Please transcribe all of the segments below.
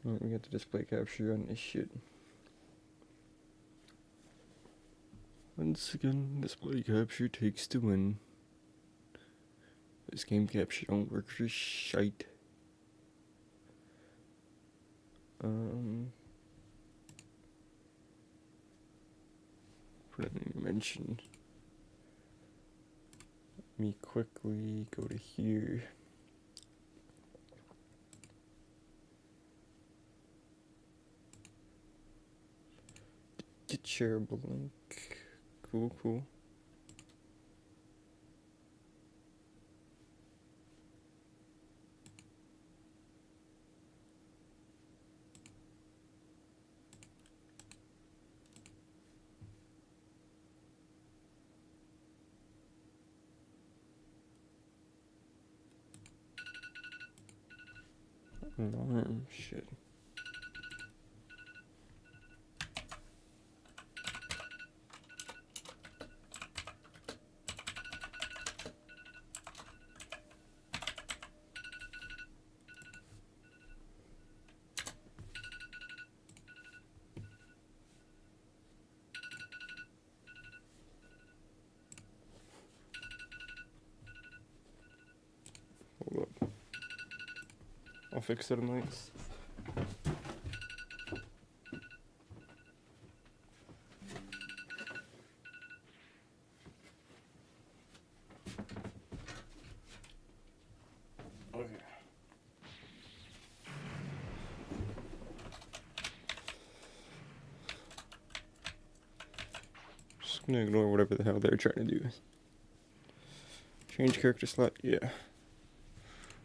Alright, we got the display capture on this shit. Once again, display capture takes the win. This game capture don't work for shite. Put it in mention. Let me quickly go to here. Get shareable link. Cool. Alarm shit. Hold up. I'll fix it in lights. Okay. Just gonna ignore whatever the hell they're trying to do. Change character slot, yeah.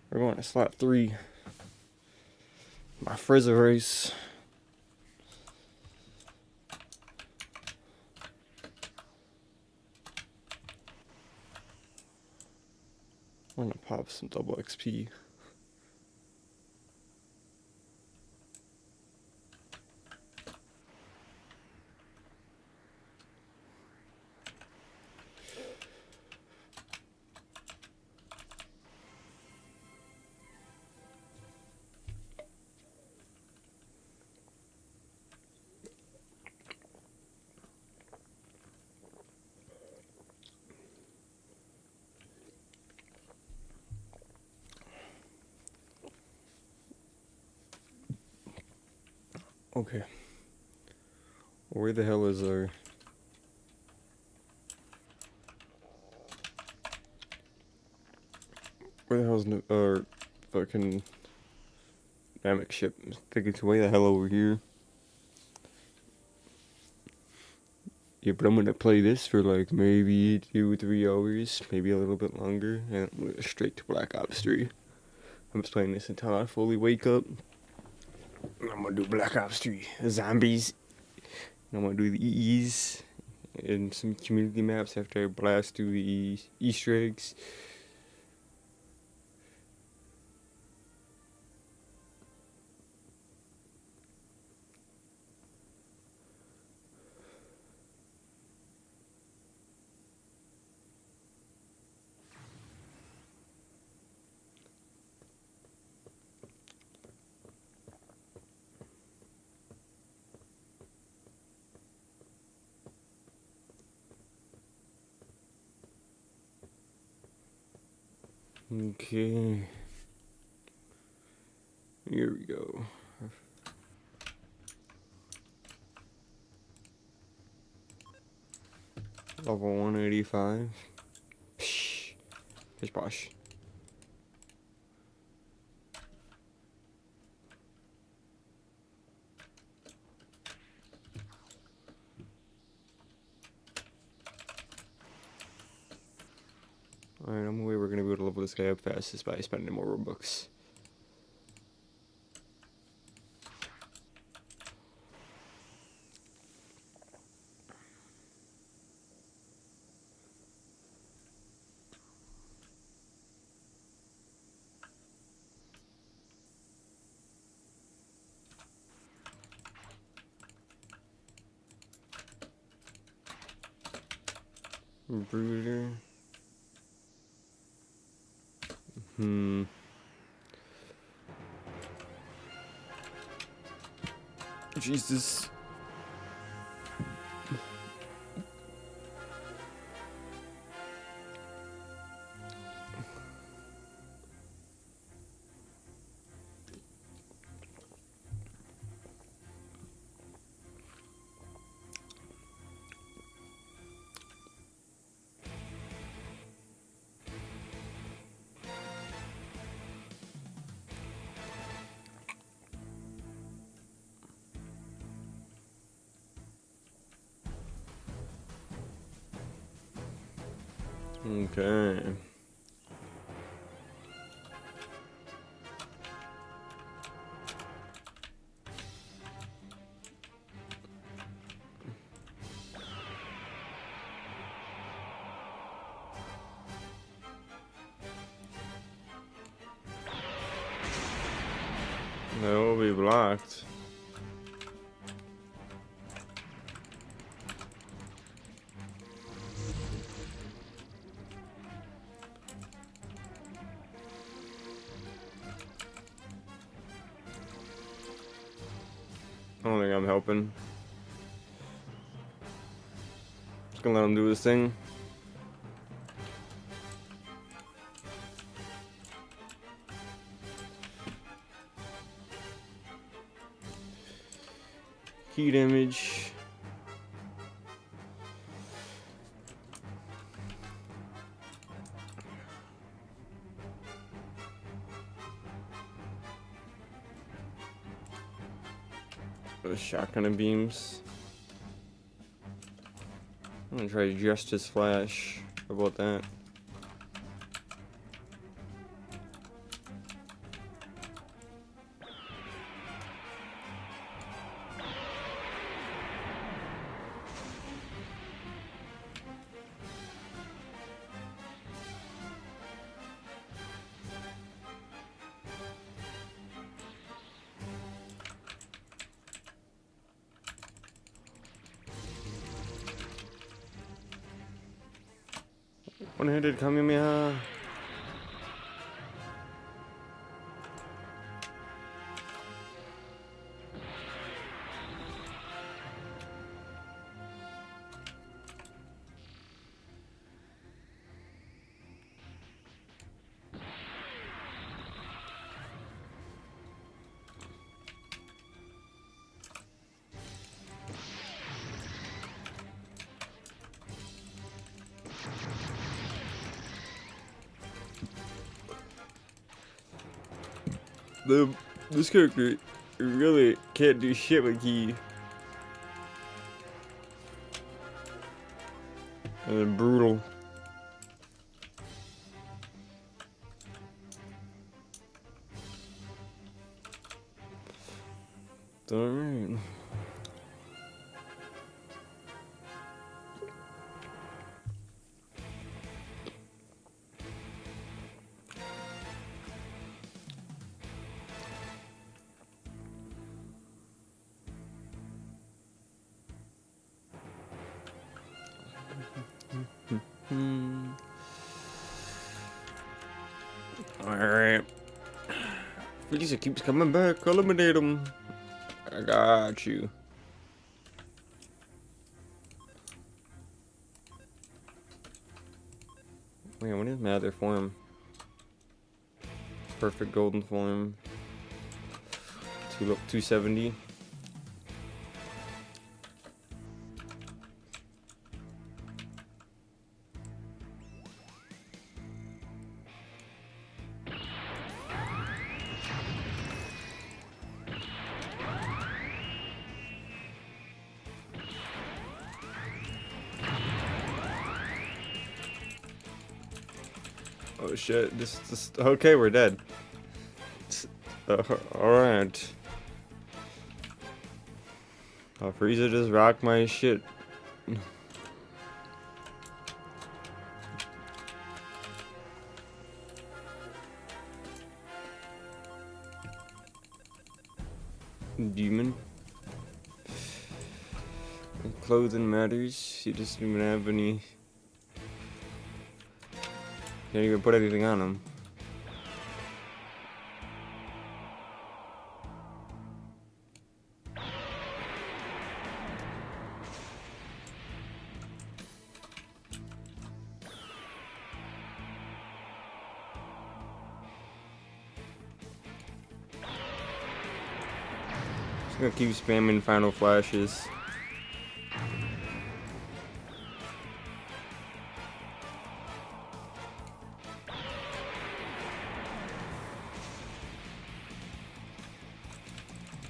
We're going to slot 3. My Frizzer race. I'm gonna pop some double XP. Okay. Where the hell is our... Where the hell's our fucking dynamic ship? I think it's way the hell over here. Yeah, but I'm gonna play this for like maybe 2 or 3 hours, maybe a little bit longer, and I'm gonna go straight to Black Ops 3. I'm just playing this until I fully wake up. And I'm gonna do Black Ops 3 zombies. And I'm gonna do the EEs and some community maps after I blast through the Easter eggs. Okay. Here we go. Level 185. Psh. Pish posh. Alright, I'm aware we're gonna be able to level this guy up fastest by spending more Robux. Brooder. Jesus. Okay. They will be blocked. I don't think I'm helping. Just gonna let him do his thing. Heat image. Those shotgun and beams. I'm gonna try Justice Flash. How about that? One-handed Kamehameha. This character really can't do shit with key. And then brutal. Alright. Alright. Lisa keeps coming back. Eliminate him. I got you. Wait, what is my other form? Perfect golden form. 270. Oh shit, this okay, we're dead. Alright. Frieza just rocked my shit. Demon. Clothing matters. He doesn't even have any. Can't even put anything on him. I'm gonna keep spamming final flashes.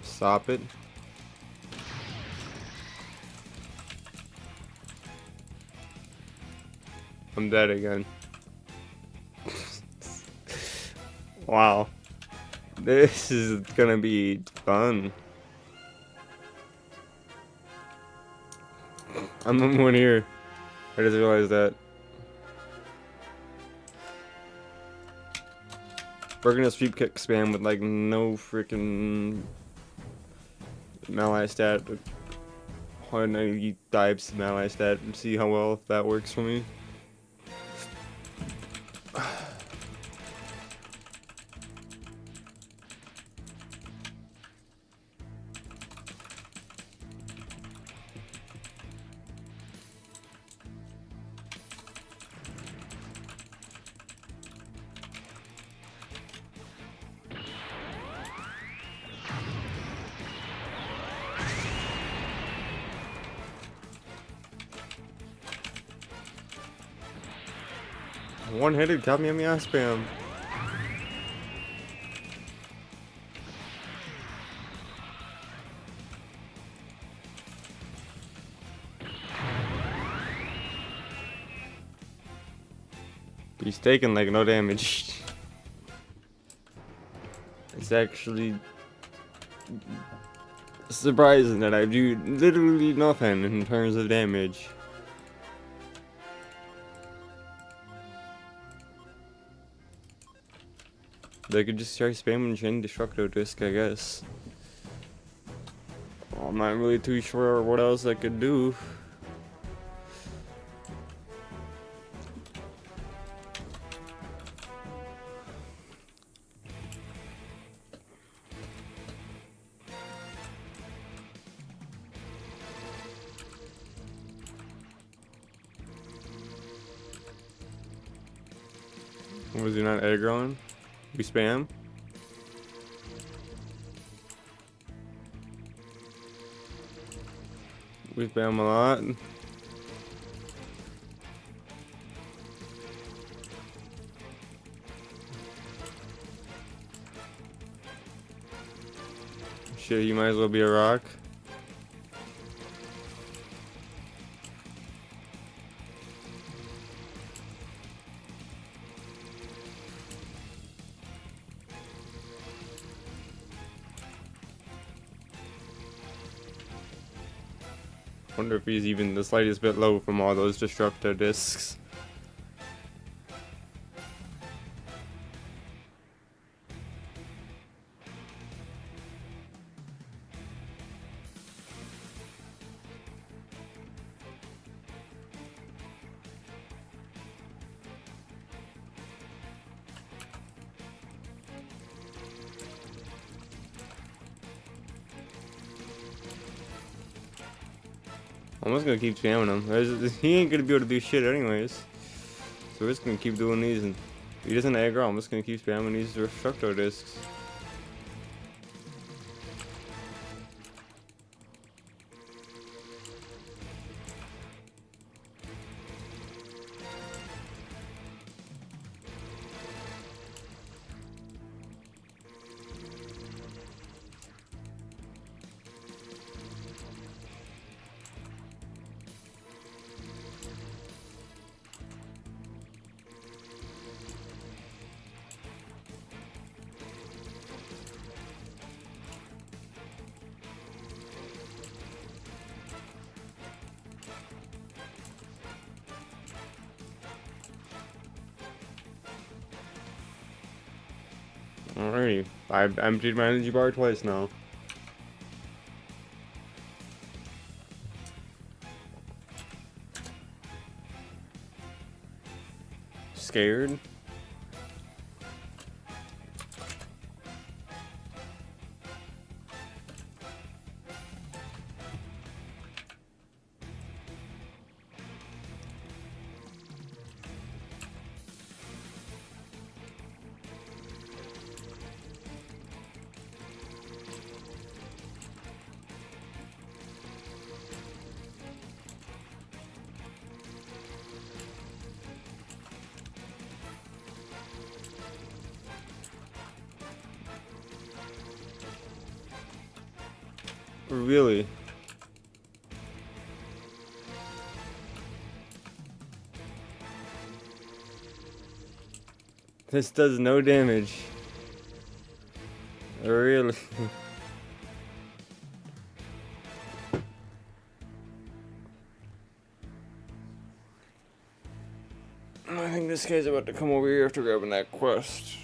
Stop it. I'm dead again. Wow. This is gonna be fun. I'm the one here. I just realized that. We're gonna sweep kick spam with like no freaking melee stat, 190 dives melee stat, and see how well that works for me. One-headed Kamehameha spam. He's taking like no damage. It's actually surprising that I do literally nothing in terms of damage. They could just start spamming Chain Destructo Disc, I guess. I'm not really too sure what else I could do. Was he not aggroing? We spam? We spam a lot. Shit, you might as well be a rock. Wonder if he's even the slightest bit low from all those Destructo Discs. I'm just gonna keep spamming him. He ain't gonna be able to do shit anyways. So we're just gonna keep doing these, and if he doesn't aggro, I'm just gonna keep spamming these Destructo Discs. Alrighty, I've emptied my energy bar twice now. Scared? Really? This does no damage. Really? I think this guy's about to come over here after grabbing that quest.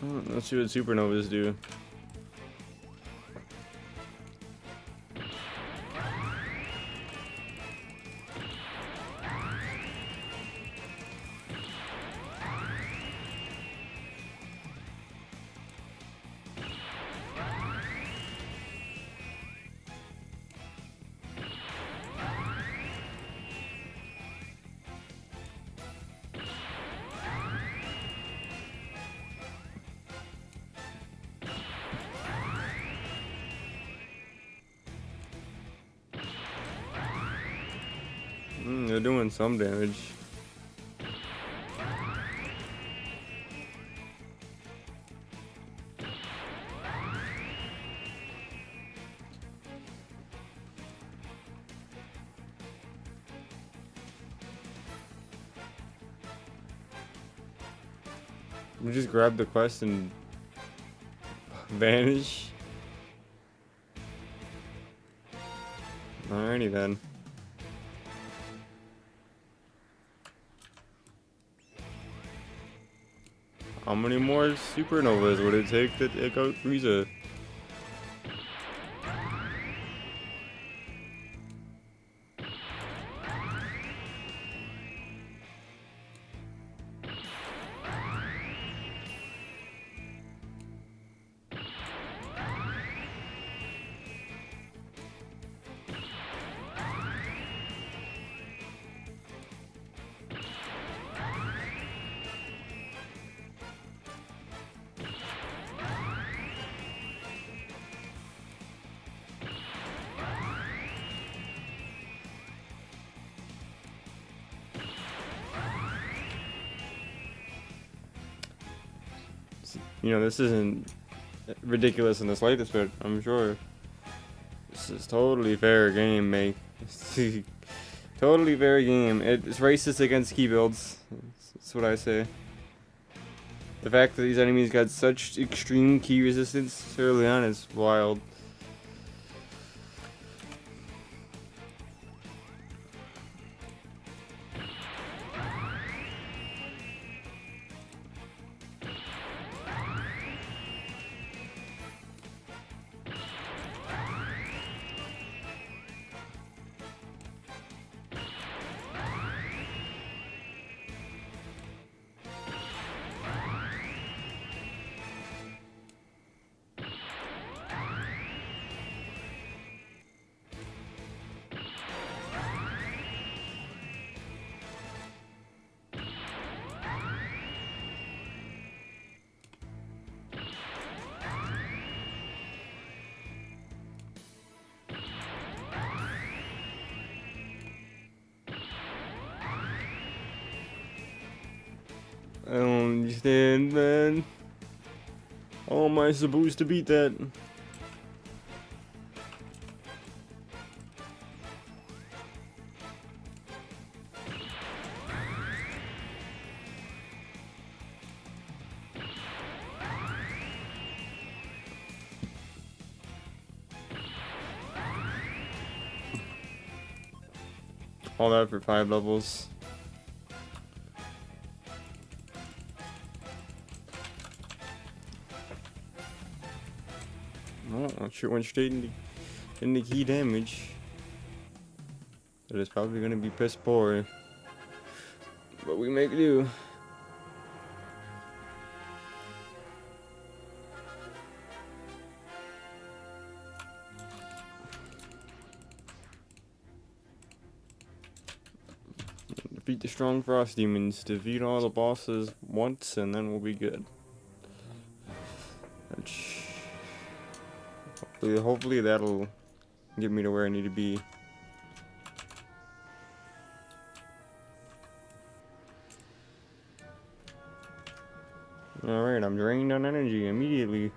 Let's see what supernovas do. They're doing some damage. We just grab the quest and vanish. Alrighty then. How many more supernovas would it take to take out Frieza? You know, this isn't ridiculous in the slightest, but I'm sure this is totally fair game, mate. Totally fair game. It's racist against key builds. That's what I say. The fact that these enemies got such extreme key resistance early on is wild. I don't understand, man. How am I supposed to beat that? All that for 5 levels. Oh, it sure went straight into key damage. That is probably gonna be piss poor, but we make do. Defeat the strong frost demons. Defeat all the bosses once, and then we'll be good. Hopefully that'll get me to where I need to be. Alright, I'm drained on energy immediately.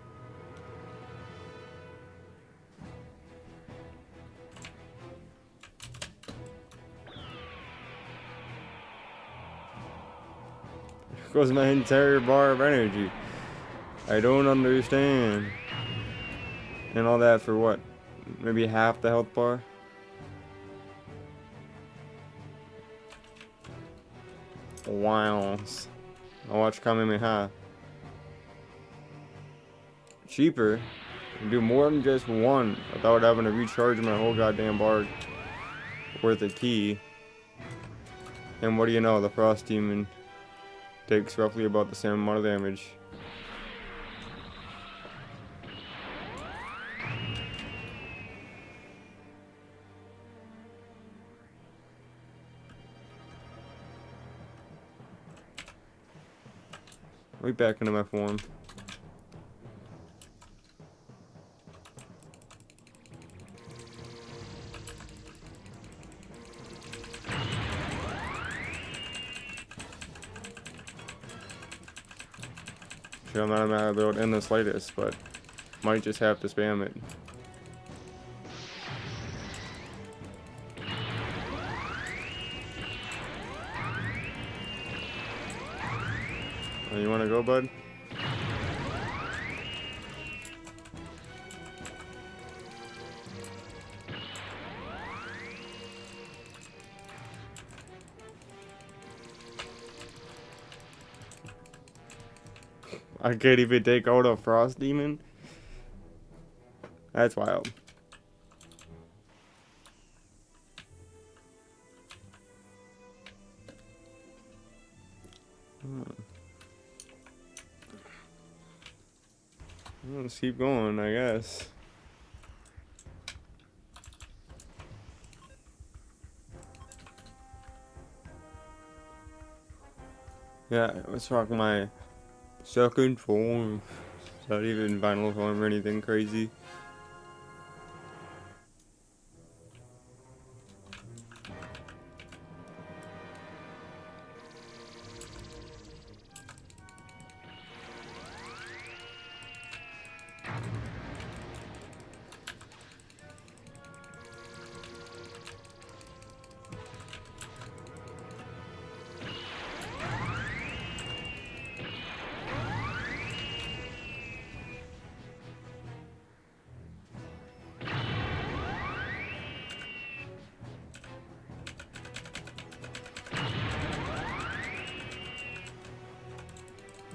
There goes my entire bar of energy. I don't understand. And all that for what? Maybe half the health bar? Wow. I'll watch Kamehameha. Cheaper. You do more than just one without having to recharge my whole goddamn bar worth of key. And what do you know? The Frost Demon takes roughly about the same amount of damage. Right back into my form. I'm not mad about it in the slightest, but might just have to spam it. Oh, you wanna go, bud? I can't even take out a Frost Demon? That's wild. Let's keep going, I guess. Yeah, let's rock my second form. It's not even final form or anything crazy.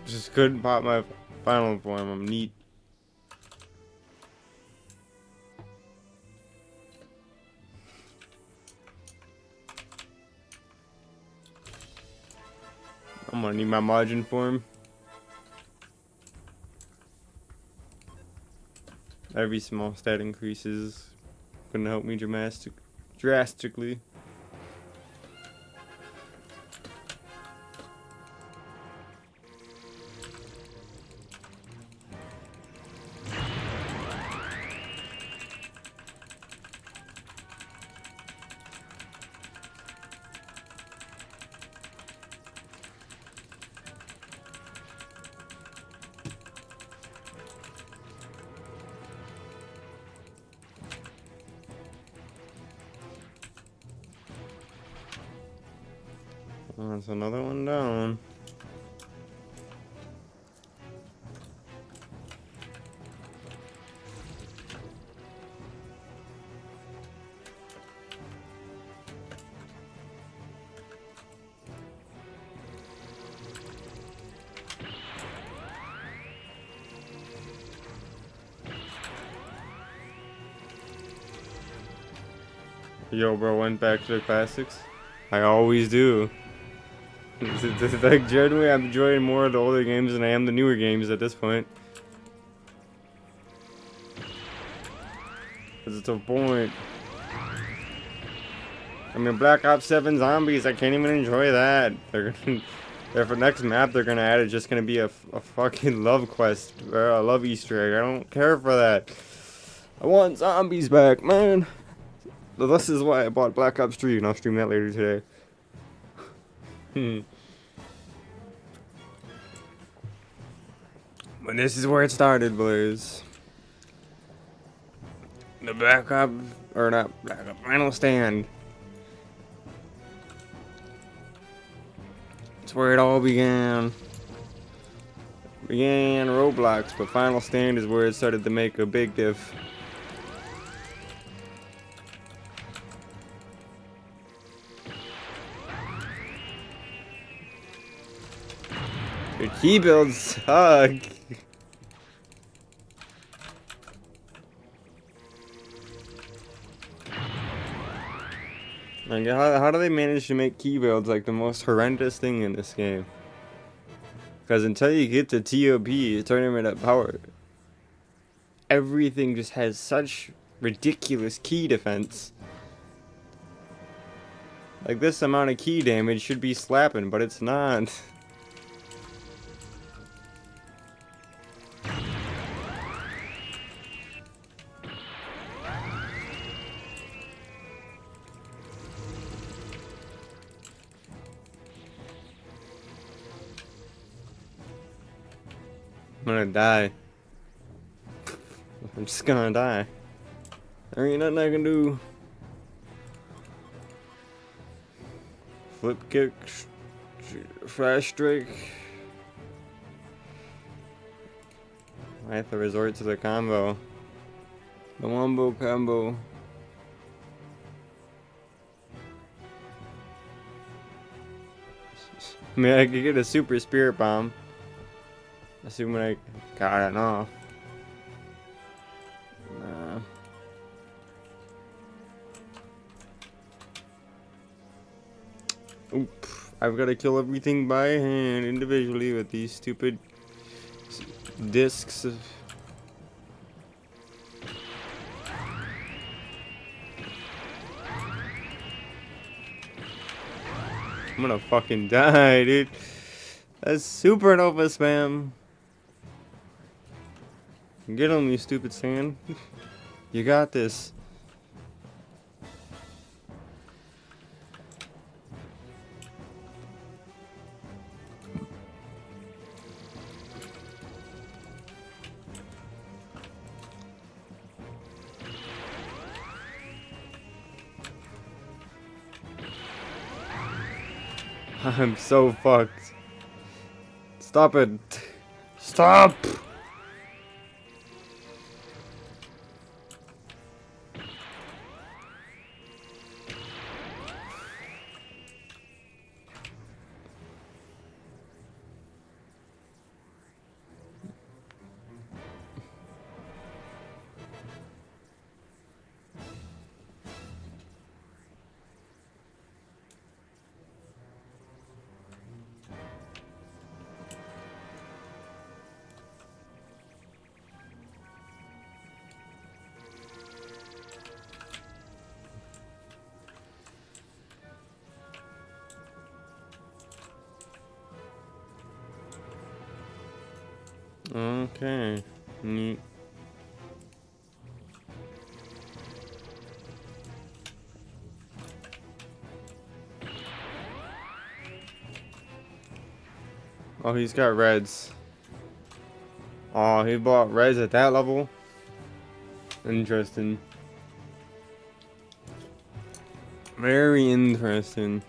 Just couldn't pop my final form. I'm neat. I'm gonna need my margin form. Every small stat increases gonna help me drastically. That's another one down. Yo, bro, went back to the classics. I always do. Like, generally, I'm enjoying more of the older games than I am the newer games at this point. Because it's a point. I mean, Black Ops 7 Zombies, I can't even enjoy that. They're for next map, they're gonna add, it's just gonna be a fucking love quest, or a love Easter egg. I don't care for that. I want zombies back, man. So this is why I bought Black Ops 3, and I'll stream that later today. But this is where it started, boys. The backup, or not backup, final stand. It's where it all began. Began Roblox, but final stand is where it started to make a big diff. Your key builds suck. Like, how do they manage to make key builds like the most horrendous thing in this game? Because until you get to TOP, Tournament of Power, everything just has such ridiculous key defense. Like, this amount of key damage should be slapping, but it's not. I'm gonna die. I'm just gonna die. There ain't nothing I can do. Flip kick, flash strike. I have to resort to the combo. The wombo combo. I mean, I could get a super spirit bomb. Assuming I got it off. Nah. Oop. I've got to kill everything by hand individually with these stupid discs. I'm gonna fucking die, dude. That's supernova spam. Get on, you stupid sand. You got this. I'm so fucked. Stop it. Stop! Okay. Neat. Oh, he's got reds. Oh, he bought reds at that level? Interesting. Very interesting.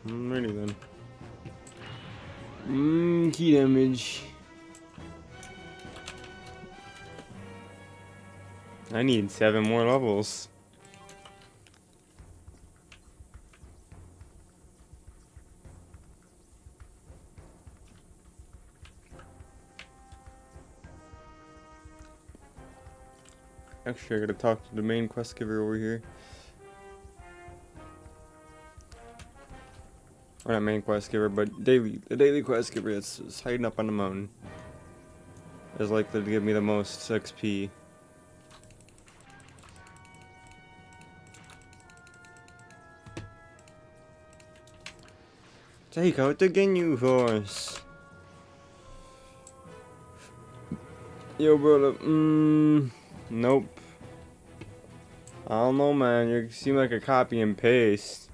Alrighty then. Key damage. I need 7 more levels. Actually, I gotta talk to the main quest giver over here. Or not main quest giver, but the daily quest giver that's hiding up on the mountain is likely to give me the most XP. Take out the Ginyu Force. Yo, brother. Nope. I don't know, man. You seem like a copy and paste.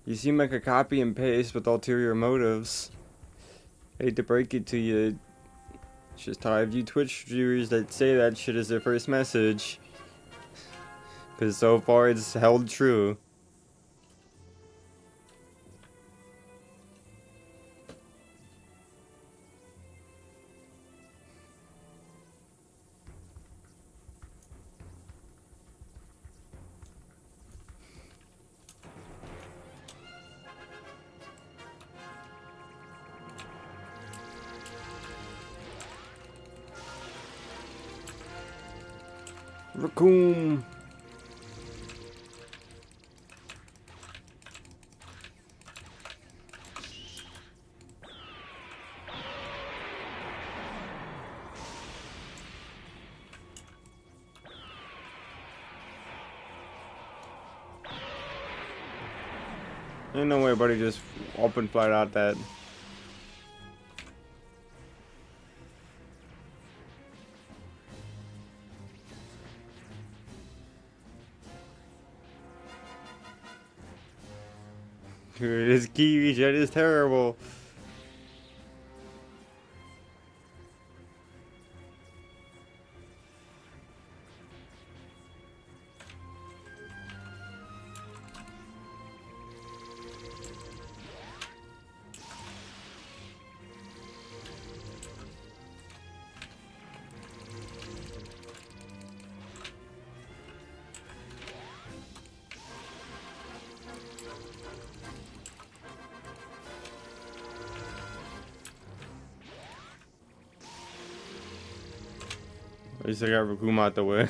You seem like a copy and paste with ulterior motives. Hate to break it to you. It's just how I view Twitch viewers that say that shit as their first message. Because so far it's held true. Raccoon. Ain't no way, buddy, just open flat out that. Dude, this kiwi shit is terrible. At least I got Raccoon out the way.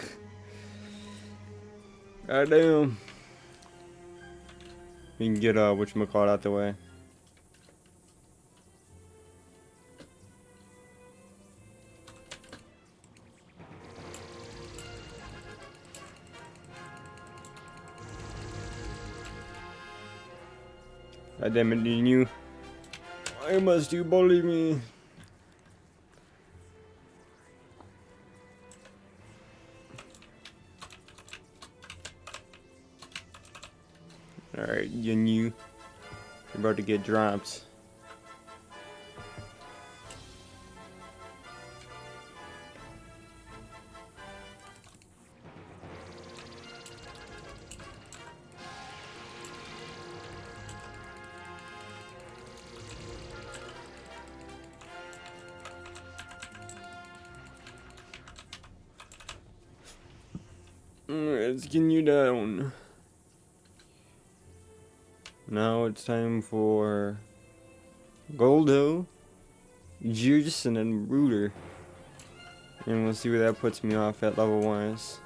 Goddamn. We can get whatchamacallit out the way. God damn it, you. Why must you bully me? Alright, you. You're about to get dropped. It's getting you down. Now it's time for Goldo, Juice, and then Rooter. And we'll see where that puts me off at level wise.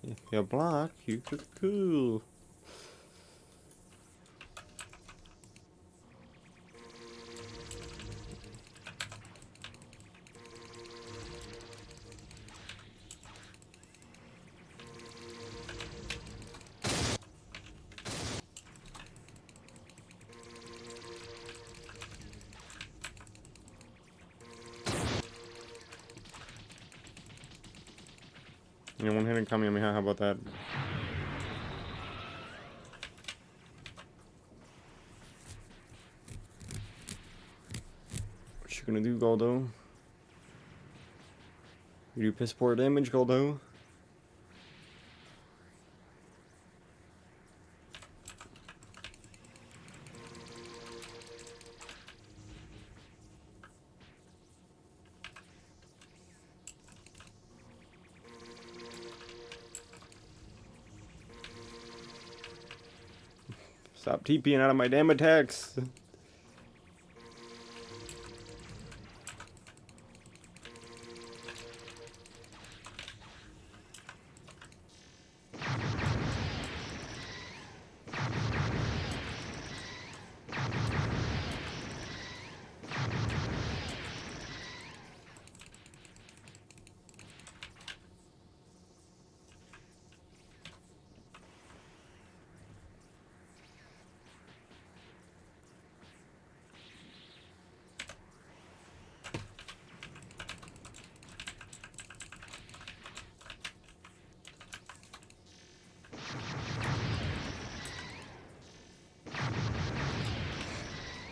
If you block, you could cool. Yeah, one-handed Kamehameha, how about that? What you gonna do, Goldo? You do piss poor damage, Goldo? Stop TPing out of my damn attacks.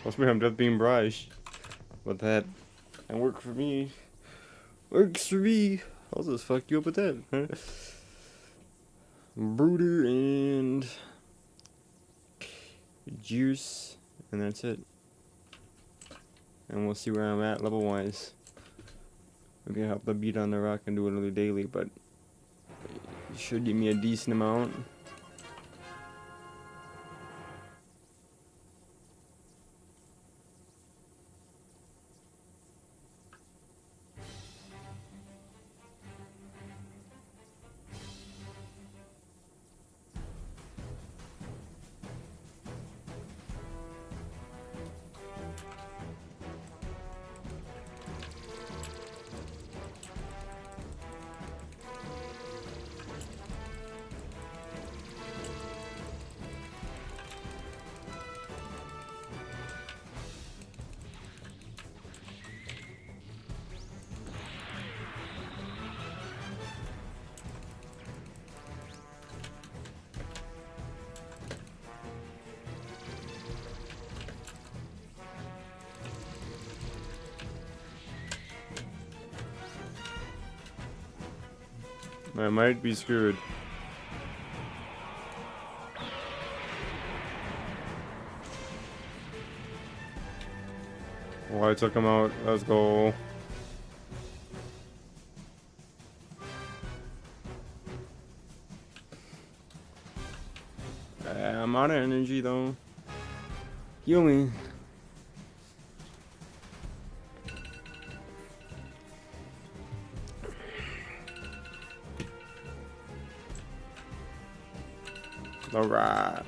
Must be I'm just being brash. But that worked for me. Works for me. I'll just fuck you up with that. Huh? Brooder and juice, and that's it. And we'll see where I'm at level wise. I'm gonna help the beat on the rock and do another daily, but it should give me a decent amount. I might be screwed. Oh, I took him out. Let's go. I'm out of energy though. Heal me. Alright.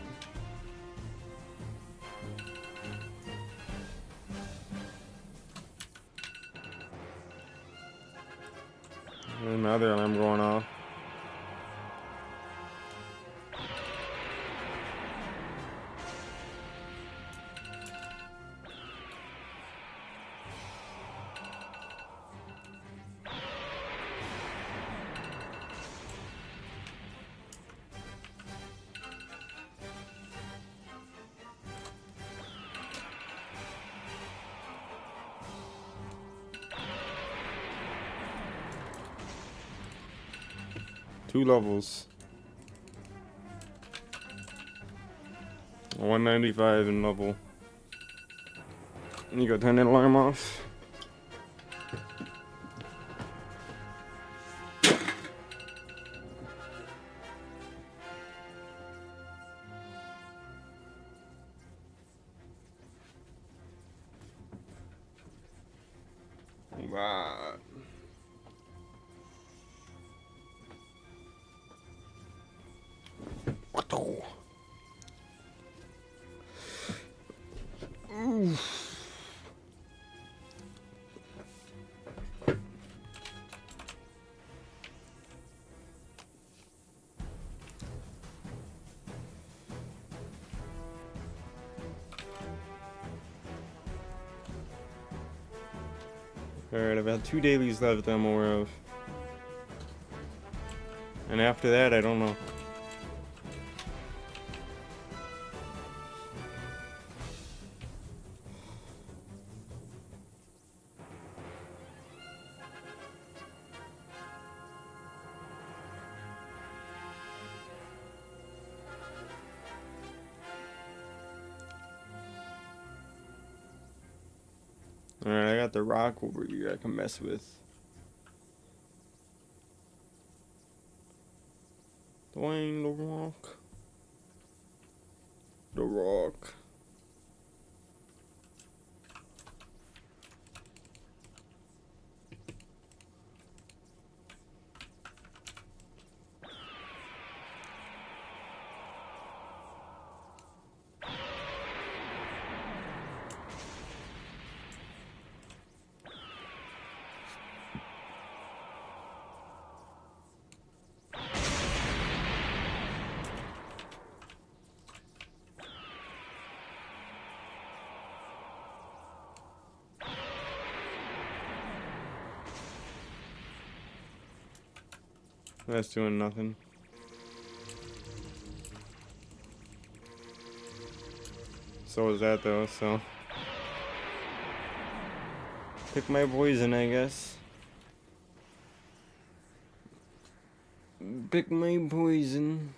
And my other alarm going off. Two levels. 195 in level. You gotta turn that alarm off. Right. What the? Alright, I've got 2 dailies left that I'm aware of. And after that, I don't know. Alright, I got the rock over here I can mess with. Dwayne the rock. The Rock. That's doing nothing. So is that though, so. Pick my poison, I guess. Pick my poison.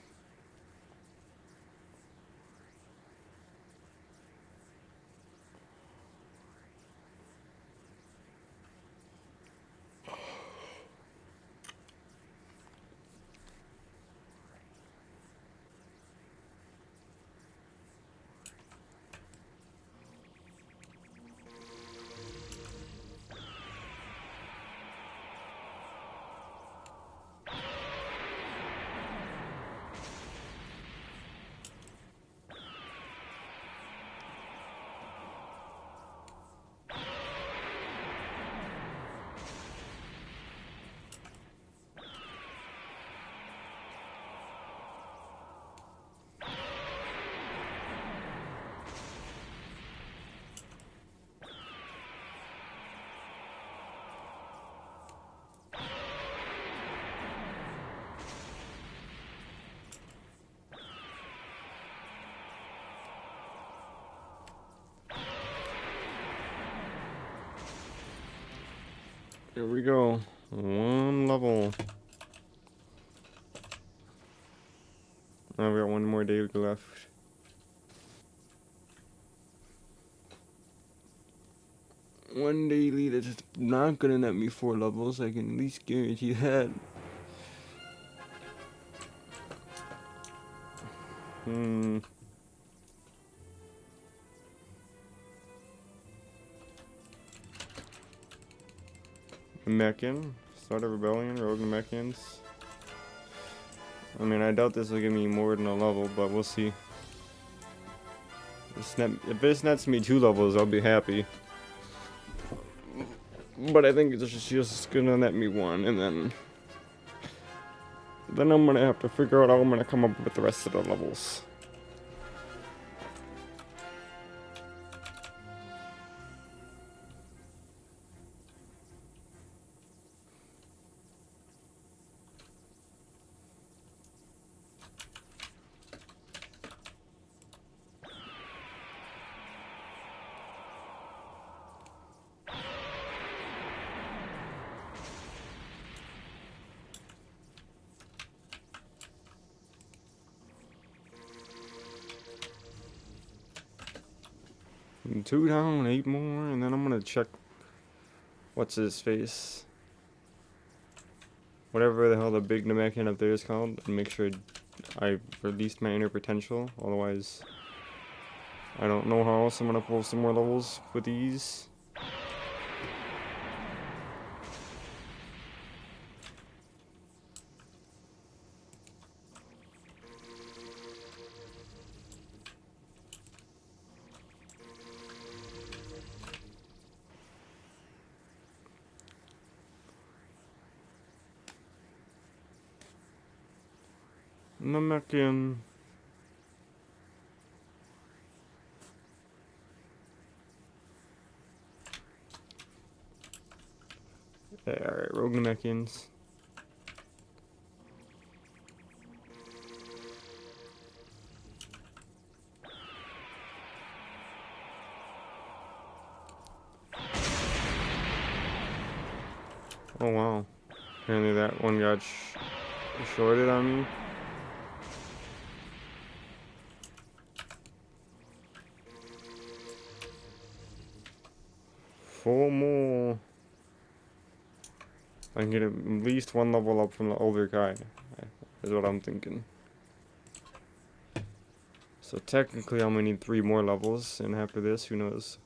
Here we go. One level. I've got one more day left. One daily that's not gonna net me 4 levels, I can at least guarantee that. Namekian. Start a rebellion, rogue Namekians. I mean, I doubt this will give me more than a level, but we'll see. If this nets me 2 levels, I'll be happy. But I think it's just gonna net me 1, and then I'm gonna have to figure out how I'm gonna come up with the rest of the levels. And 2 down, 8 more, and then I'm gonna check what's his face. Whatever the hell the big Namekian up there is called, and make sure I released my inner potential. Otherwise, I don't know how else I'm gonna pull some more levels with these. Namekian. Alright, rogue Namekians. Oh wow. Apparently that one got shorted on me. Four more. I can get at least 1 level up from the older guy, is what I'm thinking. So technically I'm gonna need 3 more levels, and after this, who knows?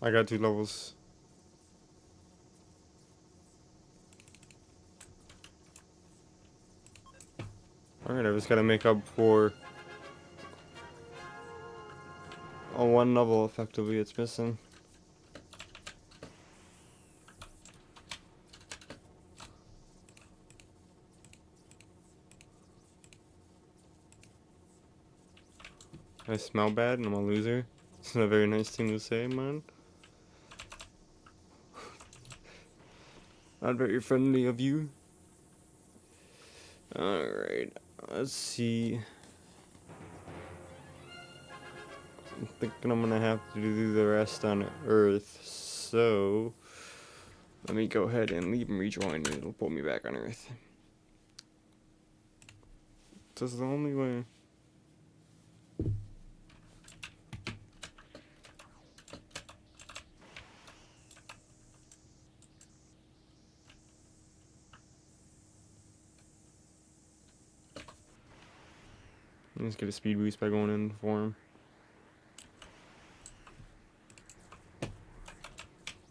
I got 2 levels. Alright, I just gotta make up for a 1 level effectively it's missing. I smell bad and I'm a loser. It's not a very nice thing to say, man. Not very friendly of you. Alright, let's see. I'm thinking I'm gonna have to do the rest on Earth, so let me go ahead and leave and rejoin, and it'll pull me back on Earth. This is the only way. Let's get a speed boost by going in for him.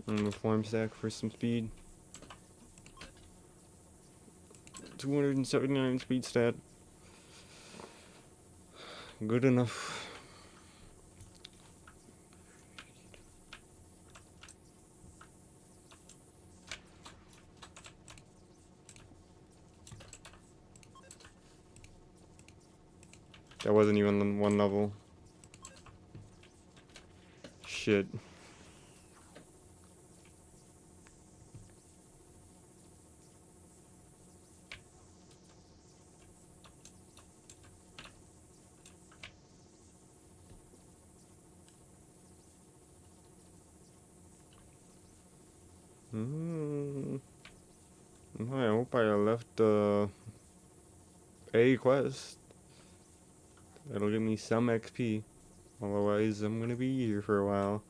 And the form stack for some speed. 279 speed stat. Good enough. That wasn't even 1 level. Shit. I hope I left the A quest. That'll give me some XP. Otherwise, I'm gonna be here for a while.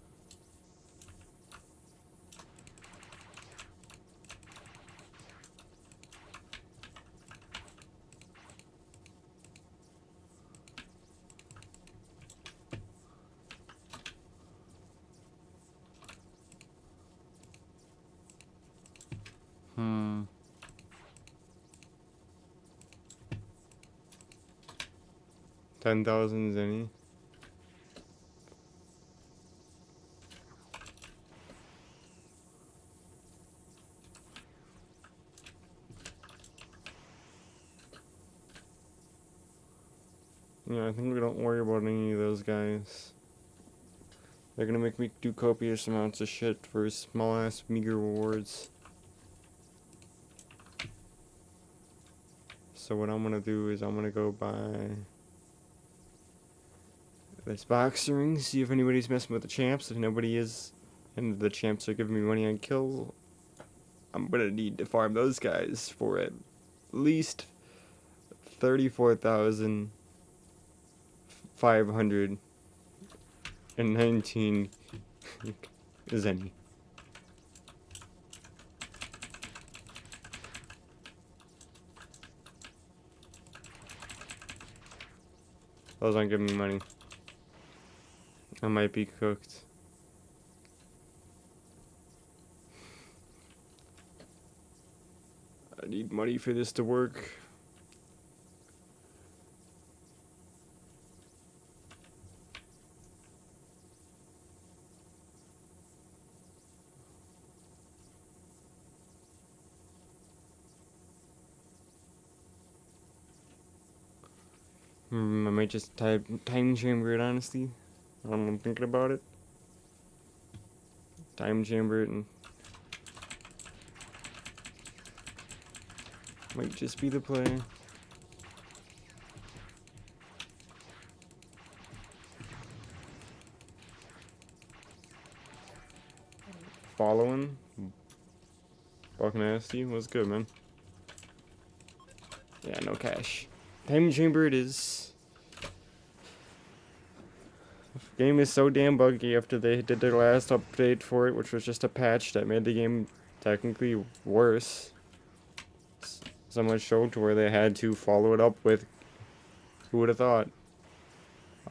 Hmm. 10,000 zenny. Yeah, I think we don't worry about any of those guys. They're gonna make me do copious amounts of shit for small ass meager rewards. So what I'm gonna do is I'm gonna go buy this box ring, see if anybody's messing with the champs. If nobody is, and the champs are giving me money on kill, I'm gonna need to farm those guys for at least 34,519 zenny. Those aren't giving me money. I might be cooked. I need money for this to work. I might just type time chamber it, honestly. I'm thinking about it. Time chamber it and might just be the play. Following. Buck Nasty. What's good, man? Yeah, no cash. Time chamber it is. Game is so damn buggy after they did their last update for it, which was just a patch that made the game technically worse. So much so to where they had to follow it up with, who would have thought,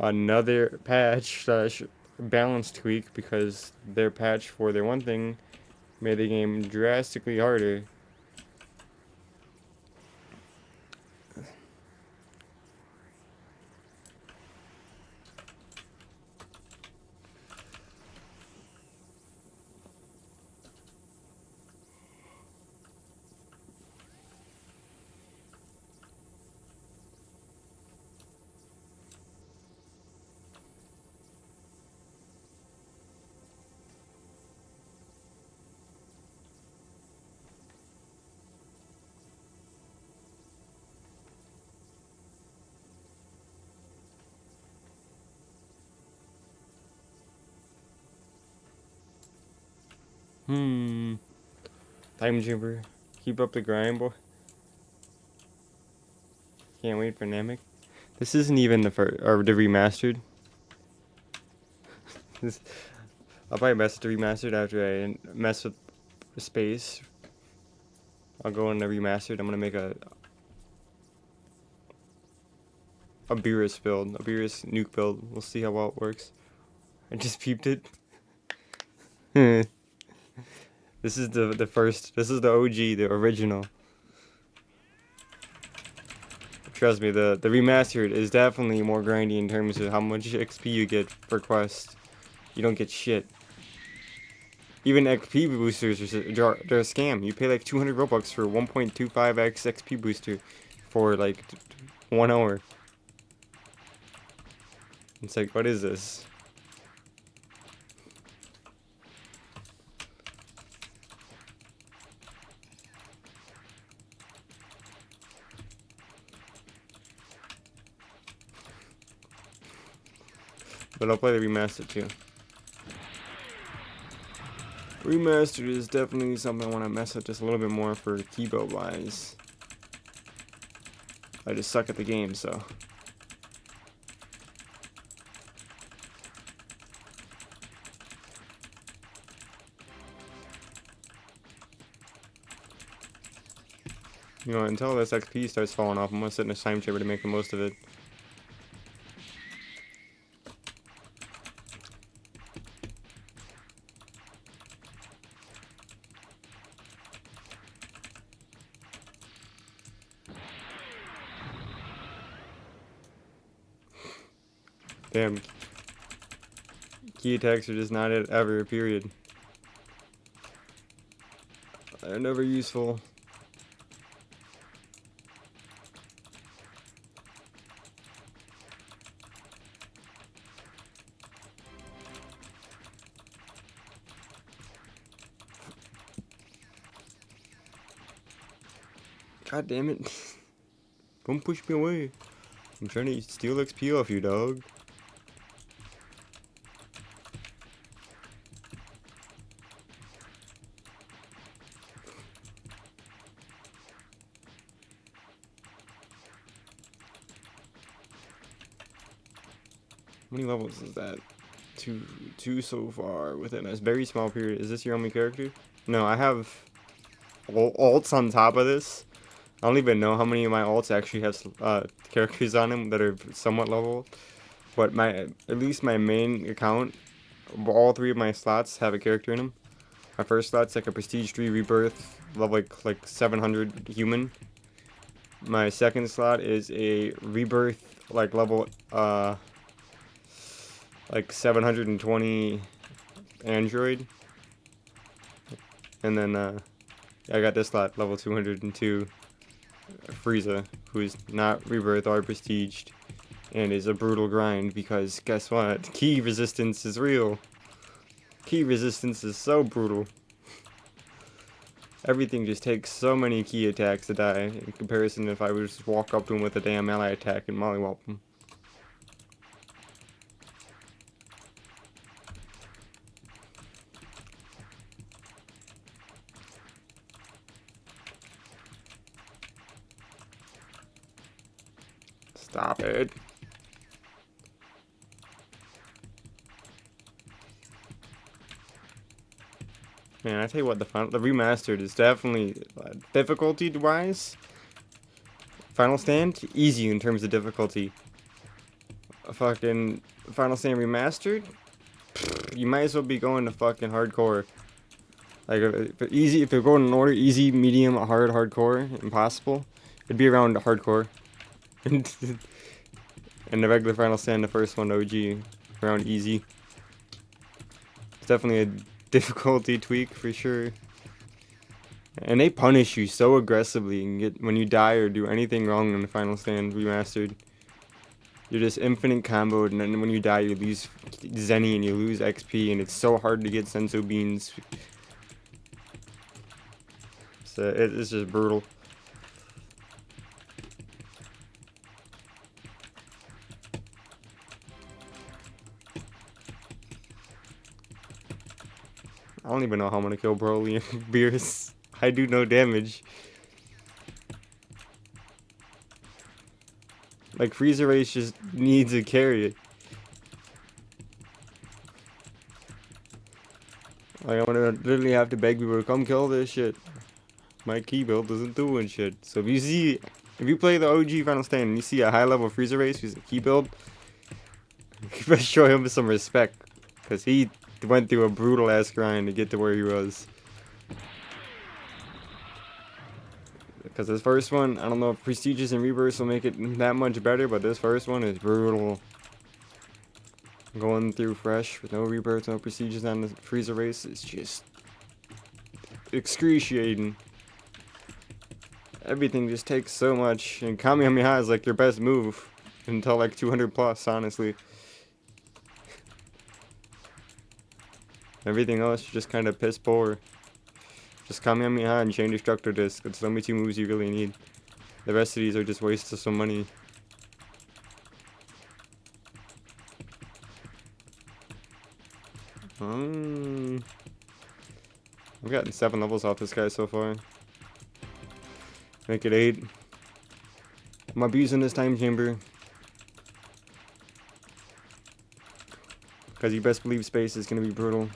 another patch slash balance tweak, because their patch for their one thing made the game drastically harder. Time chamber. Keep up the grind, boy. Can't wait for Namek. This isn't even the first, or the remastered. I'll probably mess with the remastered after I mess with space. I'll go in the remastered. I'm gonna make a Beerus build, a Beerus nuke build. We'll see how well it works. I just peeped it. This is the first. This is the OG, the original. Trust me, the remastered is definitely more grindy in terms of how much XP you get per quest. You don't get shit. Even XP boosters they're a scam. You pay like 200 Robux for 1.25x XP booster for like 1 hour. It's like, what is this? But I'll play the remastered too. Remastered is definitely something I want to mess with just a little bit more for keyboard wise. I just suck at the game, so. You know, until this XP starts falling off, I'm gonna sit in a time chamber to make the most of it. Damn. Key attacks are just not it ever, period. They're never useful. God damn it. Don't push me away. I'm trying to steal XP off you, dog. How many levels is that? Two so far within a very small period. Is this your only character? No, I have alts on top of this. I don't even know how many of my alts actually have characters on them that are somewhat leveled. But at least my main account, all 3 of my slots have a character in them. My first slot's like a Prestige 3 Rebirth, level like 700 human. My second slot is a Rebirth, like level like 720 Android. And then I got this slot, level 202 Frieza, who's not Rebirth or Prestiged. and is a brutal grind because guess what? Key resistance is real. Key resistance is so brutal. Everything just takes so many key attacks to die in comparison if I would just walk up to him with a damn ally attack and mollywop him. Stop it. Man, I tell you what, the remastered is definitely difficulty-wise. Final Stand, easy in terms of difficulty. A fucking Final Stand remastered, you might as well be going to fucking hardcore. Like if you're going in order, easy, medium, hard, hardcore, impossible, it'd be around hardcore. And the regular Final Stand, the first one, OG, around easy. It's definitely a difficulty tweak for sure. And they punish you so aggressively and when you die or do anything wrong in the Final Stand remastered. You're just infinite comboed, and then when you die you lose Zenny and you lose XP, and it's so hard to get Senso Beans. So it's just brutal. I don't even know how I'm gonna kill Broly and Beerus. I do no damage. Like, Frieza Race just needs a carry. Like, I'm gonna literally have to beg people to come kill this shit. My key build isn't doing shit. So if you play the OG Final Stand and you see a high level Frieza Race who's a key build, you better show him some respect. Because he went through a brutal ass grind to get to where he was. Because this first one, I don't know if Prestiges and Rebirths will make it that much better, but this first one is brutal. Going through fresh with no Rebirths, no Prestiges on the Frieza Race is just excruciating. Everything just takes so much, and Kamehameha is like your best move until like 200 plus, honestly. Everything else just kind of piss poor. Just Kamehameha and Chain Destructor Disc. It's the only two moves you really need. The rest of these are just wastes of some money. I've gotten 7 levels off this guy so far. Make it 8. I'm abusing this time chamber. Because you best believe space is going to be brutal.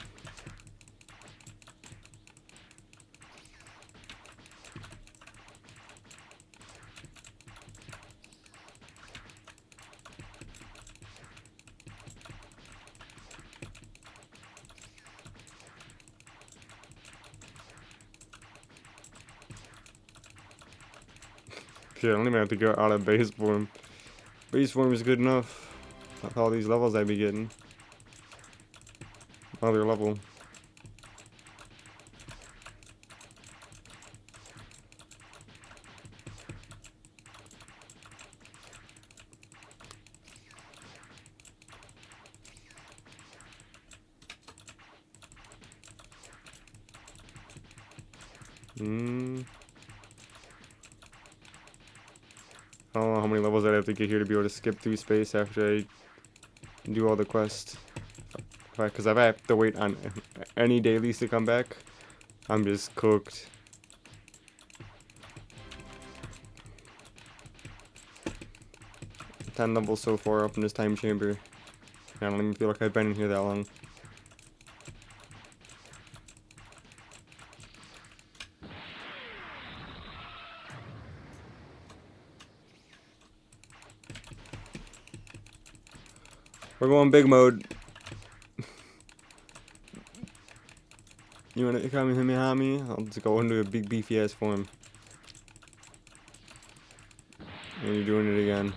Shit, I don't even have to go out of base form. Base form is good enough. With all these levels I'd be getting. Another level. I don't know how many levels I'd have to get here to be able to skip through space after I do all the quests. Because if I have to wait on any dailies to come back, I'm just cooked. $10 levels so far up in this time chamber. I don't even feel like I've been in here that long. We're going big mode. You wanna Kamehameha me? I'll just go into a big beefy ass form. And you're doing it again.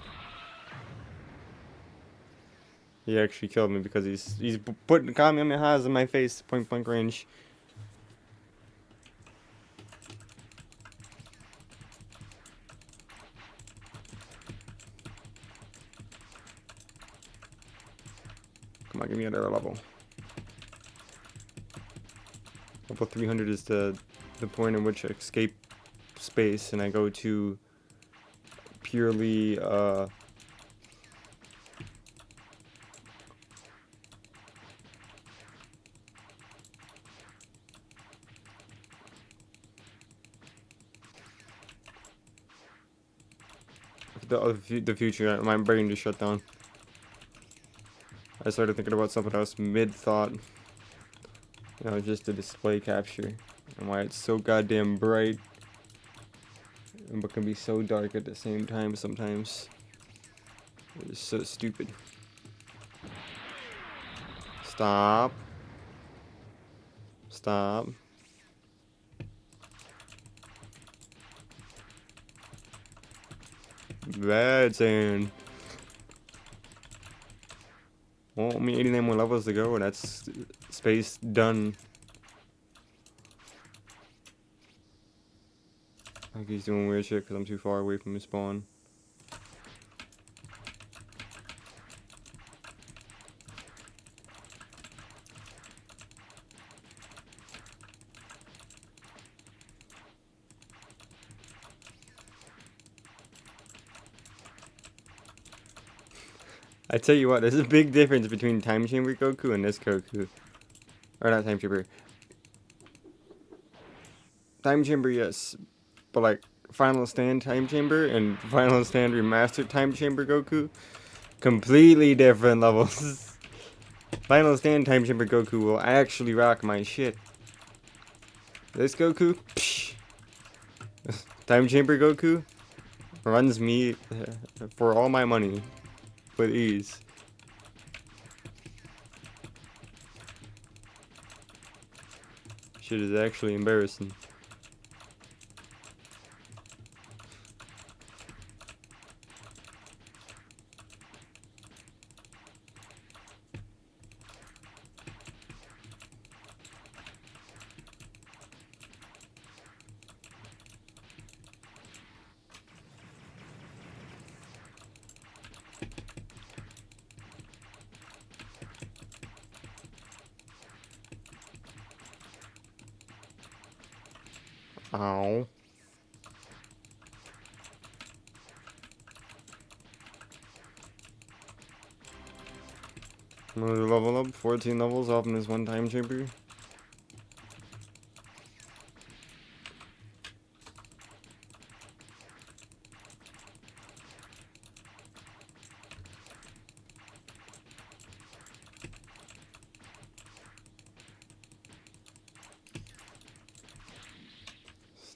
He actually killed me because he's putting Kamehamehas in my face, point blank range. on, give me another level. Level 300 is the point in which I escape space and I go to purely the future. My brain just shut down. I started thinking about something else mid-thought. You know, just the display capture and why it's so goddamn bright, but can be so dark at the same time sometimes. It's so stupid. Stop. Stop. Bad sand. Well, only 89 more levels to go, and that's space done. I think he's doing weird shit because I'm too far away from his spawn. I tell you what, there's a big difference between Time Chamber Goku and this Goku. Or not Time Chamber. Time Chamber, yes. But like, Final Stand Time Chamber and Final Stand Remastered Time Chamber Goku. Completely different levels. Final Stand Time Chamber Goku will actually rock my shit. This Goku? Psh. Time Chamber Goku runs me for all my money. With ease. Shit is actually embarrassing. Ow. Another level up, 14 levels off in this one time chamber.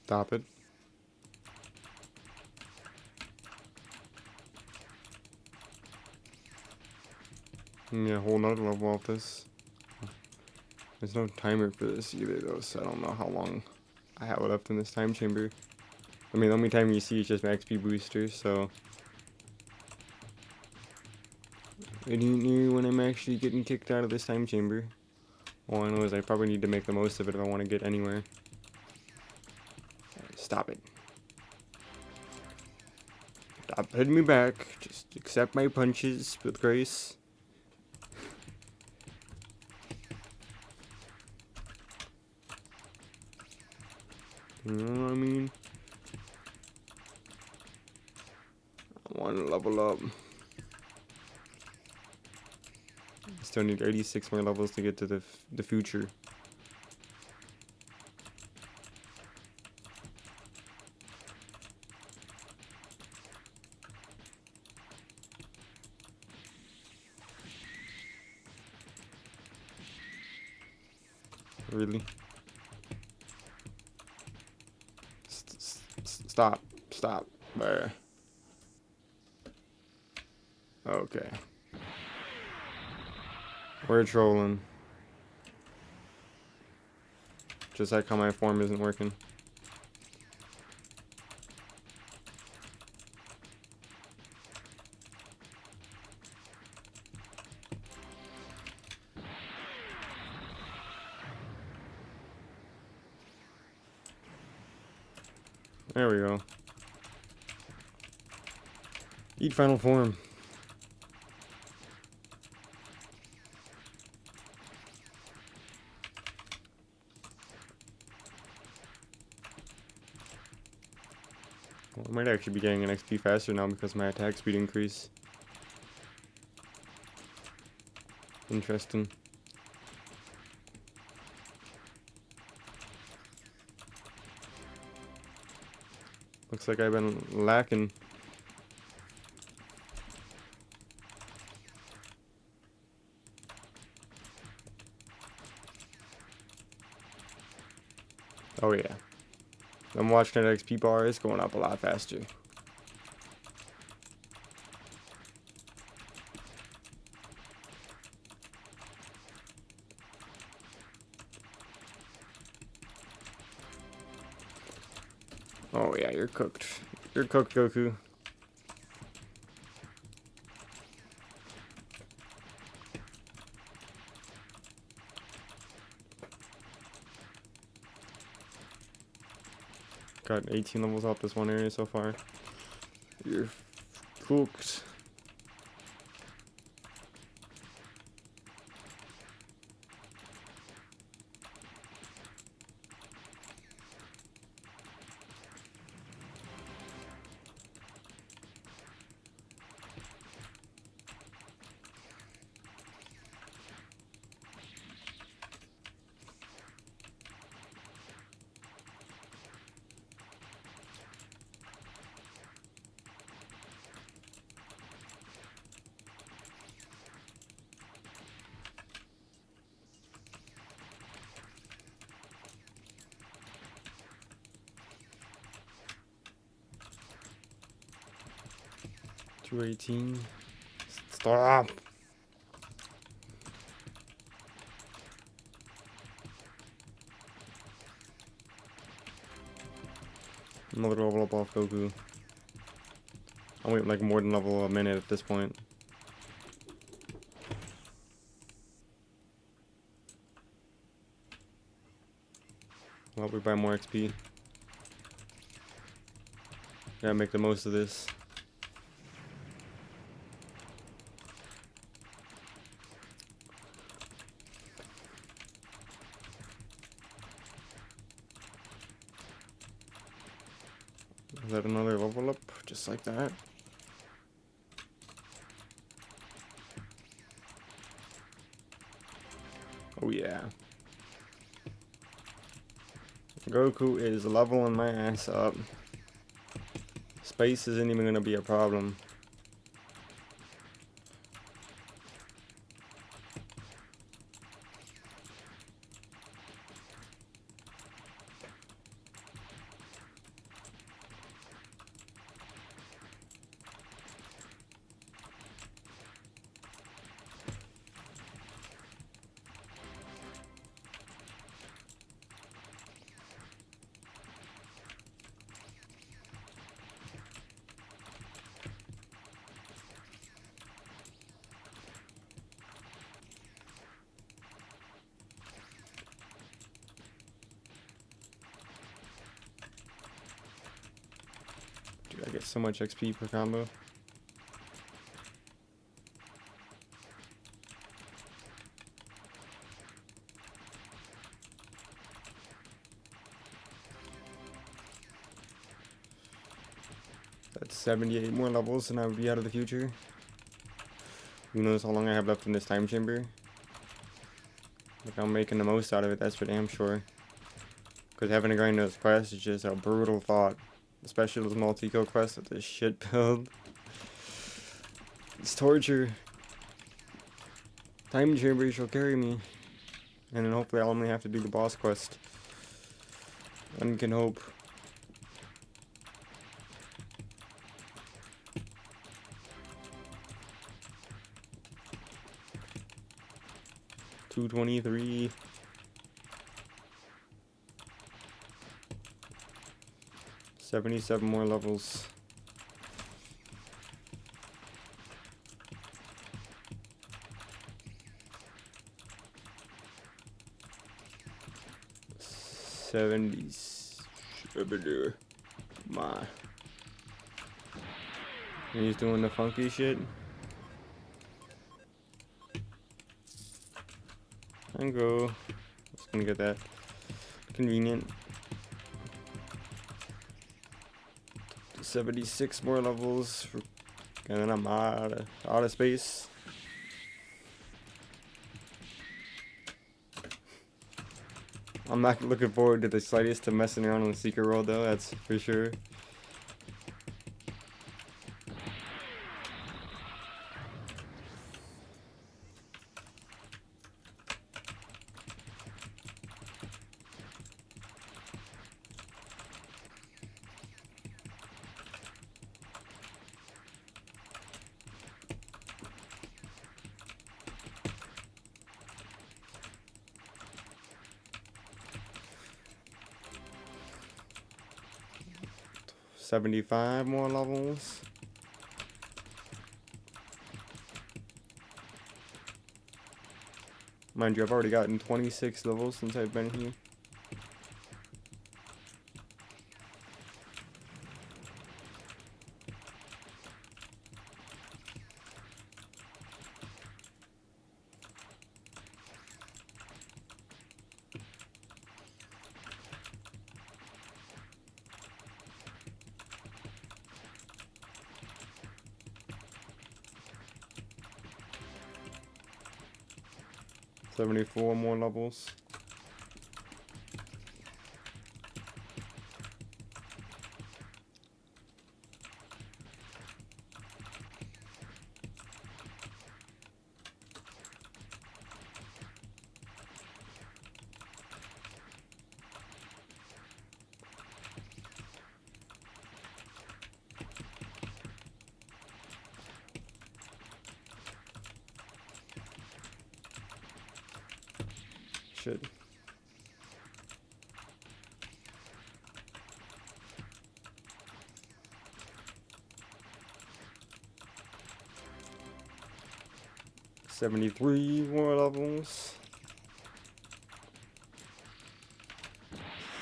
Stop it. Yeah, a whole nother level off this. There's no timer for this either though, so I don't know how long I have left in this time chamber. I mean, the only timer you see is just max speed booster, so I don't know when I'm actually getting kicked out of this time chamber. All I know is I probably need to make the most of it if I want to get anywhere. Stop it. Stop hitting me back. Just accept my punches with grace. You know what I mean? I want to level up. Still need 86 more levels to get to the future. Really? Stop. Stop. There. Okay. We're trolling. Just like how my form isn't working. There we go. Eat final form. I might actually be getting an XP faster now because my attack speed increased. Interesting. Looks like I've been lacking. Oh yeah. I'm watching that XP bar, it's going up a lot faster. Oh yeah, you're cooked. You're cooked, Goku. Got 18 levels off this one area so far. You're cooked. $218. Stop. Another level up off Goku. I'm waiting like more than level a minute at this point. Well, we buy more XP. Gotta make the most of this. Is that another level up? Just like that. Oh yeah. Goku is leveling my ass up. Space isn't even gonna be a problem. Dude, I get so much XP per combo. That's 78 more levels and I would be out of the future. Who knows how long I have left in this time chamber. Like, I'm making the most out of it, that's for damn sure. Because having to grind those quests is just a brutal thought. Especially those multi-kill quests with this shit build. It's torture. Time chamber shall carry me. And then hopefully I'll only have to do the boss quest. One can hope. $223. $77 more levels. $70. Come on. He's doing the funky shit. And go. Just gonna get that. Convenient. 76 more levels, and then I'm out of space. I'm not looking forward to the slightest to messing around in the secret world, though, that's for sure. $75 more levels. Mind you, I've already gotten 26 levels since I've been here. $74 more levels. Shit. $73 more levels.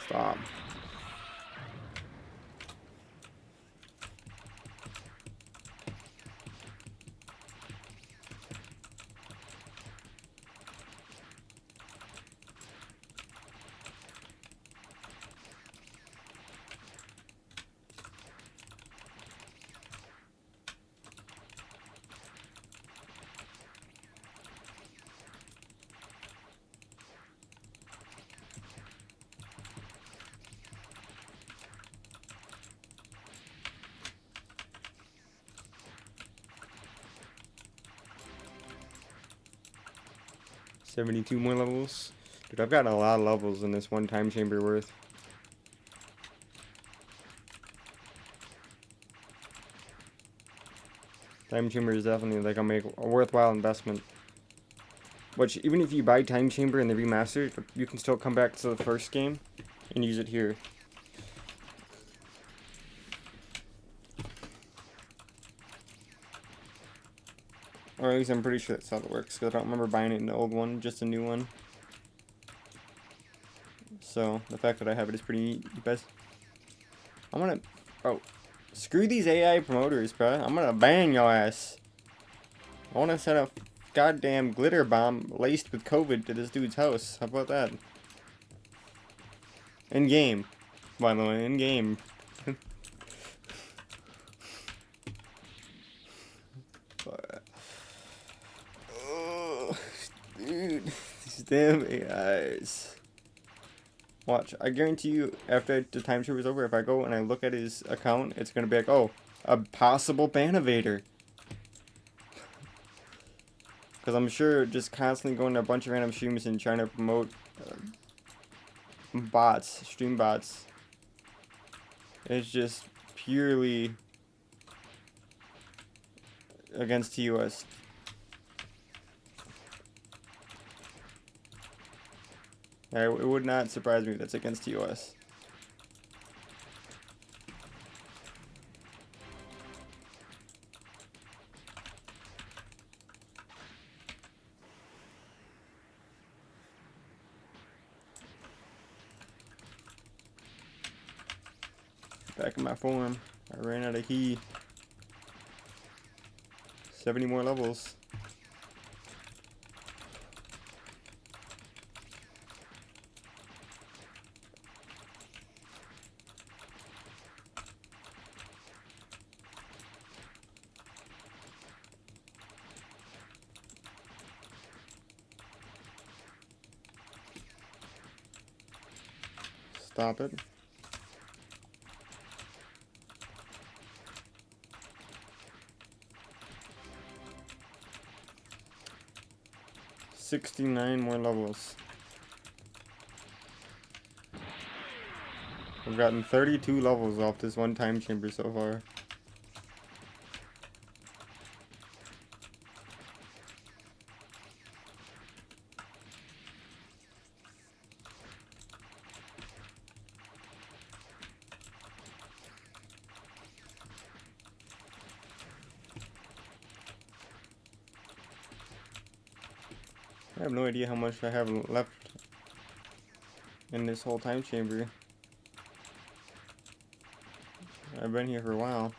Stop. $72 more levels. Dude, I've gotten a lot of levels in this one time chamber worth. Time chamber is definitely like a worthwhile investment. Which, even if you buy time chamber and the remastered, you can still come back to the first game and use it here. Or at least I'm pretty sure that's how it works, because I don't remember buying it in the old one, just a new one. So, the fact that I have it is pretty neat. Best. I'm gonna... Oh. Screw these AI promoters, bruh. I'm gonna ban your ass. I wanna send a goddamn glitter bomb laced with COVID to this dude's house. How about that? In game. By the way, in game. Oh, dude. These damn AIs. Watch, I guarantee you, after the time trip is over, if I go and I look at his account, it's gonna be like, oh, a possible ban evader. Because I'm sure just constantly going to a bunch of random streams and trying to promote bots, stream bots. It's just purely against TOS. It would not surprise me if that's against TOS. Back in my form. I ran out of key. 70 more levels. Stop it. $69 more levels. I've gotten 32 levels off this one time chamber so far. I have no idea how much I have left in this whole time chamber. I've been here for a while.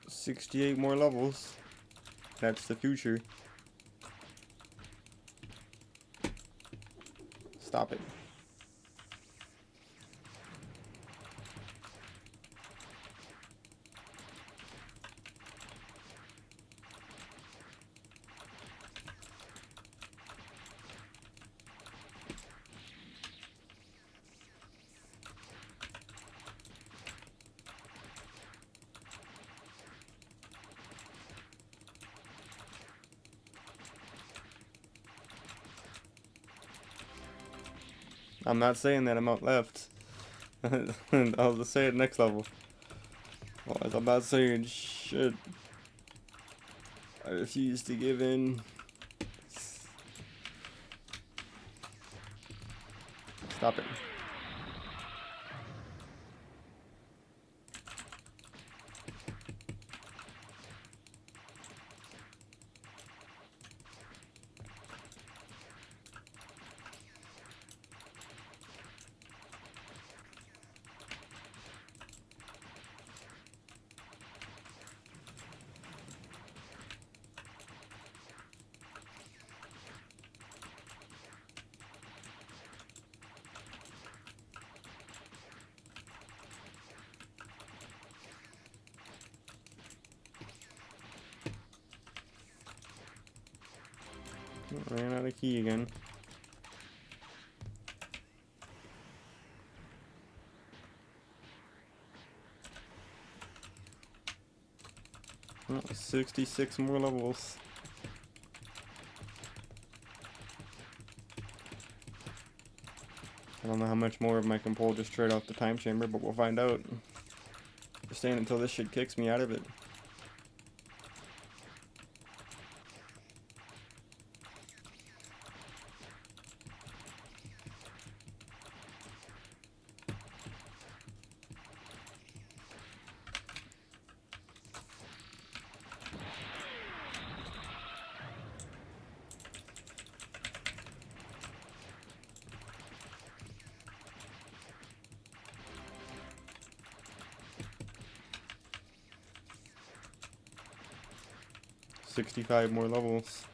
$68 more levels. That's the future. Stop it. I'm not saying that amount left. I'll just say it next level. Well, I'm not saying shit. I refuse to give in. Stop it. Ran out of key again. Oh, 66 more levels. I don't know how much more of them I can pull just straight off the time chamber, but we'll find out. Just staying until this shit kicks me out of it. $65 more levels.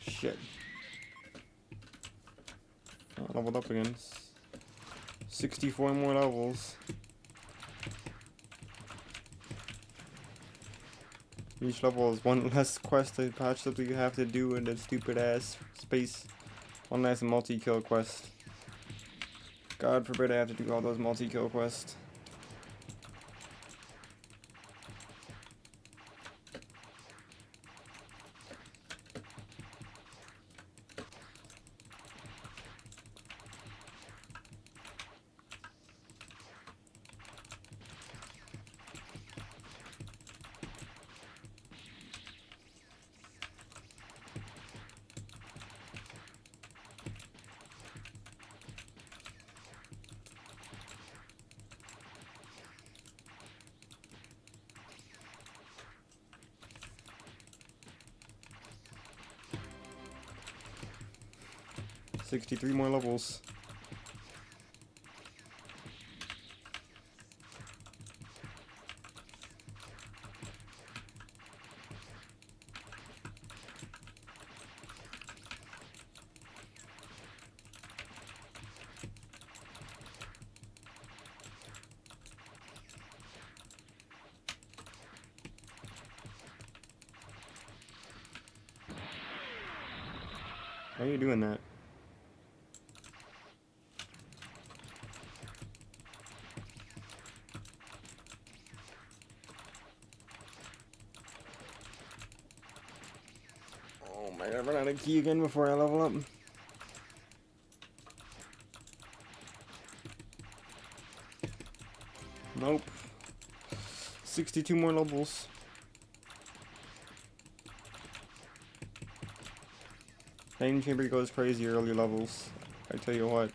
Shit. Oh, leveled up again. 64 more levels. Each level is one less quest to patch that you have to do in that stupid ass space. One less multi-kill quest. God forbid I have to do all those multi-kill quests. 63 more levels. Why are you doing that? Oh my god, I run out of key again before I level up. Nope. 62 more levels. Time chamber goes crazy early levels. I tell you what.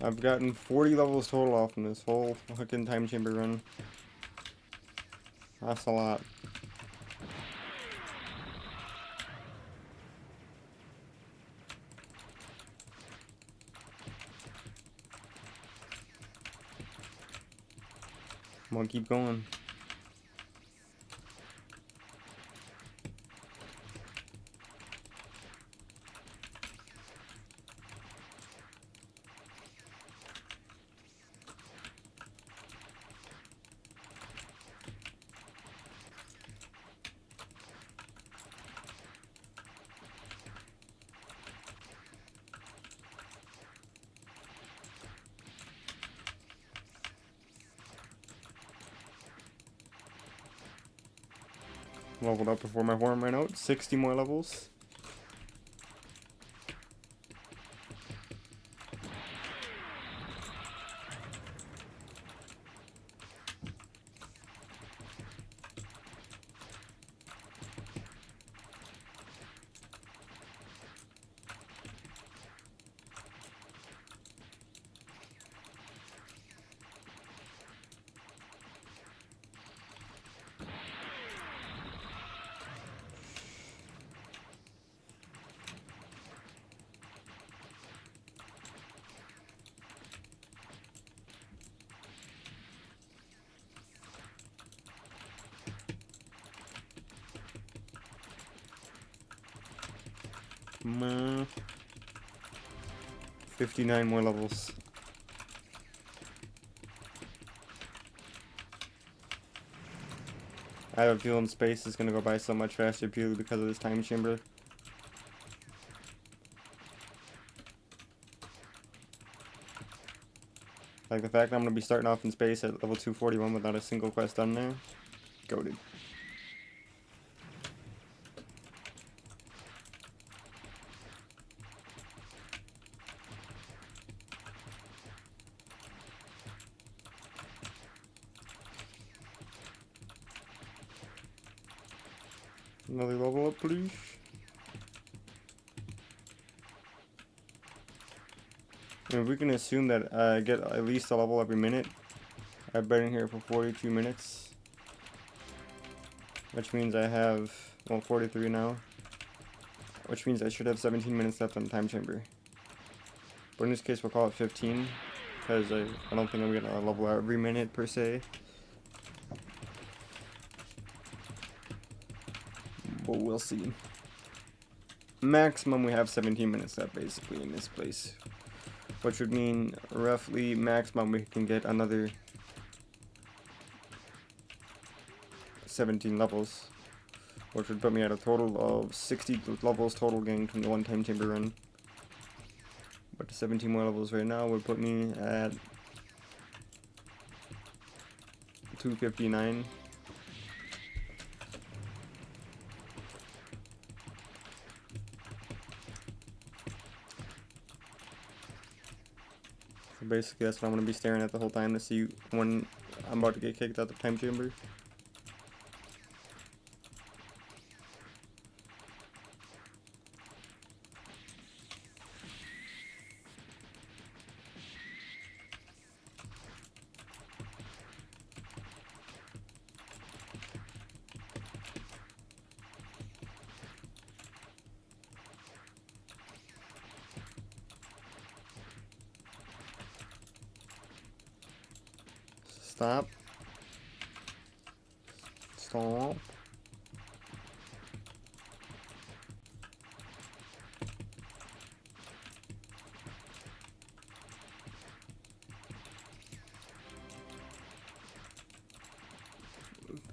I've gotten 40 levels total off in this whole fucking time chamber run. That's a lot. I'm gonna keep going. Leveled up before my horn ran out. 60 more levels. Come on. 59 more levels. I have a feeling space is gonna go by so much faster purely because of this time chamber. Like the fact that I'm gonna be starting off in space at level 241 without a single quest done there. Goated. Another level up, please. And if we can assume that I get at least a level every minute, I've been in here for 42 minutes. Which means I have, well, 43 now. Which means I should have 17 minutes left on the time chamber. But in this case, we'll call it 15. Because I don't think I'm going to level every minute, per se. But we'll see. Maximum, we have 17 minutes left, basically, in this place. Which would mean, roughly, maximum, we can get another 17 levels. Which would put me at a total of 60 levels total gained from the one time chamber run. But the 17 more levels right now would put me at 259. So basically that's what I'm going to be staring at the whole time to see when I'm about to get kicked out the time chamber. Stop. Stop.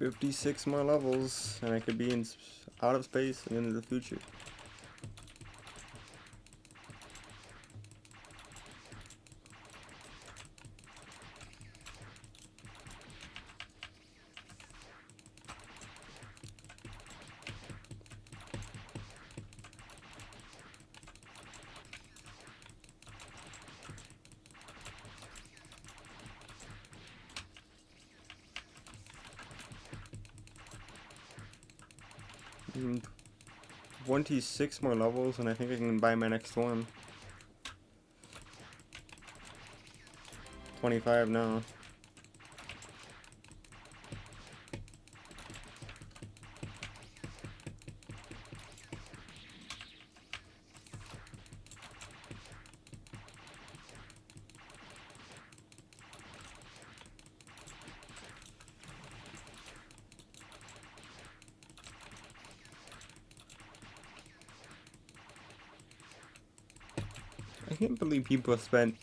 "56 more levels, and I could be in out of space and into the future." Mm, 26 more levels, and I think I can buy my next one. 25 now. I can't believe people have spent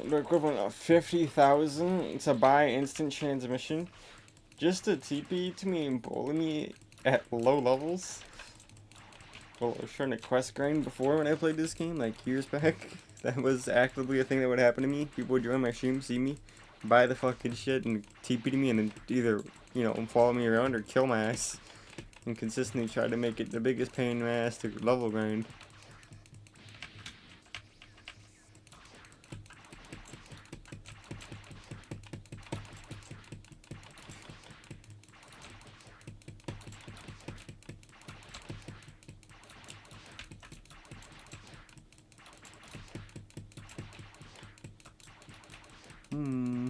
the equivalent of 50,000 to buy instant transmission just to TP to me and bully me at low levels. Well, I was trying to quest grind before when I played this game, like years back. That was actively a thing that would happen to me. People would join my stream, see me, buy the fucking shit, and TP to me, and then either, you know, follow me around or kill my ass. And consistently try to make it the biggest pain in the ass to level grind. Hmm.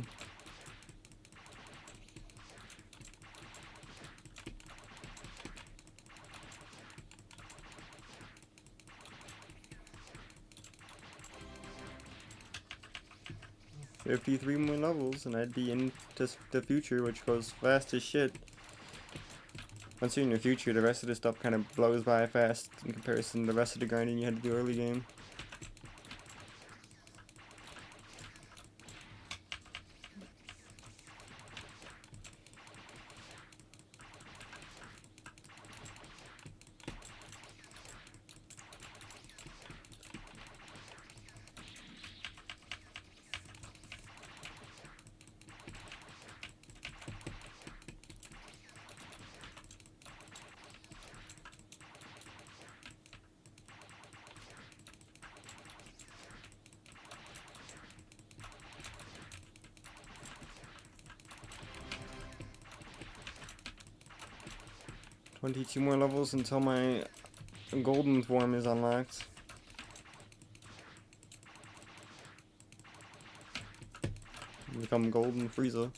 "53 more levels, and I'd be into the future, which goes fast as shit." Once you're in your future, the rest of the stuff kind of blows by fast in comparison to the rest of the grinding you had to do early game. "22 more levels until my golden form is unlocked." Become Golden Frieza.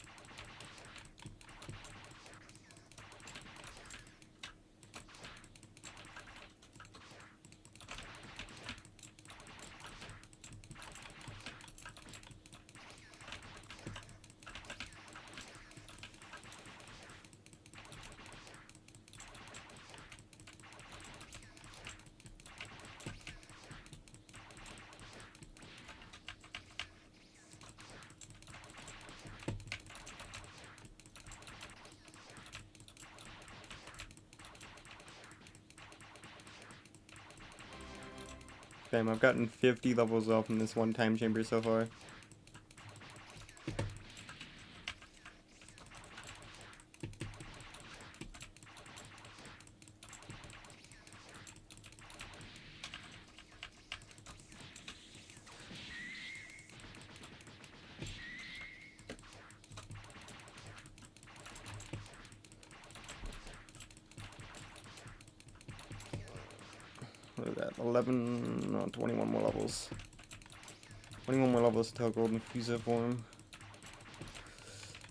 Damn, I've gotten 50 levels up in this one time chamber so far. at? 11, no, 21 more levels. 21 more levels until golden Frieza form.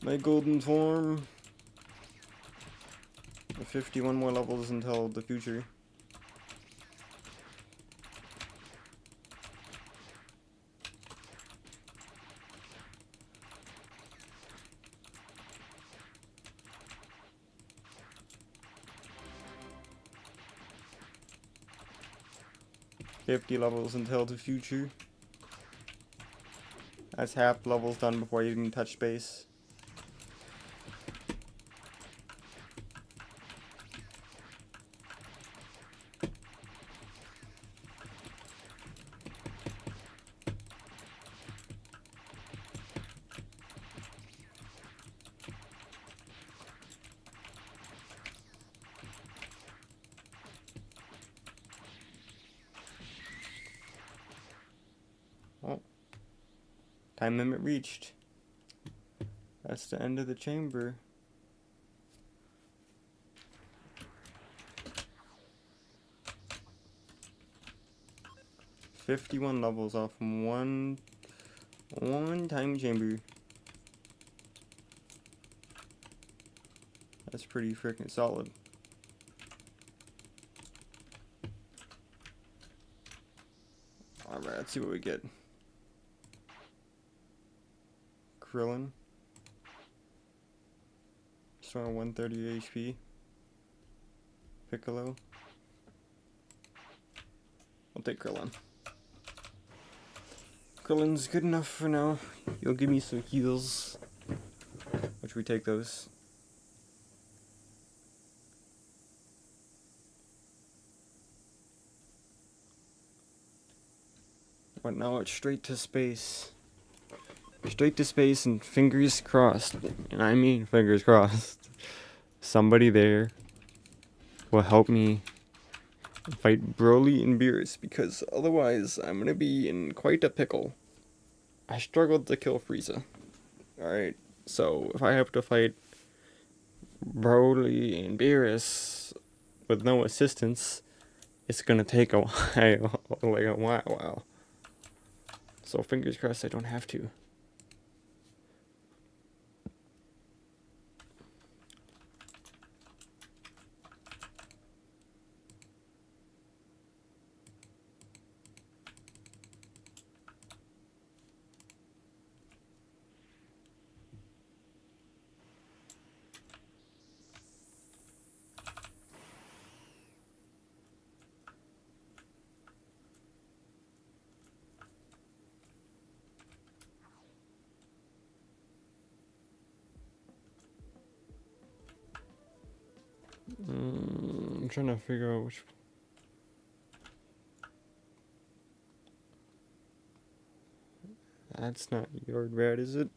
My golden form. 51 more levels until the future. $50 levels until the future. That's half levels done before you even touch base. Oh. Time limit reached. That's the end of the chamber. $51 levels off one time chamber. That's pretty freaking solid. Alright, let's see what we get. Krillin. Strong 130 HP. Piccolo. I'll take Krillin. Krillin's good enough for now. You'll give me some heals. Which we take those. But now it's straight to space. Straight to space and fingers crossed. And I mean fingers crossed. Somebody there will help me fight Broly and Beerus, because otherwise I'm gonna be in quite a pickle. I struggled to kill Frieza. Alright, so if I have to fight Broly and Beerus with no assistance, it's gonna take a while. Like a while. So fingers crossed I don't have to. I'm trying to figure out which. That's not Yard Rat, is it?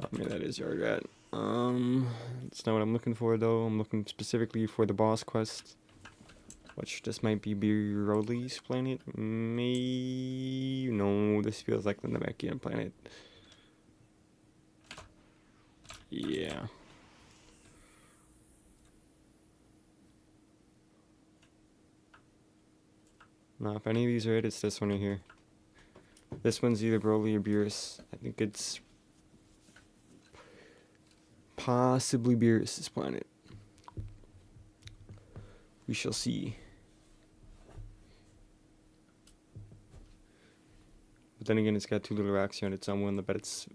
I mean, that is Yard Rat. That's not what I'm looking for, though. I'm looking specifically for the boss quest, which this might be Broly's planet. No, this feels like the Namekian planet. Yeah. Now, if any of these are it, it's this one right here. This one's either Broly or Beerus. I think it's possibly Beerus' planet. We shall see. But then again, it's got two little racks here on its own one. I bet it's...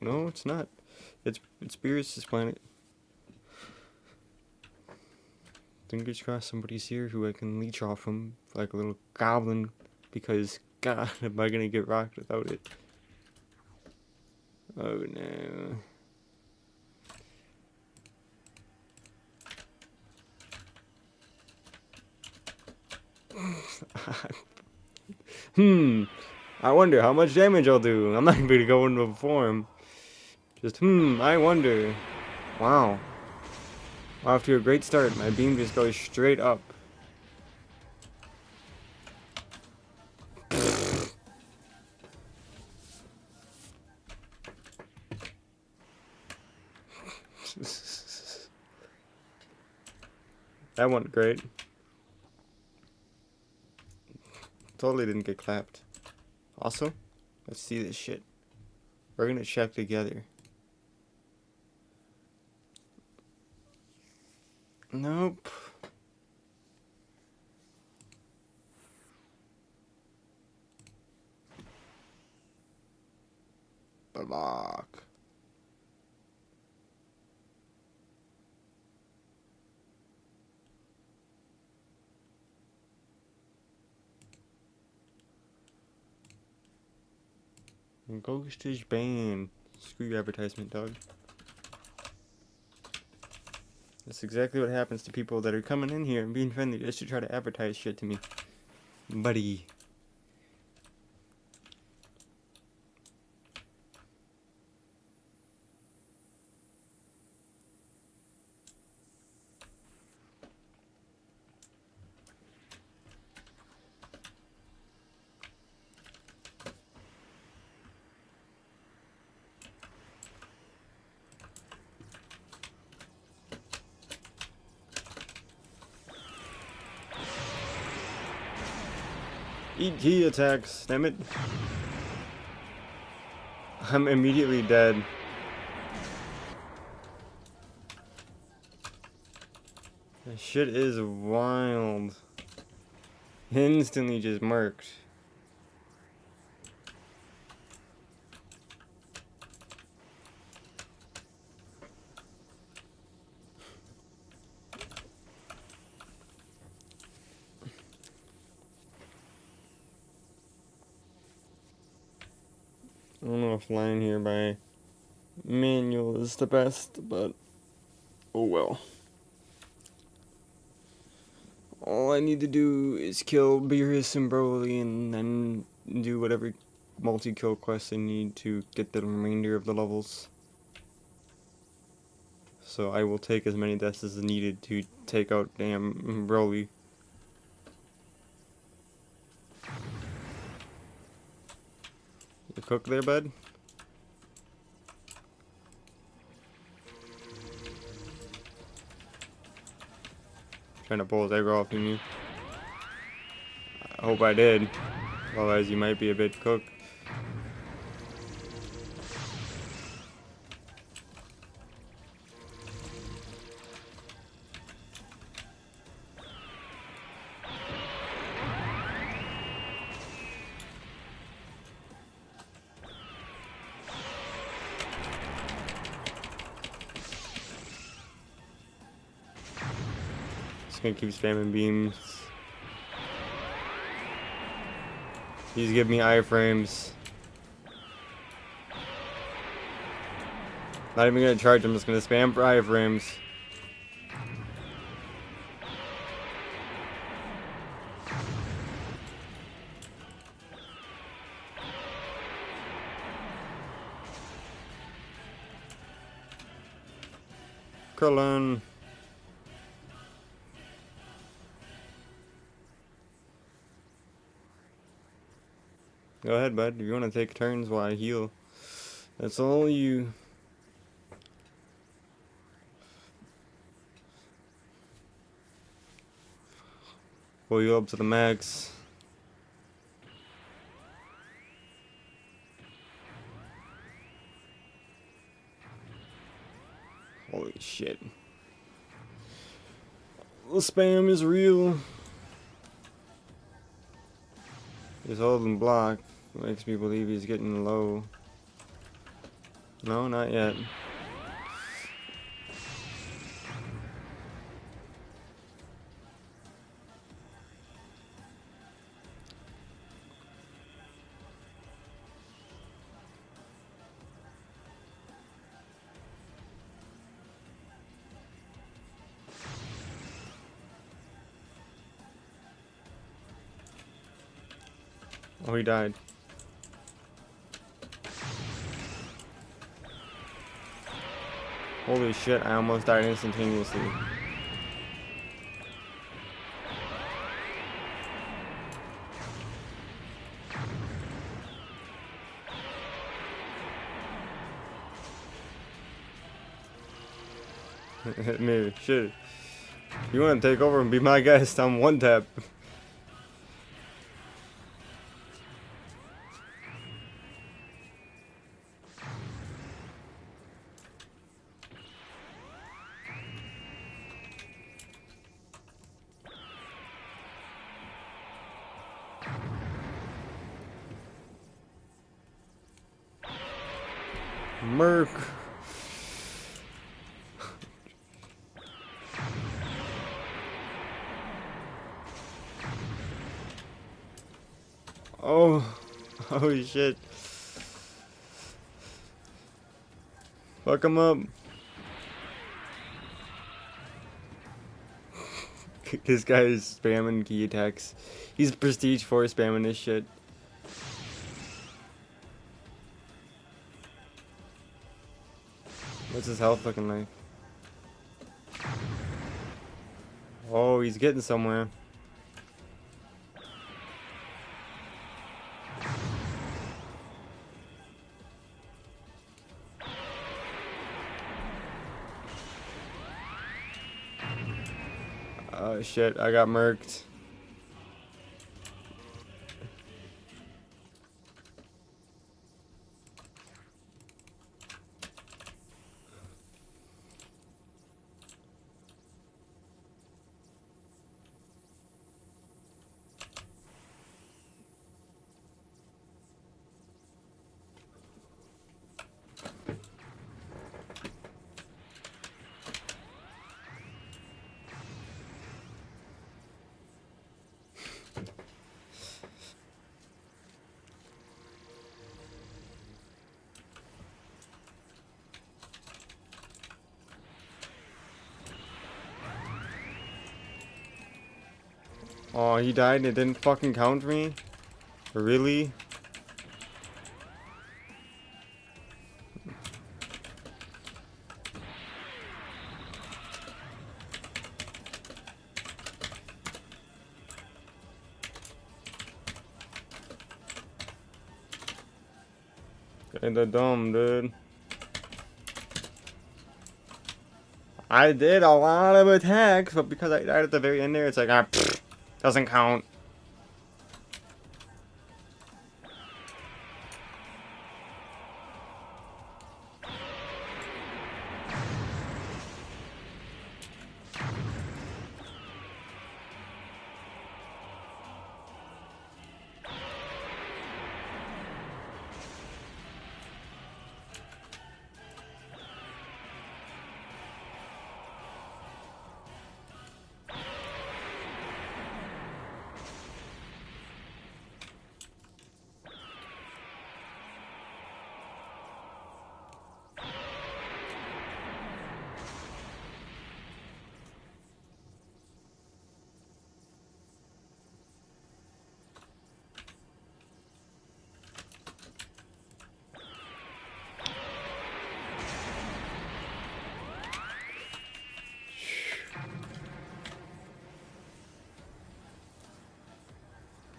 No, it's not. It's Beerus' planet. Fingers crossed somebody's here who I can leech off from, like a little goblin, because God, am I gonna get rocked without it? Oh no. I wonder how much damage I'll do. I'm not even gonna go into a form. Just I wonder. Wow. Off to a great start. My beam just goes straight up. That went great. Totally didn't get clapped. Also, let's see this shit. We're gonna check together. Nope. Block. Ghost is banned. Screw your advertisement, dog. That's exactly what happens to people that are coming in here and being friendly just to try to advertise shit to me. Buddy. Eat key attacks, damn it. I'm immediately dead. That shit is wild. Instantly just murked. I don't know if flying here by manual is the best, but oh well. All I need to do is kill Beerus and Broly and then do whatever multi-kill quests I need to get the remainder of the levels. So I will take as many deaths as needed to take out damn Broly. You cook there, bud? Trying to pull his egg off in you. I hope I did. Otherwise you might be a bit cooked. Just gonna keep spamming beams. He's giving me iframes. Not even gonna charge, I'm just gonna spam for iframes. Krillin. Go ahead, bud. If you want to take turns while I heal, that's all you. Pull you up to the max. Holy shit. The spam is real. He's holding block. Makes me believe he's getting low. No, not yet. Oh, he died. Holy shit, I almost died instantaneously. Hit me, shit. You want to take over and be my guest? I'm one tap. Merc. Oh. Oh shit. Fuck him up. This guy is spamming key attacks. He's prestige 4 spamming this shit. What's his health looking like? Oh, he's getting somewhere. Oh shit, I got murked. Oh, he died and it didn't fucking count me? Really? Kinda dumb, dude. I did a lot of attacks, but because I died at the very end there, it's like, ah, pfft, doesn't count.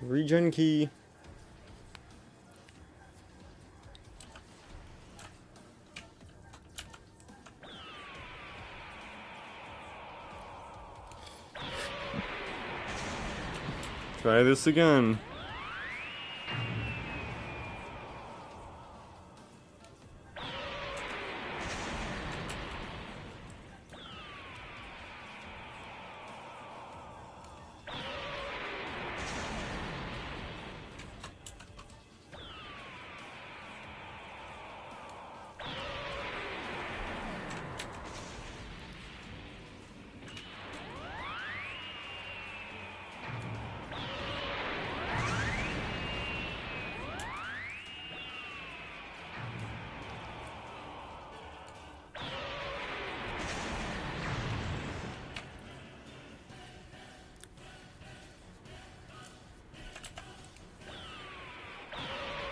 Regen key. Try this again.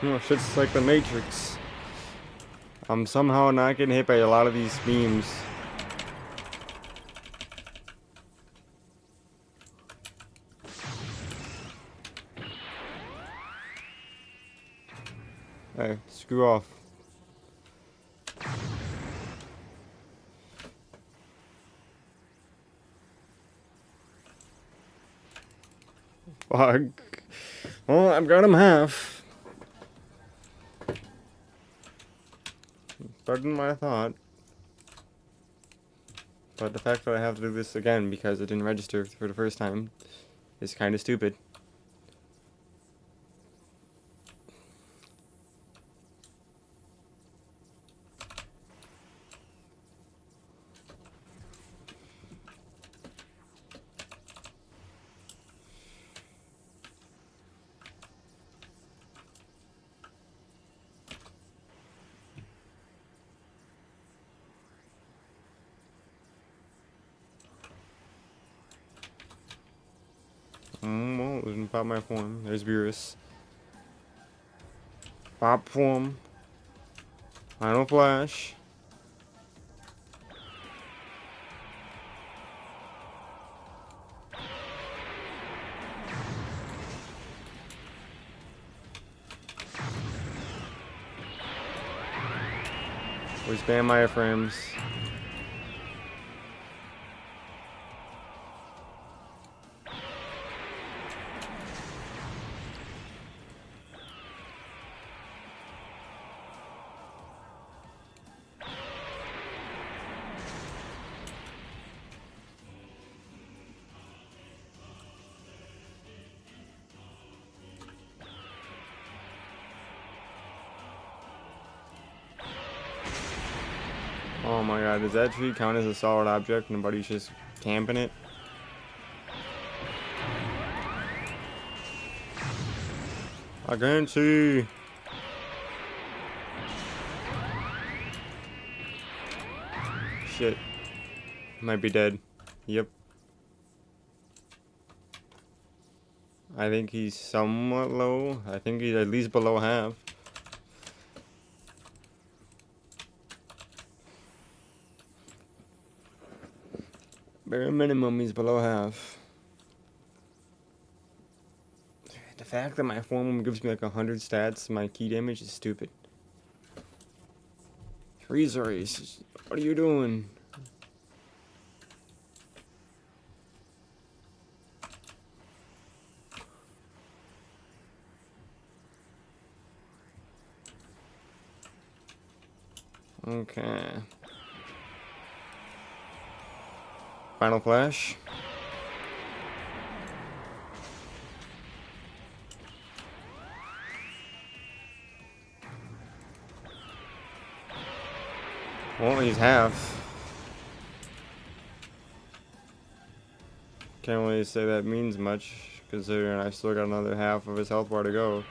Oh, shit's like the Matrix. I'm somehow not getting hit by a lot of these beams. Hey, screw off. Fuck. Well, I've got him half. Better than what I thought. But the fact that I have to do this again because it didn't register for the first time is kind of stupid. Well, it didn't pop my form. There's Beerus. Pop form. Final flash. We spam wireframes. Oh my god, does that tree count as a solid object and nobody's just camping it? I can't see. Shit. Might be dead. Yep. I think he's somewhat low. I think he's at least below half. Bare minimum, he's below half. The fact that my form gives me like 100 stats, my key damage is stupid. Freeze race. What are you doing? Okay. Final flash. Well, he's half. Can't really say that means much, considering I still got another half of his health bar to go.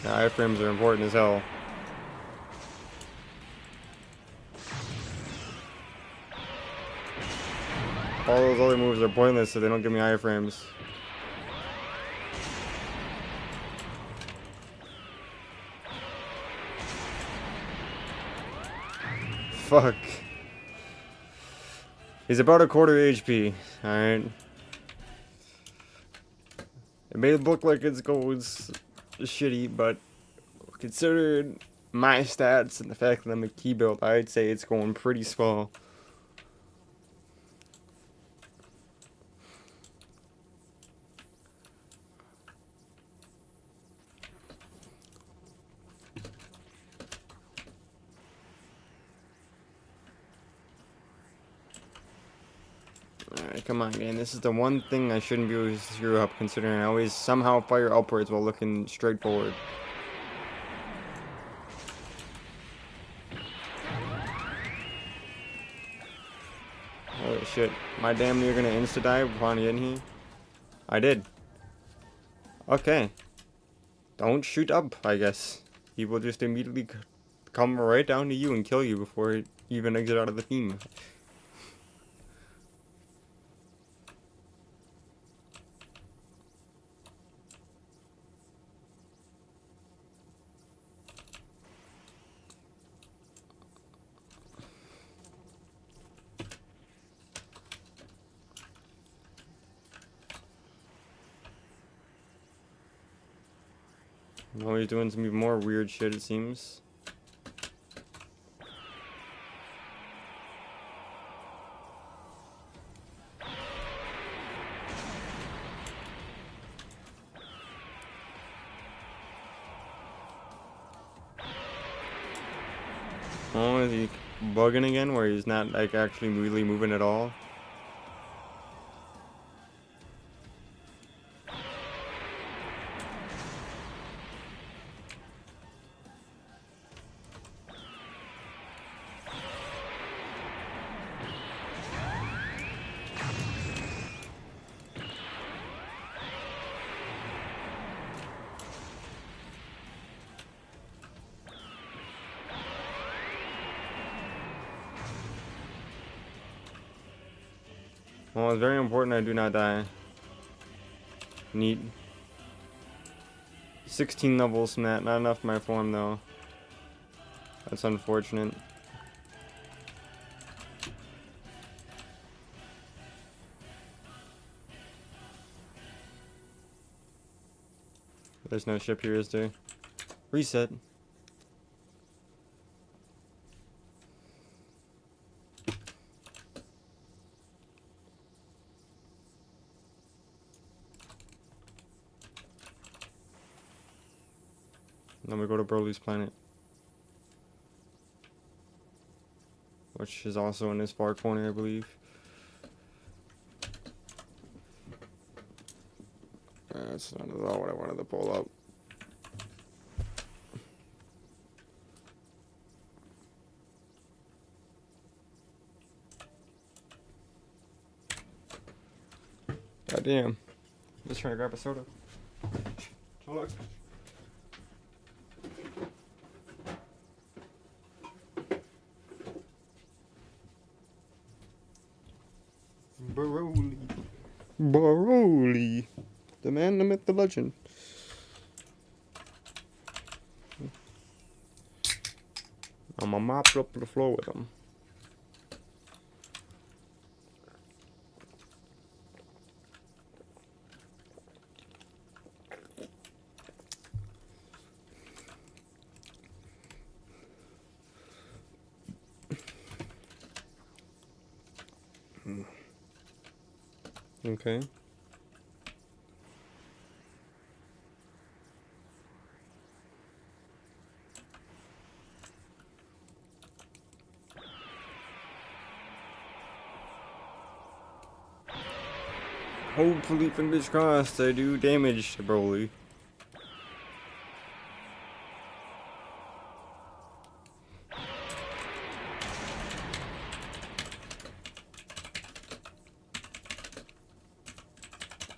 The iframes are important as hell. All those other moves are pointless if they don't give me iframes. Fuck. He's about a quarter HP, alright? It may look like it's going shitty, but considering my stats and the fact that I'm a key build, I'd say it's going pretty small. Alright, come on, game. This is the one thing I shouldn't be able to screw up, considering I always somehow fire upwards while looking straight forward. Holy shit. Am I damn near gonna insta-dive upon getting here? I did. Okay. Don't shoot up, I guess. He will just immediately come right down to you and kill you before he even exit out of the team. Now he's doing some even more weird shit, it seems. Oh, is he bugging again where he's not like actually really moving at all? Well, it's very important I do not die. Neat. 16 levels from that, not enough for my form though. That's unfortunate. There's no ship here, is there? Reset. Then we go to Broly's planet, which is also in this far corner, I believe. That's not at all what I wanted to pull up. God damn. Just trying to grab a soda. Look. Broly. The man, the myth, the legend. I'm gonna mop up the floor with him. Okay. Hopefully, fingers crossed, I do damage to Broly.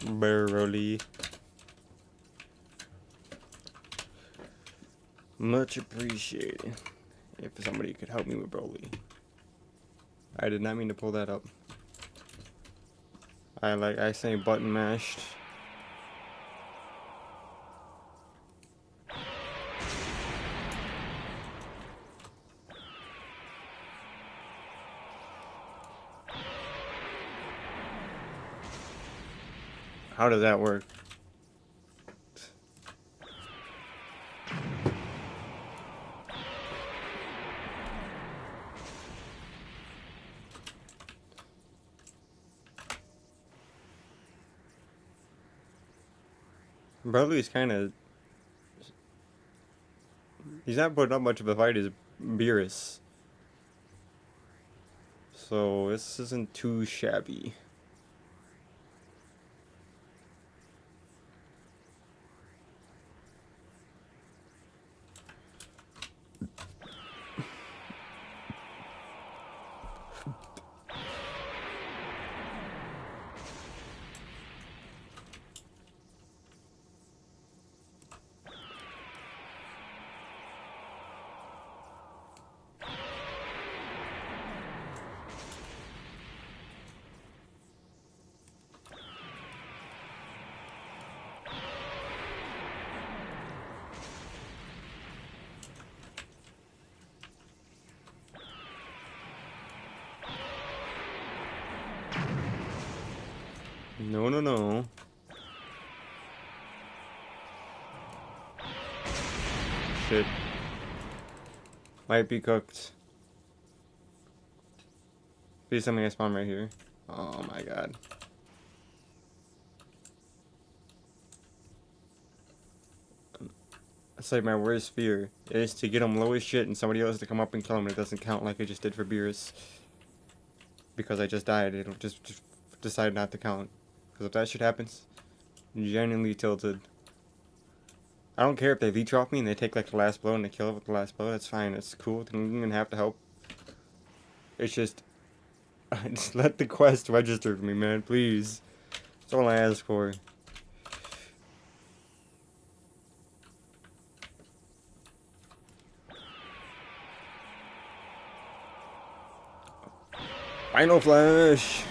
Broly. Much appreciated. If somebody could help me with Broly. I did not mean to pull that up. I say button mashed. How does that work? Broly's kind of... He's not putting up much of a fight as Beerus. So this isn't too shabby. No, no, no. shit. Might be cooked. Please tell me I spawn right here. Oh my god. That's like my worst fear, is to get him low as shit and somebody else to come up and kill him and it doesn't count like I just did for Beerus. Because I just died, it'll just decide not to count. Because if that shit happens, I'm genuinely tilted. I don't care if they leech off me and they take like the last blow and they kill it with the last blow, that's fine, it's cool, they don't even have to help. It's just let the quest register for me, man, please. That's all I ask for. Final Flash!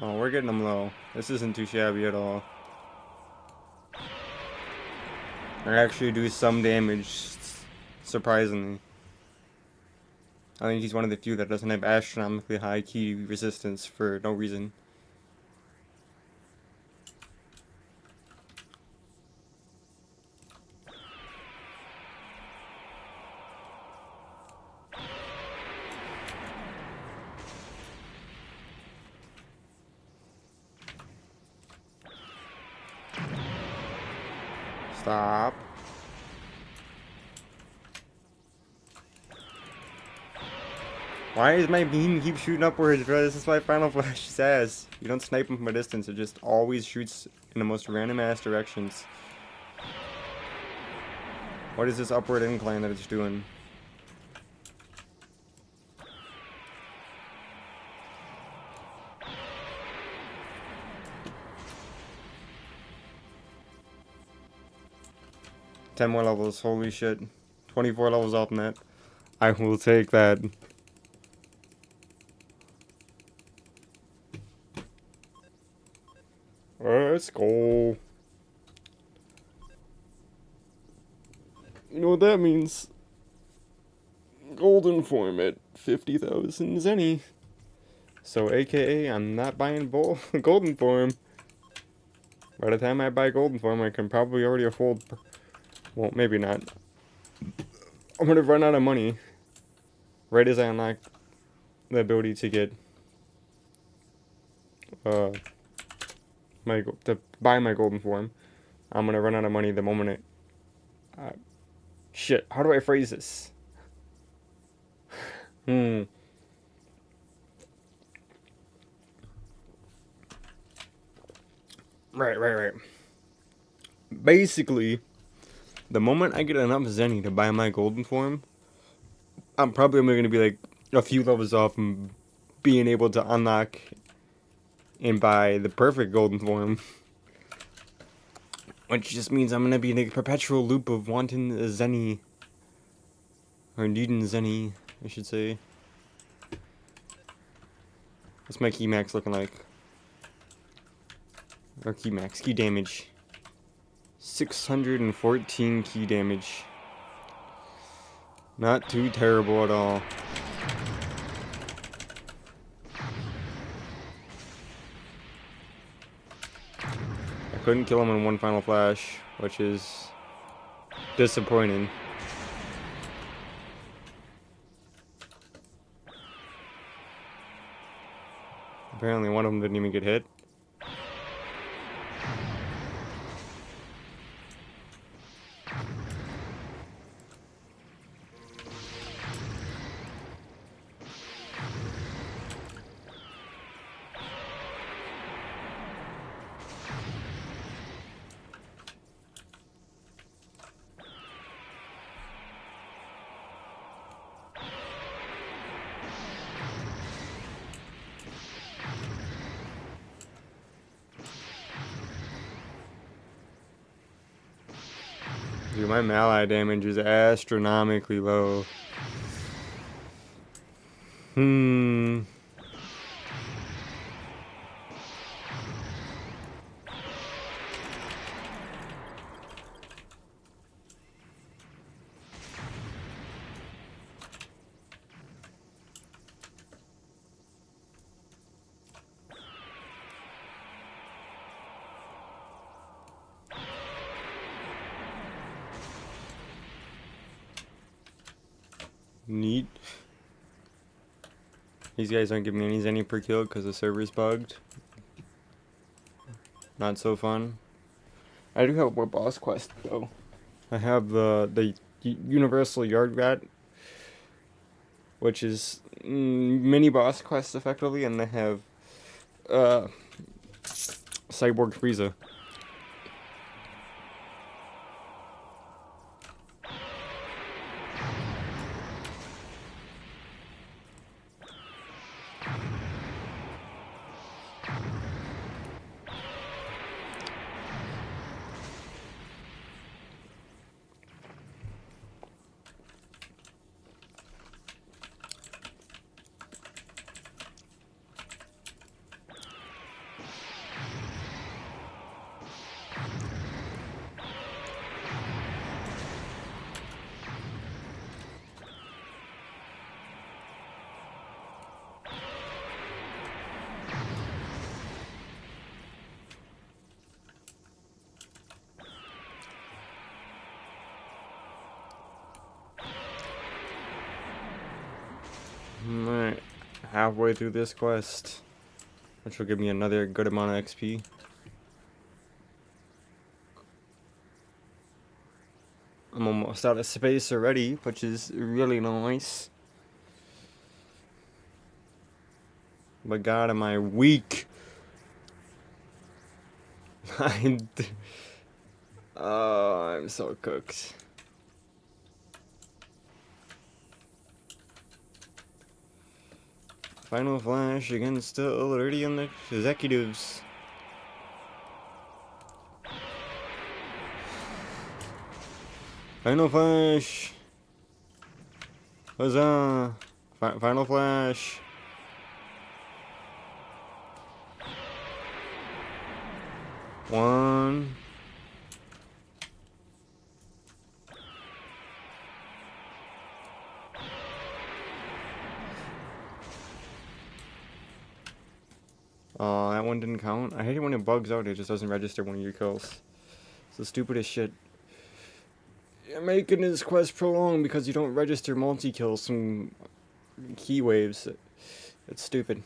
Oh, we're getting them low. This isn't too shabby at all. I actually do some damage, surprisingly. I think he's one of the few that doesn't have astronomically high key resistance for no reason. Stop. Why does my beam keep shooting upwards, bro? This is my Final Flash's ass. You don't snipe him from a distance, it just always shoots in the most random ass directions. What is this upward incline that it's doing? Ten more levels, holy shit. 24 levels off net. I will take that. Let's go. You know what that means? Golden form at 50,000 zenny. So aka I'm not buying golden form. By the time I buy golden form I can probably already afford, well maybe not. I'm gonna run out of money right as I unlock the ability to get to buy my golden form. I'm gonna run out of money the moment it shit, how do I phrase this? Right. Basically, the moment I get enough zenny to buy my golden form, I'm probably only going to be like a few levels off from being able to unlock and buy the perfect golden form. Which just means I'm going to be in a perpetual loop of wanting zenny. Or needing zenny, I should say. What's my key max looking like? Or key max, key damage. 614 key damage. Not too terrible at all. I couldn't kill him in one final flash, which is disappointing. Apparently one of them didn't even get hit. Dude, my melee damage is astronomically low. Neat. These guys aren't giving me any per kill because the server's bugged. Not so fun. I do have a boss quest though. I have the Universal Yard Rat, which is mini boss quest effectively, and they have Cyborg Frieza. Alright, halfway through this quest, which will give me another good amount of XP. I'm almost out of space already, which is really nice. But God, am I weak? I'm so cooked. Final Flash against the Illudian executives. Final Flash! Huzzah! Final Flash! One. Oh, that one didn't count. I hate it when it bugs out, it just doesn't register one of your kills. It's the stupidest shit. You're making this quest prolonged because you don't register multi-kills from key waves. It's stupid.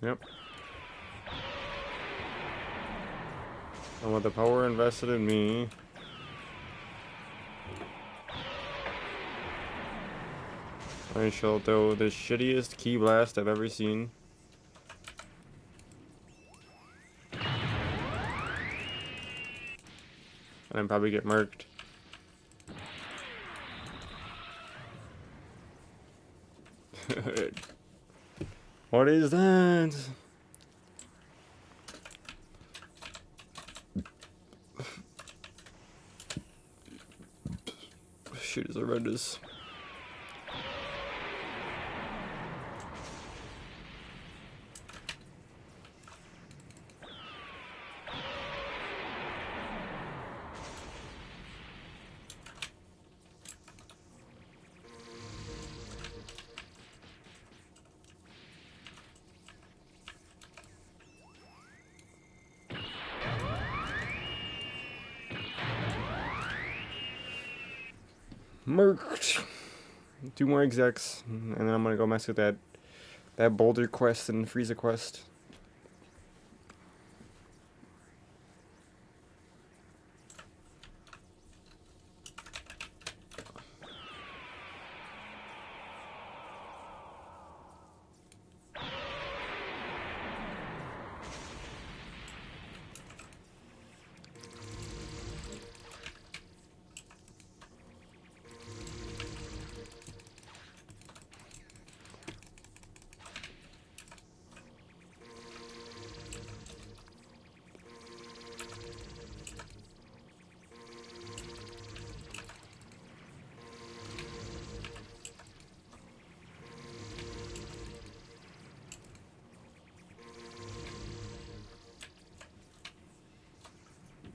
Yep. And with the power invested in me, I shall throw the shittiest key blast I've ever seen. And I'd probably get murked. What is that? Shit is horrendous. Murked. 2 more execs, and then I'm gonna go mess with that boulder quest and Frieza quest.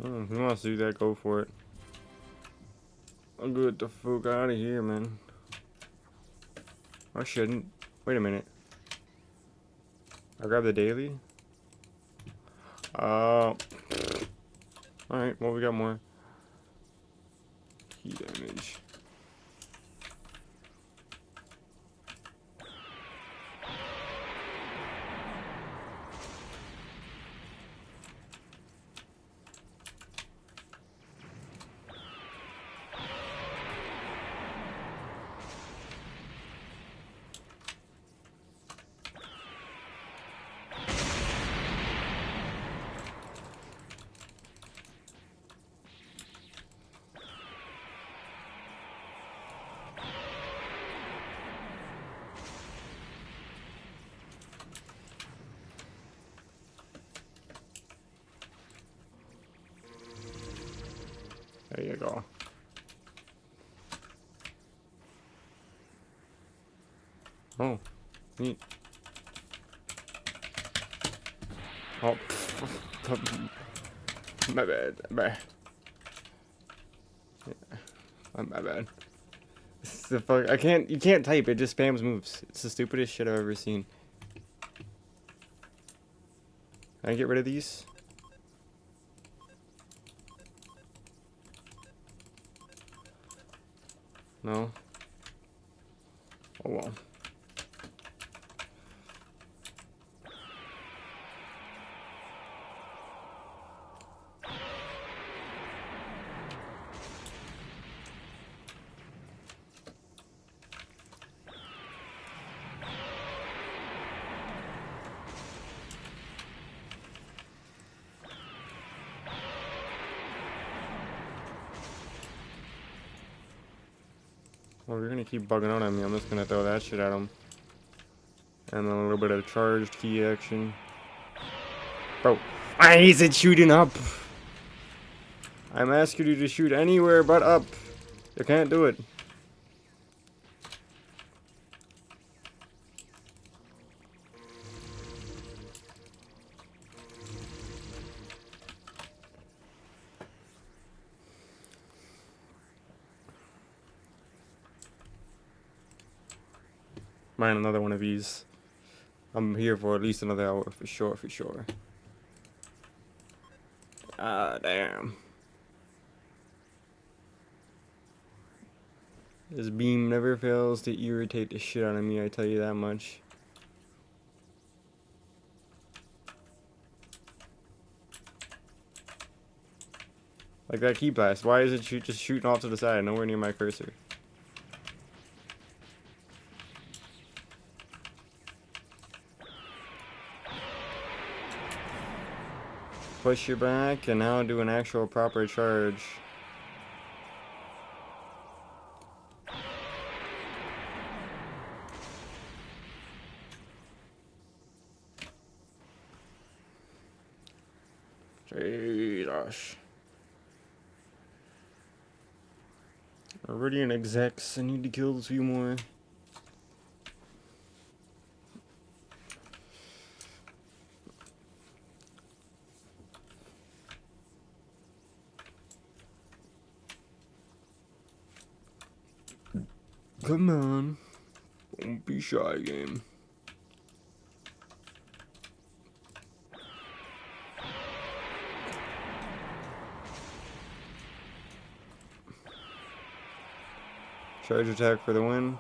Oh, if he wants to do that, go for it. I'll get the fuck out of here, man. I shouldn't. Wait a minute. I grab the daily? Alright, well, we got more. Key damage. There you go. Oh, neat. Oh, my bad. Yeah, my bad. This is the fuck. You can't type. It just spams moves. It's the stupidest shit I've ever seen. Can I get rid of these? No. Oh well. Well, you're gonna keep bugging out on me. I'm just gonna throw that shit at him. And then a little bit of charged key action. Bro, why is it shooting up? I'm asking you to shoot anywhere but up. You can't do it. Mine another one of these. I'm here for at least another hour for sure, for sure. Ah, damn. This beam never fails to irritate the shit out of me, I tell you that much. Like that key blast, why is it just shooting off to the side, nowhere near my cursor? Push you back, and now do an actual proper charge. Jesus. Iridian execs, I need to kill a few more. Come on. Don't be shy, game. Charge attack for the win.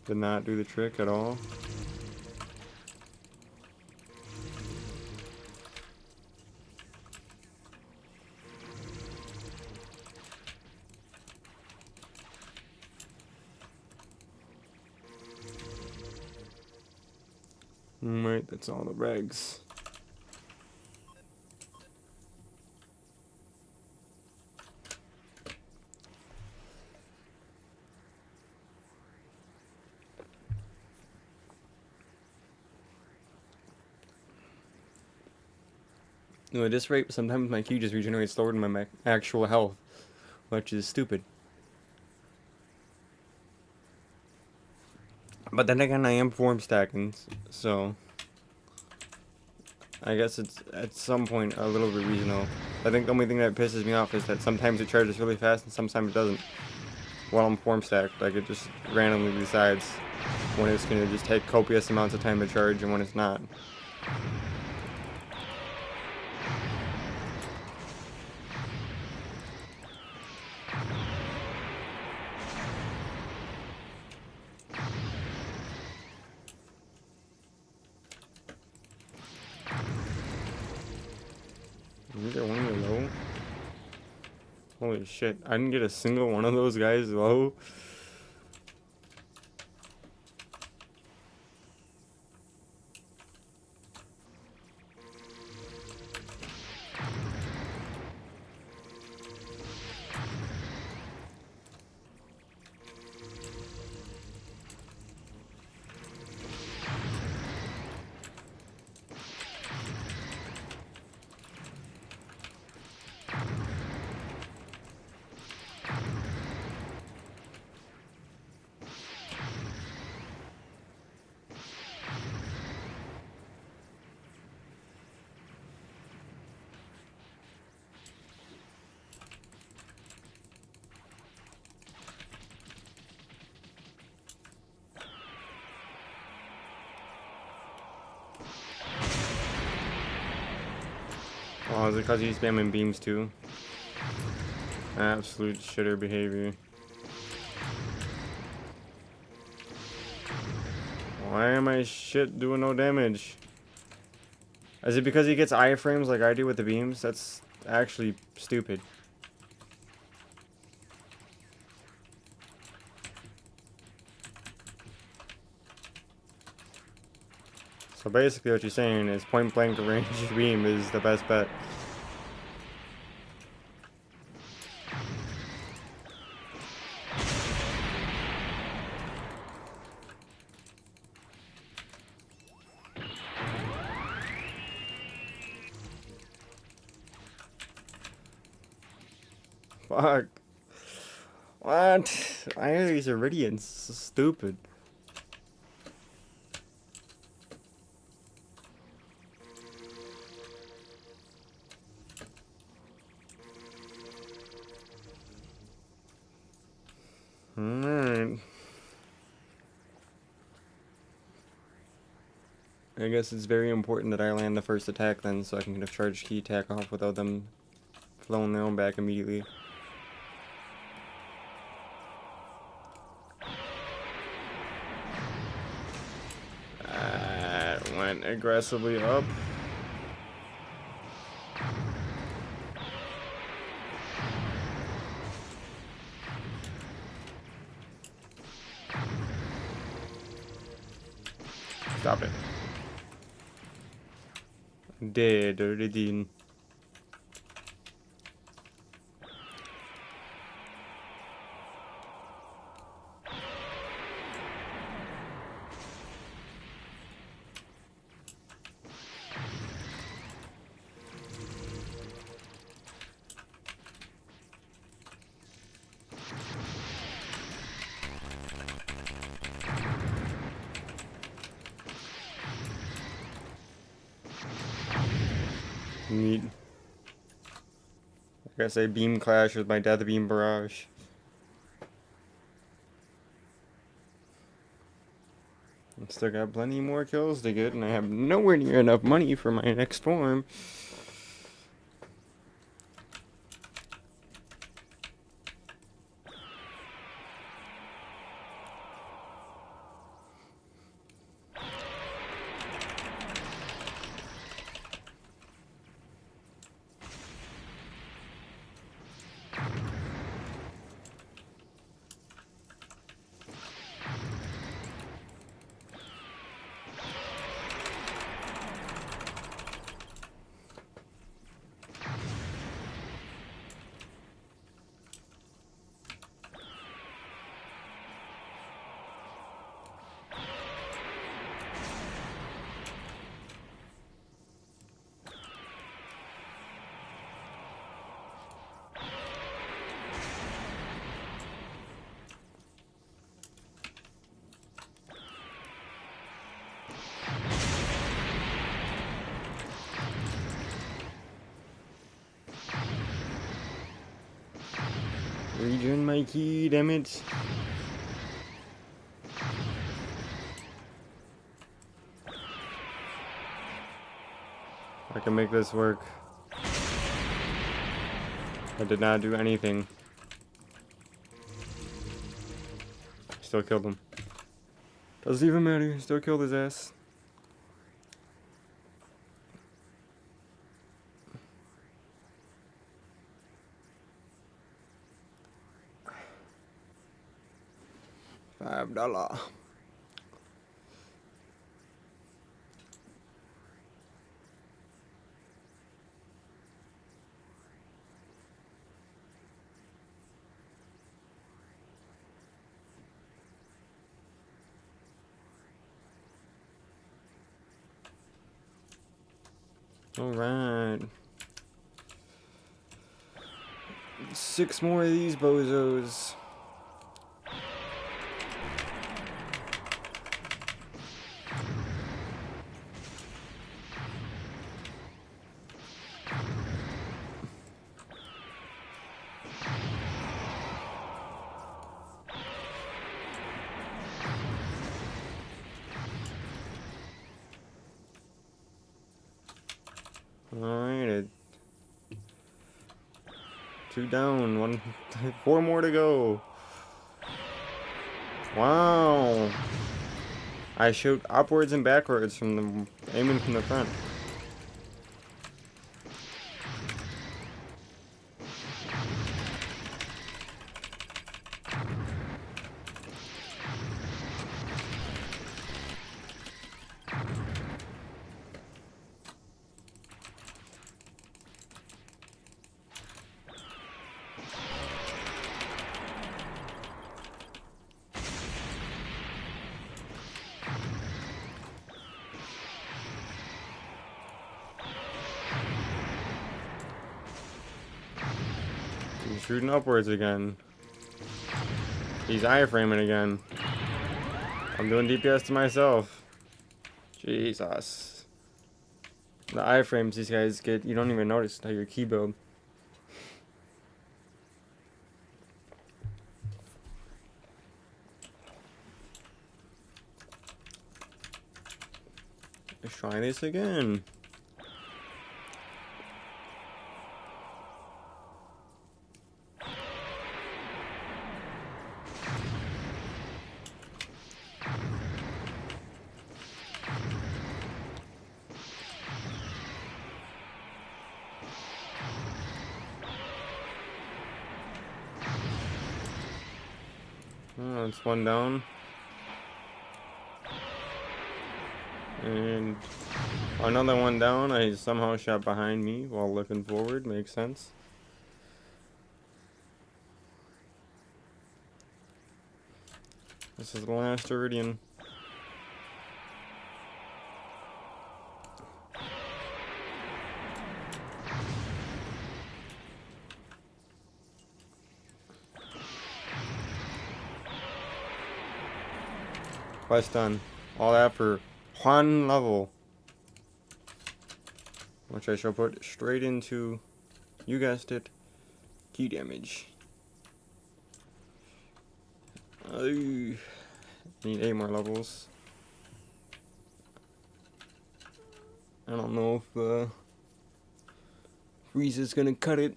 Did not do the trick at all. Alright, that's all the regs. You know, at this rate, sometimes my Q just regenerates slower than my actual health, which is stupid. But then again, I am form stacking, so I guess it's at some point a little bit reasonable. I think the only thing that pisses me off is that sometimes it charges really fast and sometimes it doesn't. While I'm form stacked, like it just randomly decides when it's gonna just take copious amounts of time to charge and when it's not. Did you get one of your low? Holy shit, I didn't get a single one of those guys low. Oh, is it because he's spamming beams too? Absolute shitter behavior. Why am I shit doing no damage? Is it because he gets iframes like I do with the beams? That's actually stupid. So basically what you're saying is point blank range beam is the best bet. Fuck. What? Why are these Iridians so stupid? Alright. I guess it's very important that I land the first attack then, so I can get a charged key attack off without them flowing their own back immediately. Went aggressively up. Stop it. Dead already. Neat. I guess a beam clash with my death beam barrage. Still got plenty more kills to get, and I have nowhere near enough money for my next form. Regen my key, damn it. I can make this work. I did not do anything. Still killed him. Doesn't even matter. Still killed his ass. $5. Alright. 6 more of these bozos. Alright, 2 down, 4 more to go. Wow. I shoot upwards and backwards from the aiming from the front. He's shooting upwards again. He's iframing again. I'm doing DPS to myself. Jesus. The iframes these guys get, you don't even notice how your key build. Let's try this again. Oh, it's 1 down. And another 1 down. I somehow shot behind me while looking forward. Makes sense. This is the last Iridian. Quest done. All that for 1 level. Which I shall put straight into, you guessed it, key damage. I need 8 more levels. I don't know if Freeze is gonna cut it.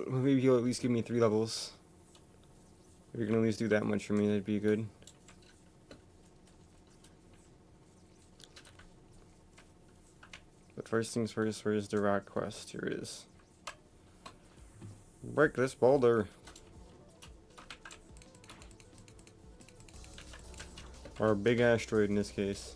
Maybe he'll at least give me 3 levels. If you can at least do that much for me, that'd be good. But first things first, where's the rock quest? Here it is. Break this boulder. Or a big asteroid in this case.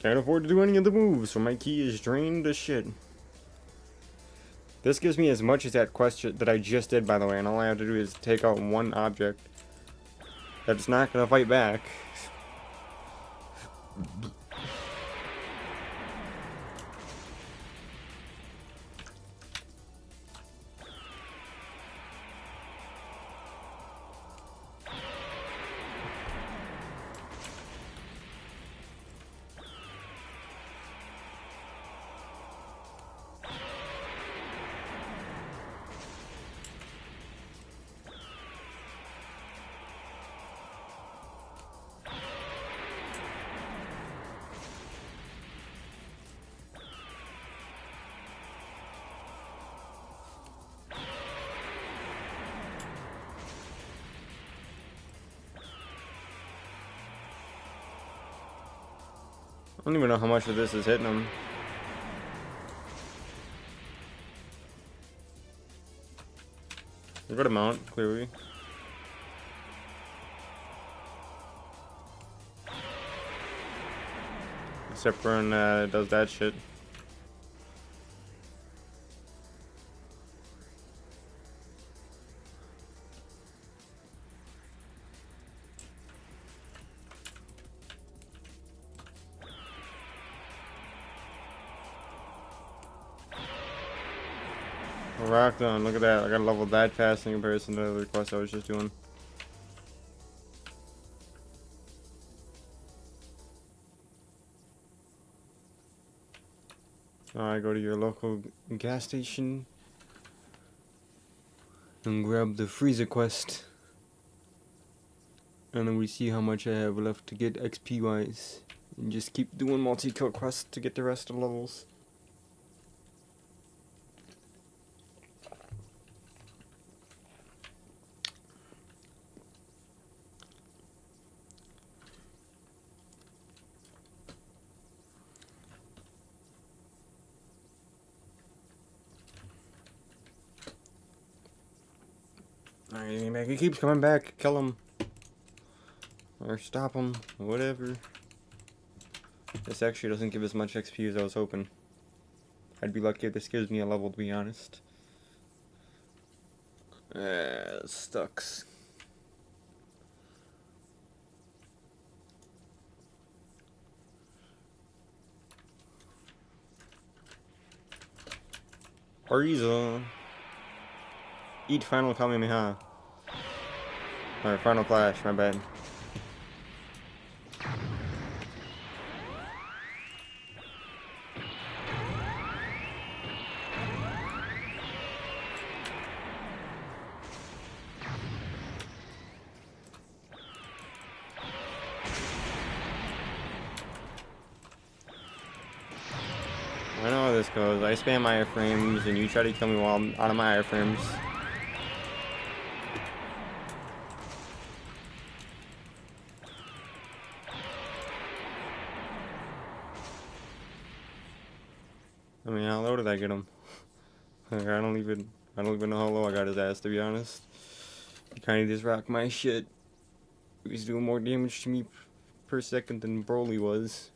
Can't afford to do any of the moves, so my key is drained to shit. This gives me as much as that quest that I just did, by the way, and all I have to do is take out 1 object that's not gonna fight back. I don't even know how much of this is hitting him. A good amount, clearly. Except for when it does that shit. Rocked on, look at that. I got leveled that fast in comparison to the quest I was just doing. Alright, go to your local gas station and grab the freezer quest. And then we see how much I have left to get XP wise. And just keep doing multi-kill quests to get the rest of the levels. Alright, he keeps coming back. Kill him. Or stop him. Whatever. This actually doesn't give as much XP as I was hoping. I'd be lucky if this gives me a level, to be honest. It sucks. Ariza. Eat Final Kamehameha. Or Final Flash, my bad. I know how this goes. I spam wireframes and you try to kill me while I'm out of my wireframes. I mean, how low did I get him? Like, I don't even know how low I got his ass, to be honest. He kinda just rocked my shit. He's doing more damage to me per second than Broly was.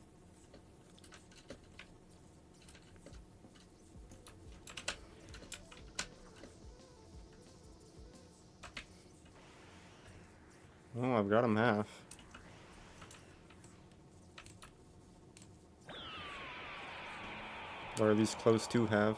Oh, I've got him half. Or at least close to half.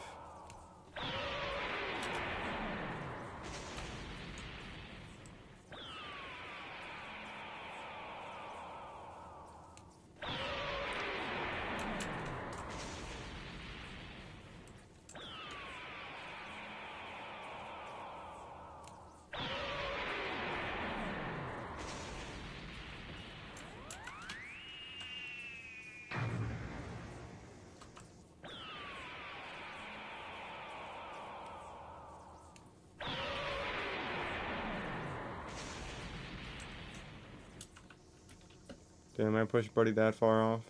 Damn, I pushed Buddy that far off.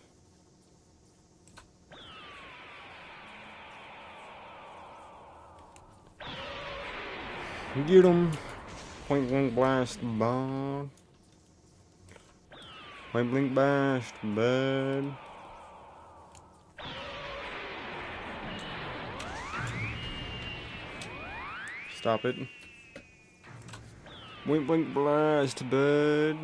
Get him! Point blank blast, bomb. Point blank blast, bud. Stop it. Point blank blast, bud.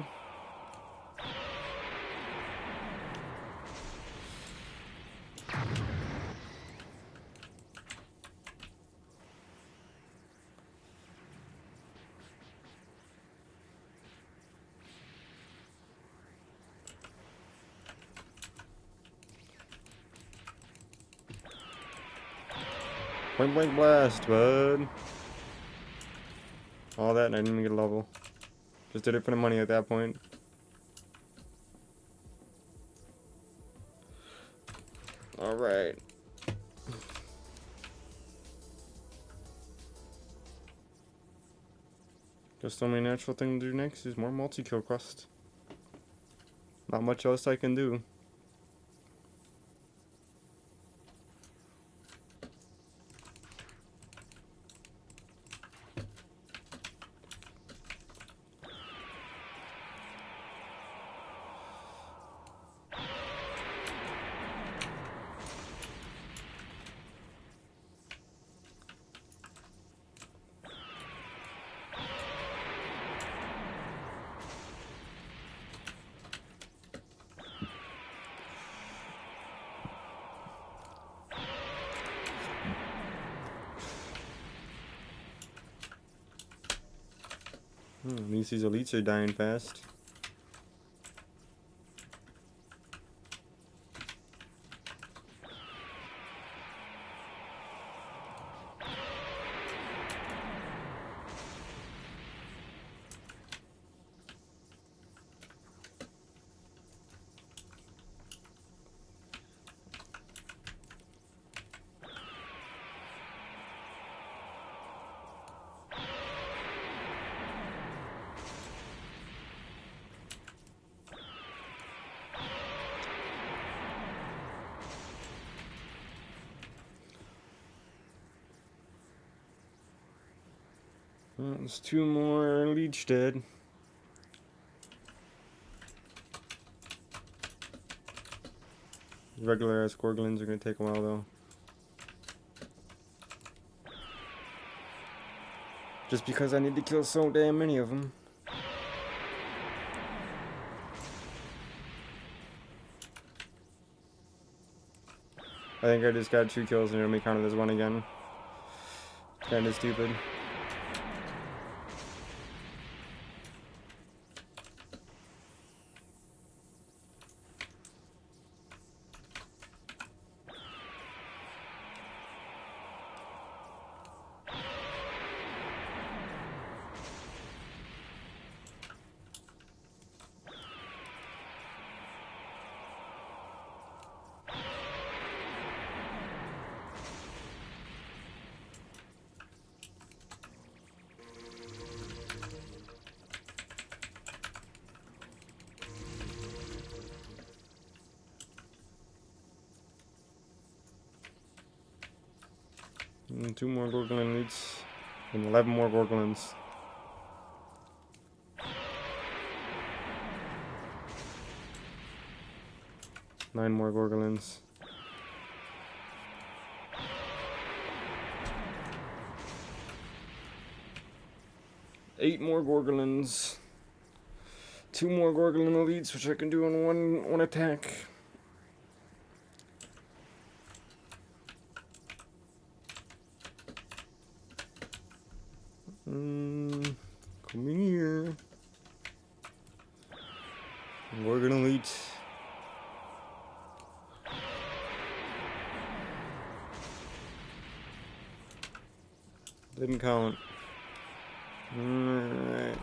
Point blank blast, bud. All that and I didn't even get a level. Just did it for the money at that point. Alright. Just the only natural thing to do next is more multi-kill quest. Not much else I can do. At least these elites are dying fast. There's 2 more leech dead. Regular ass Gorglins are gonna take a while though. Just because I need to kill so damn many of them. I think I just got 2 kills and it'll be counted as 1 again. Kinda stupid. And 2 more Gorglin leads. And 11 more Gorglins. Nine more Gorglins. Eight more Gorglins. 2 more Gorglin elites, which I can do in one attack. Come here. Gorgon elite. Didn't count. Alright.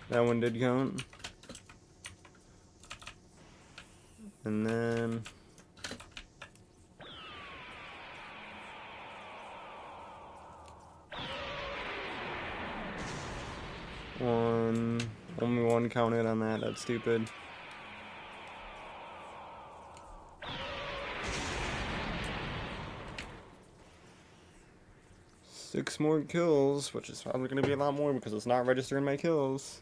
That one did count. And then only one counted on that. That's stupid. Six more kills, which is probably going to be a lot more because it's not registering my kills.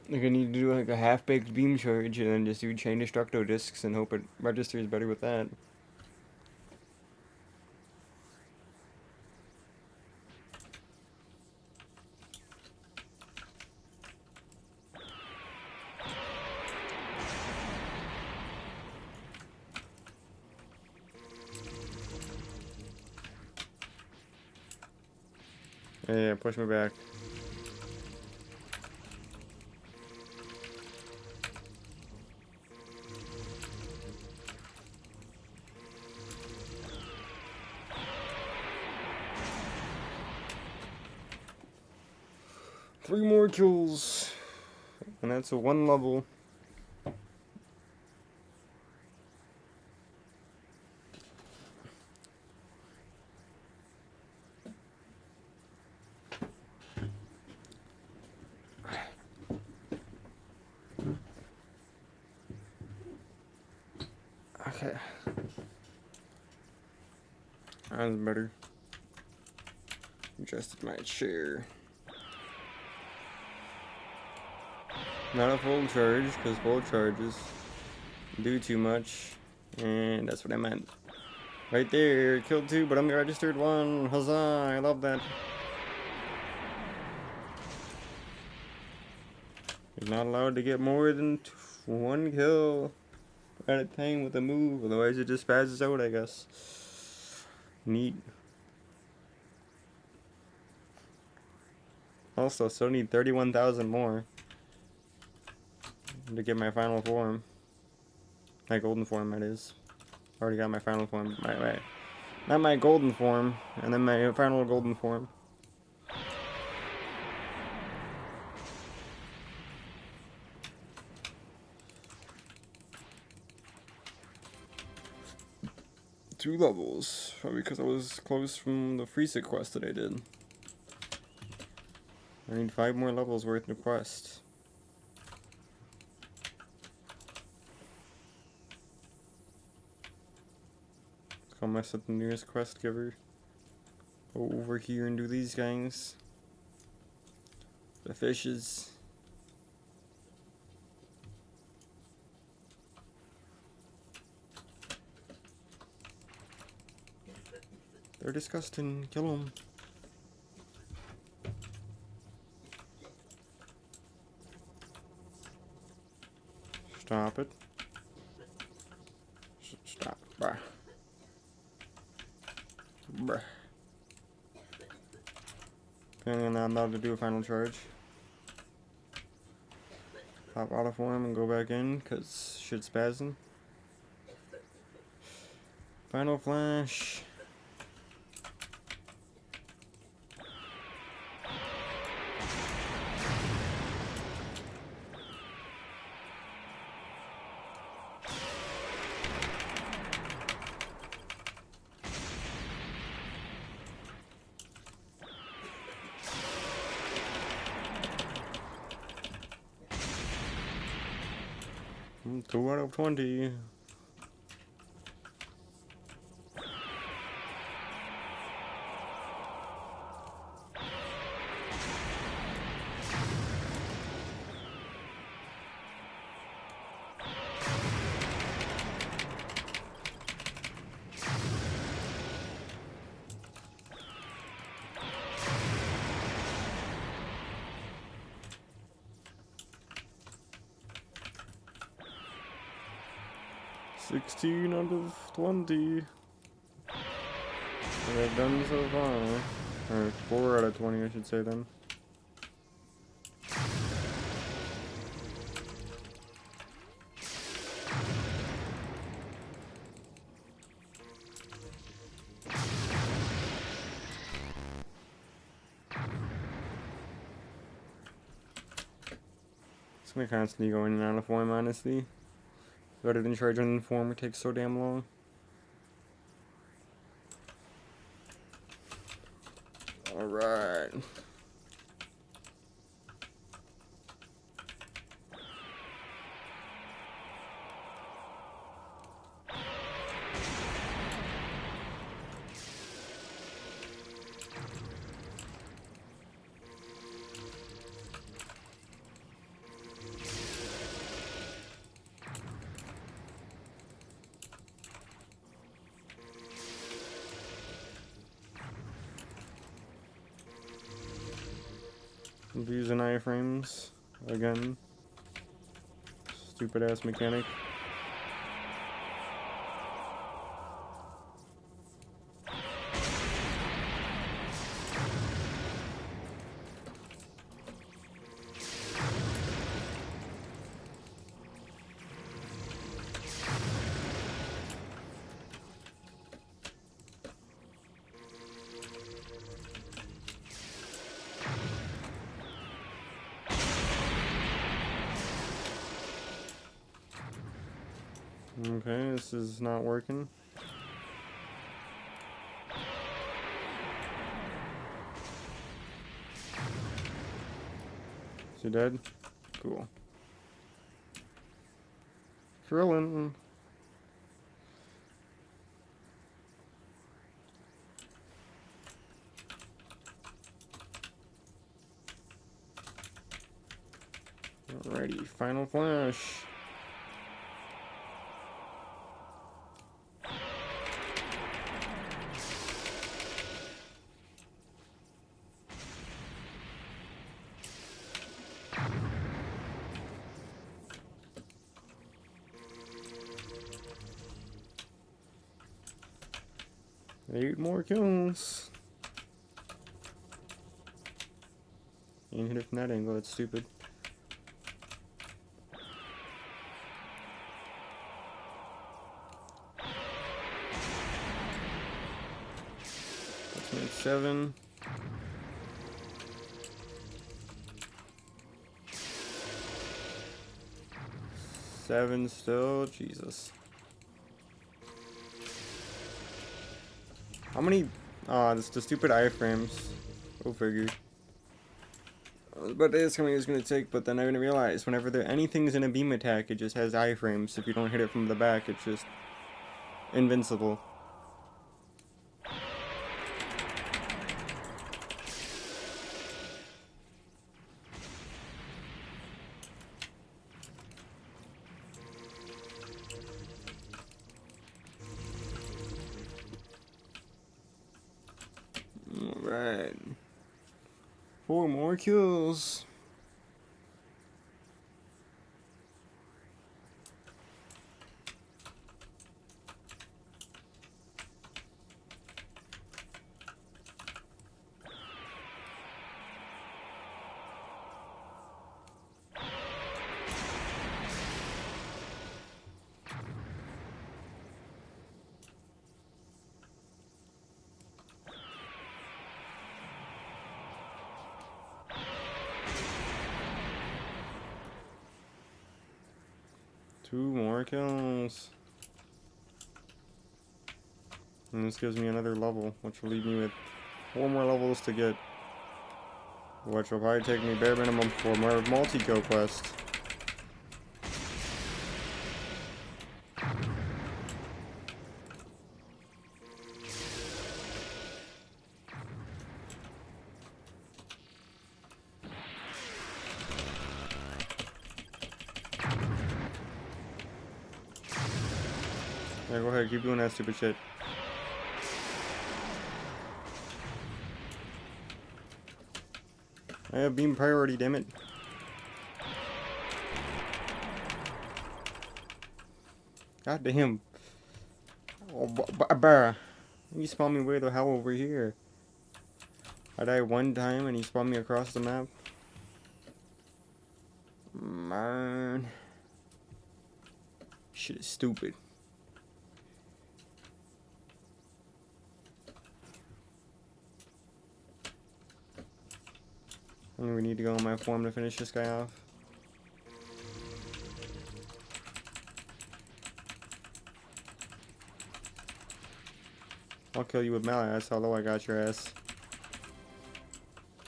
You're going to need to do like a half-baked beam charge and then just do chain destructo discs and hope it registers better with that. Yeah, push me back. Three more kills. And that's a 1 level. Okay. That's better. Adjusted my chair. Not a full charge, because full charges do too much. And that's what I meant. Right there, killed 2, but only registered 1. Huzzah, I love that. You're not allowed to get more than 1 kill Got a time with a move, otherwise it just passes out, I guess. Neat. Also, still need 31,000 more to get my final form. My golden form, that is. Already got my final form. Not my golden form, and then my final golden form. Two levels, probably because I was close from the Freezer quest that I did. I need 5 more levels worth of quest. Go mess with the nearest quest giver. Go over here and do these guys. The fishes. They're disgusting. Kill them. Stop it. Stop. Bruh. Bruh. Apparently I'm not allowed to do a final charge. Pop out of form and go back in, cause shit's spazzing. Final flash. Two out of 20. $16 out of 20. What I've done so far. Or 4 out of 20, I should say then. It's gonna constantly go in and out of form, honestly. Better than charging in form, it takes so damn long. Alright. Using iframes again. Stupid ass mechanic. Okay, this is not working. Is he dead? Cool. Krillin. Alrighty, final flash. 8 more kills. Ain't hit it from that angle, that's stupid. That's made 7. Seven still, Jesus. How many? It's the stupid iframes. Go figure. I was about to ask how many it's gonna take, but then I'm gonna realize whenever anything's in a beam attack, it just has iframes. If you don't hit it from the back, it's just invincible. Alright. 4 more kills. Two more kills. And this gives me another level, which will leave me with 4 more levels to get. Which will probably take me bare minimum 4 more multi-kill quests. Yeah, go ahead, keep doing that stupid shit. I have beam priority, damn it. God damn. Oh, bruh. You spawned me way the hell over here. I died one time and he spawned me across the map. Man. Shit is stupid. And we need to go on my form to finish this guy off. I'll kill you with melee. That's how low I got your ass.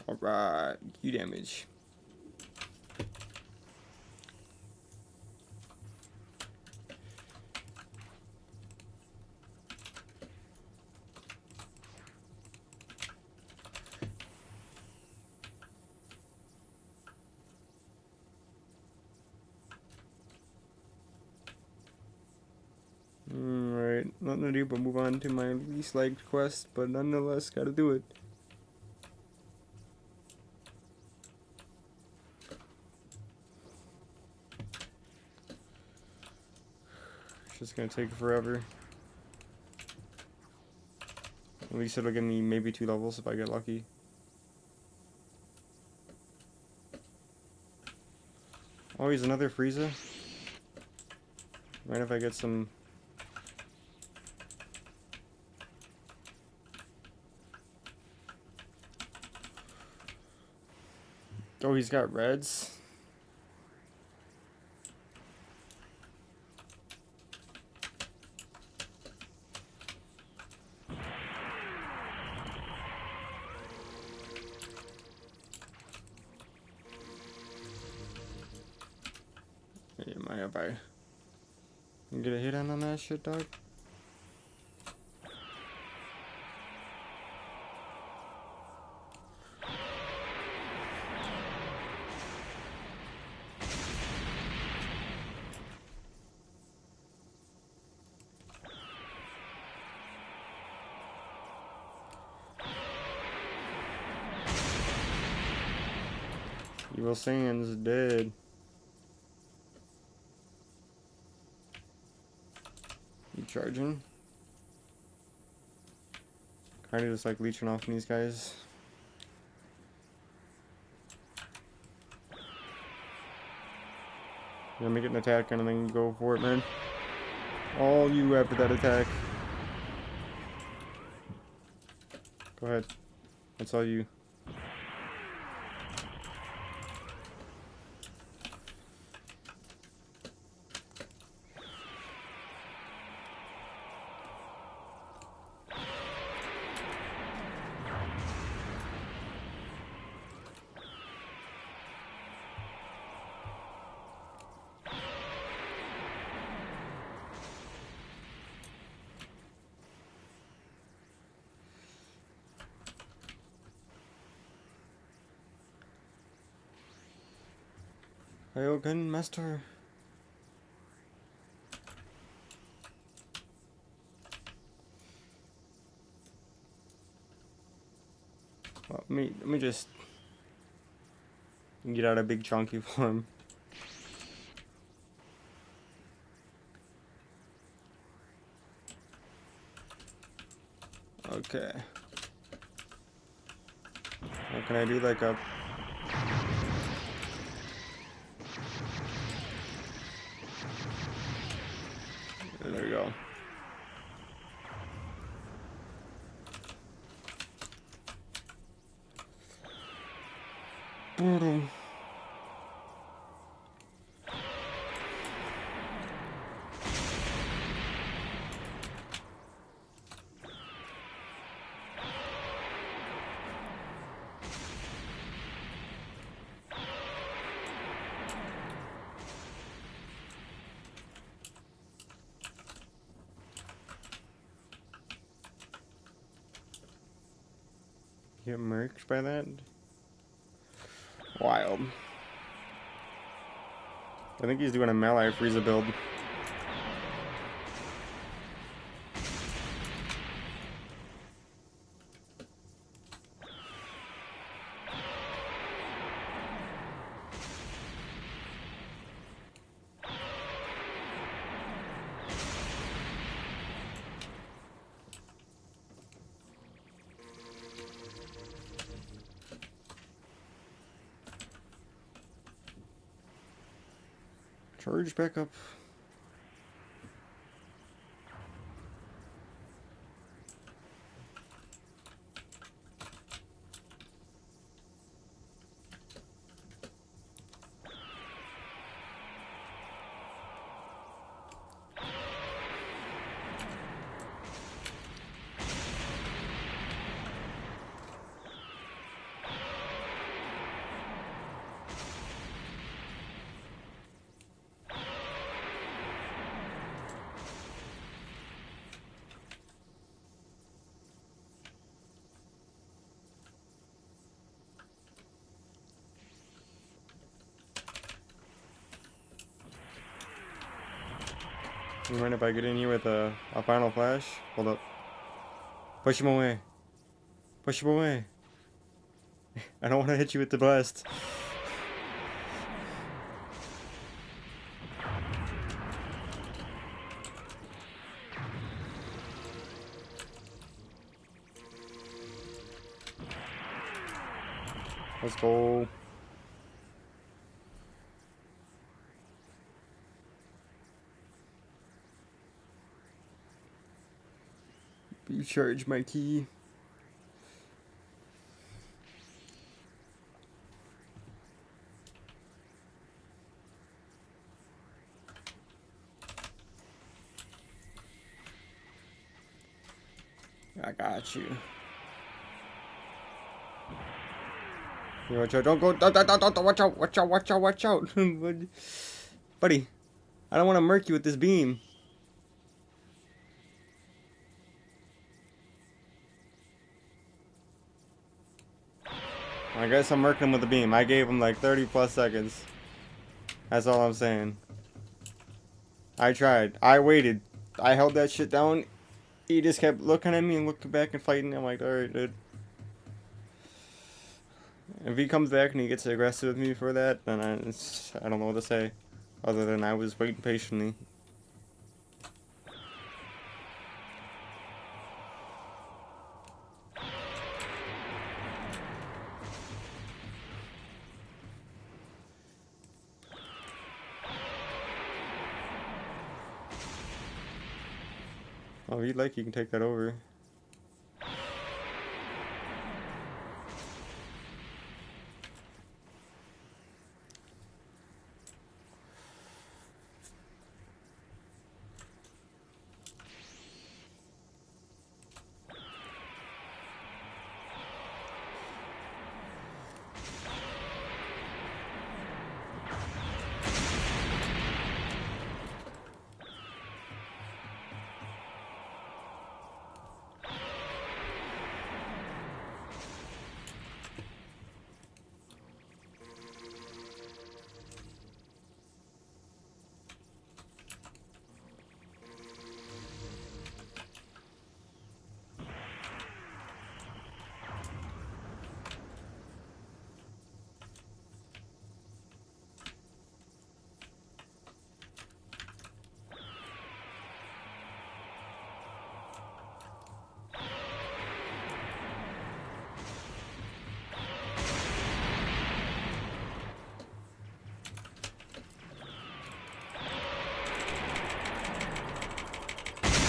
Alright, you damage. Alright, nothing to do but move on to my least liked quest, but nonetheless, gotta do it. It's just gonna take forever. At least it'll give me maybe 2 levels if I get lucky. Oh, he's another Frieza. Right, if I get some. Oh, he's got reds. Hey, if I can get a hit on that shit, dog. Evil Saiyan's dead. You charging? Kind of just like leeching off on these guys. You're gonna make it an attack and then go for it, man. All you after that attack. Go ahead. That's all you. Gun master. Well, let me just get out a big chunky form. Okay. What can I do? Like a... There we go. Boom. Get murked by that? Wild. I think he's doing a melee Frieza build. Charge back up. You mind if I get in here with a final flash? Hold up. Push him away. Push him away. I don't want to hit you with the blast. Let's go. Recharge my key. I got you. You watch out, don't go, don't, watch out, watch out, watch out, watch out. Buddy, I don't want to murk you with this beam. I guess I'm murking him with the beam. I gave him like 30 plus seconds. That's all I'm saying. I tried. I waited. I held that shit down. He just kept looking at me and looking back and fighting. I'm like, alright, dude. If he comes back and he gets aggressive with me for that, then I don't know what to say. Other than I was waiting patiently. Oh, if you'd like, you can take that over.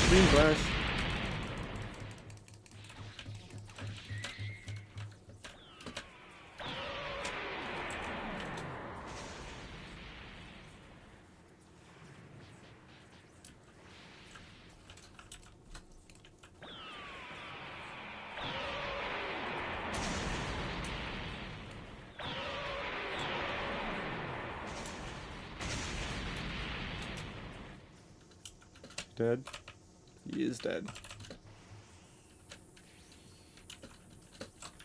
Green flash. Dead. He is dead.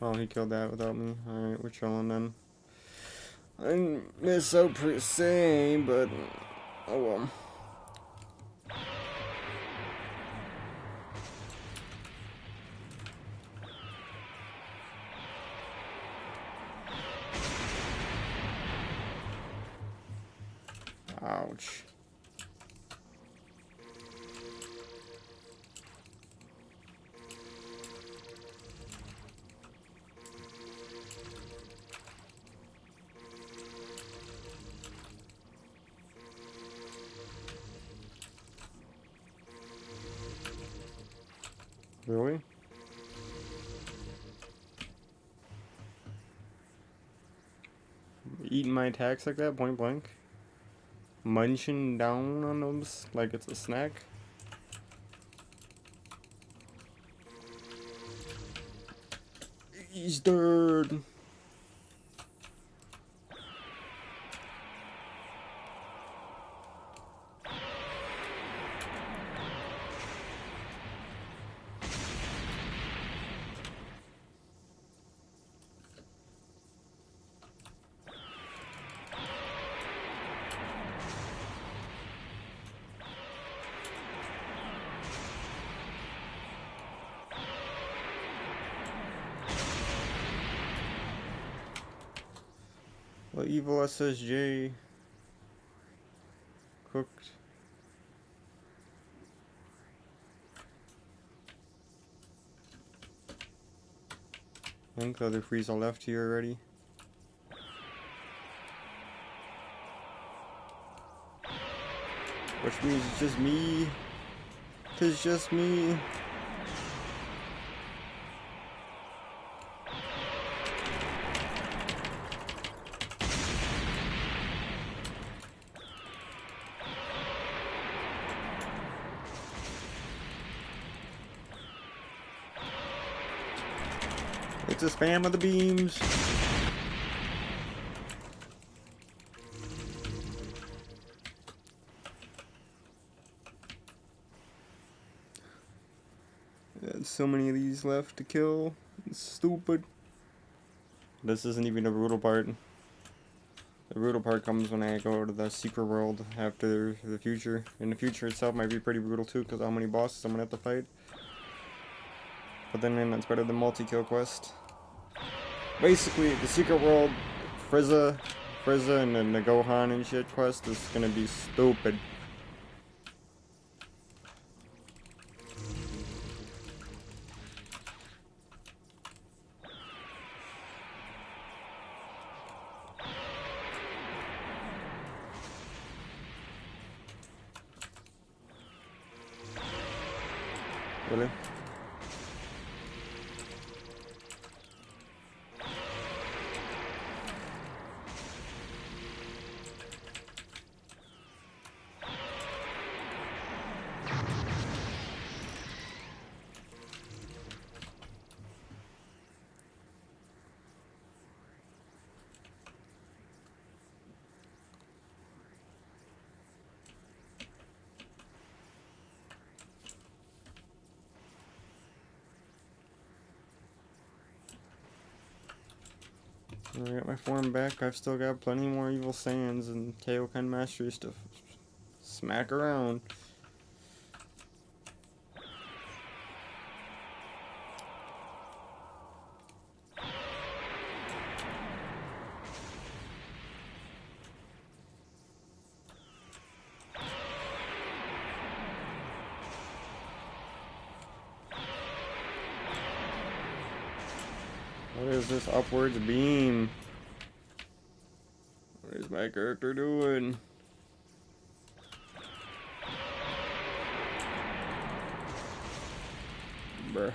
Oh, he killed that without me. Alright, we're chilling then. I miss out per se, but oh well. Ouch. Really? Eating my attacks like that, point blank? Munching down on them like it's a snack? He's dead. Well, evil SSJ cooked. I think the other freeze are left here already. Which means it's just me. 'Tis just me. It's a spam of the beams. There's so many of these left to kill. It's stupid. This isn't even a brutal part. The brutal part comes when I go to the secret world after the future. And the future itself might be pretty brutal too, because how many bosses I'm gonna have to fight. But then that's better than multi-kill quest. Basically, the secret world, Frieza and then the Gohan and shit quest is gonna be stupid. Really? I got my form back. I've still got plenty more evil sands and Kaioken mastery stuff. Smack around. What is this upwards beam? What is my character doing? Bruh.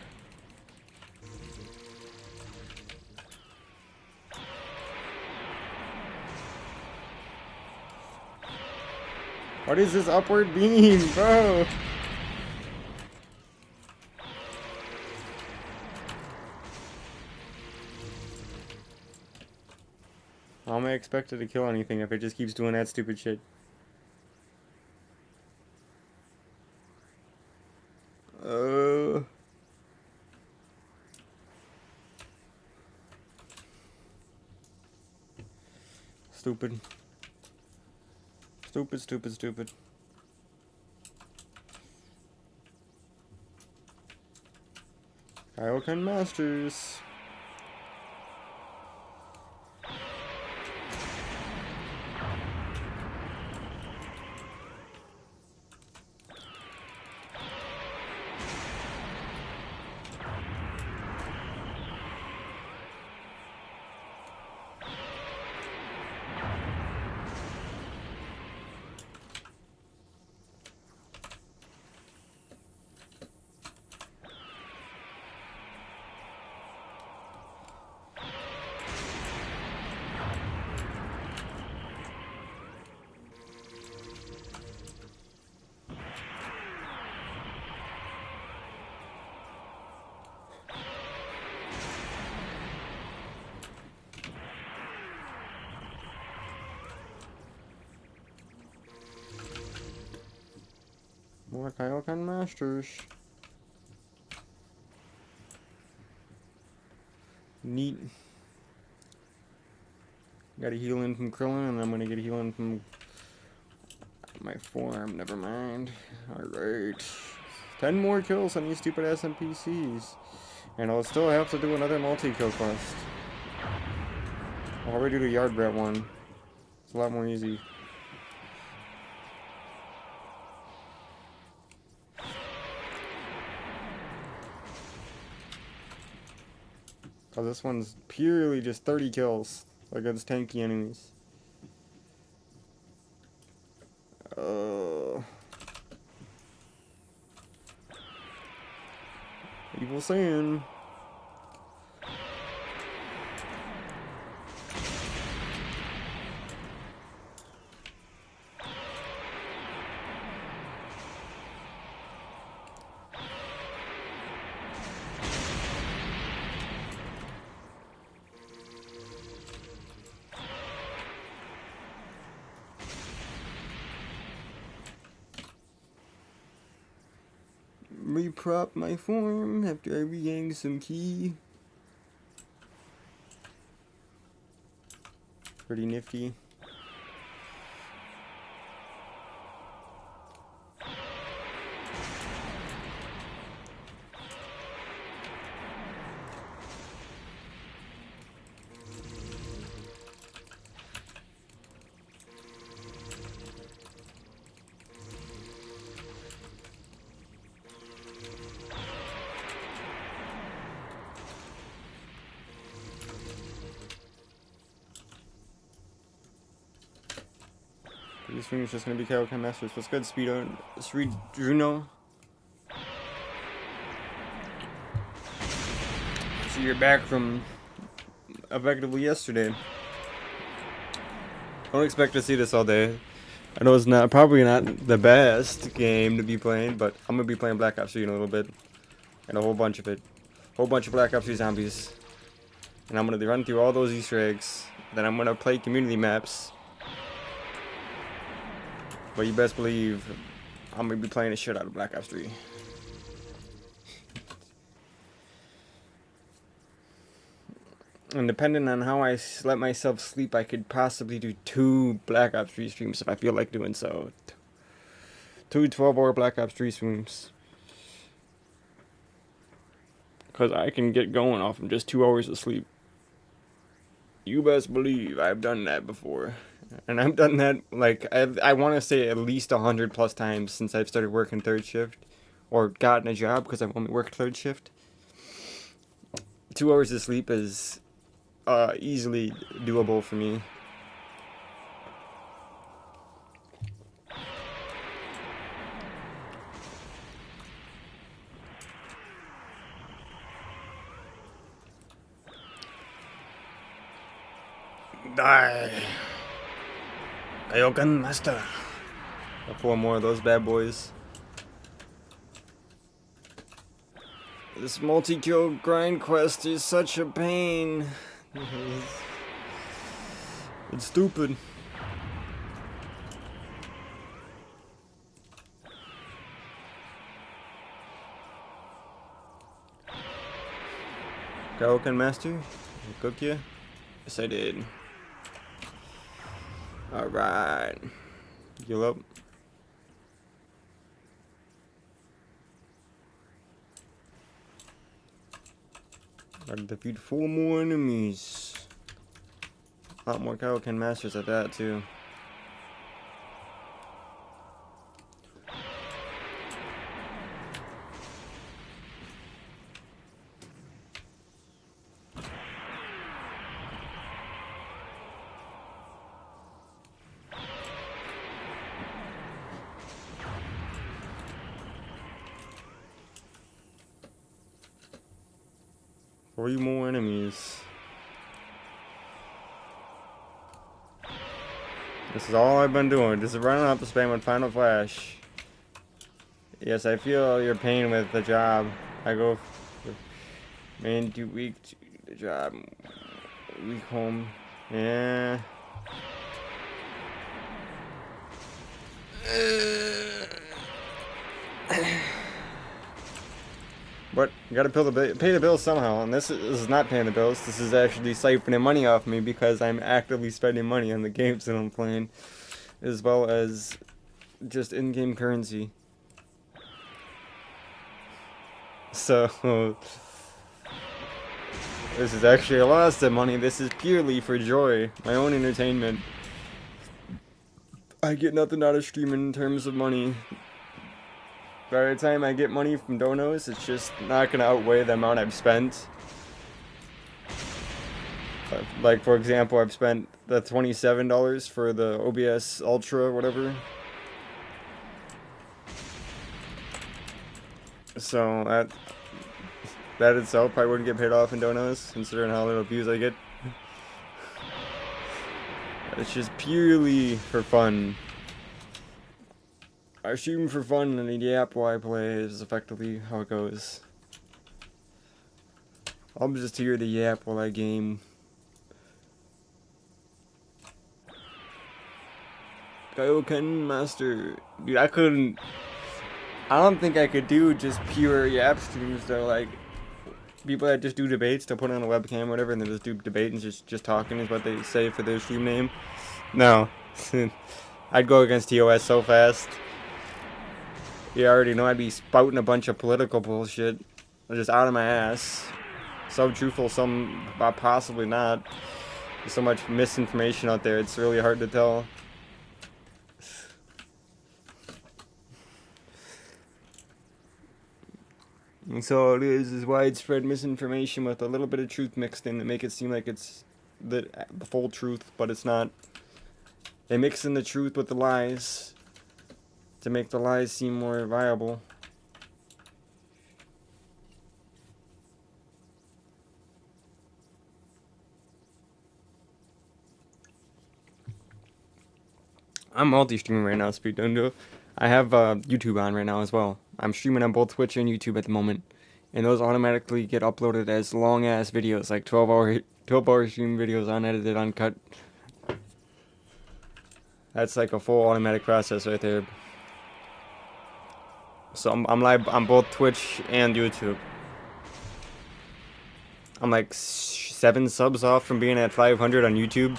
What is this upward beam, bro? How am I expected to kill anything if it just keeps doing that stupid shit? Stupid. Stupid, stupid, stupid. Kaioken Masters. More Kaioken Masters. Neat. Got a healing from Krillin, and I'm gonna get a healing from my forearm. Never mind. Alright. 10 more kills on these stupid ass NPCs. And I'll still have to do another multi-kill quest. I'll already do the Yard Brat one. It's a lot more easy. Cause this one's purely just 30 kills against tanky enemies. Evil Saiyan. Reprop my form after I regained some ki. Pretty nifty. This thing is just gonna be Kaioken Masters. What's good, Speedo? Sweet Juno. So you're back from effectively yesterday. Don't expect to see this all day. I know it's probably not the best game to be playing, but I'm gonna be playing Black Ops 3 in a little bit, and a whole bunch of it, whole bunch of Black Ops 3 zombies, and I'm gonna run through all those Easter eggs. Then I'm gonna play community maps. But you best believe I'm gonna be playing the shit out of Black Ops 3. And depending on how I let myself sleep, I could possibly do 2 Black Ops 3 streams if I feel like doing so. 2 12-hour Black Ops 3 streams. Because I can get going off of just 2 hours of sleep. You best believe I've done that before. And I've done that, like, I want to say at least 100 plus times since I've started working third shift. Or gotten a job, because I've only worked third shift. 2 hours of sleep is easily doable for me. Die. Ayokan Master. 4 more of those bad boys. This multi-kill grind quest is such a pain. It's stupid. Ayokan Master? Cook ya? Yes, I did. Alright. Heal up. Gotta defeat 4 more enemies. A lot more Kaioken Masters at that, too. Three more enemies. This is all I've been doing. Just running up the spam with Final Flash. Yes, I feel your pain with the job. I go man, do week to the job. Week home. Yeah. But you gotta pay the bills somehow, and this is not paying the bills. This is actually siphoning money off me because I'm actively spending money on the games that I'm playing, as well as just in-game currency. So this is actually a loss of money. This is purely for joy, my own entertainment. I get nothing out of streaming in terms of money. By the time I get money from donos, it's just not going to outweigh the amount I've spent. Like, for example, I've spent the $27 for the OBS Ultra or whatever. So, that itself probably wouldn't get paid off in donos, considering how little views I get. It's just purely for fun. I stream for fun and the yap while I play is effectively how it goes. I'll just hear the yap while I game. Kaioken Master. Dude, I don't think I could do just pure yap streams though, like people that just do debates, they'll put on a webcam or whatever and they just do debate and just talking is what they say for their stream name. No. I'd go against TOS so fast. You already know I'd be spouting a bunch of political bullshit. Just out of my ass. Some truthful, some possibly not. There's so much misinformation out there, it's really hard to tell. And so it is widespread misinformation with a little bit of truth mixed in to make it seem like it's the full truth, but it's not. They mix in the truth with the lies to make the lies seem more viable. I'm multi-streaming right now, Speed Dundo. I have YouTube on right now as well. I'm streaming on both Twitch and YouTube at the moment, and those automatically get uploaded as long ass videos, like 12-hour stream videos, unedited, uncut. That's like a full automatic process right there. So I'm live on both Twitch and YouTube. I'm like 7 subs off from being at 500 on YouTube,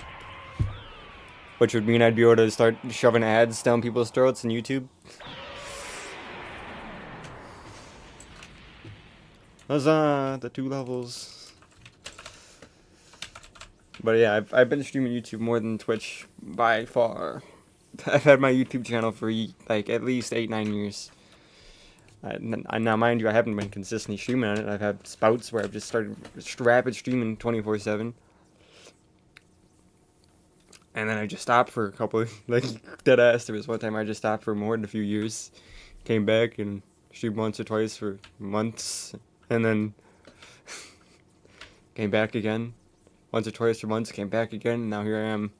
which would mean I'd be able to start shoving ads down people's throats on YouTube. Huzzah, the 2 levels. But yeah, I've been streaming YouTube more than Twitch by far. I've had my YouTube channel for like at least 8-9 years. Now, mind you, I haven't been consistently streaming on it. I've had spouts where I've just started rapid streaming 24/7. And then I just stopped for a couple of, like, dead ass. There was one time I just stopped for more than a few years. Came back and streamed once or twice for months. And then came back again. Once or twice for months, came back again. And now here I am.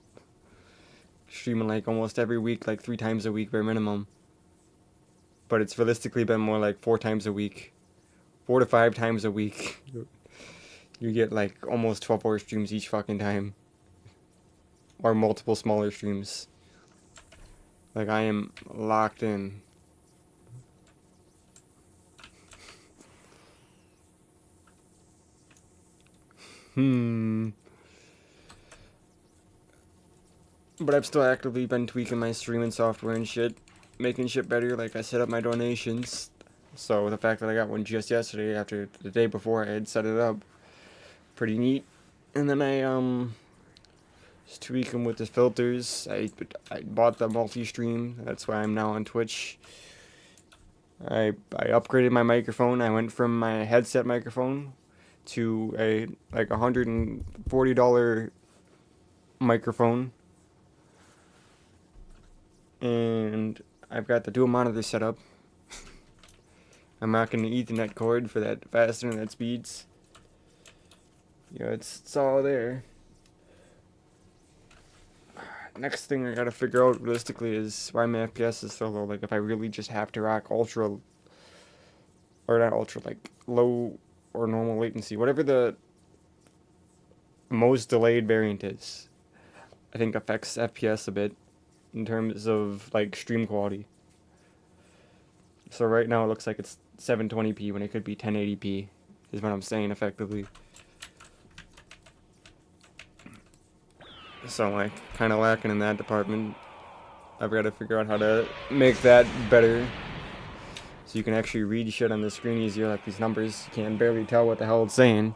Streaming like almost every week, like 3 times a week bare minimum. But it's realistically been more like 4 times a week. 4 to 5 times a week. You get like almost 12-hour streams each fucking time. Or multiple smaller streams. Like, I am locked in. But I've still actively been tweaking my streaming software and shit. Making shit better. Like, I set up my donations. So the fact that I got one just yesterday after the day before I had set it up. Pretty neat. And then I, just tweak them with the filters. I bought the multi-stream. That's why I'm now on Twitch. I upgraded my microphone. I went from my headset microphone to a like $140 microphone. And I've got the dual monitor set up. I'm rocking the Ethernet cord for that fast internet speeds. Yeah, it's all there. Next thing I gotta figure out realistically is why my FPS is so low. Like, if I really just have to rock ultra, or not ultra, like low or normal latency, whatever the most delayed variant is, I think affects FPS a bit in terms of like stream quality. So right now it looks like it's 720p when it could be 1080p, is what I'm saying effectively. So I'm like kind of lacking in that department. I've got to figure out how to make that better, so you can actually read shit on the screen easier. Like these numbers, you can barely tell what the hell it's saying.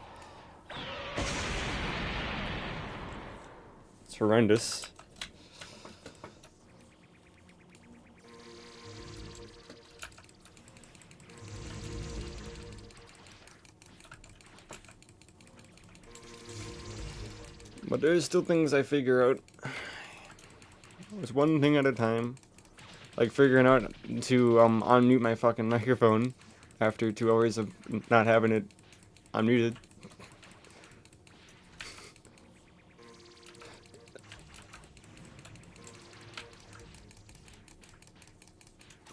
It's horrendous. But there's still things I figure out. It's one thing at a time. Like figuring out to unmute my fucking microphone after 2 hours of not having it unmuted.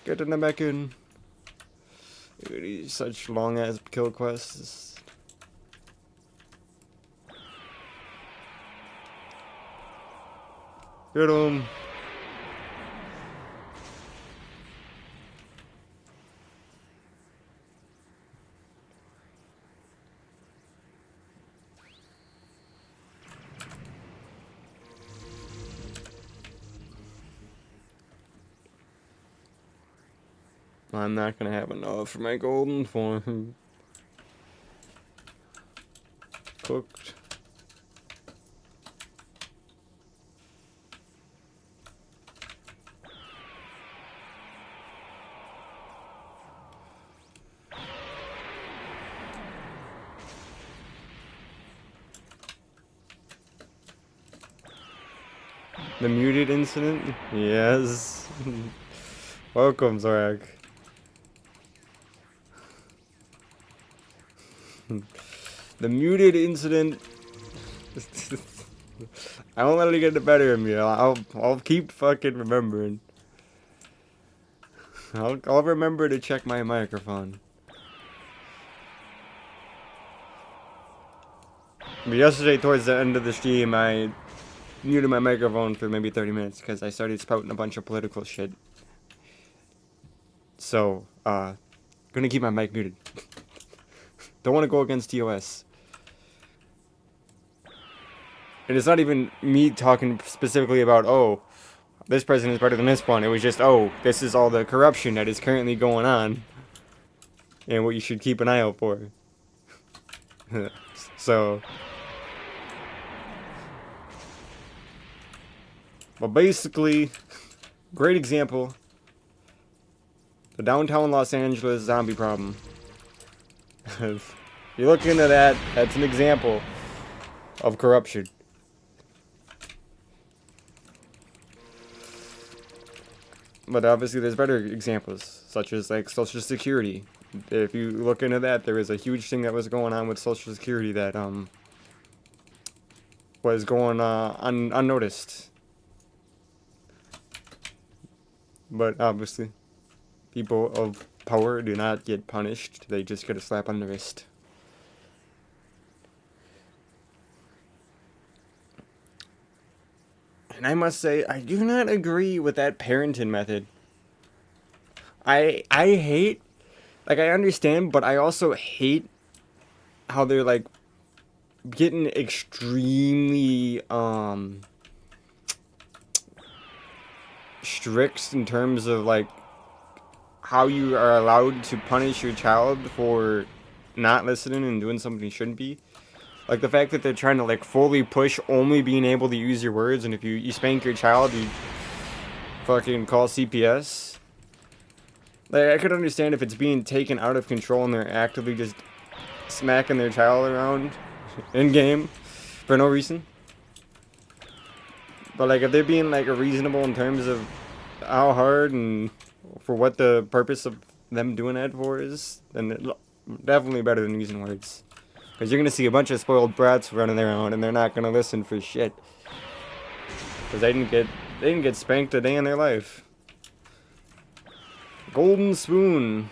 Getting them back in. Dude, these such long ass kill quests. Get him. I'm not gonna have enough for my golden form. Cooked. The muted incident? Yes. Welcome, Zorak. The muted incident. I won't let it get the better of me. I'll keep fucking remembering. I'll remember to check my microphone. But yesterday, towards the end of the stream, I muted my microphone for maybe 30 minutes because I started spouting a bunch of political shit. So, gonna keep my mic muted. Don't want to go against TOS. And it's not even me talking specifically about, oh, this president is better than this one. It was just, oh, this is all the corruption that is currently going on. And what you should keep an eye out for. So. But basically, great example. The downtown Los Angeles zombie problem. If you look into that, that's an example of corruption. But obviously there's better examples, such as like Social Security. If you look into that, there was a huge thing that was going on with Social Security that was going unnoticed. But obviously, people of power do not get punished, they just get a slap on the wrist. And I must say, I do not agree with that parenting method. I hate, like, I understand, but I also hate how they're, like, getting extremely, strict in terms of, like, how you are allowed to punish your child for not listening and doing something you shouldn't be. Like, the fact that they're trying to, like, fully push only being able to use your words, and if you spank your child, you fucking call CPS. Like, I could understand if it's being taken out of control and they're actively just smacking their child around in-game for no reason. But, like, if they're being, like, reasonable in terms of how hard and for what the purpose of them doing that for is, then it's definitely better than using words. Because you're going to see a bunch of spoiled brats running around and they're not going to listen for shit. Because they didn't get spanked a day in their life. Golden spoon.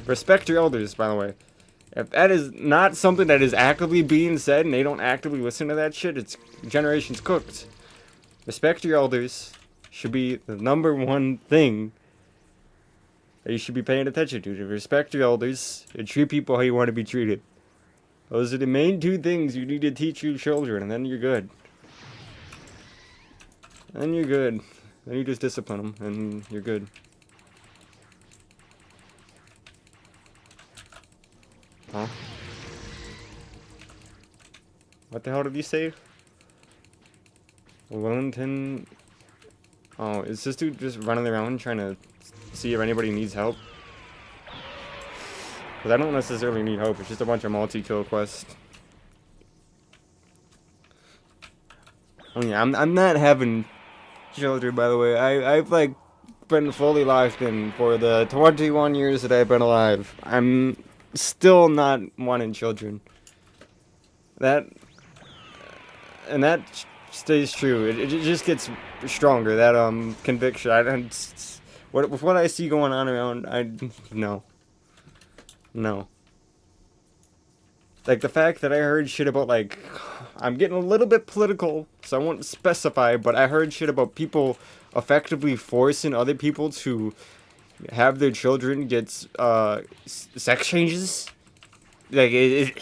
Respect your elders, by the way. If that is not something that is actively being said and they don't actively listen to that shit, it's generations cooked. Respect your elders should be the number one thing that you should be paying attention to respect your elders and treat people how you want to be treated. Those are the main two things you need to teach your children, and then you're good. Then you're good. Then you just discipline them, and you're good. Huh? What the hell did he say? Wellington... Oh, is this dude just running around trying to see if anybody needs help? Because I don't necessarily need help, it's just a bunch of multi-kill quests. Oh yeah, I'm not having children, by the way. I've like been fully locked in for the 21 years that I've been alive. I'm still not wanting children. That stays true. It just gets stronger. That conviction. With what I see going on around, no. Like the fact that I heard shit about, like, I'm getting a little bit political, so I won't specify, but I heard shit about people effectively forcing other people to have their children get sex changes. Like,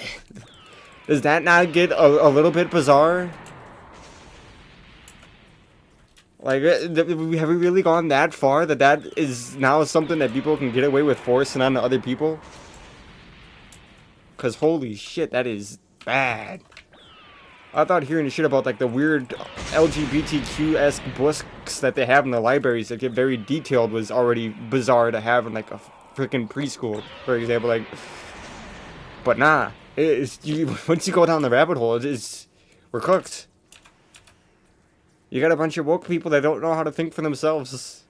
does that not get a little bit bizarre? Like, have we really gone that far that is now something that people can get away with forcing on to other people? Because holy shit, that is bad. I thought hearing shit about, like, the weird LGBTQ-esque books that they have in the libraries that get very detailed was already bizarre to have in, like, a freaking preschool, for example. Like, but nah, once you go down the rabbit hole, we're cooked. You got a bunch of woke people that don't know how to think for themselves.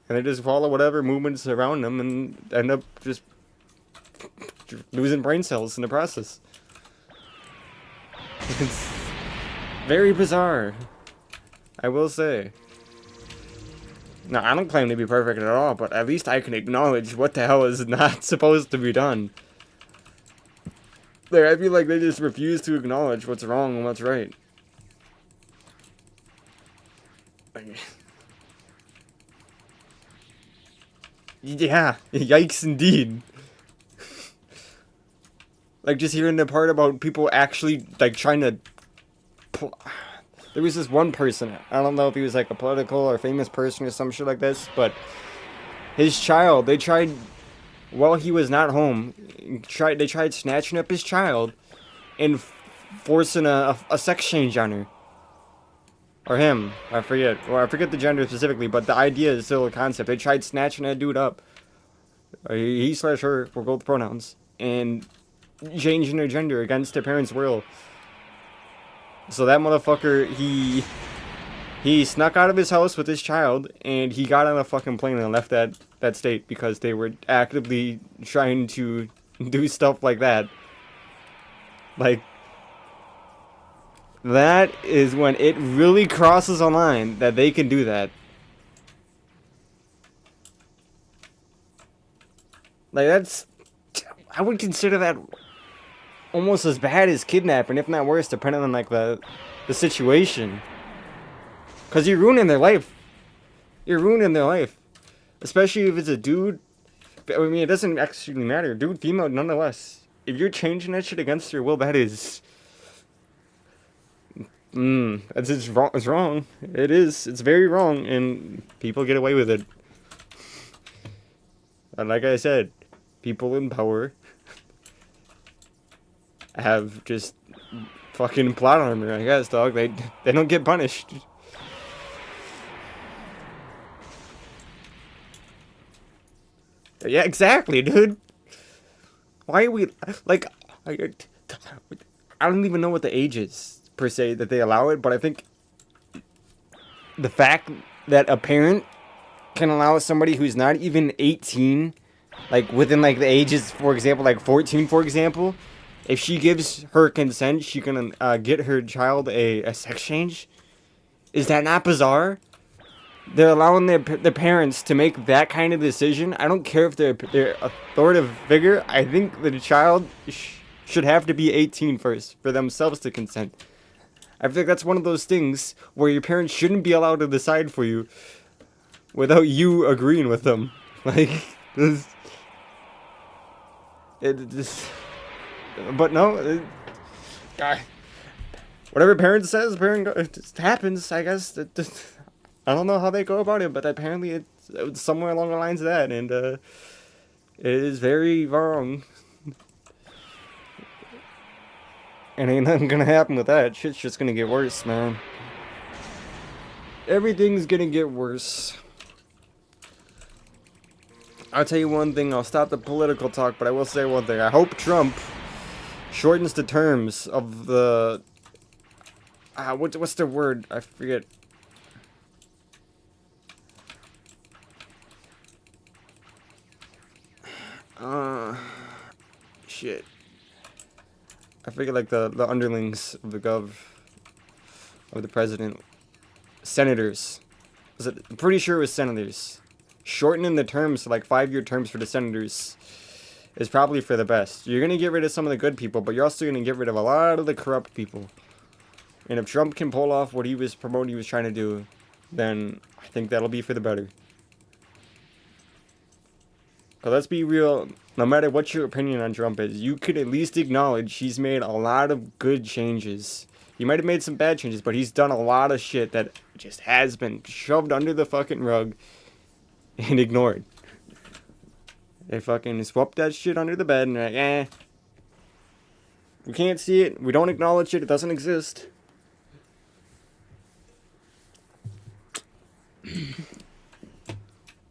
And they just follow whatever movements around them and end up just losing brain cells in the process. It's very bizarre, I will say. Now, I don't claim to be perfect at all, but at least I can acknowledge what the hell is not supposed to be done. Like, I feel like they just refuse to acknowledge what's wrong and what's right. Like, yeah, yikes indeed. Like, just hearing the part about people actually, like, trying to... There was this one person, I don't know if he was, like, a political or famous person or some shit like this, but his child, they tried, while he was not home, they tried snatching up his child and forcing a sex change on her. Or him, I forget. Well, I forget the gender specifically, but the idea is still a concept. They tried snatching that dude up, he/her, for both pronouns, and changing their gender against their parents' will. So that motherfucker, he snuck out of his house with his child, and he got on a fucking plane and left that state because they were actively trying to do stuff like that. Like, that is when it really crosses a line that they can do that. Like, that's... I would consider that almost as bad as kidnapping, if not worse, depending on, like, the situation. Because you're ruining their life. You're ruining their life. Especially if it's a dude. I mean, it doesn't actually matter. Dude, female, nonetheless. If you're changing that shit against your will, that is... it's wrong. It's wrong. It is. It's very wrong, and people get away with it. And like I said, people in power have just fucking plot armor, I guess, dog. They don't get punished. Yeah, exactly, dude. Why are we like? I don't even know what the age is per se that they allow it, but I think the fact that a parent can allow somebody who's not even 18, like within like the ages, for example, like 14, for example, if she gives her consent, she can get her child a sex change. Is that not bizarre? They're allowing their parents to make that kind of decision. I don't care if they're authoritative figure. I think the child should have to be 18 first for themselves to consent. I think that's one of those things where your parents shouldn't be allowed to decide for you without you agreeing with them. Like, but no, whatever parent says, it just happens, I guess. I don't know how they go about it, but apparently it's somewhere along the lines of that, and it is very wrong. And ain't nothing gonna happen with that. Shit's just gonna get worse, man. Everything's gonna get worse. I'll tell you one thing, I'll stop the political talk, but I will say one thing. I hope Trump shortens the terms of the... what's the word? I forget. Shit. I forget, like, the underlings of of the president. Senators. I'm pretty sure it was senators. Shortening the terms to, like, 5-year terms for the senators is probably for the best. You're gonna get rid of some of the good people, but you're also gonna get rid of a lot of the corrupt people. And if Trump can pull off what he was promoting he was trying to do, then I think that'll be for the better. But let's be real, no matter what your opinion on Trump is, you could at least acknowledge he's made a lot of good changes. He might have made some bad changes, but he's done a lot of shit that just has been shoved under the fucking rug and ignored. They fucking swept that shit under the bed and they're like, we can't see it, we don't acknowledge it, it doesn't exist.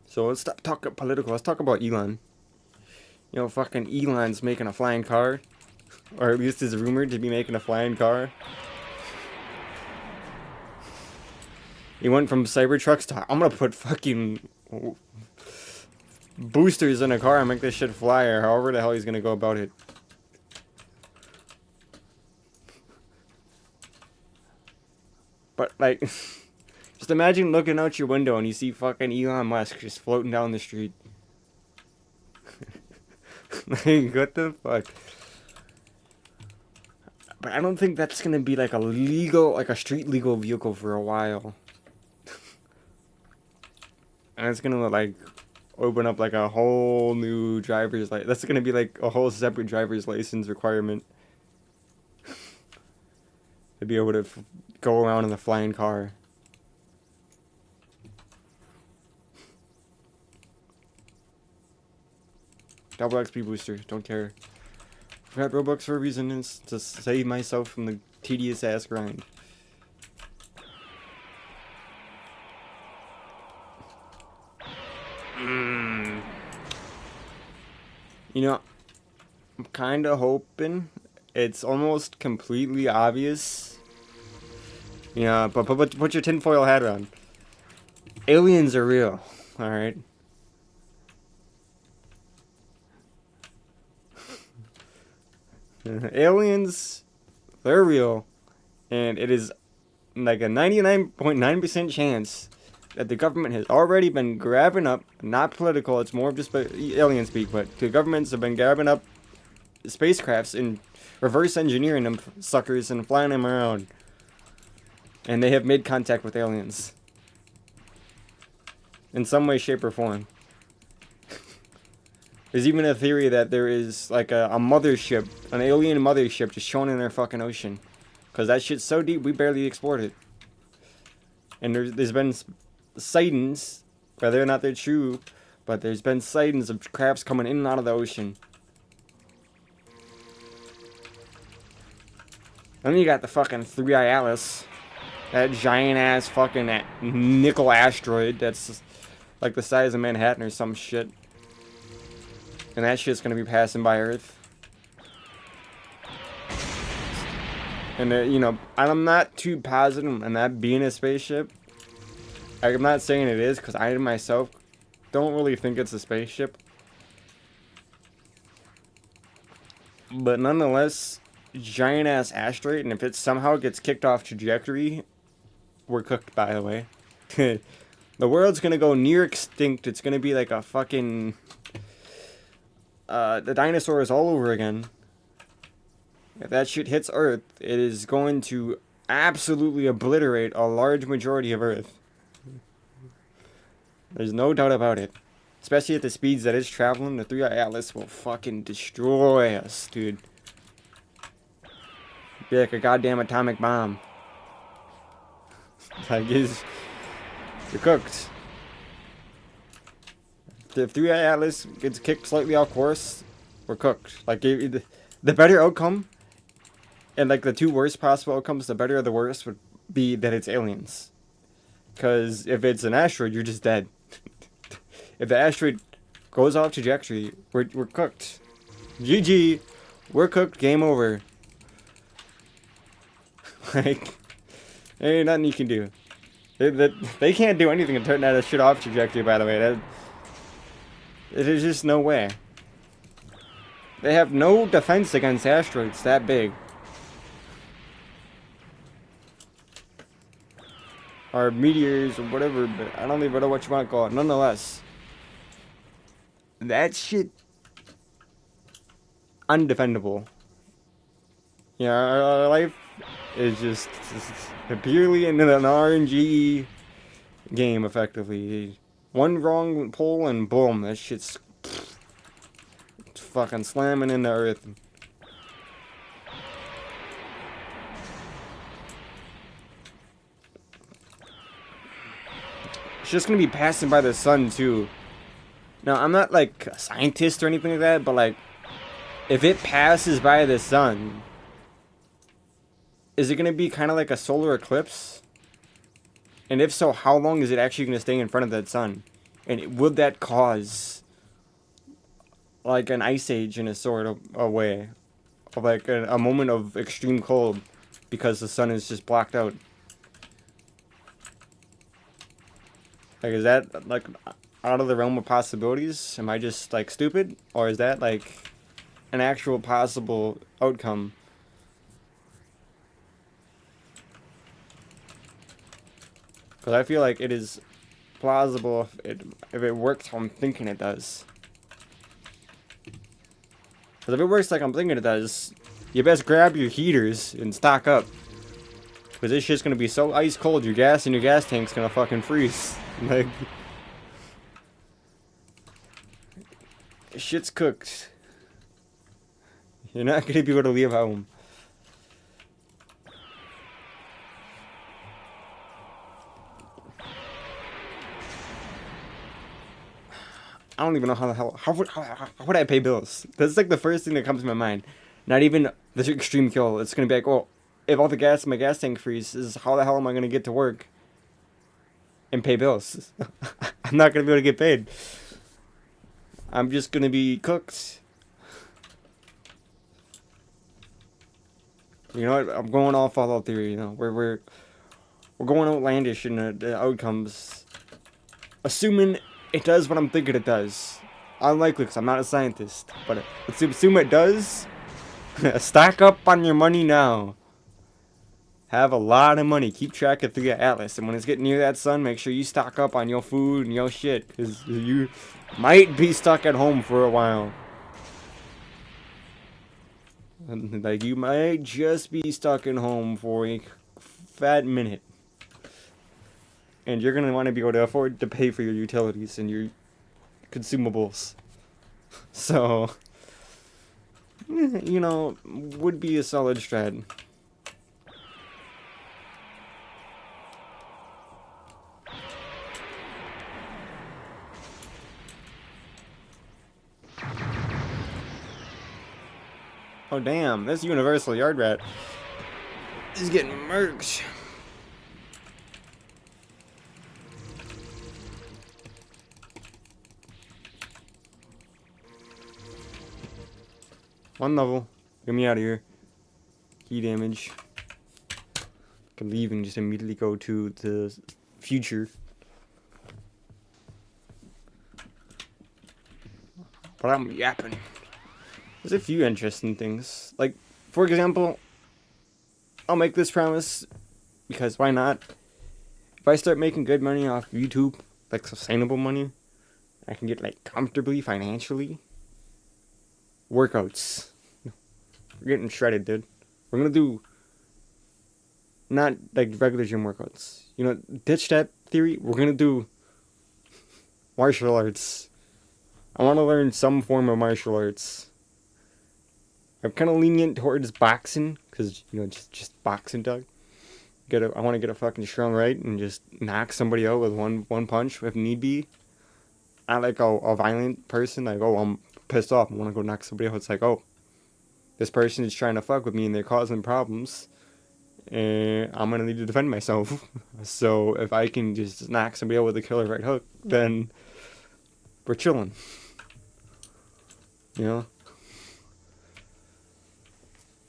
So let's stop talking political. Let's talk about Elon. You know, fucking Elon's making a flying car. Or at least is rumored to be making a flying car. He went from Cybertrucks to... I'm gonna put fucking... boosters in a car and make this shit fly, or however the hell he's gonna go about it. But, like, just imagine looking out your window and you see fucking Elon Musk just floating down the street. Like, what the fuck? But I don't think that's gonna be like a legal, like a street legal vehicle for a while. And it's gonna like open up like a whole new driver's license. That's gonna be like a whole separate driver's license requirement. To be able to go around in the flying car. Double XP booster, don't care. I've got Robux for a reason, it's to save myself from the tedious ass grind. You know, I'm kinda hoping it's almost completely obvious. Yeah, but put your tinfoil hat on. Aliens are real, alright? Aliens, they're real. And it is like a 99.9% chance that the government has already been grabbing up, not political, it's more of just alien speak, but the governments have been grabbing up spacecrafts and reverse engineering them suckers and flying them around. And they have made contact with aliens. In some way, shape, or form. There's even a theory that there is like a mothership, an alien mothership just chilling in their fucking ocean. Because that shit's so deep, we barely explored it. And there's been sightings, whether or not they're true, but there's been sightings of crabs coming in and out of the ocean. Then you got the fucking 3-Eye Atlas. That giant ass fucking nickel asteroid that's like the size of Manhattan or some shit. And that shit's gonna be passing by Earth. And you know, I'm not too positive on that being a spaceship. I'm not saying it is, because I myself don't really think it's a spaceship. But nonetheless, giant ass asteroid, and if it somehow gets kicked off trajectory, we're cooked, by the way. The world's gonna go near extinct. It's gonna be like a fucking the dinosaurs all over again. If that shit hits Earth, it is going to absolutely obliterate a large majority of Earth. There's no doubt about it. Especially at the speeds that it's traveling, the 3-Eye Atlas will fucking destroy us, dude. Be like a goddamn atomic bomb. Like, you're cooked. If 3-Eye Atlas gets kicked slightly off course, we're cooked. Like, the better outcome, and like the two worst possible outcomes, the better or the worst would be that it's aliens. Because if it's an asteroid, you're just dead. If the asteroid goes off trajectory, we're cooked. GG, we're cooked, game over. Like, there ain't nothing you can do. They can't do anything to turn that shit off trajectory, by the way. There's just no way. They have no defense against asteroids that big. Or meteors or whatever, but I don't even know what you want to call it. Nonetheless, that shit undefendable. Yeah, our life is just purely in an RNG game, effectively. One wrong pull and boom, that shit's fucking slamming into Earth. It's just gonna be passing by the sun too. Now, I'm not like a scientist or anything like that, but like, if it passes by the sun, is it gonna be kind of like a solar eclipse? And if so, how long is it actually gonna stay in front of that sun? And would that cause like an ice age in a sort of a way, of like a moment of extreme cold because the sun is just blocked out? Like, is that like, out of the realm of possibilities? Am I just like stupid, or is that like an actual possible outcome? Because I feel like it is plausible if it works how I'm thinking it does. Because if it works like I'm thinking it does, you best grab your heaters and stock up. Because this shit's gonna be so ice cold, your gas in your gas tank's gonna fucking freeze. Like, shit's cooked. You're not gonna be able to leave home. I don't even know how the hell. How would I pay bills? That's like the first thing that comes to my mind. Not even the extreme kill. It's gonna be like, well, if all the gas in my gas tank freezes, how the hell am I gonna get to work and pay bills? I'm not gonna be able to get paid. I'm just gonna be cooked. You know what? I'm going all Fallout theory. You know, we're going outlandish in the outcomes, assuming it does what I'm thinking it does. Unlikely, because I'm not a scientist. But let's assume it does. Stack up on your money now. Have a lot of money. Keep track of the atlas. And when it's getting near that sun, make sure you stock up on your food and your shit. Because you might be stuck at home for a while. And, like, you might just be stuck at home for a fat minute. And you're going to want to be able to afford to pay for your utilities and your consumables. So, you know, would be a solid strat. Oh damn, this universal yard rat is getting murked. One level. Get me out of here. Key damage. Can leave and just immediately go to the future. But I'm yapping. There's a few interesting things. Like, for example, I'll make this promise because why not? If I start making good money off YouTube, like sustainable money, I can get like comfortably financially. Workouts. We're getting shredded, dude. We're gonna do not like regular gym workouts. You know, ditch that theory. We're gonna do martial arts. I want to learn some form of martial arts. I'm kind of lenient towards boxing because, you know, just boxing, Doug. I want to get a fucking strong right and just knock somebody out with one punch if need be. Not like a violent person. Like, oh, I'm pissed off. I want to go knock somebody out. It's like, oh, this person is trying to fuck with me and they're causing problems. And I'm going to need to defend myself. So if I can just knock somebody out with a killer right hook, then we're chilling. You know?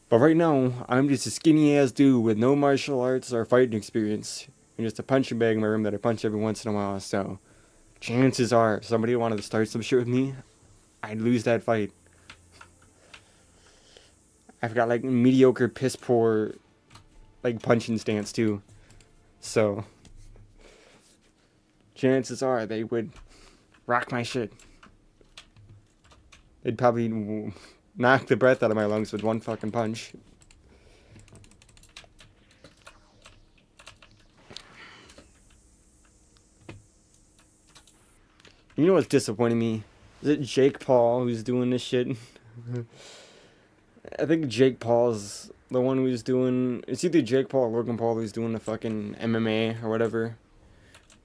But right now, I'm just a skinny ass dude with no martial arts or fighting experience. And just a punching bag in my room that I punch every once in a while. So chances are, if somebody wanted to start some shit with me, I'd lose that fight. I've got like mediocre, piss poor, like punching stance too. So chances are they would rock my shit. They'd probably knock the breath out of my lungs with one fucking punch. You know what's disappointing me? Is it Jake Paul who's doing this shit? I think Jake Paul's the one who's doing... It's either Jake Paul or Logan Paul who's doing the fucking MMA or whatever.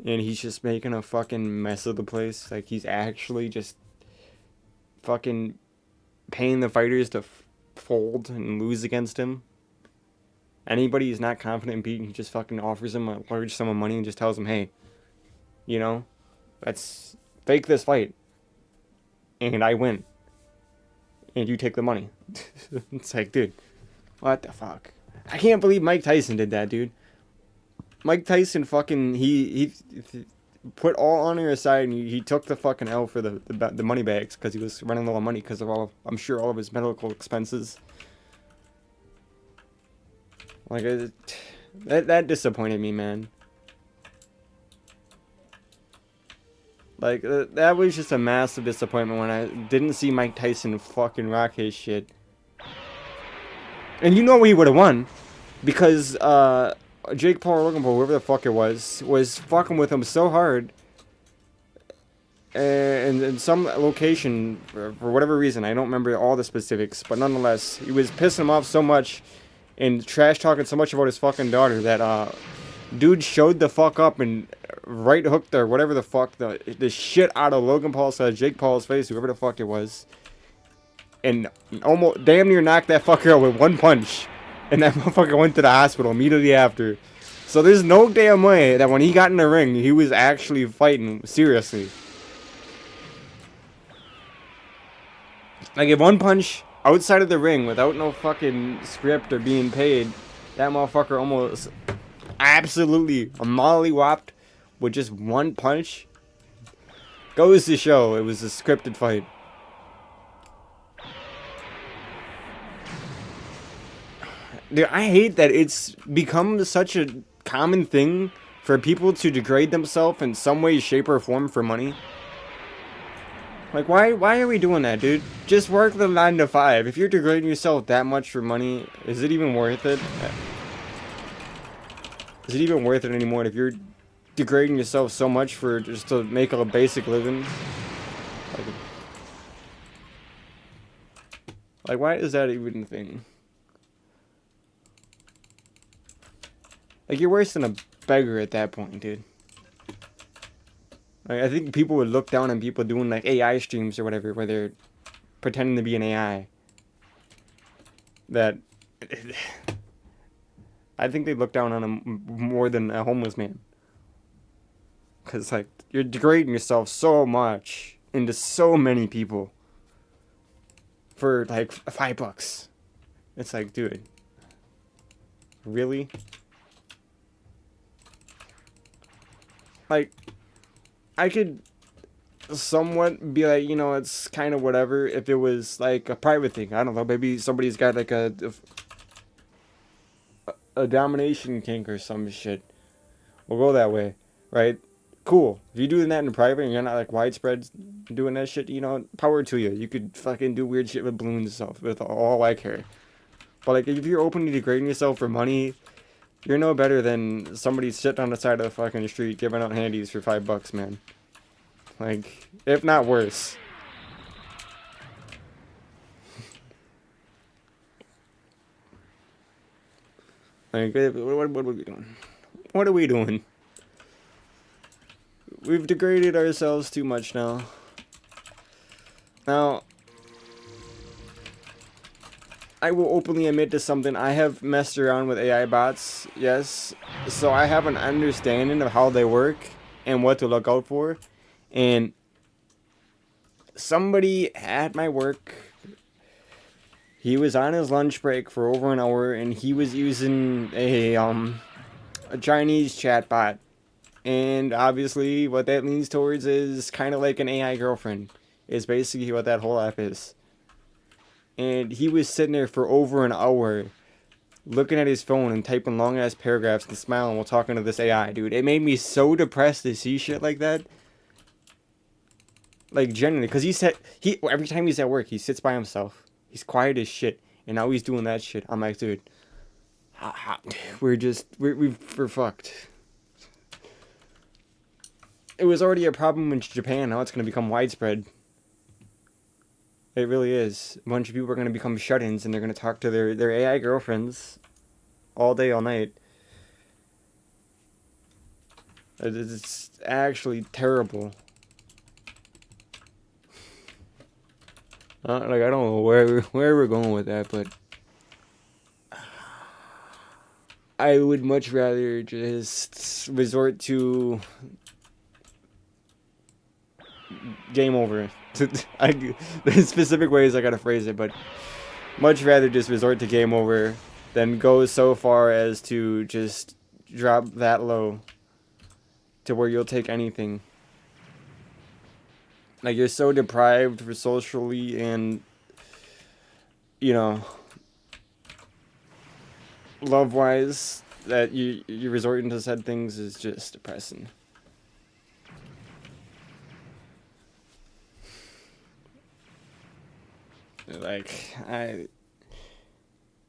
And he's just making a fucking mess of the place. Like, he's actually just fucking paying the fighters to fold and lose against him. Anybody who's not confident in beating, he just fucking offers him a large sum of money and just tells him, hey, you know, let's fake this fight. And I win. And you take the money. It's like, dude, what the fuck? I can't believe Mike Tyson did that, dude. Mike Tyson fucking, he put all honor aside, and he took the fucking L for the money bags because he was running low on money because of I'm sure all of his medical expenses. Like, that disappointed me, man. Like, that was just a massive disappointment when I didn't see Mike Tyson fucking rock his shit. And you know he would have won. Because, Jake Paul or Logan Paul, whoever the fuck it was fucking with him so hard. And in some location, for whatever reason, I don't remember all the specifics, but nonetheless, he was pissing him off so much and trash talking so much about his fucking daughter that, dude showed the fuck up and right hooked or whatever the fuck the shit out of Logan Paul's Jake Paul's face, whoever the fuck it was, and almost damn near knocked that fucker out with one punch, and that motherfucker went to the hospital immediately after. So there's no damn way that when he got in the ring, he was actually fighting seriously. Like, if one punch outside of the ring without no fucking script or being paid, that motherfucker almost absolutely mollywopped with just one punch, goes to show it was a scripted fight. Dude, I hate that it's become such a common thing for people to degrade themselves in some way, shape, or form for money. Like, why are we doing that, dude? Just work the 9 to 5. If you're degrading yourself that much for money, is it even worth it? Is it even worth it anymore if you're degrading yourself so much for just to make a basic living? Like, why is that even a thing? Like, you're worse than a beggar at that point, dude. Like, I think people would look down on people doing, like, AI streams or whatever, where they're pretending to be an AI. That... I think they look down on him more than a homeless man. Because, like, you're degrading yourself so much into so many people for, like, $5. It's like, dude. Really? Like, I could somewhat be like, you know, it's kind of whatever if it was, like, a private thing. I don't know, maybe somebody's got, like, a domination kink or some shit. We'll go that way, right? Cool. If you're doing that in private and you're not, like, widespread doing that shit, you know, power to you. You could fucking do weird shit with balloons and stuff, with all I care. But, like, if you're openly degrading yourself for money, you're no better than somebody sitting on the side of the fucking street giving out handies for $5, man. Like, if not worse. Like, what are we doing? What are we doing? We've degraded ourselves too much now. Now, I will openly admit to something. I have messed around with AI bots, yes. So I have an understanding of how they work and what to look out for. And somebody at my work, he was on his lunch break for over an hour and he was using a Chinese chat bot. And obviously what that leans towards is kind of like an AI girlfriend. Is basically what that whole app is. And he was sitting there for over an hour looking at his phone and typing long ass paragraphs and smiling while talking to this AI, dude. It made me so depressed to see shit like that. Like, genuinely, because every time he's at work, he sits by himself. He's quiet as shit. And now he's doing that shit. I'm like, dude, we're fucked. It was already a problem in Japan. Now it's going to become widespread. It really is. A bunch of people are going to become shut-ins and they're going to talk to their AI girlfriends all day, all night. It's actually terrible. Like, I don't know where we're going with that, but I would much rather just resort to game over. There's specific ways I gotta phrase it, but much rather just resort to game over than go so far as to just drop that low to where you'll take anything. Like, you're so deprived for socially and, you know, love-wise that you resorting to said things is just depressing. Like, I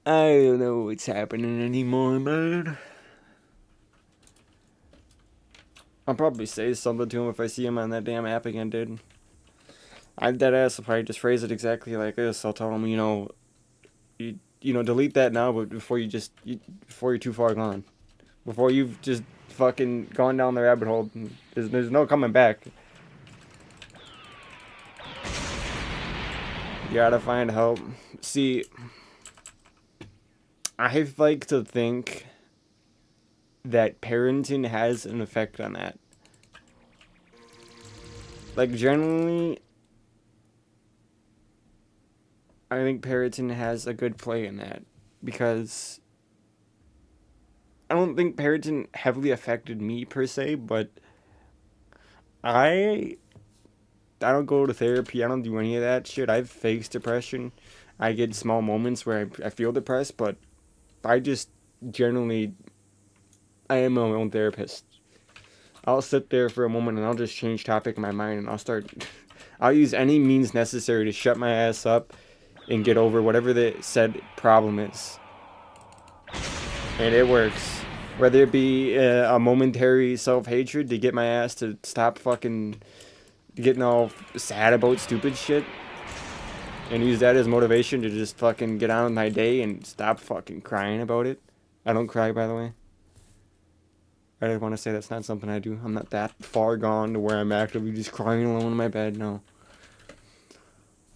don't know what's happening anymore, man. I'll probably say something to him if I see him on that damn app again, dude. I deadass will probably just phrase it exactly like this. I'll tell him, you know, delete that now, but before you're too far gone. Before you've just fucking gone down the rabbit hole, there's no coming back. You gotta find help. See, I like to think that parenting has an effect on that. Like, generally, I think parenting has a good play in that. Because I don't think parenting heavily affected me, per se, but I don't go to therapy. I don't do any of that shit. I've faced depression. I get small moments where I feel depressed, but I just generally, I am my own therapist. I'll sit there for a moment and I'll just change topic in my mind and I'll use any means necessary to shut my ass up and get over whatever the said problem is. And it works. Whether it be a momentary self-hatred to get my ass to stop fucking getting all sad about stupid shit, and use that as motivation to just fucking get on with my day and stop fucking crying about it. I don't cry, by the way. I want to say that's not something I do. I'm not that far gone to where I'm actively just crying alone in my bed. No.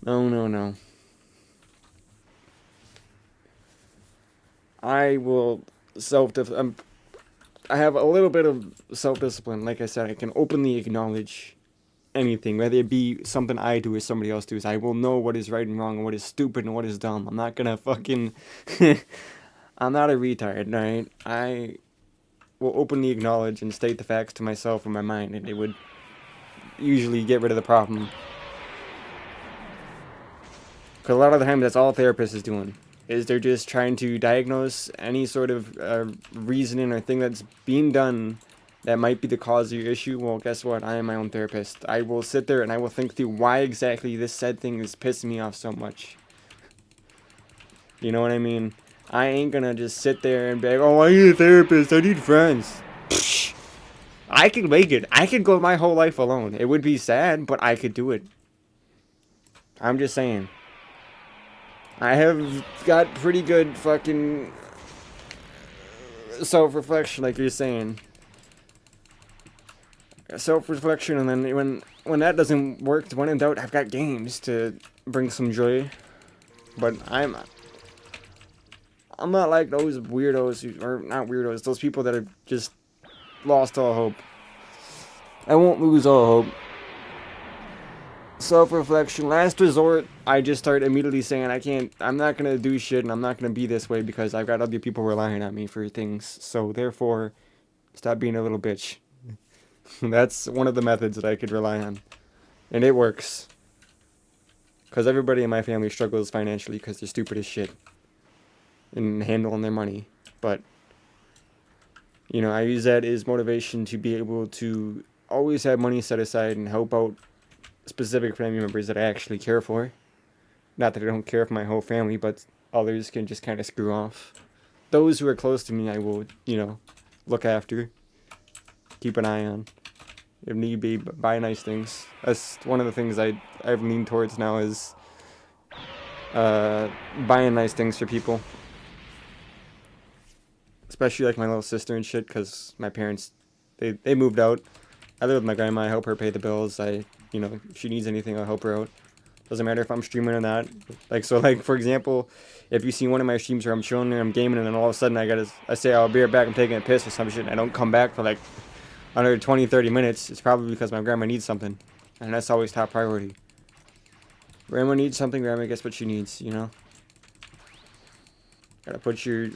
No. I will I have a little bit of self-discipline. Like I said, I can openly acknowledge anything, whether it be something I do or somebody else does. I will know what is right and wrong and what is stupid and what is dumb. I'm not gonna fucking... I'm not a retard, right? I will openly acknowledge and state the facts to myself in my mind, and it would usually get rid of the problem. Because a lot of the time, that's all a therapist is doing. Is they're just trying to diagnose any sort of reasoning or thing that's being done that might be the cause of your issue. Well, guess what? I am my own therapist. I will sit there and I will think through why exactly this said thing is pissing me off so much. You know what I mean? I ain't gonna just sit there and be like, oh, I need a therapist. I need friends. Psh, I could make it. I could go my whole life alone. It would be sad, but I could do it. I'm just saying. I have got pretty good fucking self-reflection, like you're saying. Self-reflection, and then when that doesn't work, when in doubt, I've got games to bring some joy. But I'm not like those weirdos or not weirdos, those people that have just lost all hope. I won't lose all hope. Self-reflection, last resort, I just start immediately saying I'm not gonna do shit and I'm not gonna be this way because I've got other people relying on me for things. So therefore, stop being a little bitch. That's one of the methods that I could rely on. And it works. Because everybody in my family struggles financially because they're stupid as shit in handling their money. But, you know, I use that as motivation to be able to always have money set aside and help out specific family members that I actually care for. Not that I don't care for my whole family, but others can just kind of screw off. Those who are close to me, I will, you know, look after. Keep an eye on. If need be, buy nice things. That's one of the things I've leaned towards now is buying nice things for people. Especially like my little sister and shit, because my parents, they moved out. I live with my grandma. I help her pay the bills. You know, if she needs anything, I'll help her out. Doesn't matter if I'm streaming or not. Like, so, like, for example, if you see one of my streams where I'm chilling and I'm gaming and then all of a sudden I say I'll be right back, I'm taking a piss or some shit, and I don't come back for like under 20-30 minutes, it's probably because my grandma needs something. And that's always top priority. Grandma needs something, grandma gets what she needs, you know? Gotta put your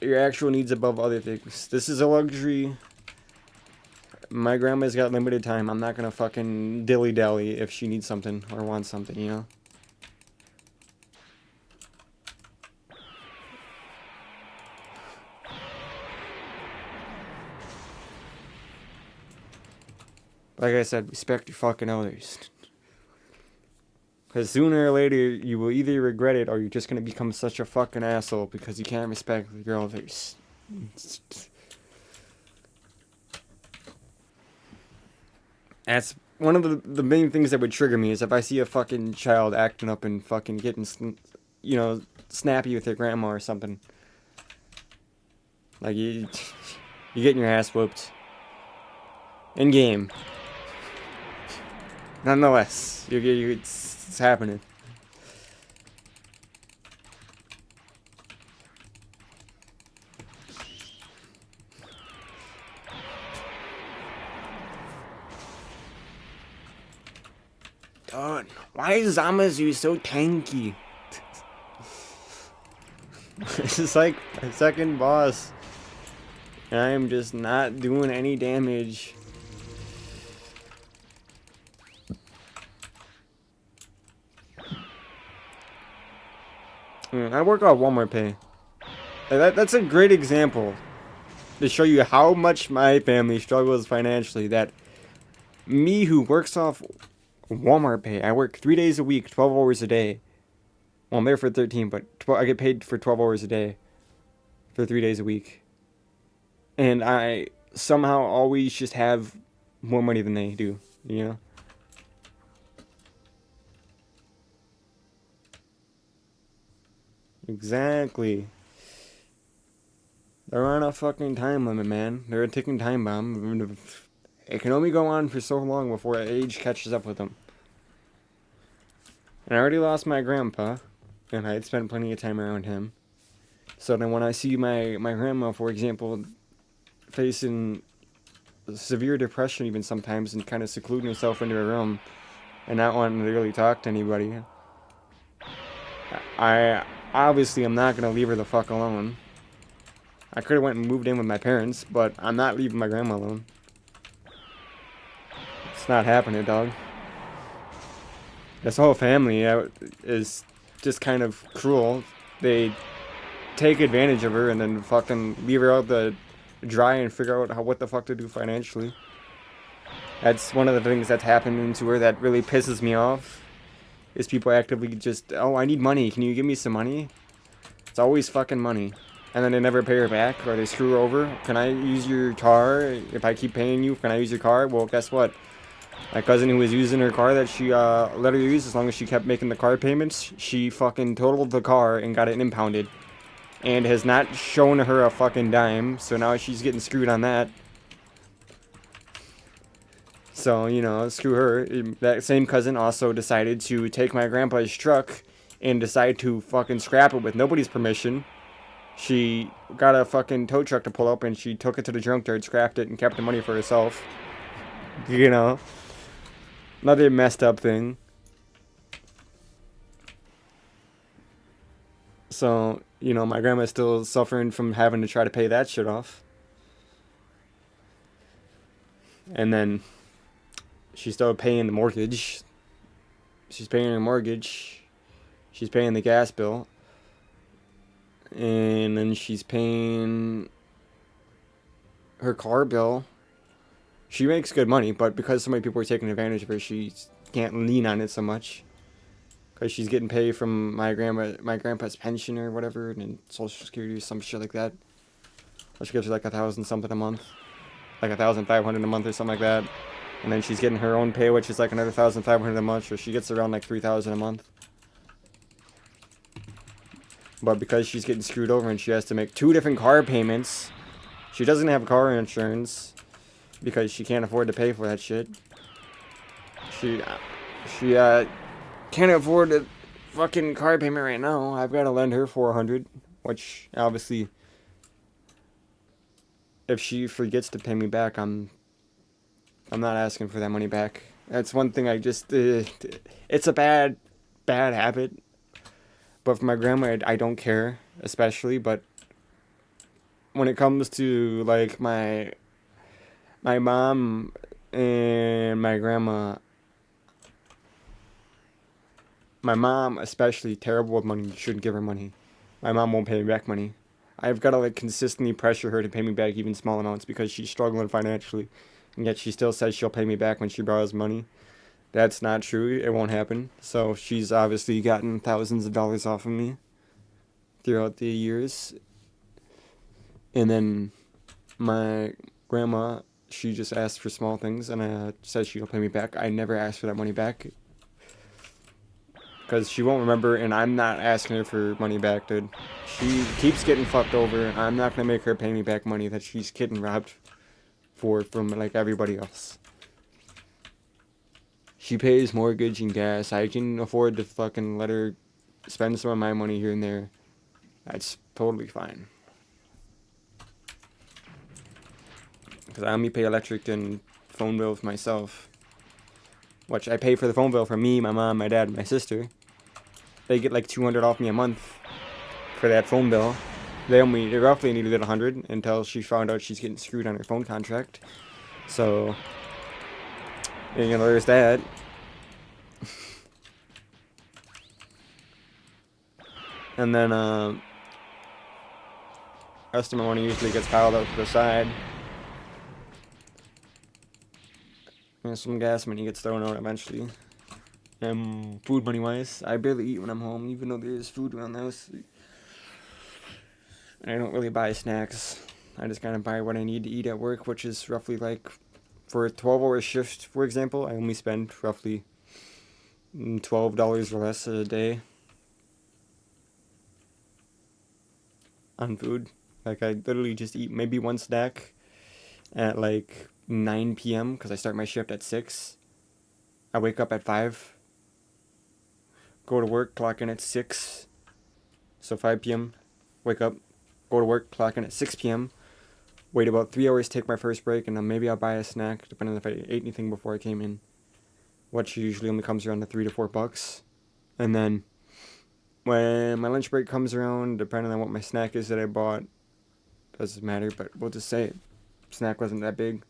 actual needs above other things. This is a luxury My grandma's got limited time. I'm not gonna fucking dilly-dally if she needs something or wants something, you know? Like I said, respect your fucking elders. Because sooner or later, you will either regret it or you're just gonna become such a fucking asshole because you can't respect your elders. That's one of the main things that would trigger me is if I see a fucking child acting up and fucking getting, you know, snappy with their grandma or something. Like, you're getting your ass whooped. In game. Nonetheless, it's happening. God, why is Zamazu so tanky? This is like my second boss. And I am just not doing any damage. I work off Walmart Pay. That's a great example to show you how much my family struggles financially. That me who works off Walmart Pay, I work 3 days a week, 12 hours a day. Well, I'm there for 13, but I get paid for 12 hours a day for 3 days a week. And I somehow always just have more money than they do, you know? Exactly. They're on a fucking time limit, man. They're a ticking time bomb. It can only go on for so long before age catches up with them. And I already lost my grandpa, and I had spent plenty of time around him. So then when I see my grandma, for example, facing severe depression even sometimes and kind of secluding herself into her room and not wanting to really talk to anybody, I obviously am not going to leave her the fuck alone. I could have went and moved in with my parents, but I'm not leaving my grandma alone. It's not happening, dog. This whole family is just kind of cruel. They take advantage of her and then fucking leave her out the dry and figure out what the fuck to do financially. That's one of the things that's happening to her that really pisses me off. Is people actively just, oh, I need money. Can you give me some money? It's always fucking money. And then they never pay her back, or they screw her over. Can I use your car? If I keep paying you, can I use your car? Well, guess what? My cousin who was using her car that she let her use, as long as she kept making the car payments, she fucking totaled the car and got it impounded. And has not shown her a fucking dime, so now she's getting screwed on that. So, you know, screw her. That same cousin also decided to take my grandpa's truck and decide to fucking scrap it with nobody's permission. She got a fucking tow truck to pull up and she took it to the junkyard, scrapped it, and kept the money for herself. You know? Another messed up thing. So, you know, my grandma's still suffering from having to try to pay that shit off. And then she's still paying the mortgage. She's paying her mortgage. She's paying the gas bill. And then she's paying her car bill. She makes good money, but because so many people are taking advantage of her, she can't lean on it so much. Because she's getting paid from my grandpa's pension or whatever, and Social Security or some shit like that. She gives her like 1,000 something a month. Like 1,500 a month or something like that. And then she's getting her own pay, which is like another 1,500 a month, so she gets around like 3,000 a month. But because she's getting screwed over and she has to make 2 different car payments, she doesn't have car insurance because she can't afford to pay for that shit. She can't afford a fucking car payment right now. I've got to lend her 400, which obviously, if she forgets to pay me back, I'm not asking for that money back. That's one thing I just it's a bad habit. But for my grandma, I don't care, especially. But when it comes to like my My mom and my grandma, my mom especially, terrible with money. You shouldn't give her money. My mom won't pay me back money. I've got to like consistently pressure her to pay me back even small amounts because she's struggling financially, and yet she still says she'll pay me back when she borrows money. That's not true. It won't happen. So she's obviously gotten thousands of dollars off of me throughout the years. And then my grandma, she just asked for small things, and says she'll pay me back. I never asked for that money back because she won't remember, and I'm not asking her for money back, dude. She keeps getting fucked over. I'm not gonna make her pay me back money that she's getting robbed from like everybody else. She pays mortgage and gas. I can afford to fucking let her spend some of my money here and there. That's totally fine. Because I only pay electric and phone bills myself. Which I pay for the phone bill for me, my mom, my dad, and my sister. They get like $200 off me a month for that phone bill. They roughly needed $100 until she found out she's getting screwed on her phone contract. So, you know, there's that. And then, rest of my money usually gets piled up to the side. And some gas money gets thrown out eventually. Food money wise, I barely eat when I'm home, even though there's food around the house. I don't really buy snacks. I just kind of buy what I need to eat at work, which is roughly like, for a 12-hour shift, for example, I only spend roughly $12 or less a day on food. Like, I literally just eat maybe one snack at like 9 p.m. because I start my shift at 6. I wake up at 5. Go to work, clock in at 6. So 5 p.m. Wake up, go to work, clock in at 6 p.m. Wait about 3 hours, take my first break, and then maybe I'll buy a snack, depending on if I ate anything before I came in. Which usually only comes around to $3 to $4. And then when my lunch break comes around, depending on what my snack is that I bought, doesn't matter, but we'll just say snack wasn't that big.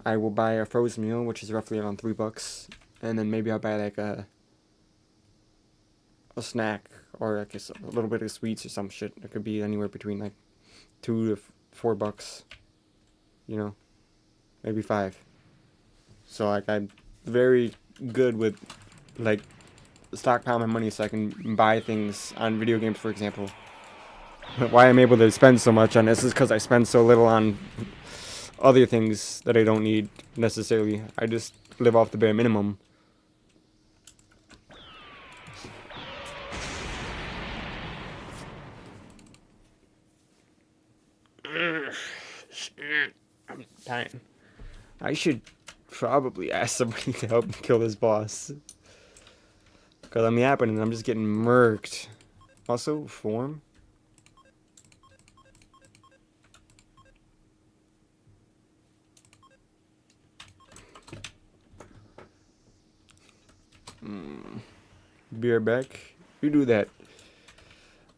I will buy a frozen meal, which is roughly around $3, and then maybe I'll buy like a snack or I guess a little bit of sweets or some shit. It could be anywhere between like $2 to $4, you know, maybe 5. So like I'm very good with like stockpile my money so I can buy things on video games, for example. Why I'm able to spend so much on this is because I spend so little on other things that I don't need necessarily. I just live off the bare minimum. I'm dying. I should probably ask somebody to help me kill this boss. Because I'm yapping and I'm just getting murked. Also, form. Be right back. You do that.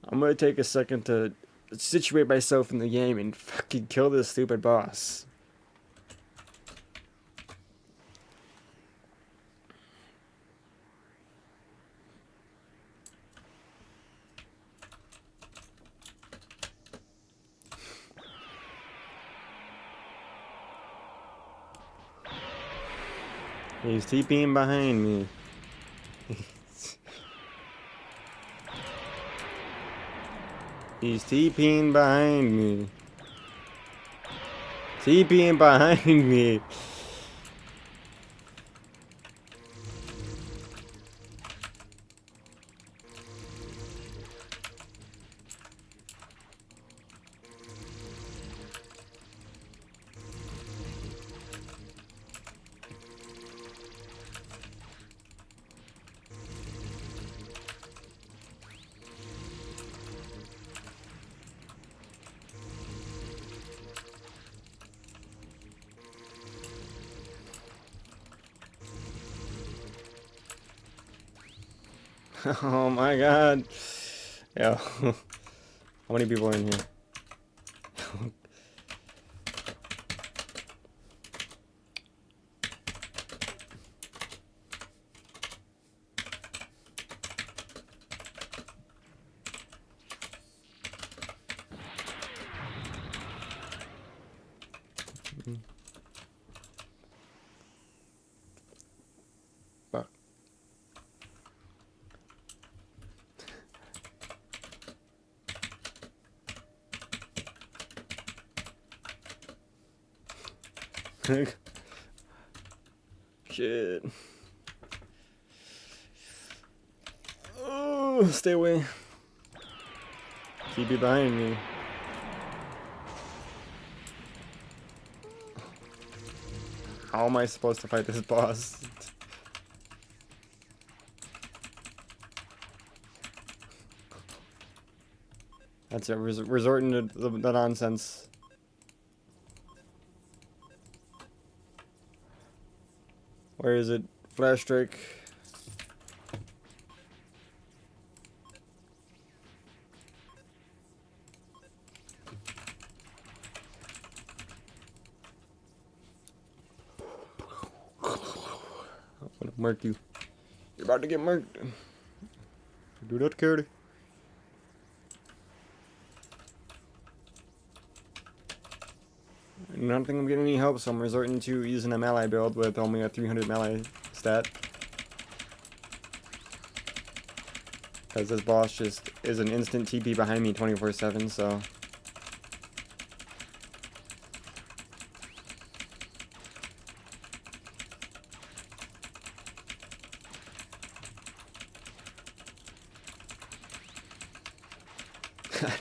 I'm gonna take a second to situate myself in the game and fucking kill this stupid boss. He's TPing behind me. He's TPing behind me. TPing behind me. Oh my god. Yo. How many people are in here? Fuck. Shit. Oh, stay away. Keep you behind me. How am I supposed to fight this boss? That's it, resorting to the nonsense. Where is it? Flash strike. I'm gonna mark you. You're about to get marked. Do not carry. I don't think I'm getting any help, so I'm resorting to using a melee build with only a 300 melee stat. Because this boss just is an instant TP behind me 24/7, so...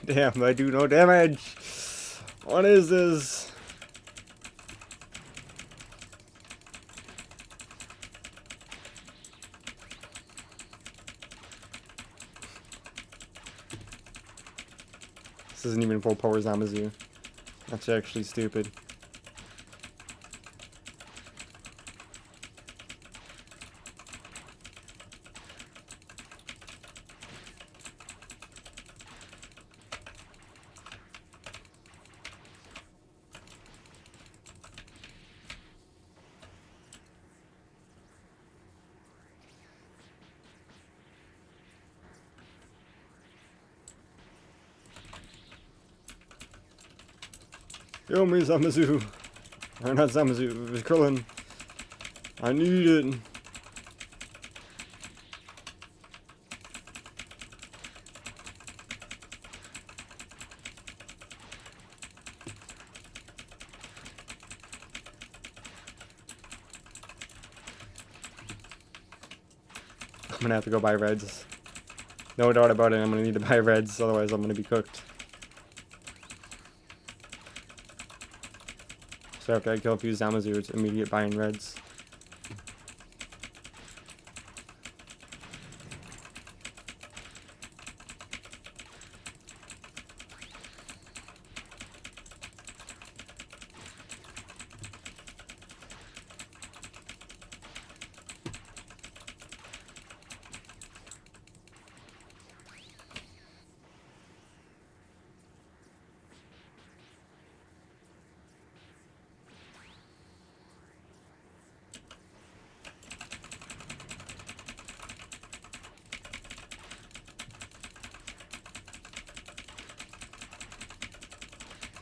Damn, I do no damage! What is this? This isn't even full power Zamazu. That's actually stupid. Yo, me Zamazu. Or not Zamazu, it was Krillin. I need it. I'm gonna have to go buy reds. No doubt about it, I'm gonna need to buy reds, otherwise I'm gonna be cooked. So after I kill a few Zamazu, it's immediate buying reds.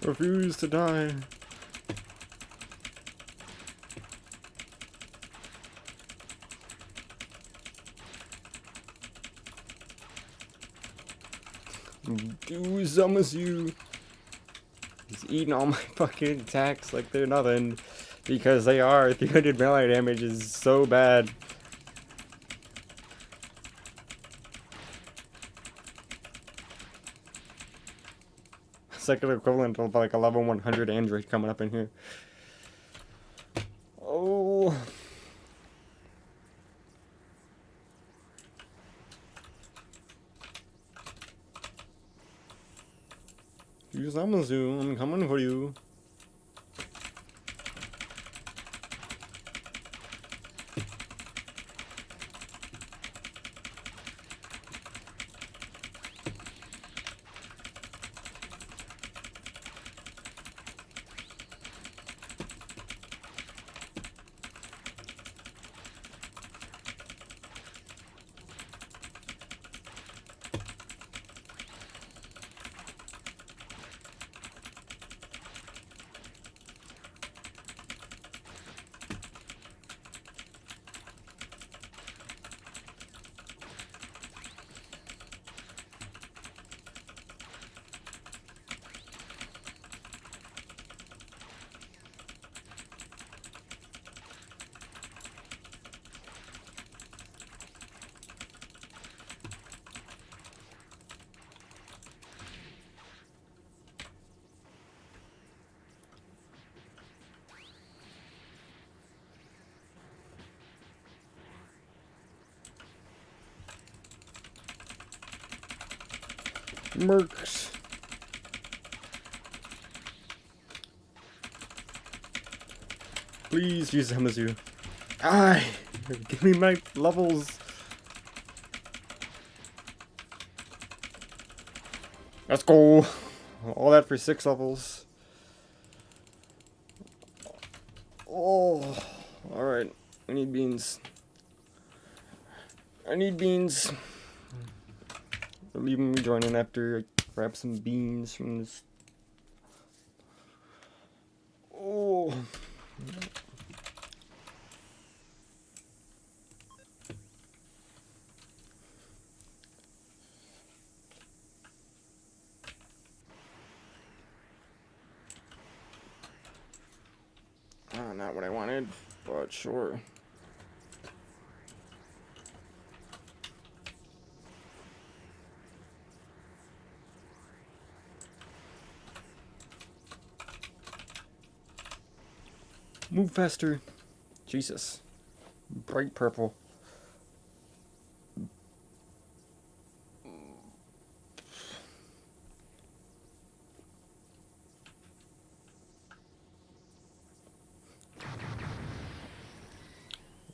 Refuse to die. Do Zamazu. He's eating all my fucking attacks like they're nothing. Because they are. 300 melee damage is so bad. Second equivalent of like a level 100 android coming up in here. Oh. Use Zamazu, I'm coming for you. Mercs. Please use Hamazu. Ah! Give me my levels. Let's go. All that for 6 levels. Oh, alright. I need beans. I need beans. I'll leave me joining after I grab some beans from this. Oh. Not what I wanted, but sure. Move faster. Jesus. Bright purple.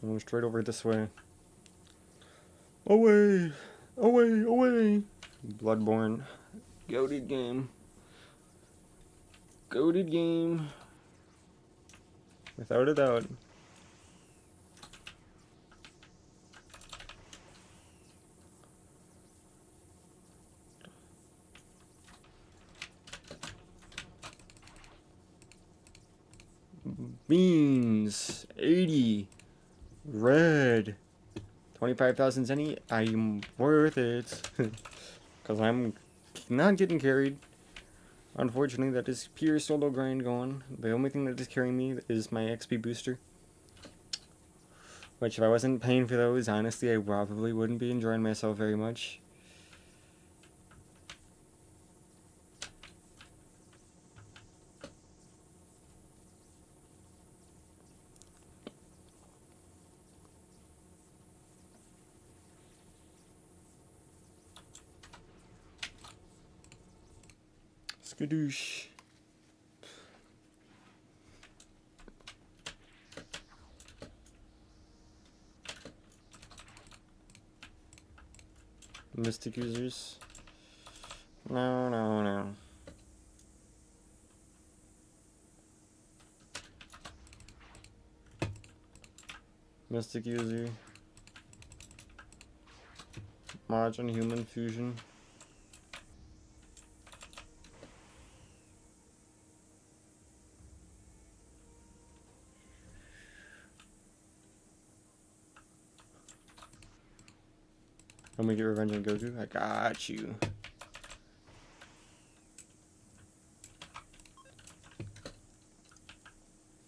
I'm going straight over this way. Away! Away! Away! Bloodborne. Goated game. Goated game. Without a doubt. Beans. 80. Red. 25,000 zenny. I'm worth it. Because I'm not getting carried. Unfortunately, that is pure solo grind going. The only thing that is carrying me is my XP booster. Which, if I wasn't paying for those, honestly, I probably wouldn't be enjoying myself very much. Skadoosh. Mystic users. No, no, no. Mystic user. Margin human fusion. Let me get revenge on Goku. I got you.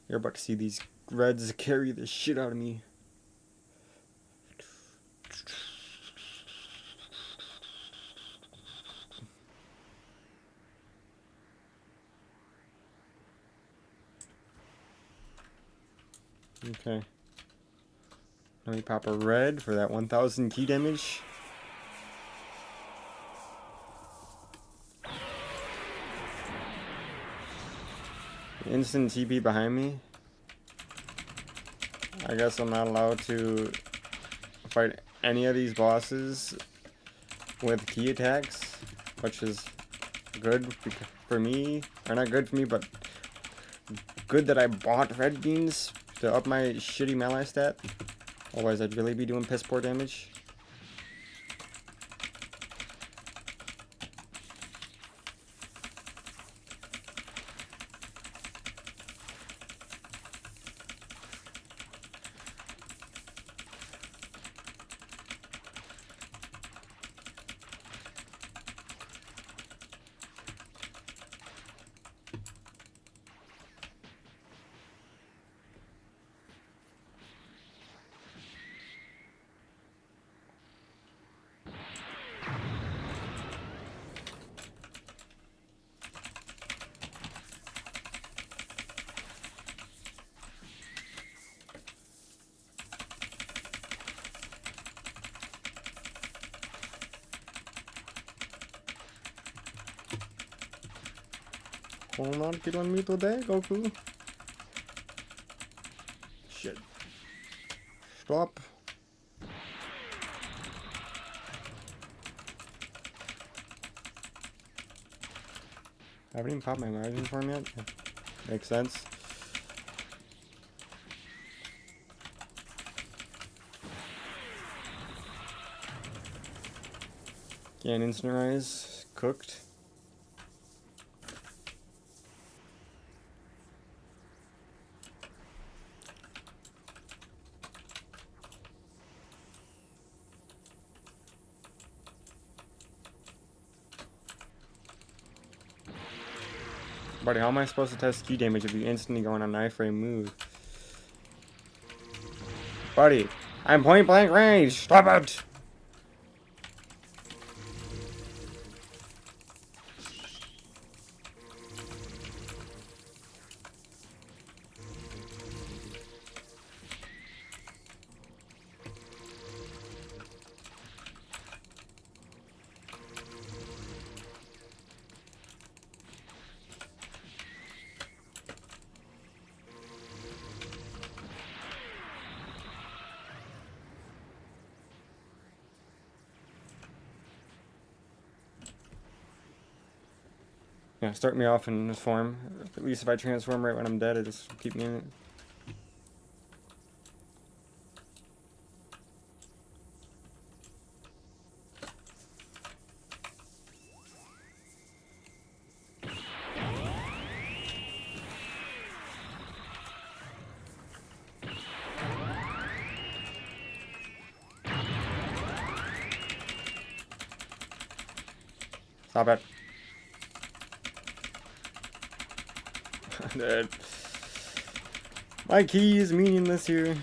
You're about to see these reds carry the shit out of me. Okay. Let me pop a red for that 1000 key damage. Instant TP behind me. I guess I'm not allowed to fight any of these bosses with key attacks, which is good for me. Or not good for me, but good that I bought red beans to up my shitty melee stat. Otherwise, I'd really be doing piss poor damage. Will not killing me today, Goku. Shit. Stop. I haven't even popped my margin form yet. Makes sense. Can't instant rise. Cooked. Buddy, how am I supposed to test key damage if you instantly go on an iframe move? Buddy, I'm point blank range! Stop it! Yeah, start me off in this form. At least if I transform right when I'm dead, it just keep me in it. Stop it. Dead. My key is meaningless here.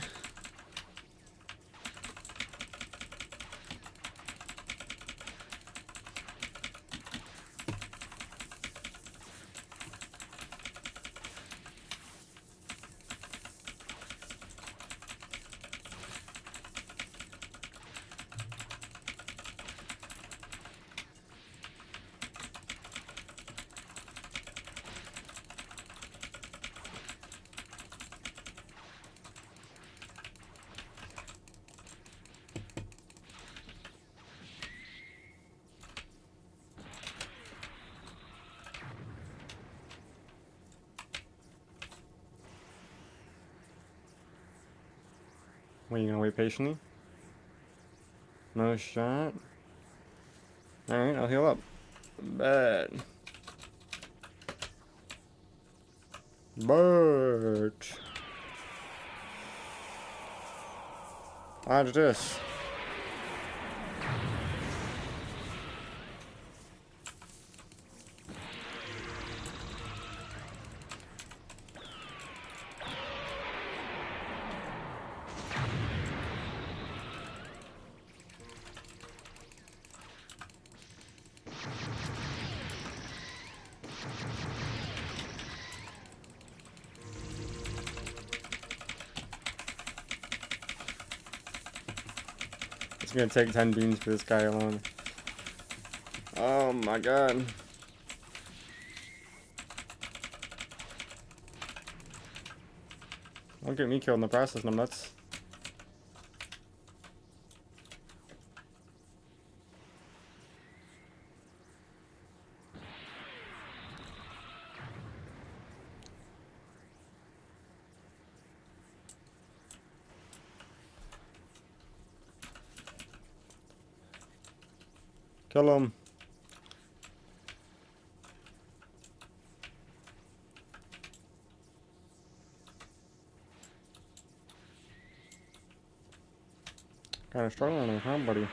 Wait, you gonna wait patiently? No shot. Alright, I'll heal up. Bad. But watch this. It's gonna take 10 beans for this guy alone. Oh my god. Don't get me killed in the process, no nuts. Kill him. Kinda struggling there, huh, buddy?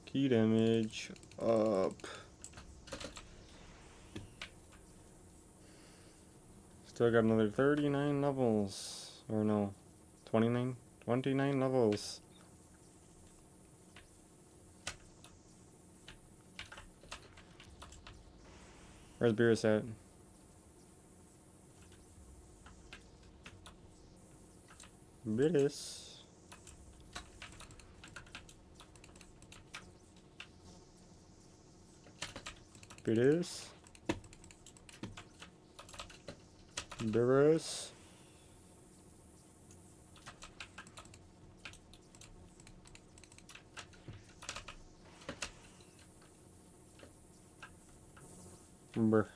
Key damage up. Still got another 39 levels. Or no, 29? 29 levels. Where's Beerus at? Beerus. Beerus. Beerus. Brr.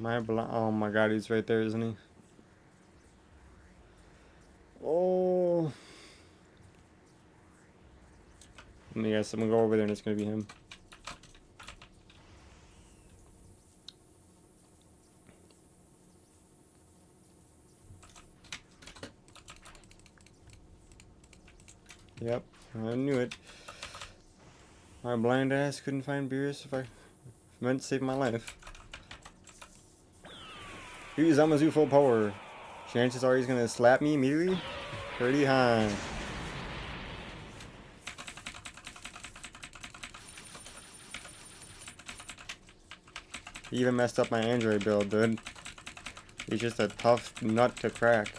Oh my god, he's right there, isn't he? Oh. Let me guess, I'm gonna go over there and it's gonna be him. Yep, I knew it. My blind ass couldn't find Beerus if I meant to save my life. Use Zamazu full power. Chances are he's gonna slap me immediately. Pretty high. He even messed up my Android build, dude. He's just a tough nut to crack.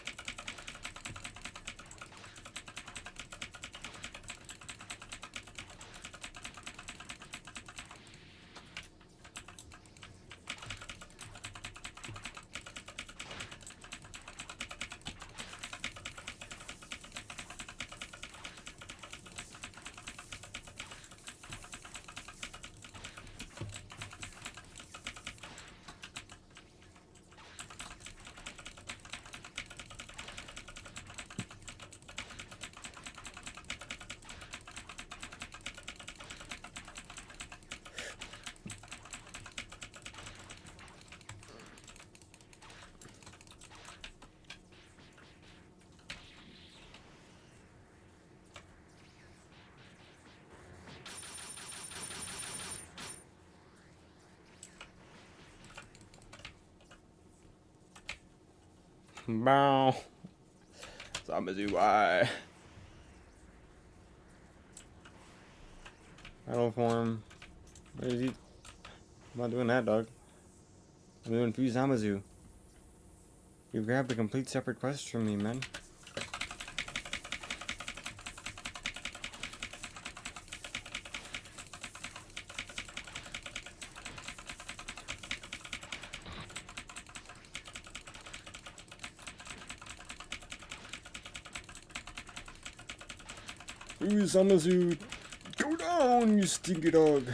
Bow. Zamazu, why? Battle form. Where is he? I'm not doing that, dog. I'm doing Fuse Zamazu. You grabbed a complete separate quest from me, man. Fuse Zamazu, go down, you stinky dog.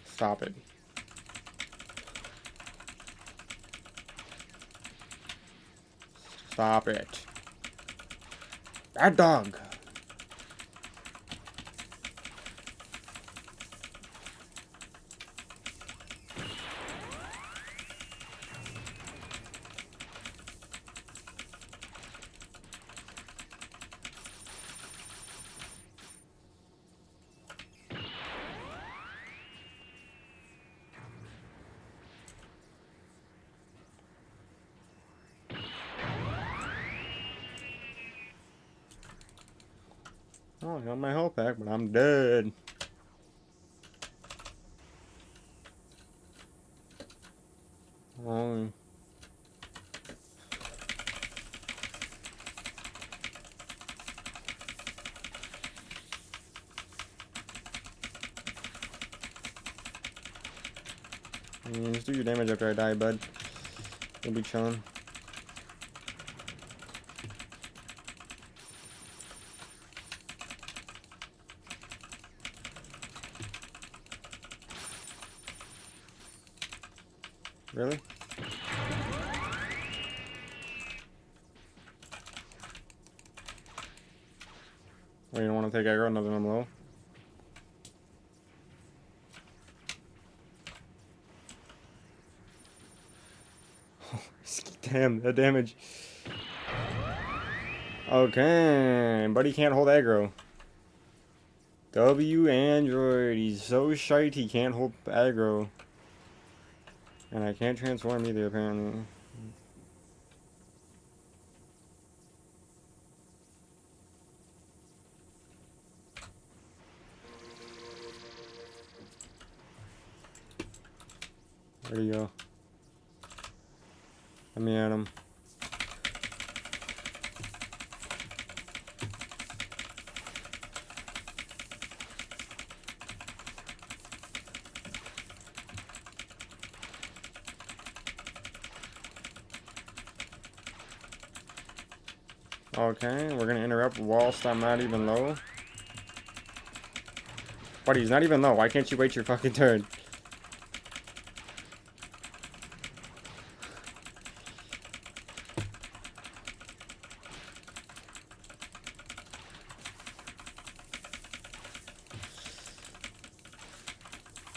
Stop it. Stop it. Bad dog. Oh, I got my health back, but I'm dead. Oh. Just do your damage after I die, bud. You'll be chilling. Really? Oh, you don't want to take aggro now that I'm low? Damn, that damage. Okay, buddy can't hold aggro. W Android, he's so shite he can't hold aggro. And I can't transform either, apparently. Where'd he go? Let me at him. Okay, we're gonna interrupt whilst I'm not even low. Buddy, he's not even low. Why can't you wait your fucking turn?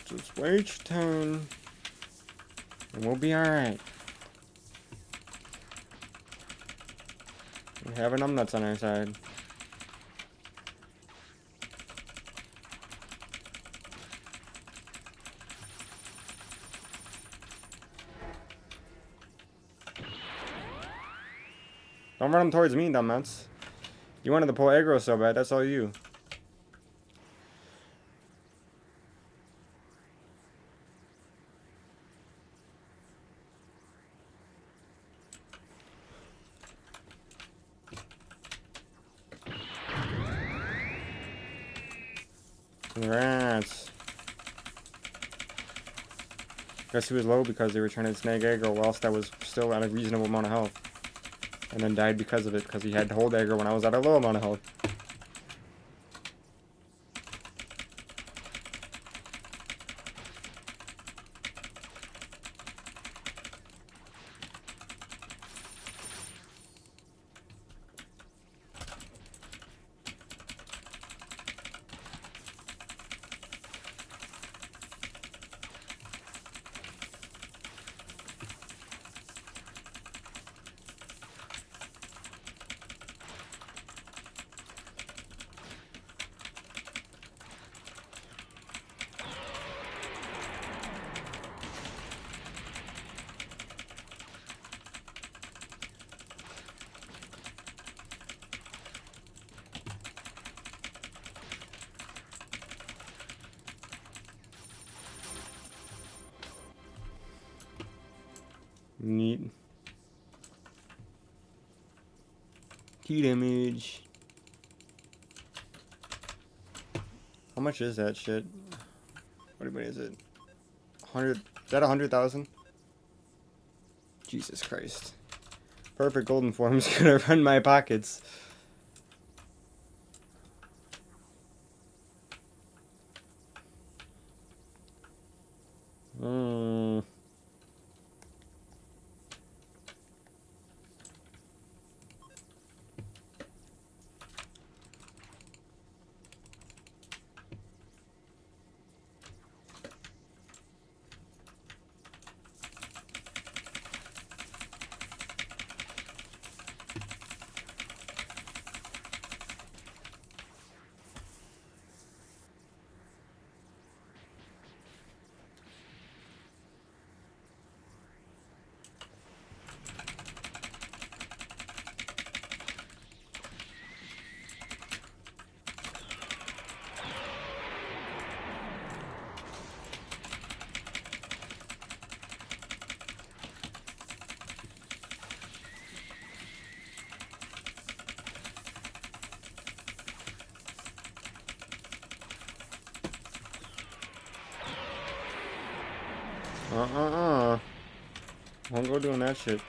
Just wait your turn. And we'll be alright. We have enough nuts on our side. Don't run them towards me, dumbass. You wanted to pull aggro so bad, that's all you. Congrats. Guess he was low because they were trying to snag aggro whilst I was still at a reasonable amount of health. And then died because of it, because he had to hold aggro when I was at a low amount of health. Neat. Key damage. How much is that shit? What is it? 100? Is that 100,000? Jesus Christ. Perfect golden form's gonna run my pockets. Won't go doing that shit.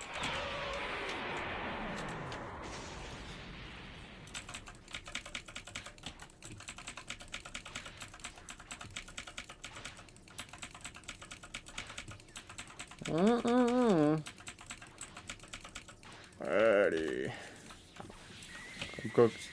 Alrighty. I'm cooked.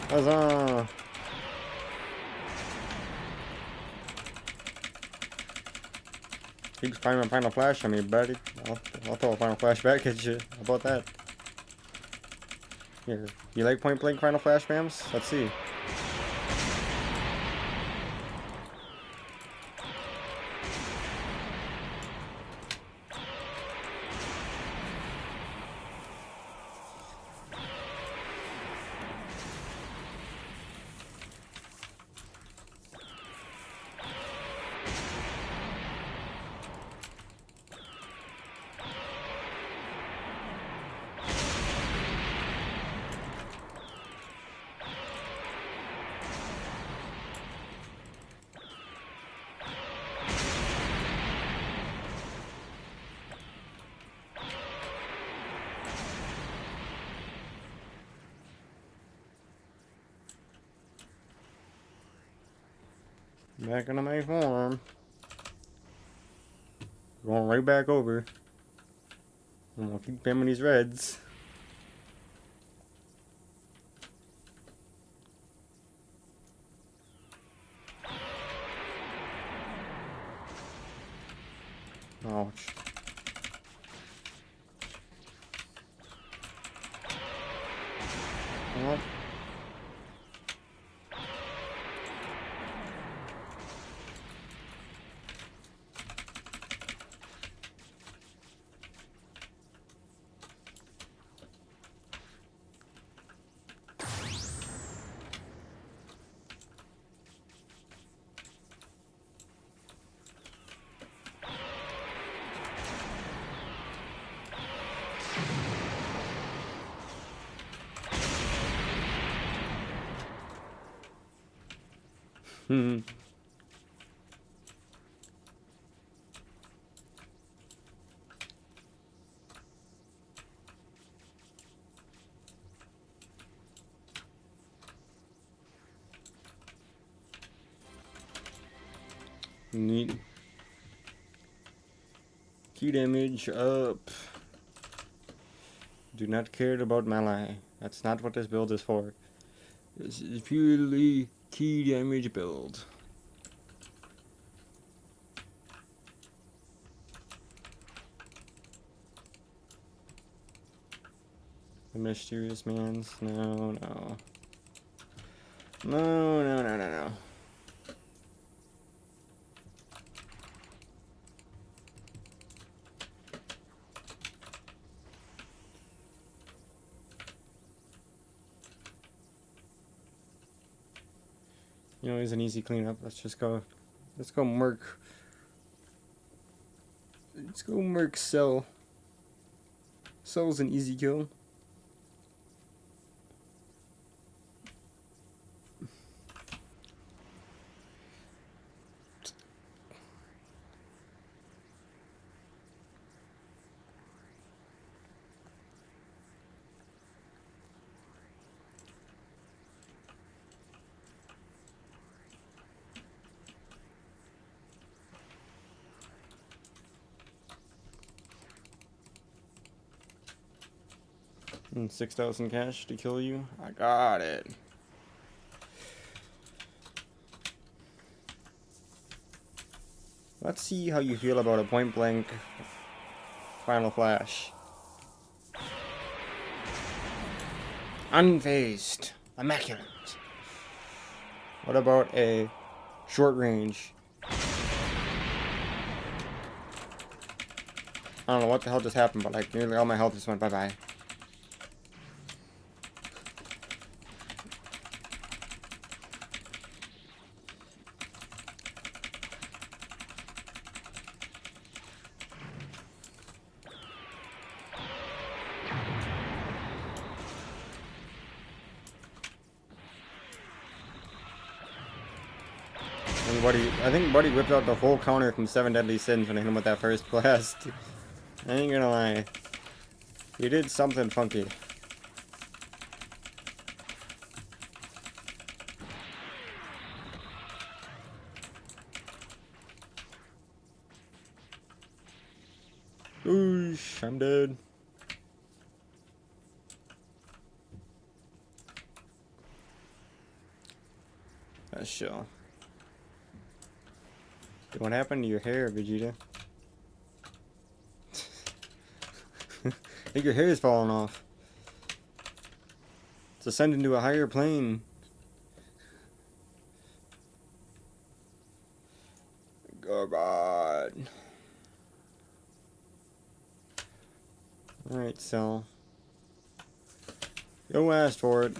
Huzzah! Keep finding a final flash on me, buddy. I'll throw a final flash back at you. How about that? Here. You like point blank final flash, ma'ams? Let's see. Back into my form. Going right back over. I'm gonna keep spamming these reds. Ouch. Well. Neat. Key damage up. Do not care about melee. That's not what this build is for. This is purely key damage build. The mysterious man's no. You know, it's an easy cleanup. Let's go merc. Let's go merc Cell. Cell's an easy kill. And 6,000 cash to kill you. I got it. Let's see how you feel about a point blank final flash. Unfazed. Immaculate. What about a short range? I don't know what the hell just happened, but like nearly all my health just went bye-bye. I think Buddy whipped out the whole counter from 7 Deadly Sins when I hit him with that first blast. I ain't gonna lie. He did something funky. Oosh, I'm dead. That's chill. What happened to your hair, Vegeta? I think your hair is falling off. It's ascending to a higher plane. Oh God. Alright, so. Go ask for it.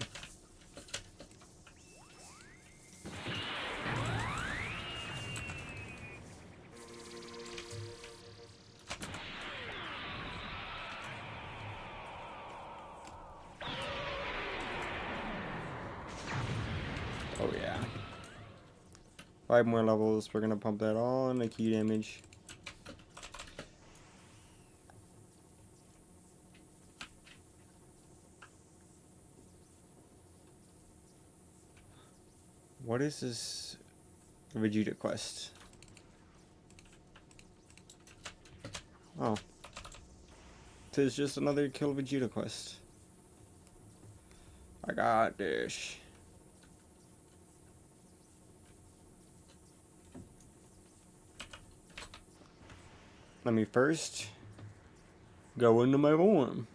Oh yeah. 5 more levels. We're gonna pump that all into key damage. What is this Vegeta quest. Oh. Tis just another kill Vegeta quest. I got this. Let me first go into my form.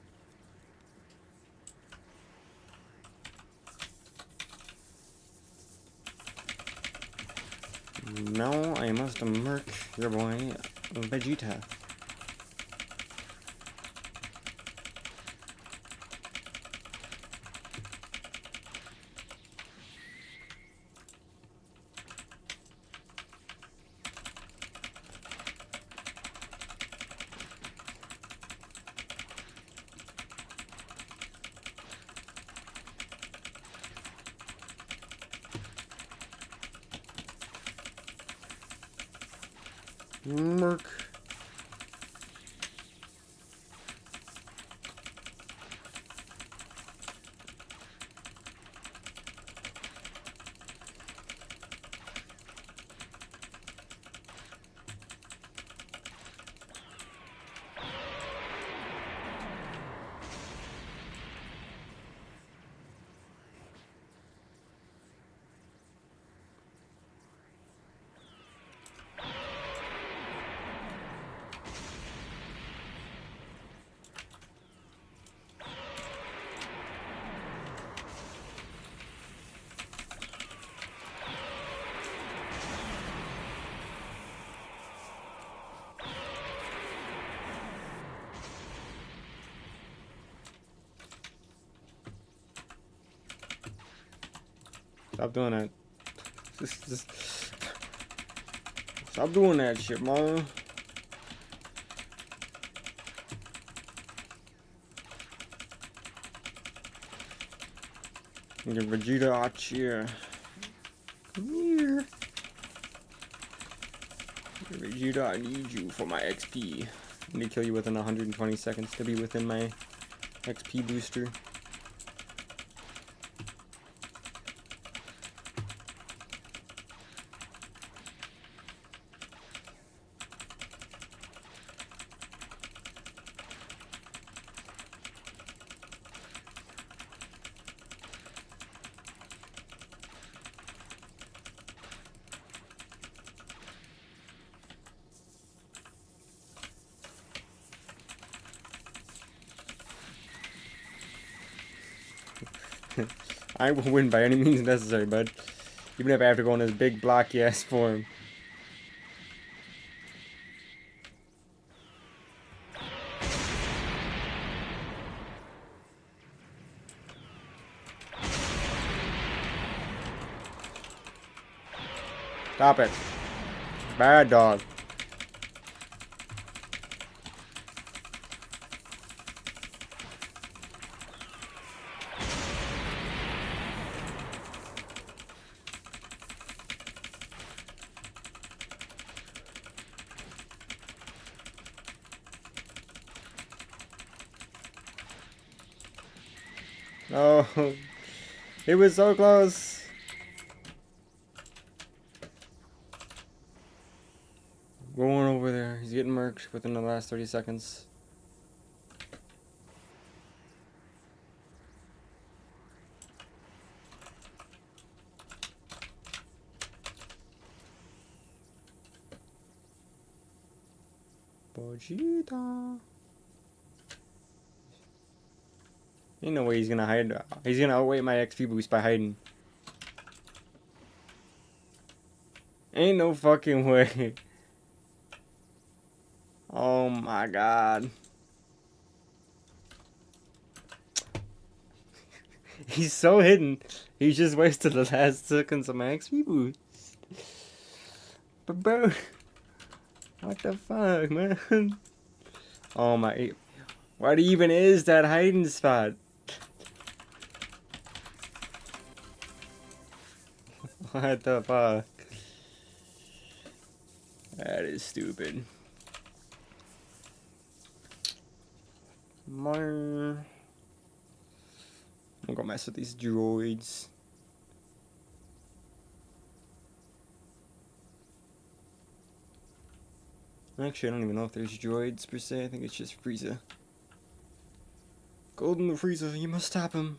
Now I must murk your boy Vegeta. Murk. Stop doing that. Just stop doing that shit, man. Get Vegeta out here. Come here. Vegeta, I need you for my XP. I need to kill you within 120 seconds to be within my XP booster. I will win by any means necessary, bud. Even if I have to go in this big blocky ass form. Stop it. Bad dog. Oh, it was so close. Going over there. He's getting murked within the last 30 seconds. Vegeta. Ain't no way he's gonna hide. He's gonna outweigh my XP boost by hiding. Ain't no fucking way. Oh my god. He's so hidden. He just wasted the last seconds of my XP boost. But bro, what the fuck, man? Oh my. What even is that hiding spot? What the fuck? That is stupid. I'm gonna go mess with these droids. Actually, I don't even know if there's droids per se. I think it's just Frieza. Golden Frieza, you must stop him.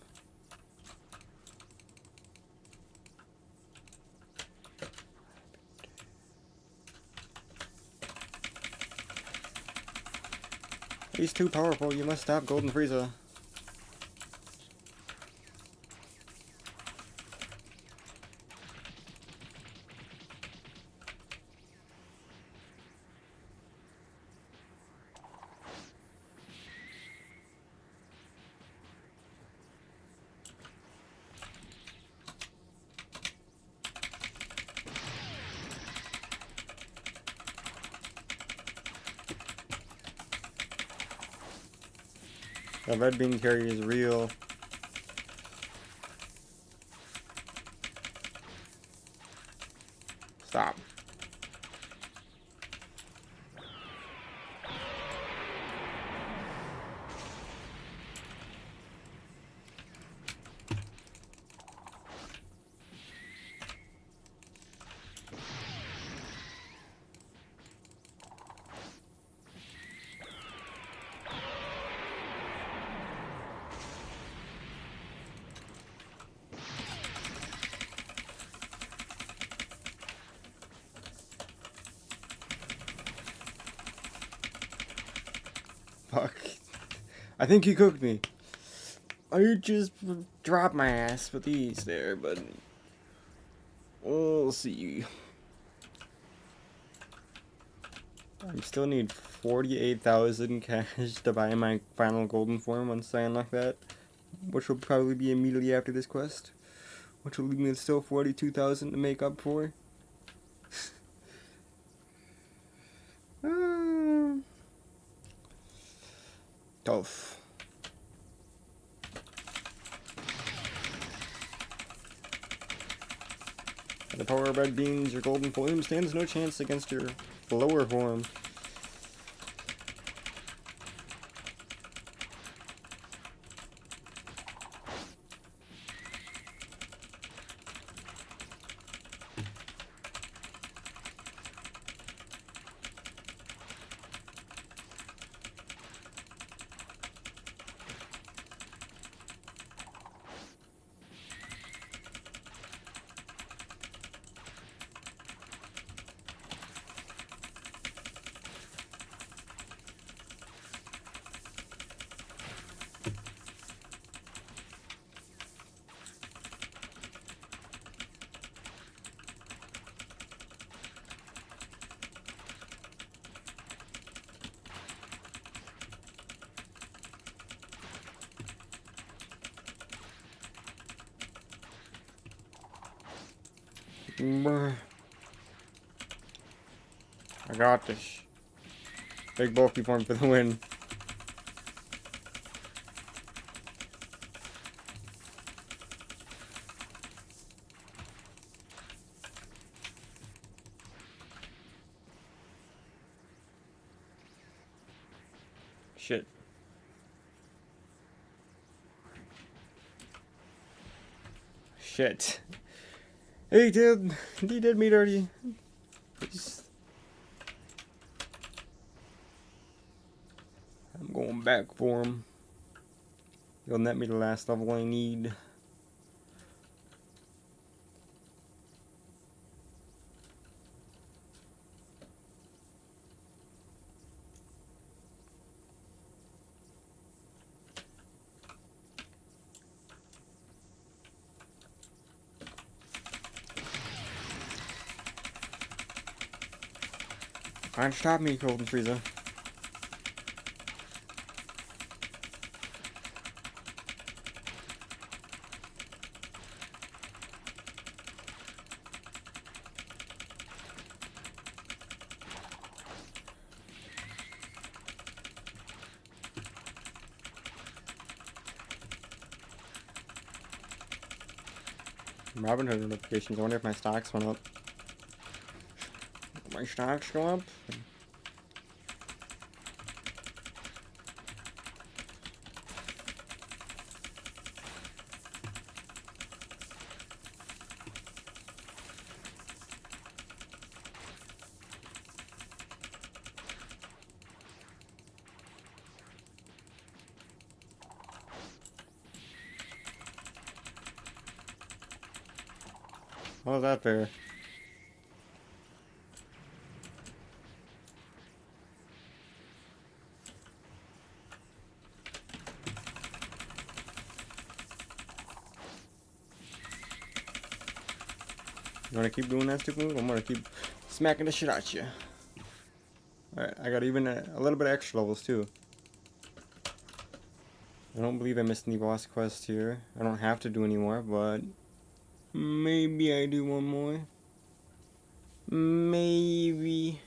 He's too powerful. You must stop Golden Frieza. The red bean carry is real. Stop. Fuck. I think he cooked me. I just dropped my ass with these there, but we'll see. I still need 48,000 cash to buy my final golden form once I unlock that, which will probably be immediately after this quest, which will leave me with still 42,000 to make up for. Tough. The power of red beans, your golden form stands no chance against your lower form. I got this. Big bulky form for the win. Shit. Shit. He did me dirty. Please. I'm going back for him. He'll net me the last level I need. Can't stop me, Golden Frieza. Robinhood notifications. I wonder if my stocks went up. My stocks go up? How's that fair? You wanna keep doing that stupid move? I'm gonna keep smacking the shit out you. Alright, I got even a little bit of extra levels too. I don't believe I missed any boss quests here. I don't have to do any more, but maybe I do one more. Maybe.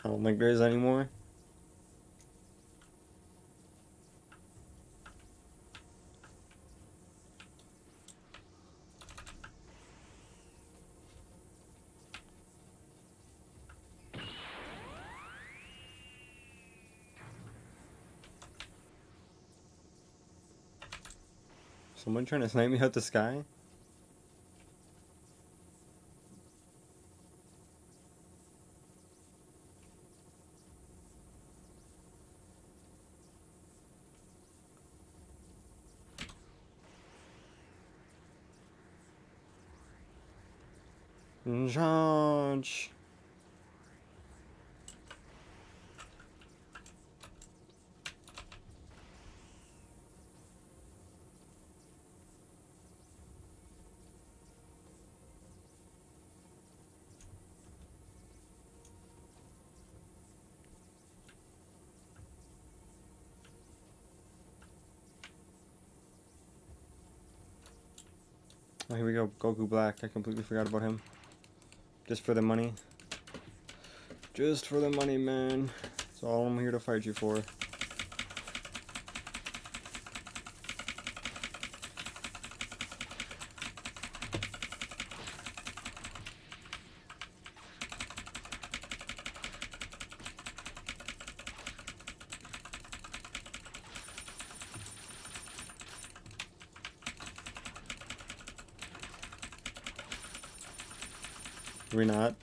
I don't think there is any more. Someone trying to snipe me out the sky? Charge! Oh, here we go. Goku Black. I completely forgot about him. Just for the money. Just for the money, man. That's all I'm here to fight you for. We're not.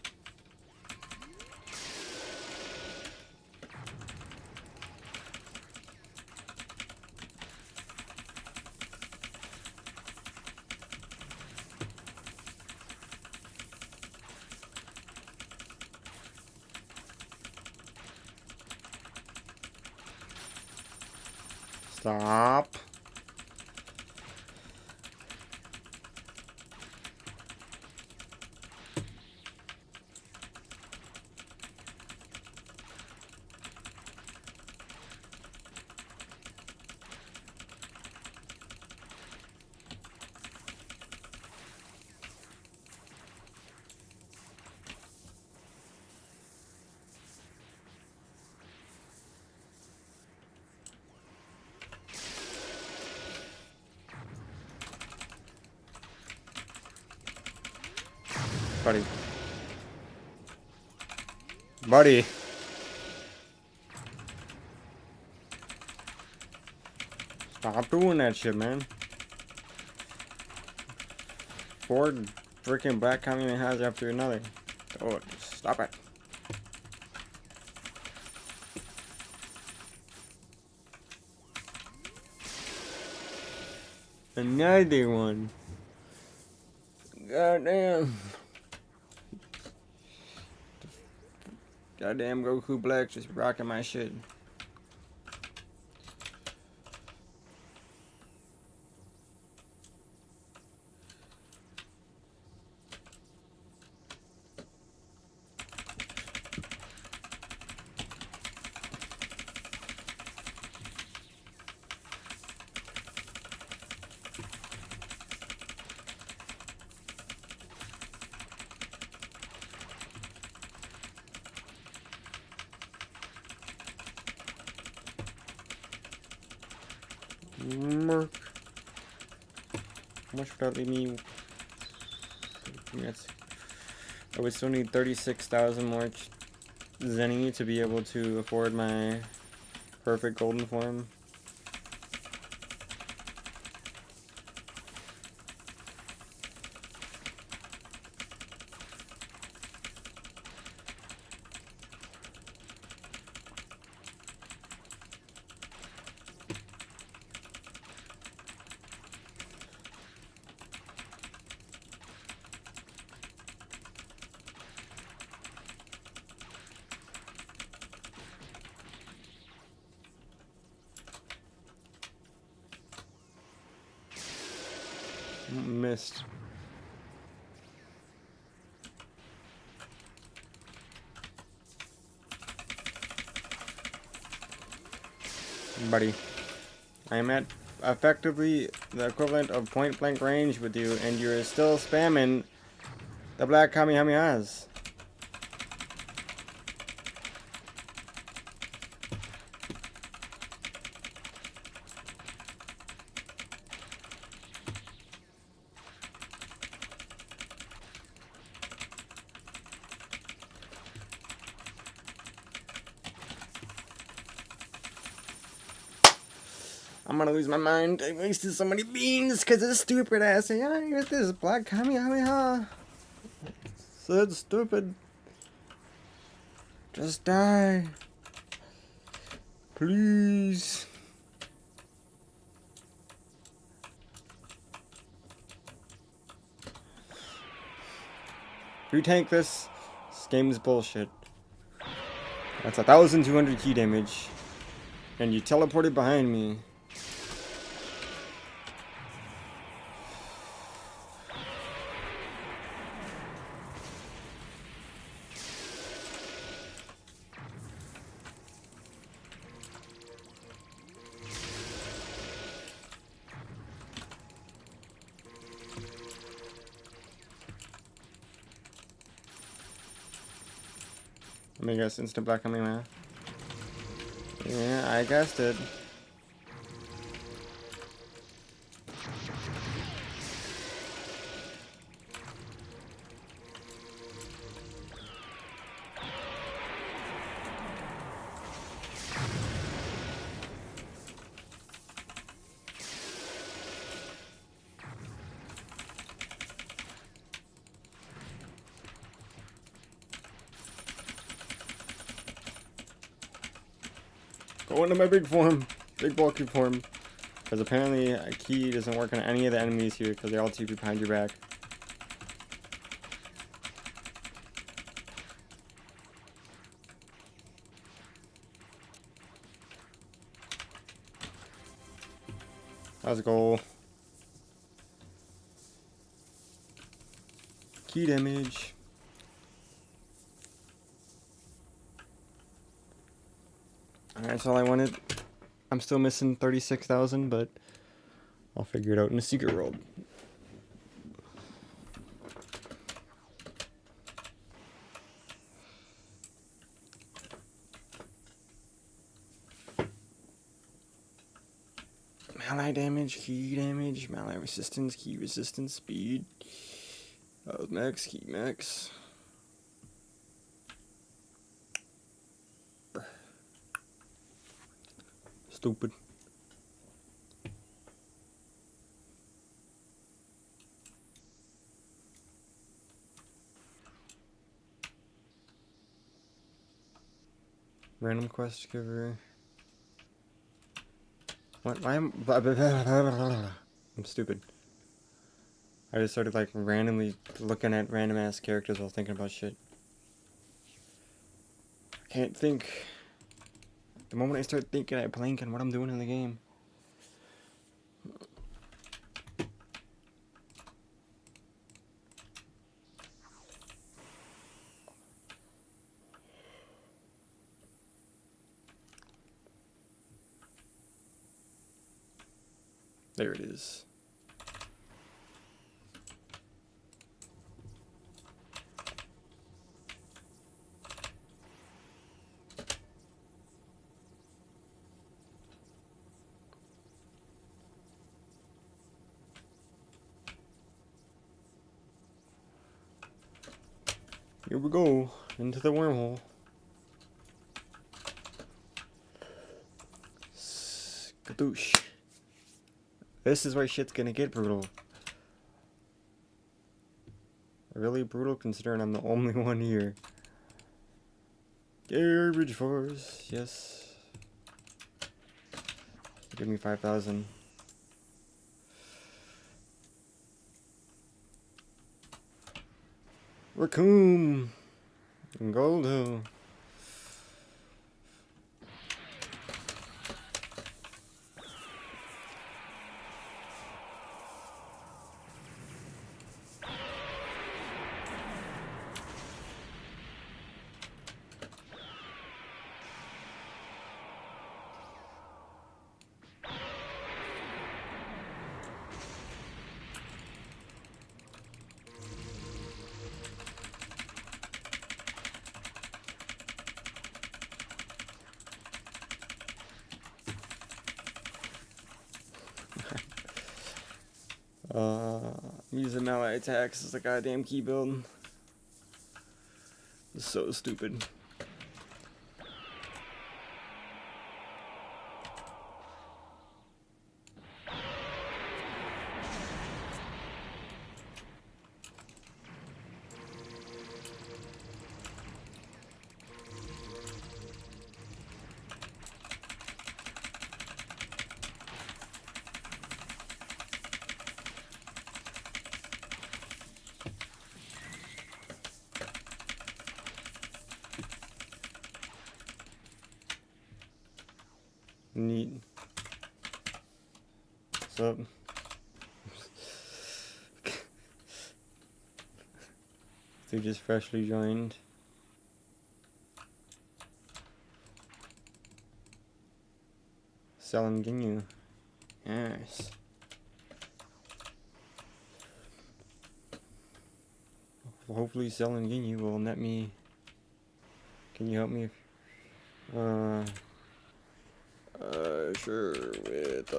Stop. Buddy. Buddy. Stop doing that shit, man. 4 freaking black communist has after another. Oh, stop it. Another one. Goddamn. Goddamn Goku Black just rocking my shit. Merc. How much would that leave me? Yes. I would still need 36,000 more Zenny to be able to afford my perfect golden form. Missed. Buddy, I am at effectively the equivalent of point blank range with you, and you're still spamming the black Kamehamehas. I'm gonna lose my mind. I wasted so many beans because of stupid ass. Yeah, here's this black Kamehameha. So it's stupid. Just die. Please. You tank this. This game is bullshit. That's 1,200 key damage. And you teleported behind me. Let me guess, instant black coming now. Yeah, I guessed it. Go into my big form. Big bulky form. Because apparently a key doesn't work on any of the enemies here because they all TP behind your back. Let's go. Key damage. Alright, that's all I wanted. I'm still missing 36,000, but I'll figure it out in a secret world. Melee damage, key damage, melee resistance, key resistance, speed. Max, key max. Stupid. Random quest giver. What? Why am I'm stupid. I just started like randomly looking at random ass characters while thinking about shit. I can't think. The moment I start thinking, I blank on what I'm doing in the game. There it is. Here we go, into the wormhole. Skadoosh. This is where shit's gonna get brutal. Really brutal considering I'm the only one here. Garbage force, yes. Give me 5,000. Raccoon! Goldo. I'm using melee attacks as a goddamn key build. It's so stupid. Neat. What's up? They just freshly joined. Selling Ginyu. Yes. Well, hopefully selling Ginyu will net me. Can you help me? Sure, with,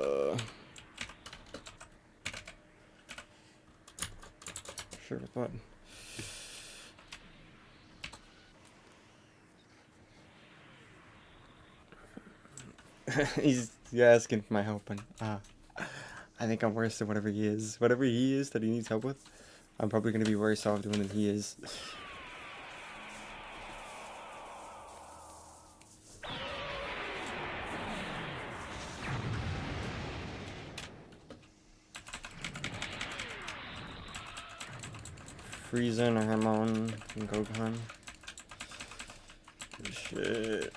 Sure, with what? He's asking for my help, and, I think I'm worse than whatever he is. Whatever he is that he needs help with, I'm probably gonna be worse off doing than he is. Frieza and Hermon and Gohan. Shit.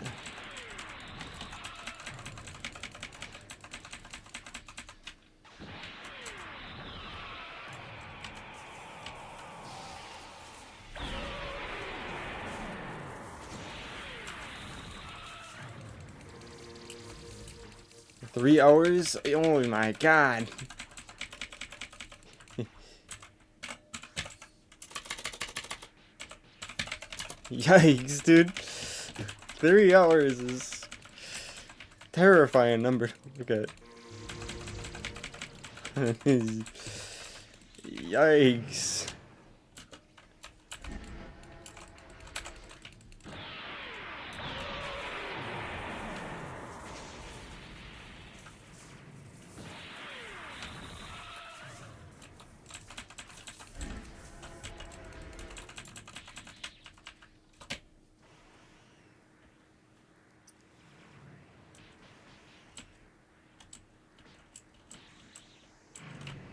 $3? Oh my god. Yikes, dude. 3 hours is terrifying number to look at. Yikes.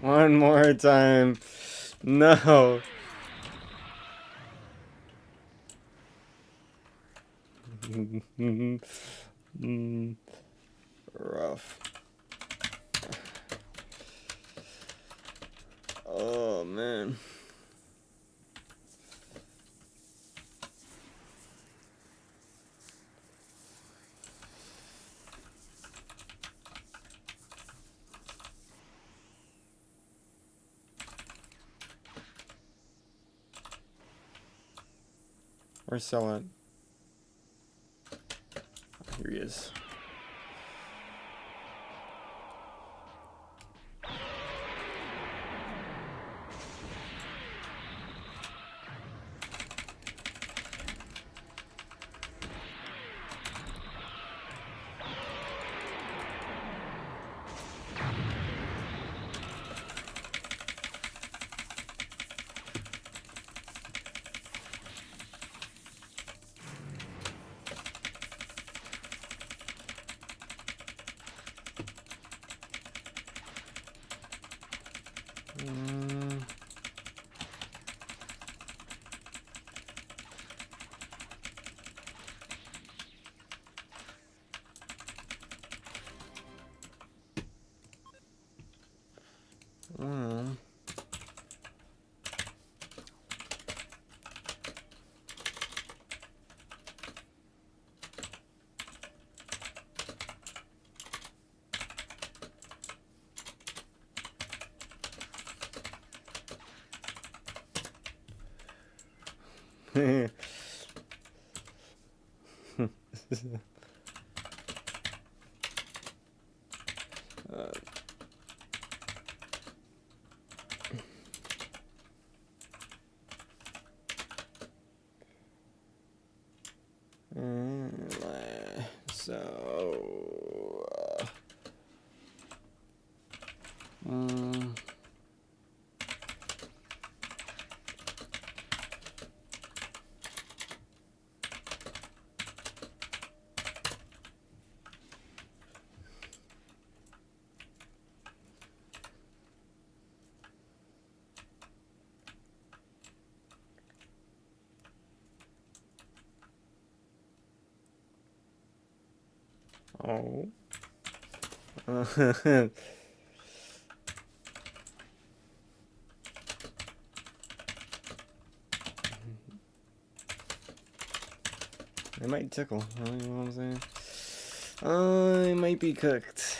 One more time. No. Rough. Oh man. Or sell it. Here he is. So, oh. It might tickle, you know what I'm saying? It might be cooked.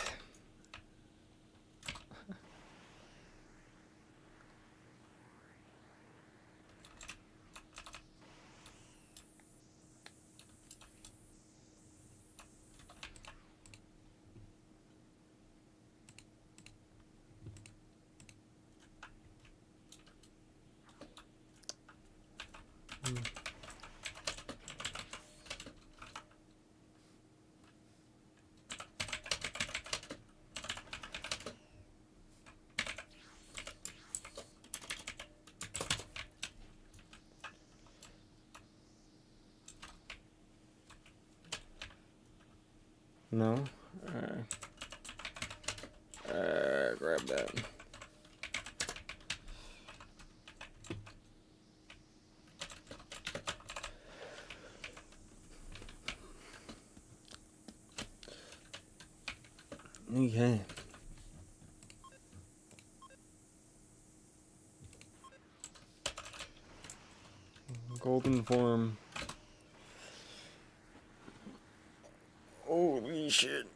No? Grab that. Okay. Golden form. Holy shit.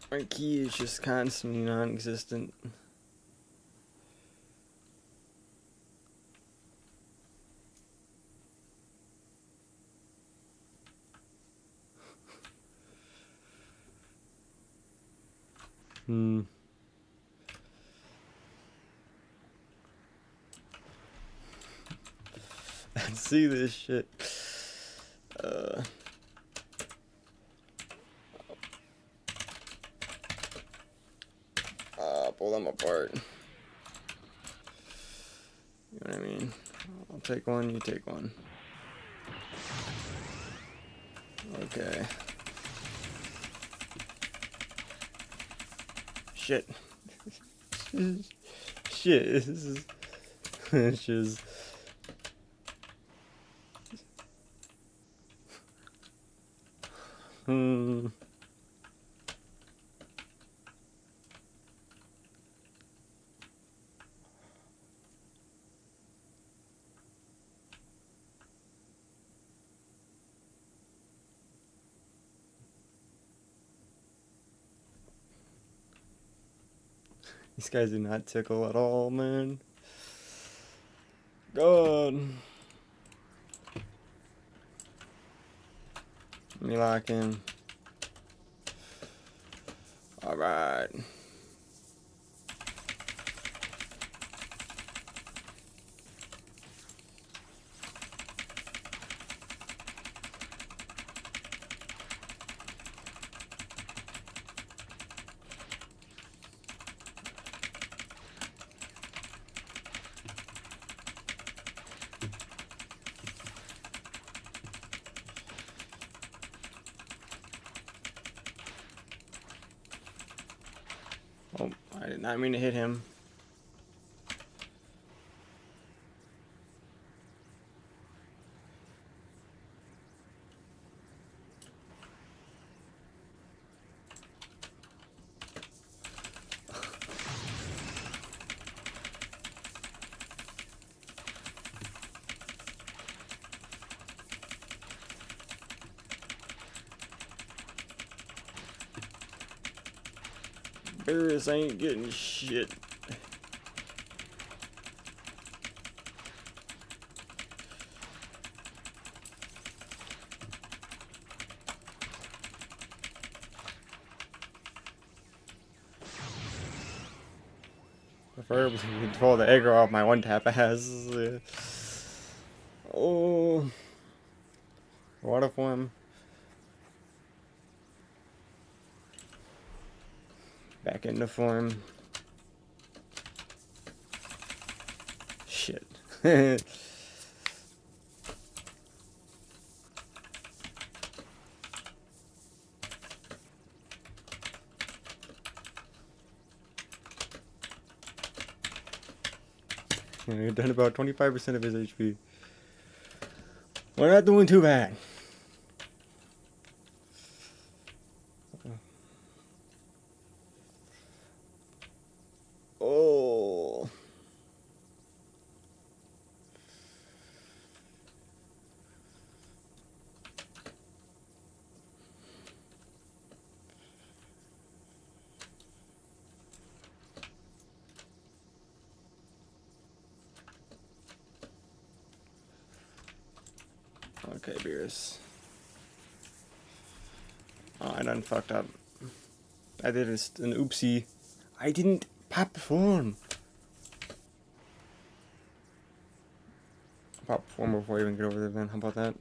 My key is just constantly non-existent. See this shit. Pull them apart. You know what I mean? I'll take one, you take one. Okay. Shit. Shit. This is. It's just. These guys do not tickle at all, man. God. Let me lock in. Alright. Oh, I did not mean to hit him. Bears ain't getting shit. Preferably pull the aggro off my one tap ass. Oh, water form. Back into form. Shit. We've done about 25% of his HP. We're not doing too bad. Oh. Okay, Beerus. Oh, I done fucked up. I did an oopsie. I didn't pop form. Pop form before I even get over there then. How about that?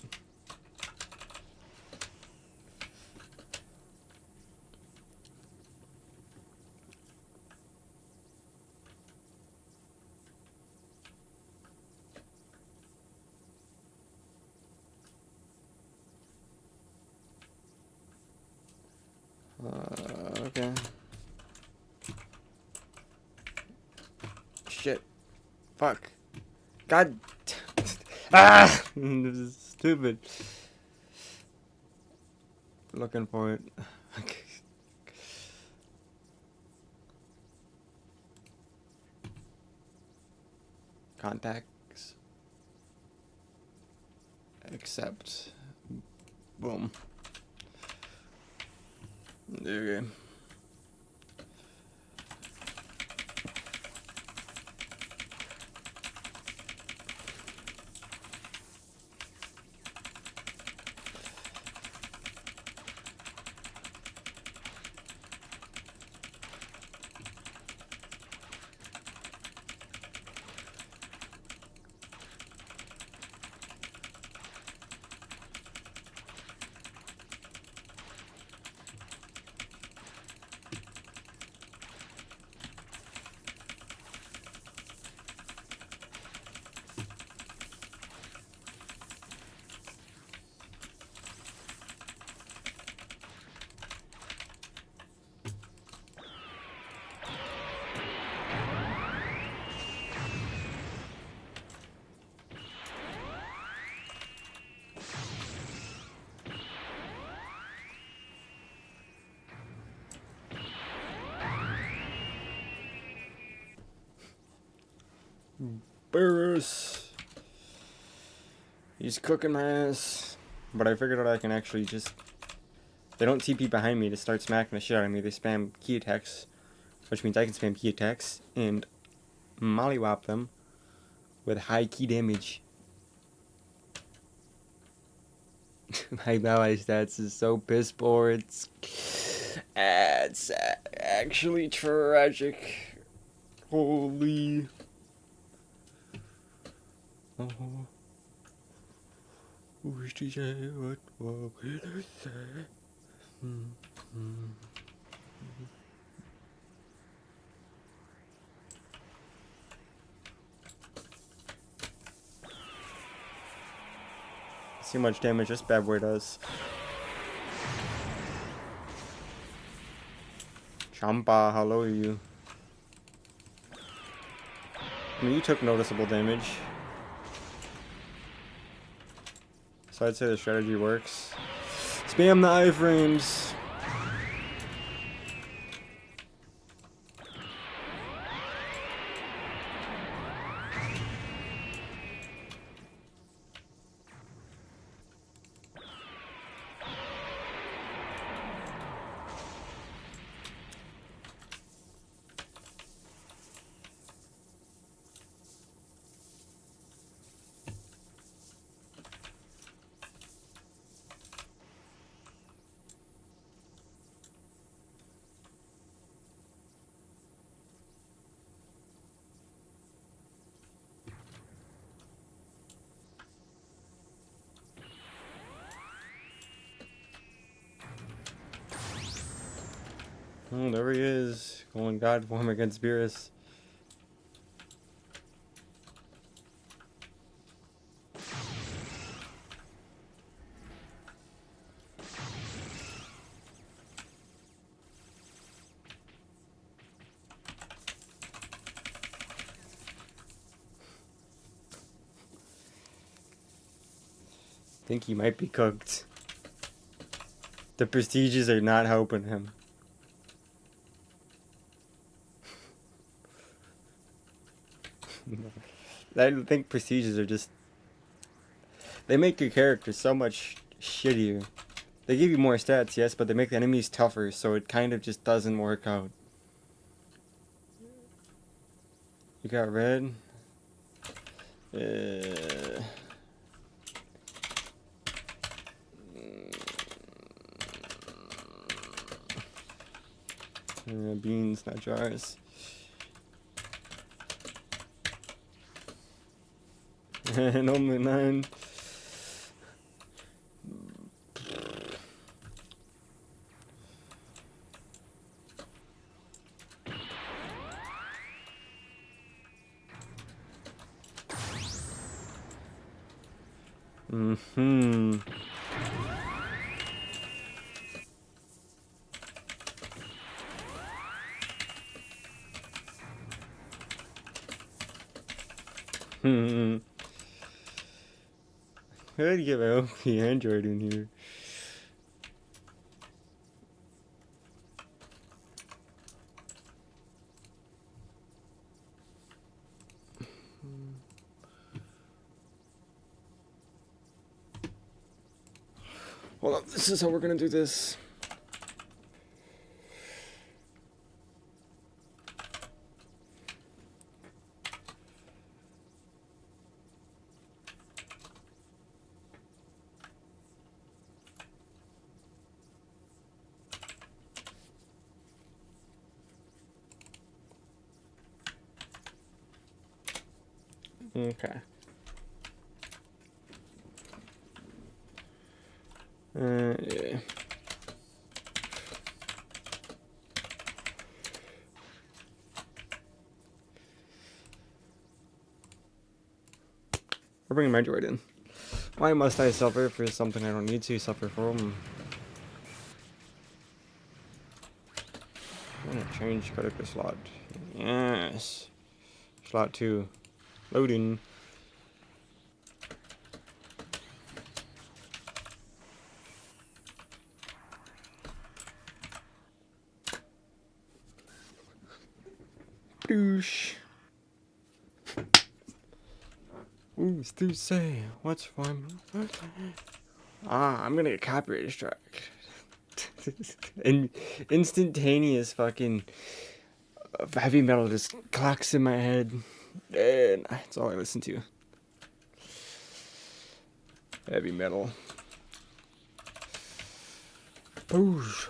Okay. Shit. Fuck. God. Ah! This is stupid. Looking for it. Contacts. Accept. Boom. There you go. Burrs. He's cooking my ass. But I figured out I can actually just... They don't TP behind me to start smacking the shit out of me. They spam key attacks. Which means I can spam key attacks and mollywop them with high key damage. My melee stats is so piss poor. It's actually tragic. Holy... Oh. Wish to say what we say. See how much damage this bad boy does. Champa, hello you. I mean, you took noticeable damage. So I'd say the strategy works. Spam the iframes. Oh, there he is. Going God form against Beerus. Think he might be cooked. The prestiges are not helping him. I think prestiges are just... They make your character so much shittier. They give you more stats, yes, but they make the enemies tougher, so it kind of just doesn't work out. You got red? Beans, not jars. And only 9. I gotta get my OP Android in here. Hold on, this is how we're gonna do this. Okay. Yeah. We're bringing my droid in. Why must I suffer for something I don't need to suffer from? I'm gonna change character slot. Yes. Slot 2. Loading. Douche. Ooh, Stu say, what's fun? I'm gonna get copyright strike. Instantaneous fucking heavy metal just clocks in my head. And that's all I listen to. Heavy metal. Boosh.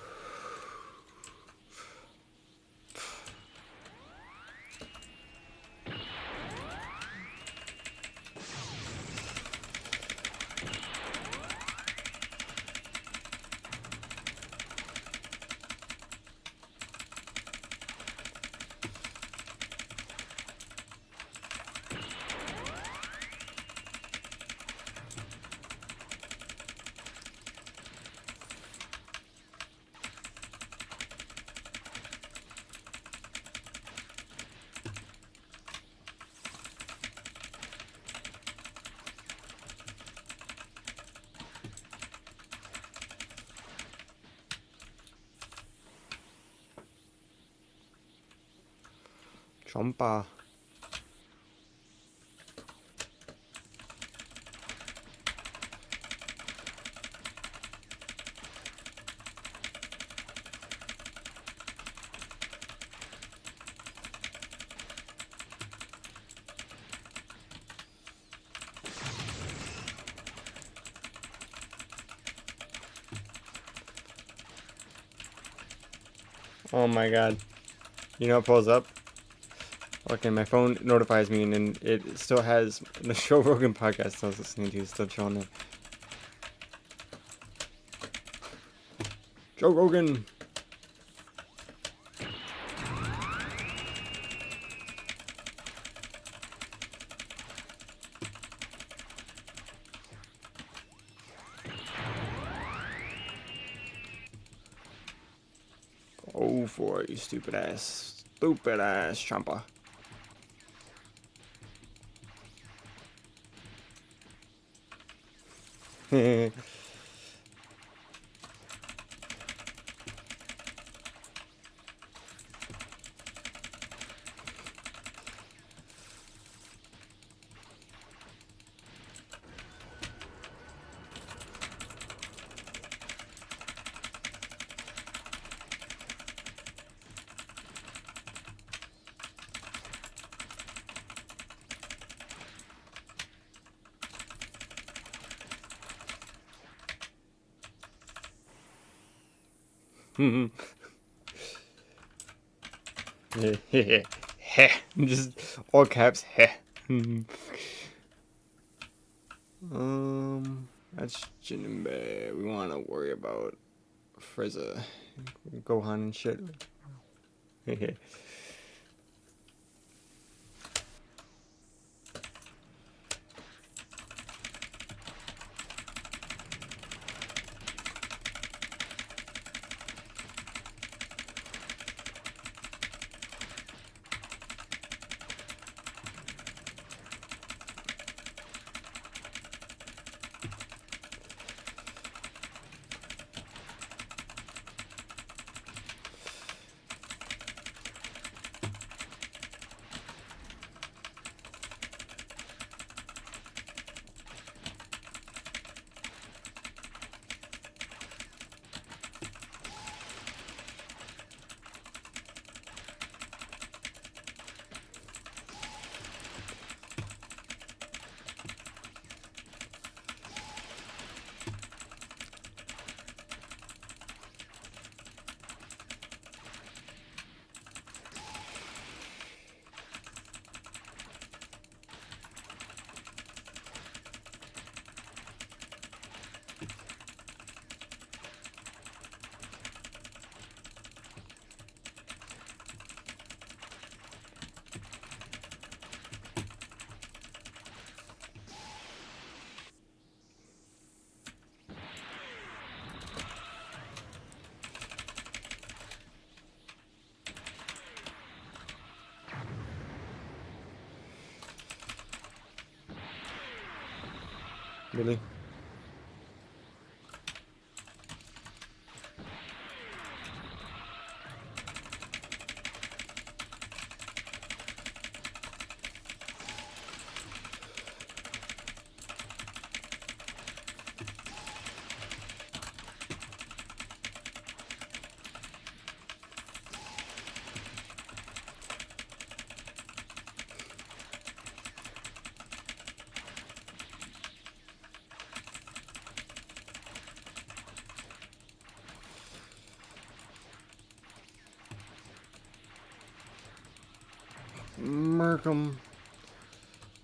Champa. Oh my god. You know what pulls up? Okay, my phone notifies me and then it still has the Joe Rogan podcast I was listening to still showing up. Joe Rogan. move for it, you stupid ass Champa. Just all caps. That's Jinbei. We want to worry about Frieza, Gohan, and shit. Really? Merkham.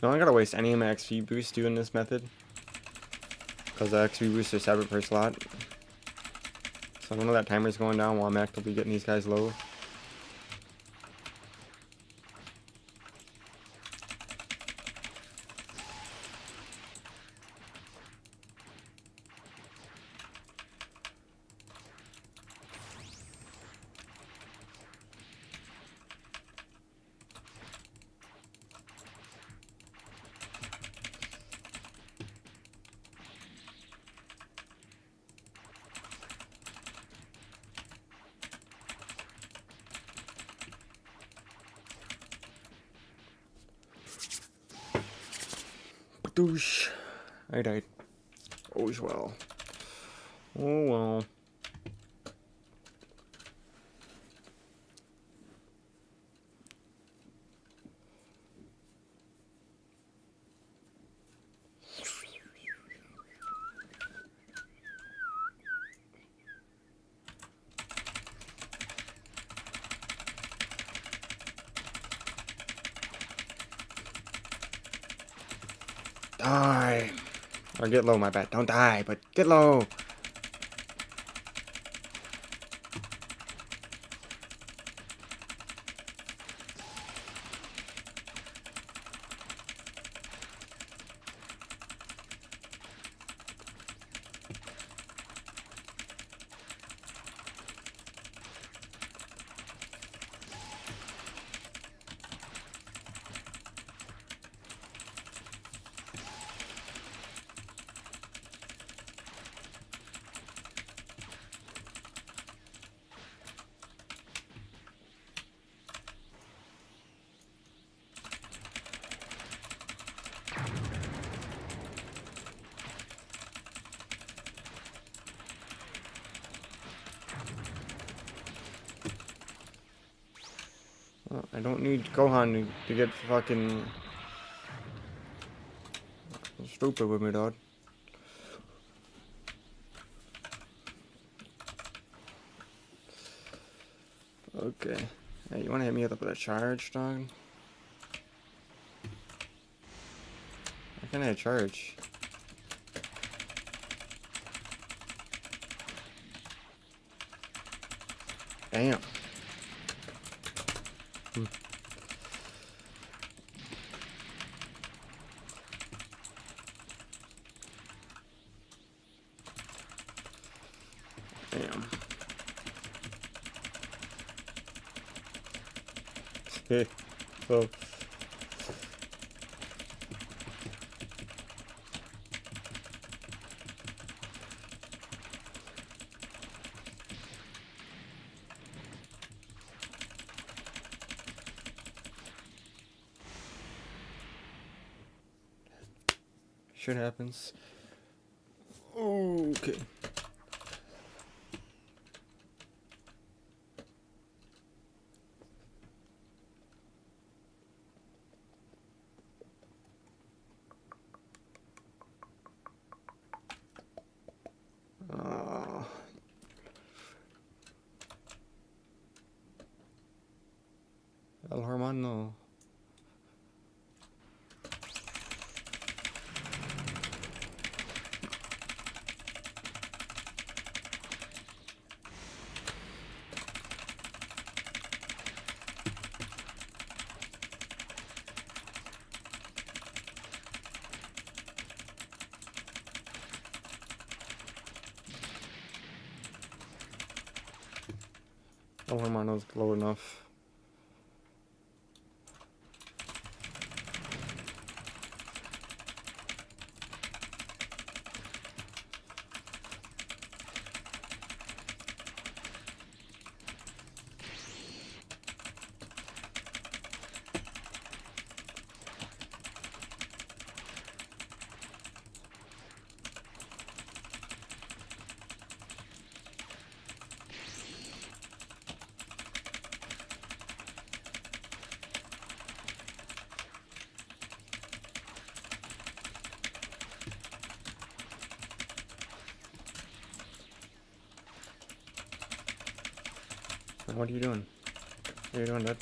No, I gotta waste any of my XP boost doing this method. Because the XP boosts are separate per slot. So I know that timer's going down while I'm actively getting these guys low. Douche. I died. Always well. Oh well. Die. Or get low, my bad. Don't die, but get low. I don't need Gohan to get fucking stupid with me, dog. Okay. Hey, you wanna hit me up with a charge, dog? How can I charge? Damn. Damn. Hey. Oh. Shit happens. Okay. El hermano. El hermano's low enough. What are you doing? What are you doing, Dad?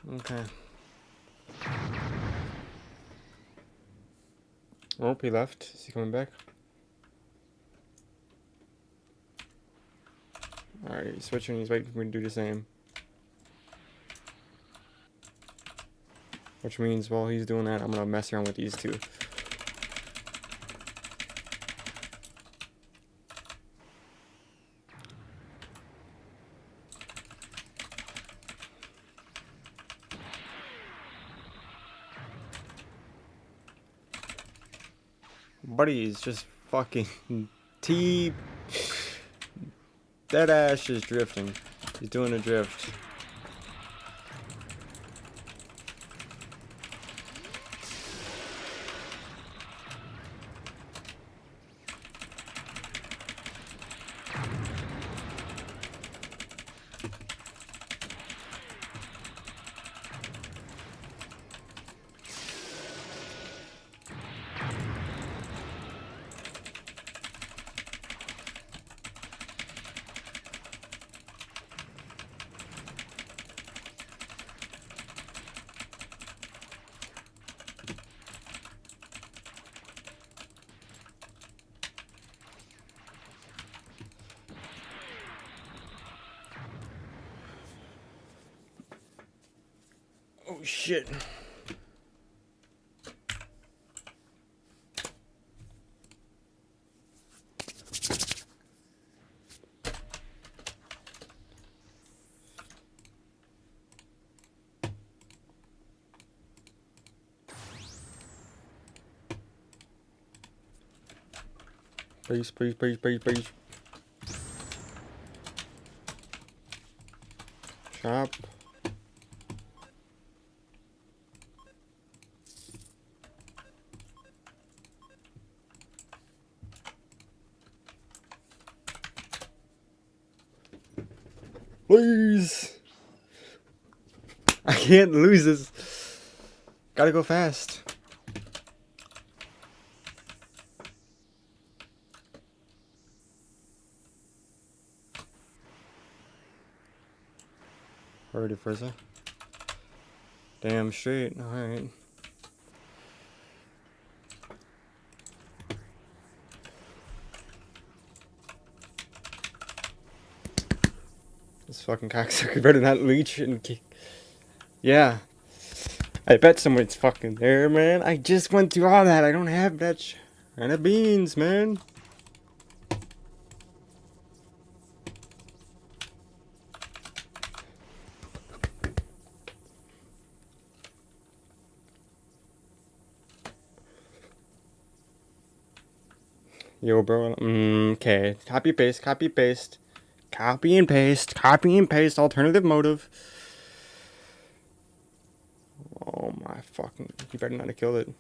Okay. Oh, he left. Is he coming back? Alright, he's switching. He's waiting for me to do the same. Which means while he's doing that, I'm gonna mess around with these two. Buddy is just fucking T. That ass is drifting. He's doing a drift. shit. Please, please, please, please, please. Chop. Please. I can't lose this. Gotta go fast. Already frozen. Damn straight. Alright. This fucking cocksucker better not leech and kick. Yeah. I bet someone's fucking there, man. I just went through all that. I don't have that kind of beans, man. Yo, bro. Okay. Copy, paste, copy, paste. Copy and paste. Copy and paste. Alternative motive. Oh my fucking. You better not have killed it.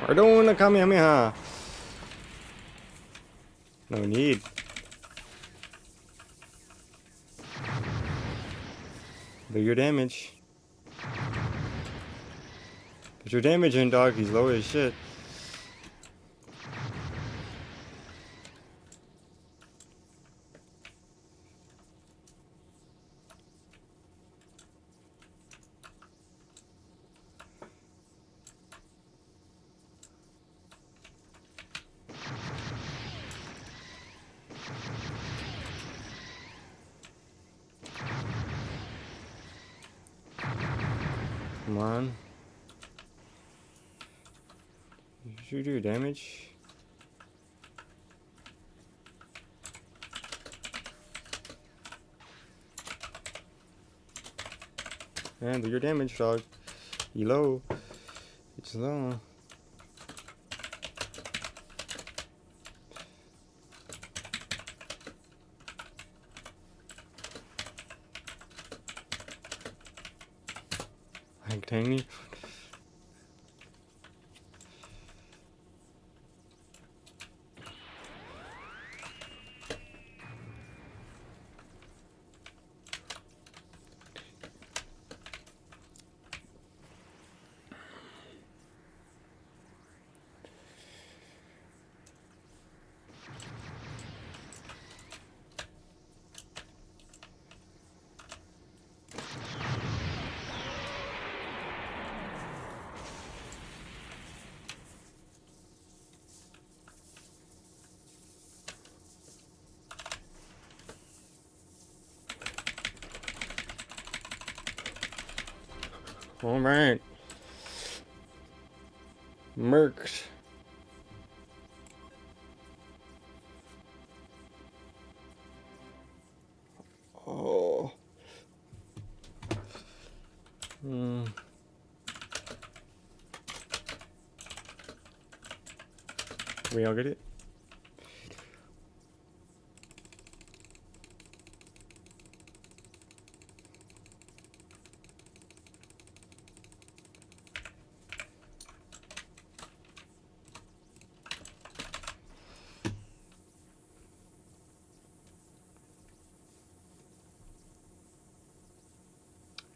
We're doing a Kamehameha. No need. Do your damage. Put your damage in, dog. He's low as shit. Come on. Did you do damage? Man, do your damage, dog. You low. It's low. Like tiny. All right. Mercs. Oh. We all get it?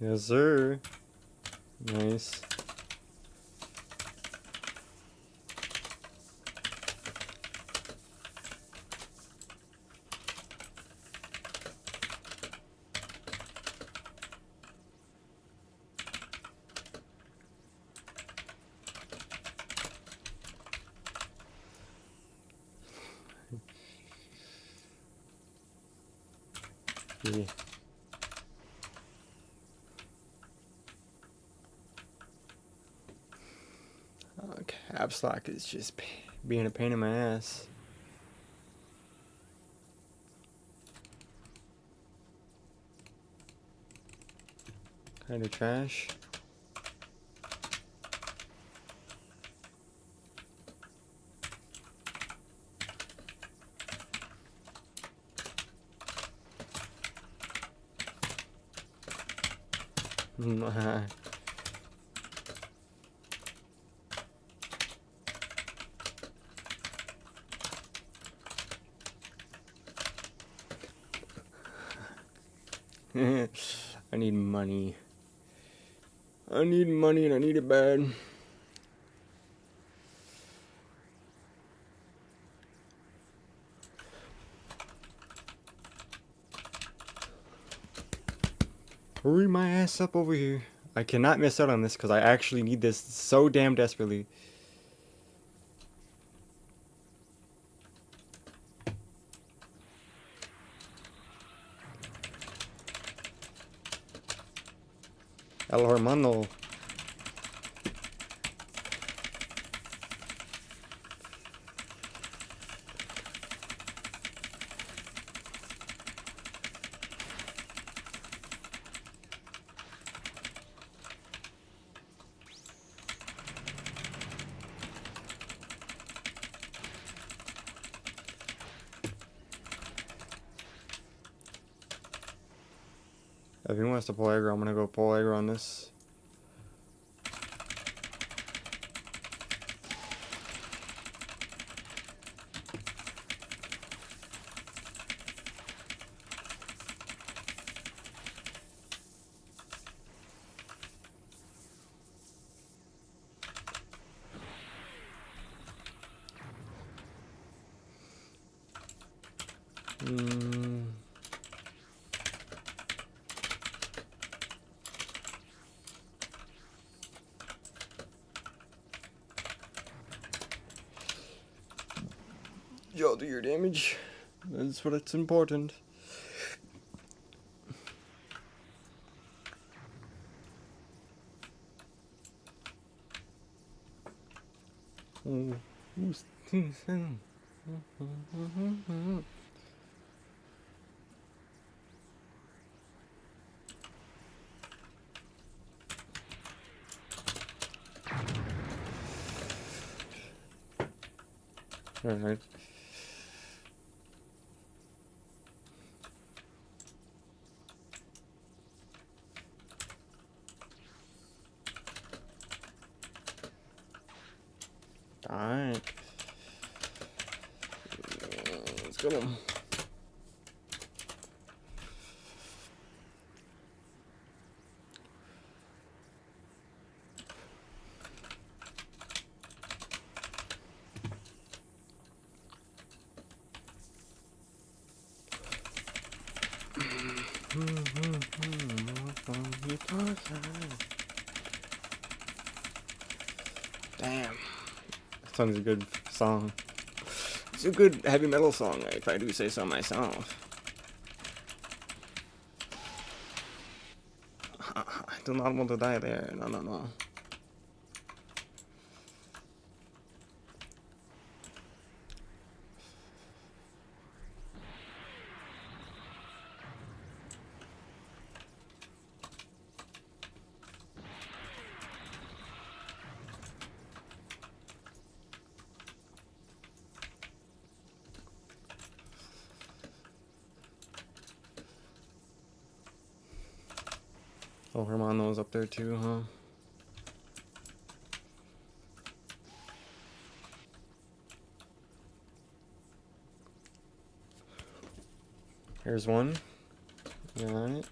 Yes, sir. Nice. Yeah. Caps lock is just being a pain in my ass. Kind of trash. I need money. I need money and I need it bad. Hurry my ass up over here. I cannot miss out on this because I actually need this so damn desperately. El hermano. If he wants to pull aggro, I'm gonna go pull aggro on this. Y'all do your damage. That's what's important. Oh, alright. Alright. Let's go. Damn. That song's a good song. It's a good heavy metal song, if I do say so myself. I do not want to die there. No, no, no. Oh, Hermano's up there too, huh? Here's one. Alright.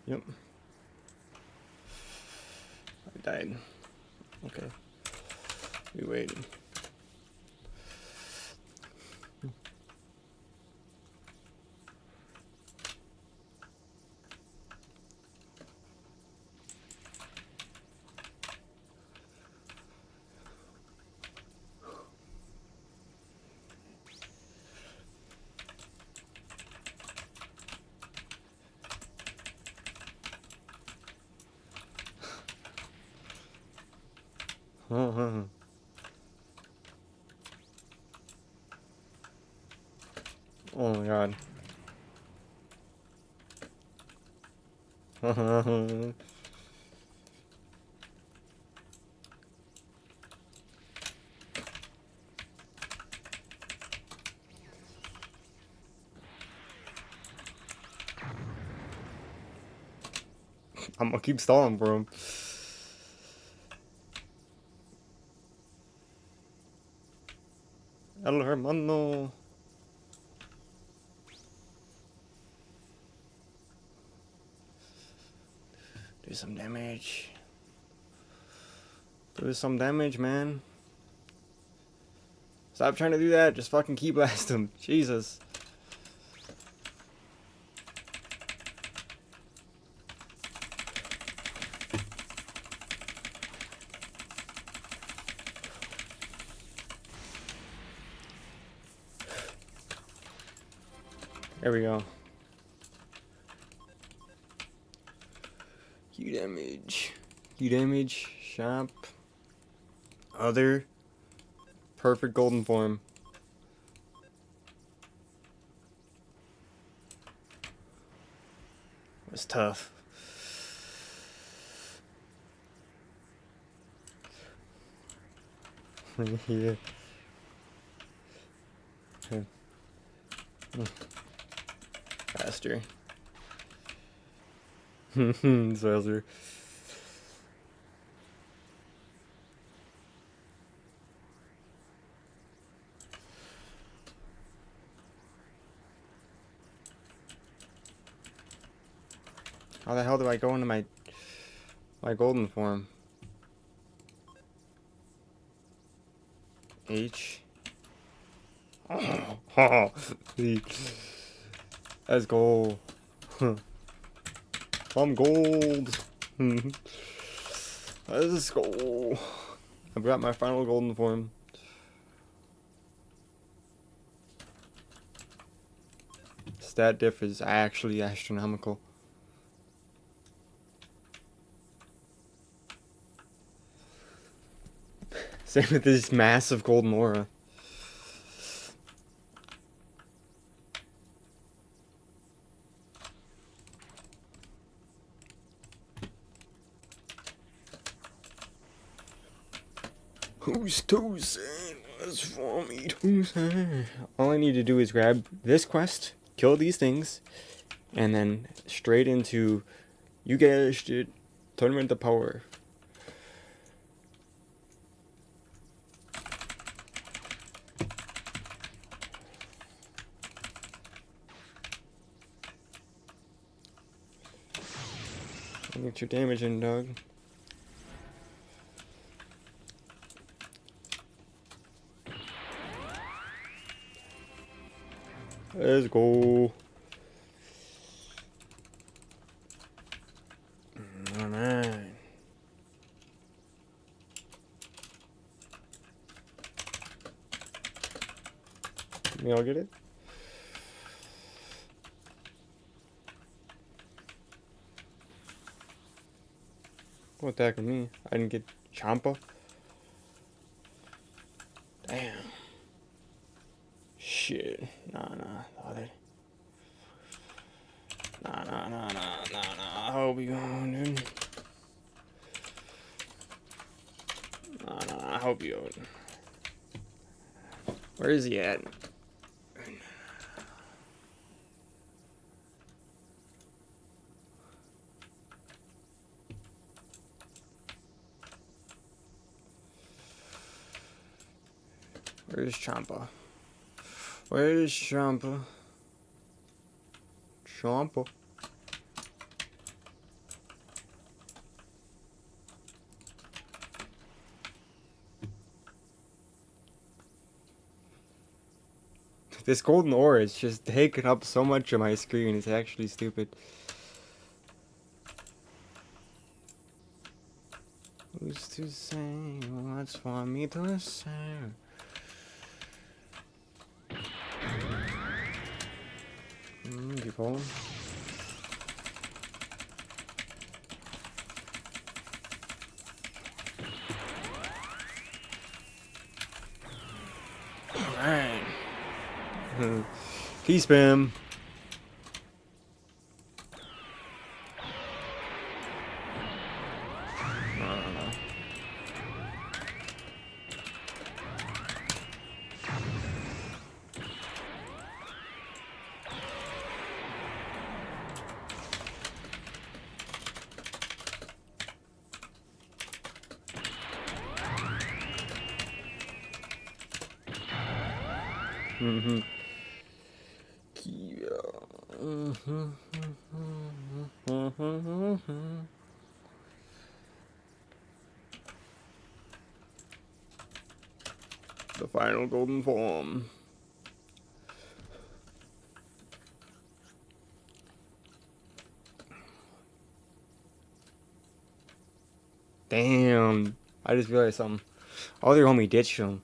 Yep. I died. Okay. We waiting. Oh my god. I'm gonna keep stalling for him. El hermano. Do some damage. Do some damage, man. Stop trying to do that. Just fucking key blast him. Jesus. There we go. Q damage. Q damage. Shop. Other. Perfect golden form. Was tough. Yeah. Faster. Faster. How the hell do I go into my golden form? H. Oh, let's go. I'm gold. Let's go. I've got my final golden form. Stat diff is actually astronomical. Same with this massive golden aura. Who's Tosin? What's for me, Tosin? All I need to do is grab this quest, kill these things, and then straight into you guys did Tournament of Power. Get your damage in, dog. Let's go. Alright. Me, I'll get it. What the heck with me? I didn't get Champa. Damn. Shit. Nah. Nah. I hope you going, dude. Nah. I hope you don't. Where is he at? Where's Champa? Where's Champa? Champa. This golden ore is just taking up so much of my screen. It's actually stupid. Who's to say what's for me to say? People. Alright. Key spam. Mm-hmm. The final golden form. Damn. I just realized something. Oh, their homie ditched him.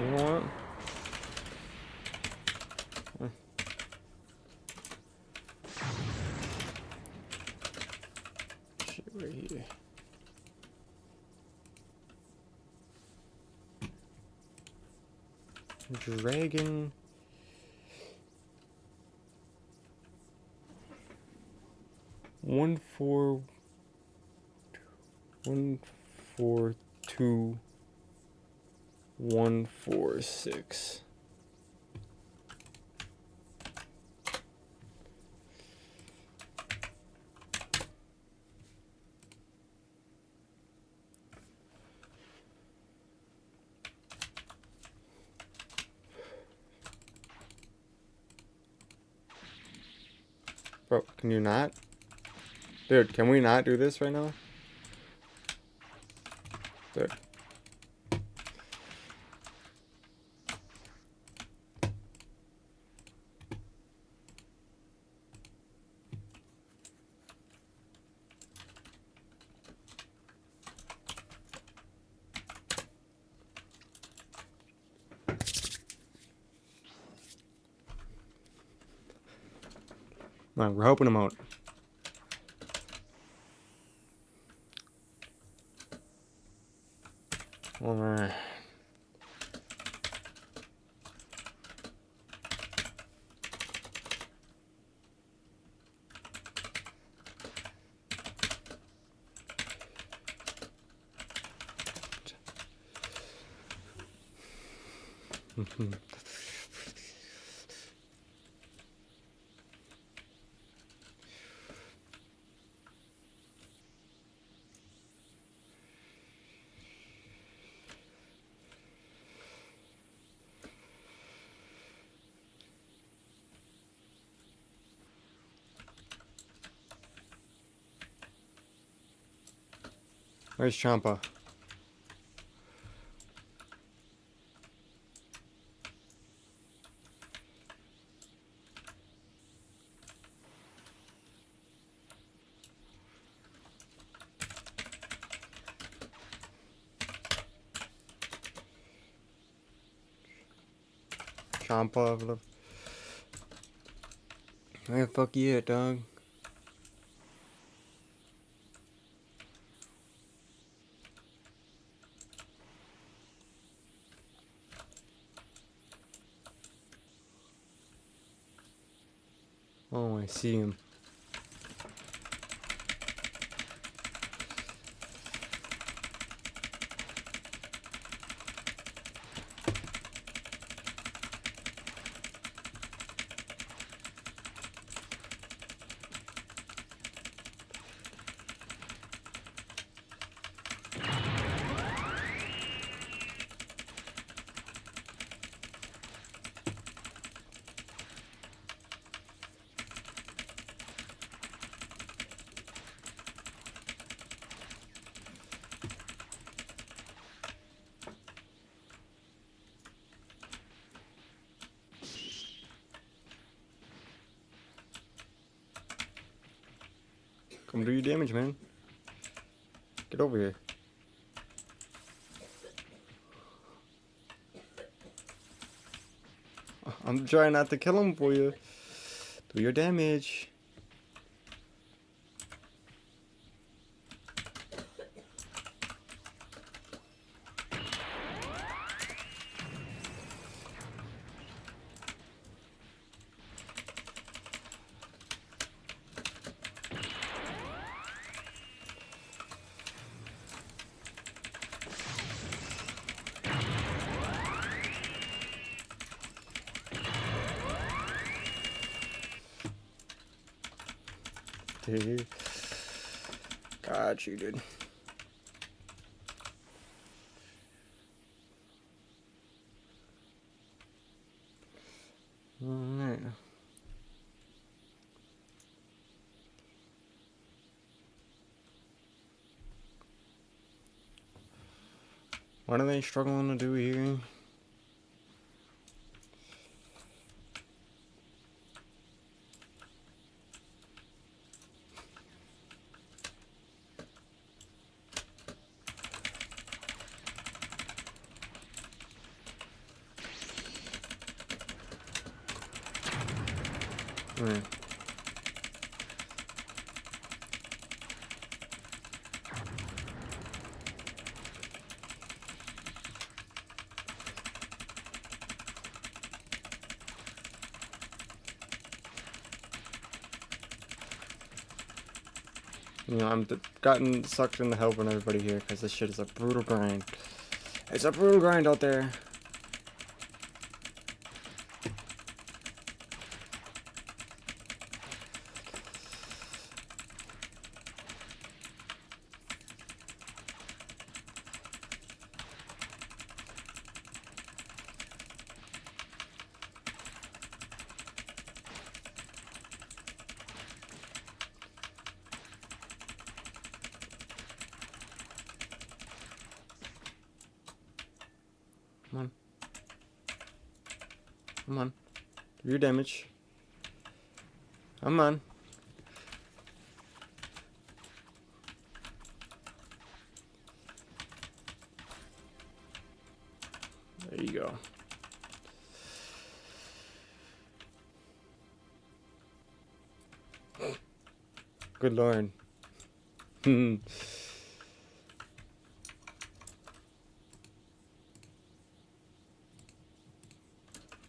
What? Shit, right here. Dragon. One four 142 146. Bro, can you not? Dude, can we not do this right now? Dude. Come on, we're helping him out. Alright. Where's Champa? Sean Paul. Where the fuck you at, dog? Oh, I see him. Come do your damage, man. Get over here. I'm trying not to kill him for you. Do your damage. Got you, dude. Alright. What are they struggling to do here? Right. You know, I'm gotten sucked into helping everybody here because this shit is a brutal grind. It's a brutal grind out there. Come on. Come on. Do your damage. Come on. There you go. Good lord.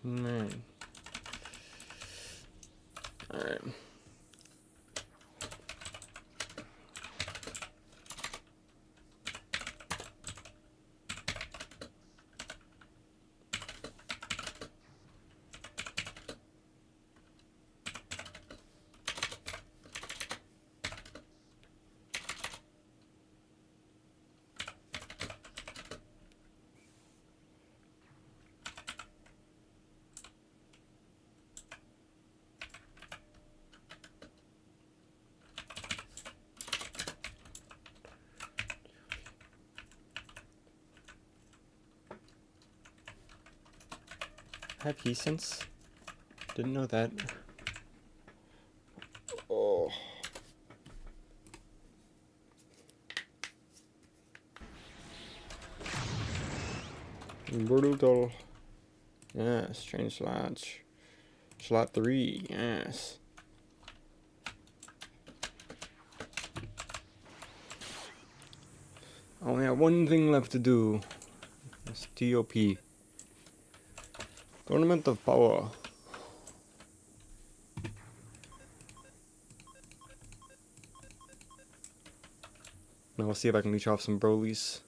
Man. Alright. Have he since? Didn't know that. Oh. Brutal. Yes, change slots. Slot 3, yes. I only have one thing left to do. It's TOP. Tournament of Power. Now we'll see if I can leech off some Brolies.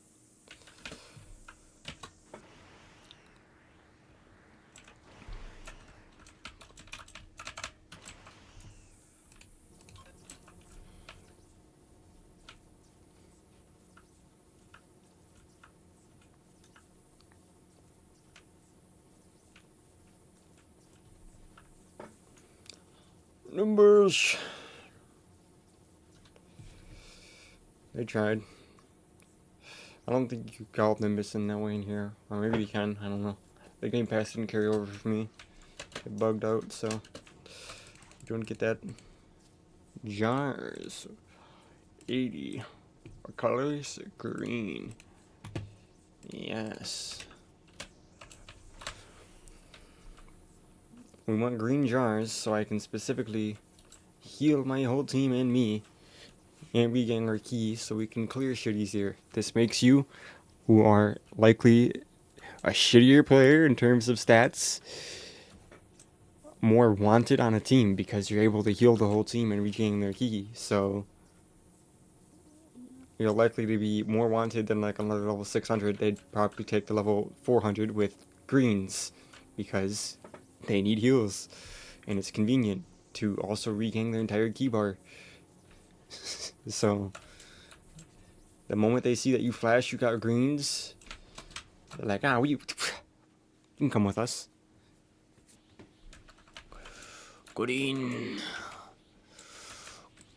Numbers. They tried. I don't think you got Nimbus in that way in here. Or maybe you can, I don't know. The game pass didn't carry over for me. It bugged out, so you don't get that. Jars. 80. What colors? Green. Yes. We want green jars so I can specifically heal my whole team and me. And regain our keys so we can clear shit easier. This makes you, who are likely a shittier player in terms of stats, more wanted on a team because you're able to heal the whole team and regain their key. So you're likely to be more wanted than like another level 600. They'd probably take the level 400 with greens because they need heals and it's convenient to also regain their entire key bar. So the moment they see that you flash, you got greens, they're like, you can come with us. Green.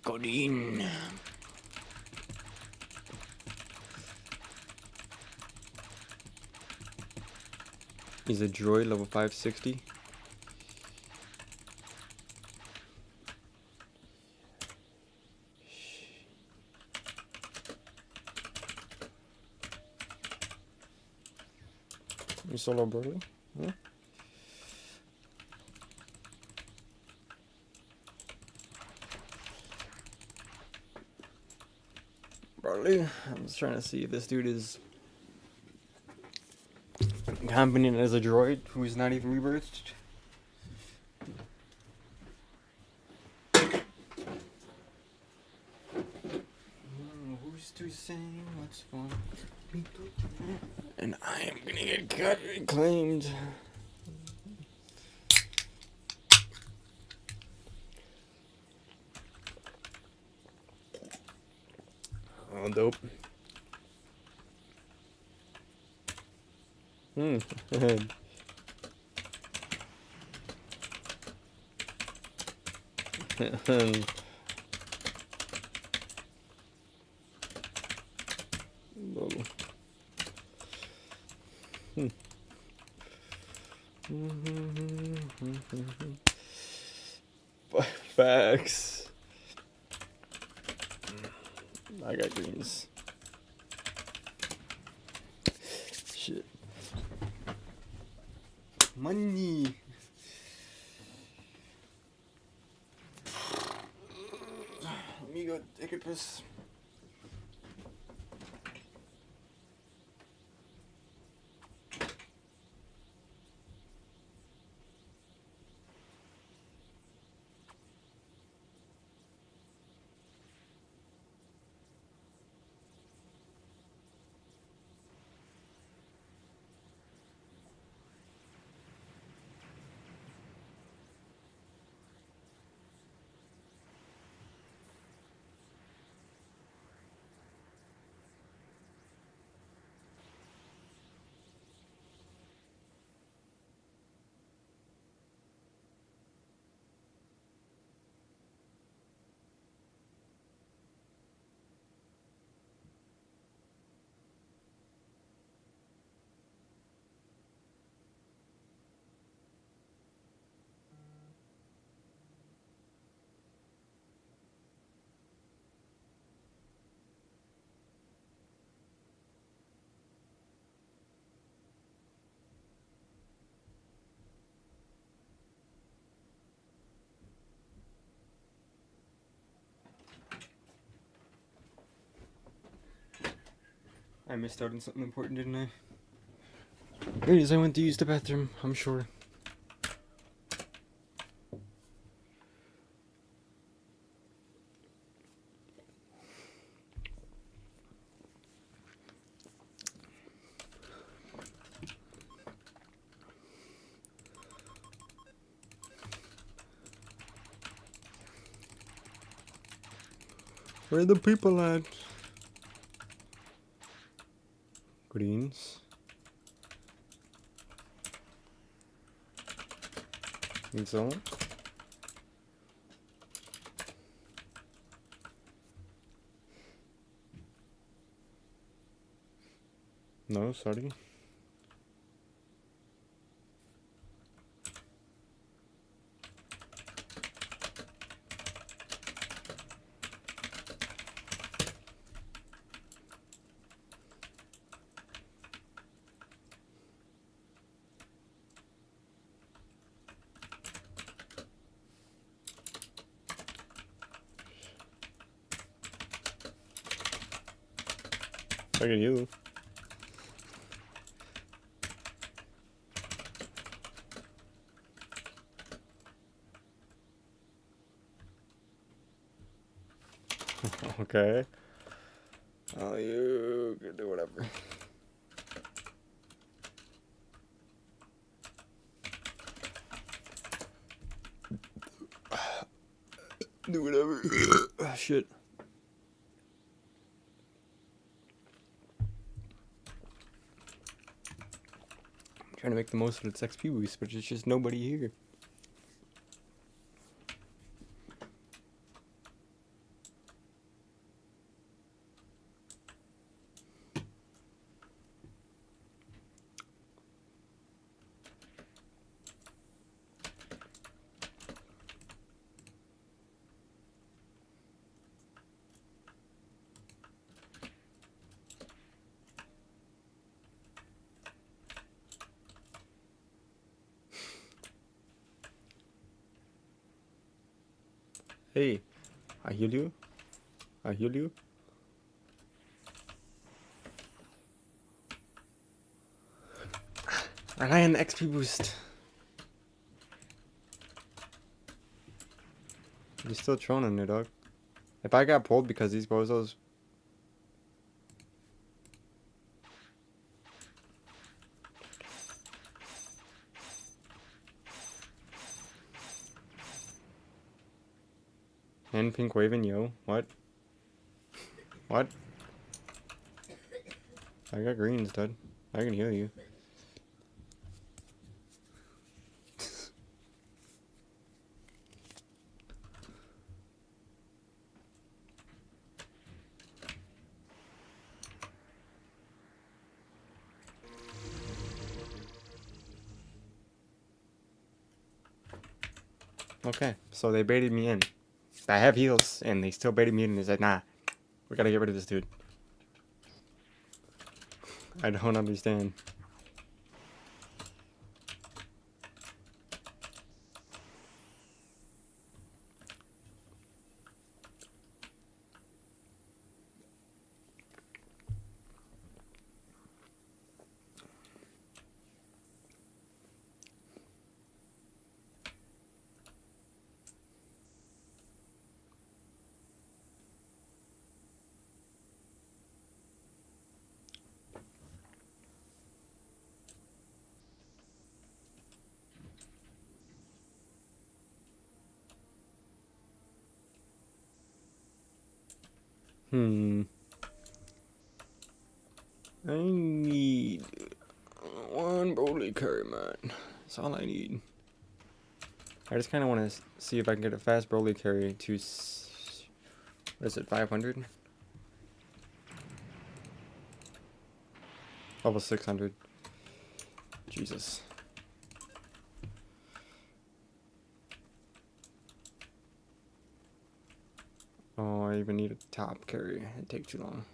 Green. He's a droid, level 560. You solo Burley? Huh? Burley? I'm just trying to see if this dude is competent as a droid who's not even rebirthed. Who's to say what's going on? And I am gonna get cut and claimed. Oh, dope. Facts. I got greens. Shit. Money. Let me go take a piss. I missed out on something important, didn't I? Ladies, I went to use the bathroom, I'm sure. Where are the people at? Greens. And so? No, sorry. Look at you. Okay. Oh, you can do whatever. Do whatever. Ah, shit. I'm trying to make the most of its XP boost, but there's just nobody here. Hey, I heal you. I heal you. Rely on the XP boost. You're still trolling it, dog. If I got pulled because these bozos. And pink waving, yo. What? What? I got greens, dude. I can heal you. Okay, so they baited me in. I have heals, and they still baited me in, and they said, nah, we gotta get rid of this dude. I don't understand. I need one broly curry, man. That's all I need. I just kind of want to see if I can get a fast broly carry to, what is it, 500? Level 600. Jesus. Oh, I even need a top carry. It'd take too long.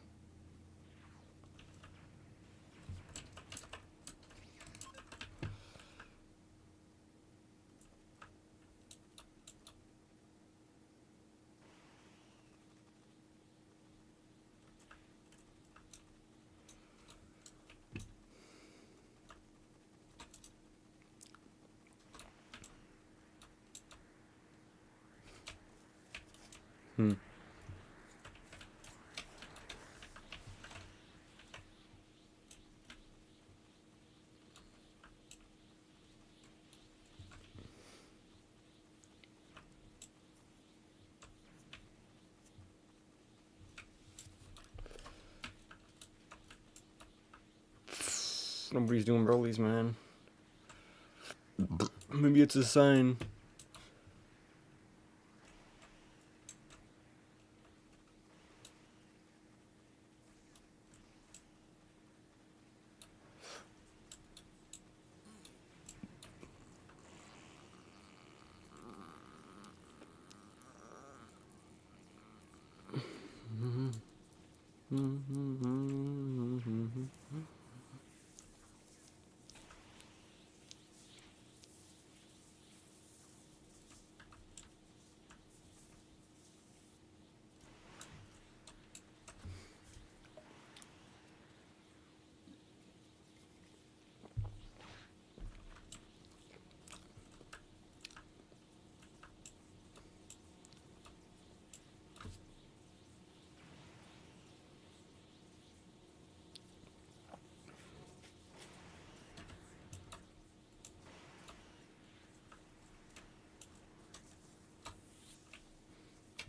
Nobody's doing rollies, man. Maybe it's a sign.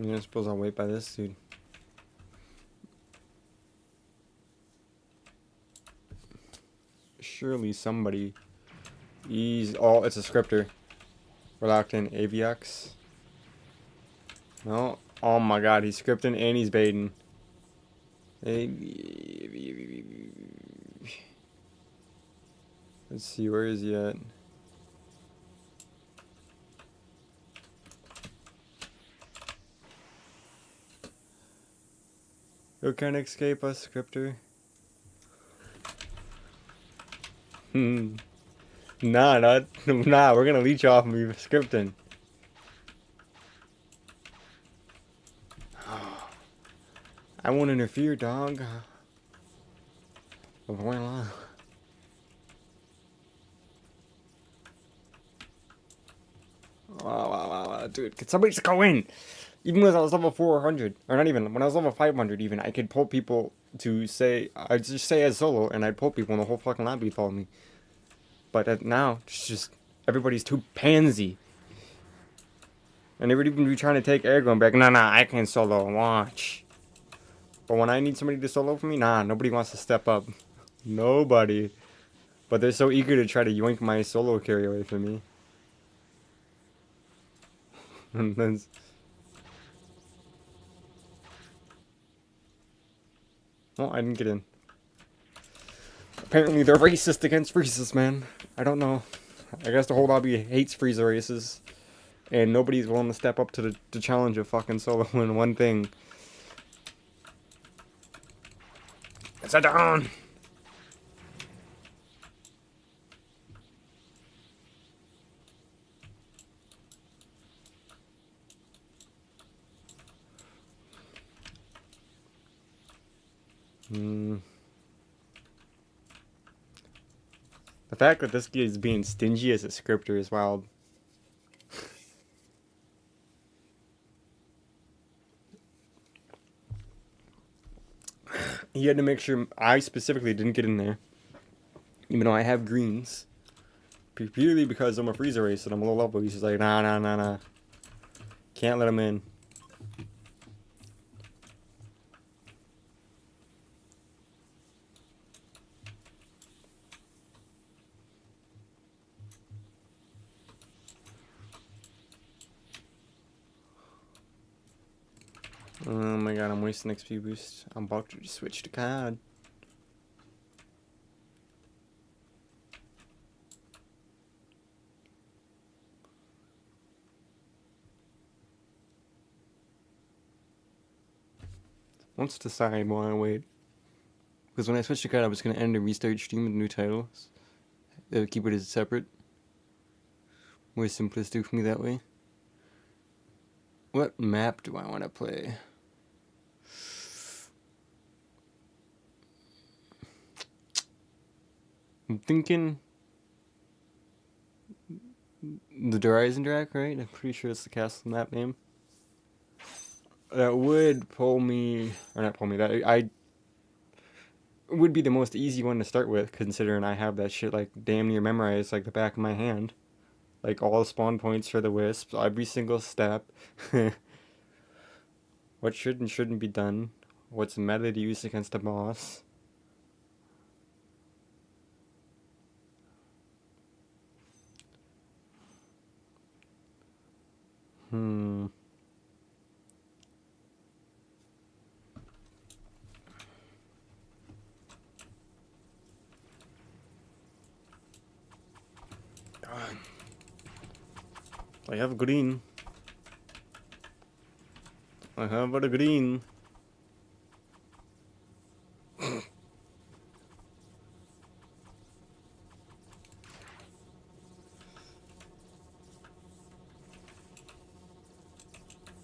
I suppose I'll wait by this dude. Surely somebody. Oh, it's a scripter. We're locked in. Aviox. No. Oh my god, he's scripting and he's baiting. Let's see, where is he at? You can't escape us, scripter. Nah, we're gonna leech off and be scripting. I won't interfere, dog. Wow, dude, can somebody just go in? Even when I was level 400, or not even, when I was level 500 even, I could pull people to say, I'd just say as solo, and I'd pull people and the whole fucking lobby would follow me. But now, it's just, everybody's too pansy. And they would even be trying to take aggro and be like, nah, I can solo, watch. But when I need somebody to solo for me, nah, nobody wants to step up. Nobody. But they're so eager to try to yoink my solo carry away from me. And then... Oh, I didn't get in. Apparently they're racist against Freezes, man. I don't know. I guess the whole lobby hates Freezer races. And nobody's willing to step up to the challenge of fucking solo in one thing. Sit down! The fact that this kid is being stingy as a scripter is wild. He had to make sure I specifically didn't get in there. Even though I have greens. Purely because I'm a freezer race and I'm low level. He's just like, nah. Can't let him in. Oh my god, I'm wasting XP boost. I'm about to just switch to COD. Let's decide while I wait. Because when I switch to COD, I was going to end and restart stream with new titles. Keep it as separate. More simplistic for me that way. What map do I want to play? I'm thinking the Horizon Drac, right? I'm pretty sure it's the castle map name. That would pull me, or not pull me, that I would be the most easy one to start with, considering I have that shit like damn near memorized like the back of my hand. Like all the spawn points for the wisps, every single step. What should and shouldn't be done. What's meta to use against a boss. I have green. I have a green.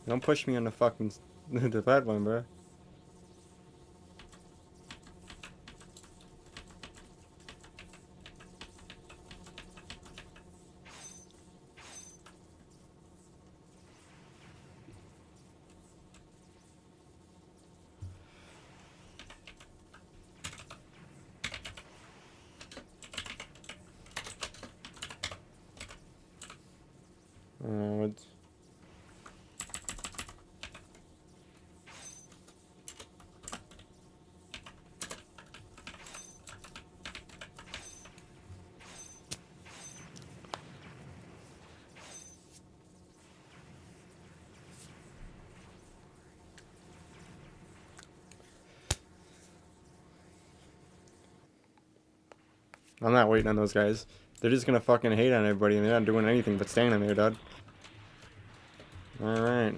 Don't push me on the fucking the platform, bro. What's... I'm not waiting on those guys. They're just gonna fucking hate on everybody and they're not doing anything but standing there, dud. Alright.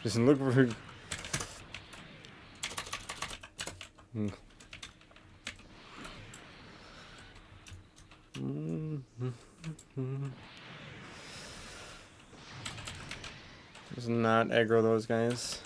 Just look for... Just not aggro those guys.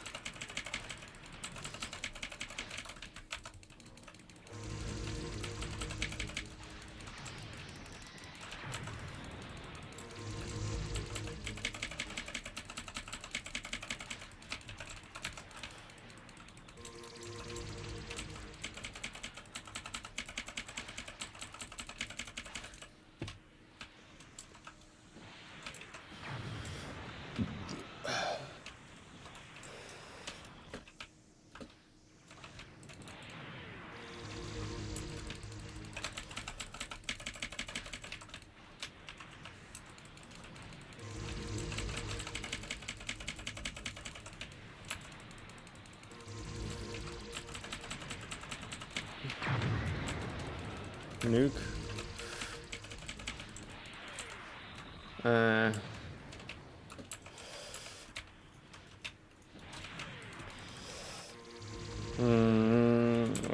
Nuke.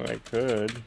I could.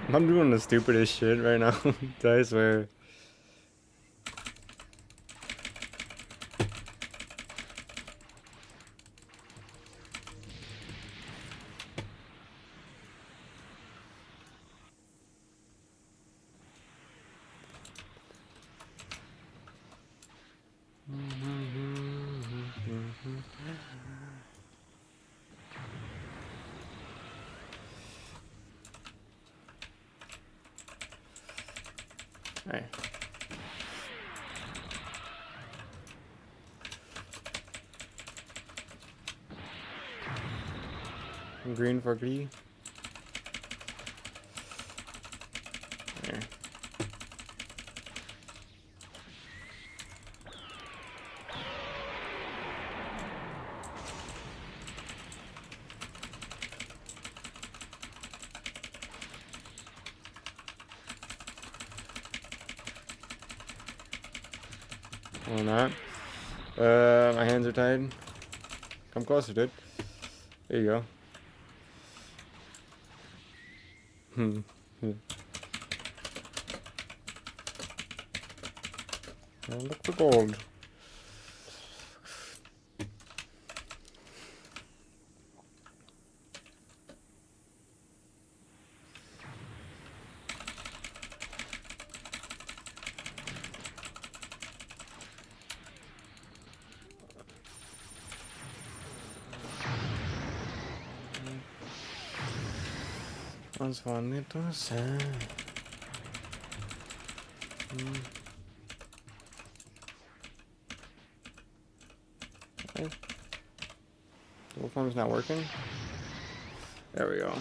I'm doing the stupidest shit right now. I swear. Alright. Green for green. There. Or not. My hands are tied. Come closer, dude. There you go. Oh, look for gold. Once one little sad. Okay. The form's not working. There we go.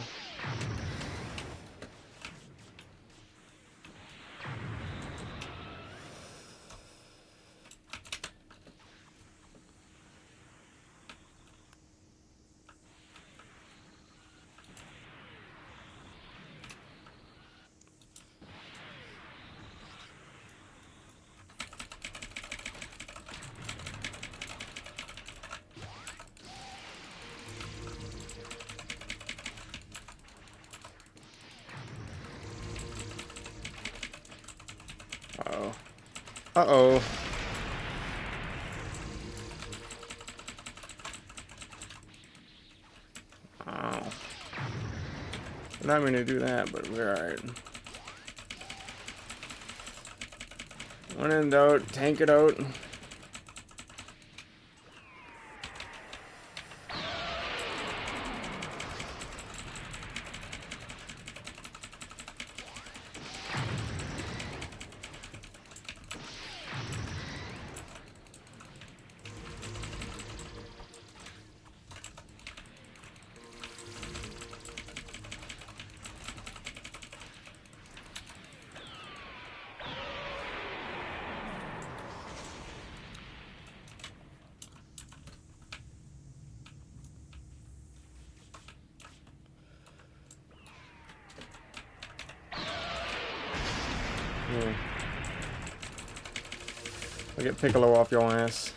Uh-oh. Uh-oh. Oh. I'm not gonna do that, but we're alright. When in doubt, tank it out. Yeah. I'll get Piccolo off your ass.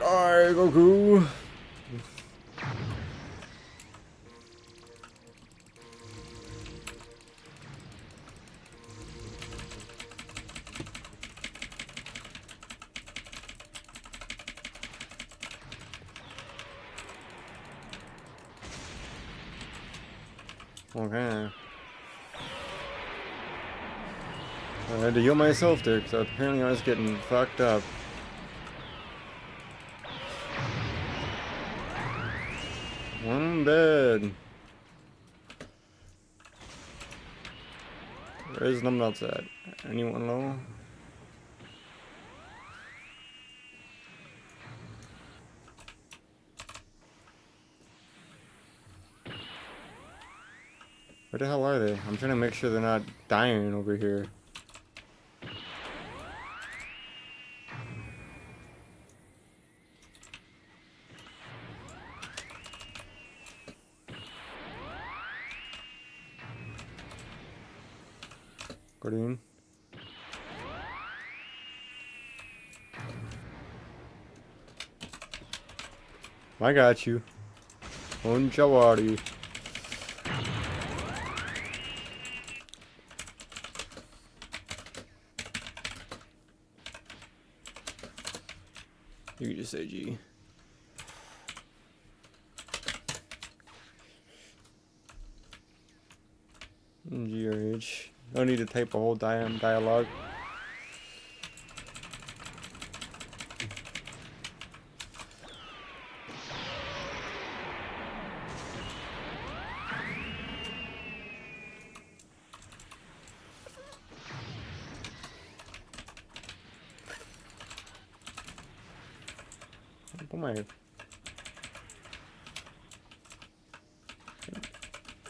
Alright, Goku. Okay. I had to heal myself there because apparently I was getting fucked up. One bed. Where's them nuts at? Anyone know? Where the hell are they? I'm trying to make sure they're not dying over here. Green. I got you. Unjawari. You can just say G. G or H. No need to type a whole dialogue.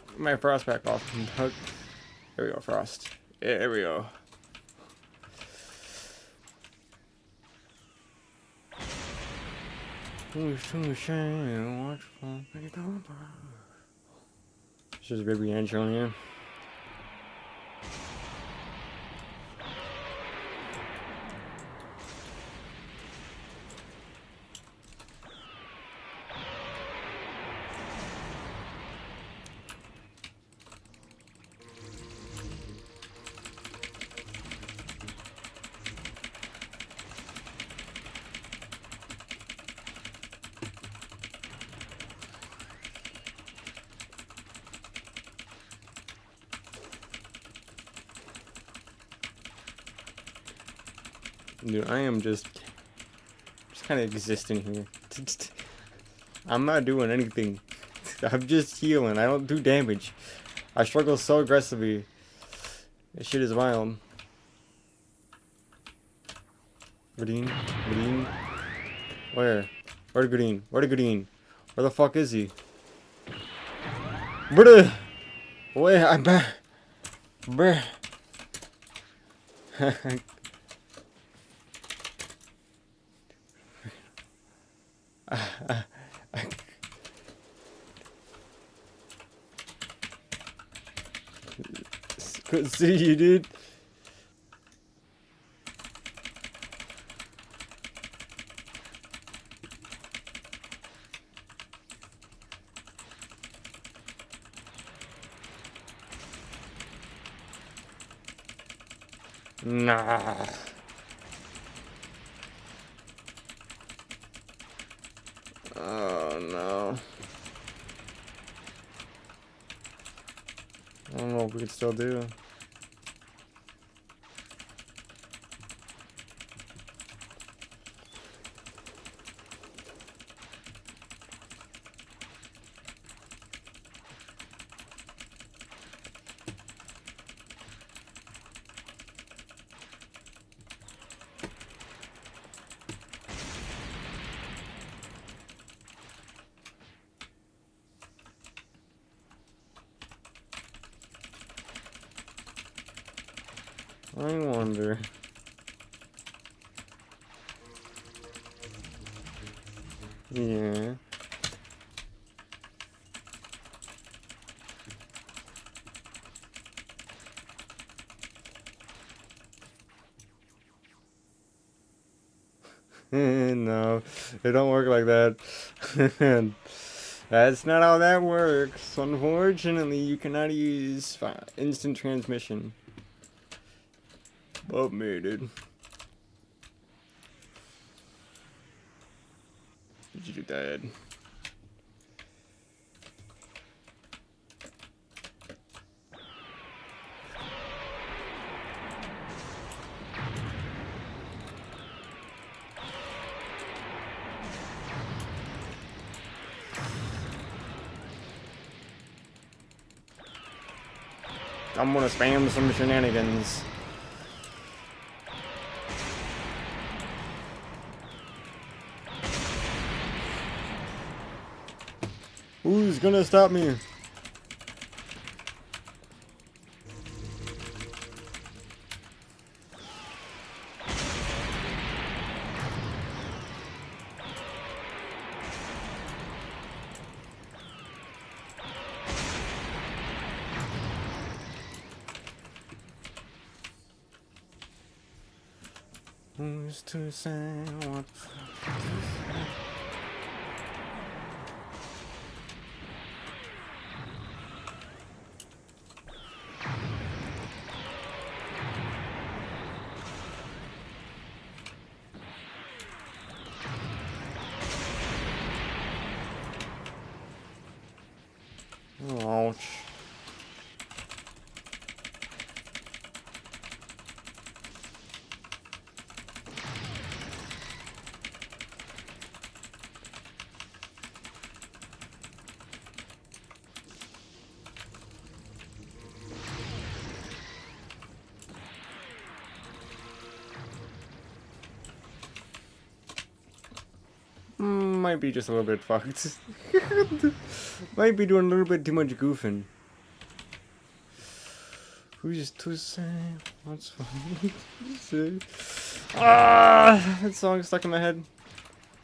Put my frost back off. There we go, frost. Yeah, there we go. It's just baby Angelina. Dude, I am just kind of existing here. I'm not doing anything. I'm just healing. I don't do damage. I struggle so aggressively. This shit is wild. Green? Green? Where? Where Green? Where Green? Where the fuck is he? Bruh! Where? I'm back. Bruh. Couldn't see you, dude. Nah. Oh no. I don't know what we can still do. I wonder. Yeah. No, it don't work like that. That's not how that works. Unfortunately, you cannot use instant transmission. But me, dude. Did you do that? I'm gonna spam some shenanigans. Who's gonna stop me? Who's to say what? Ouch. Might be just a little bit fucked. Might be doing a little bit too much goofing. Who's to say what's funny? That song's stuck in my head.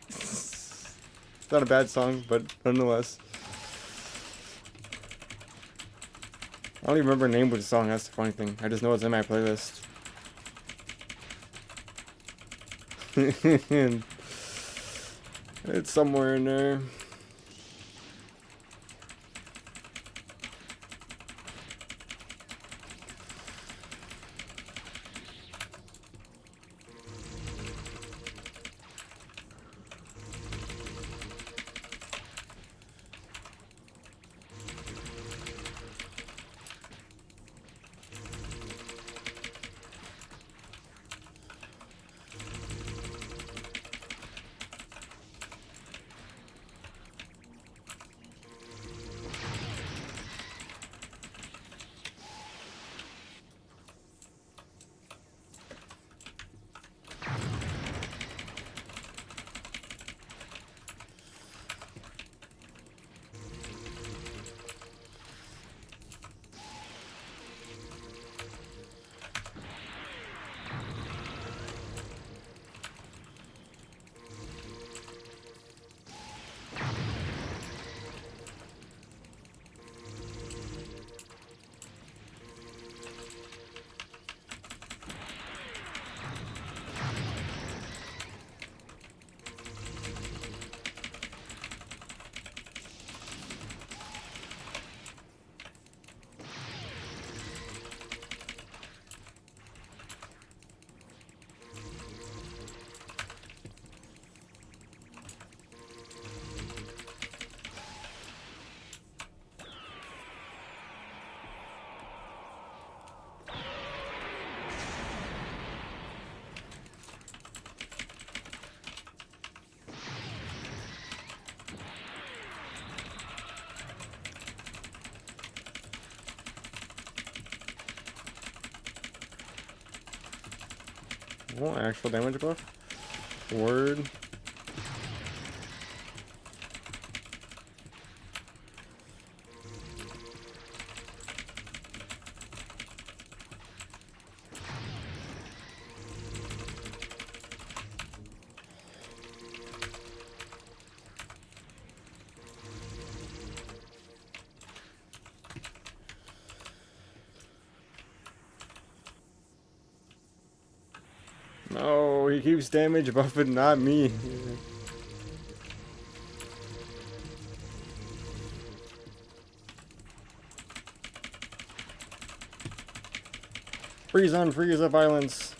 It's not a bad song, but nonetheless. I don't even remember the name of the song, that's the funny thing. I just know it's in my playlist. It's somewhere in there. Oh, actual damage buff? Word. No, he keeps damage buffing, not me. Freeze on Frieza violence.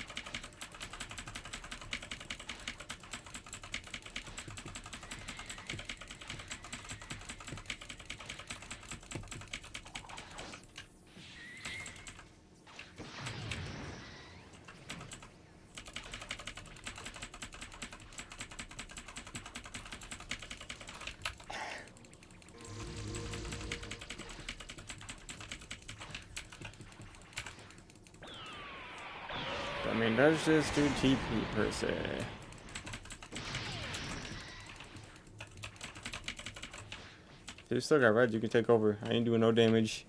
mean, that's just do TP per se. If you still got red, you can take over. I ain't doing no damage.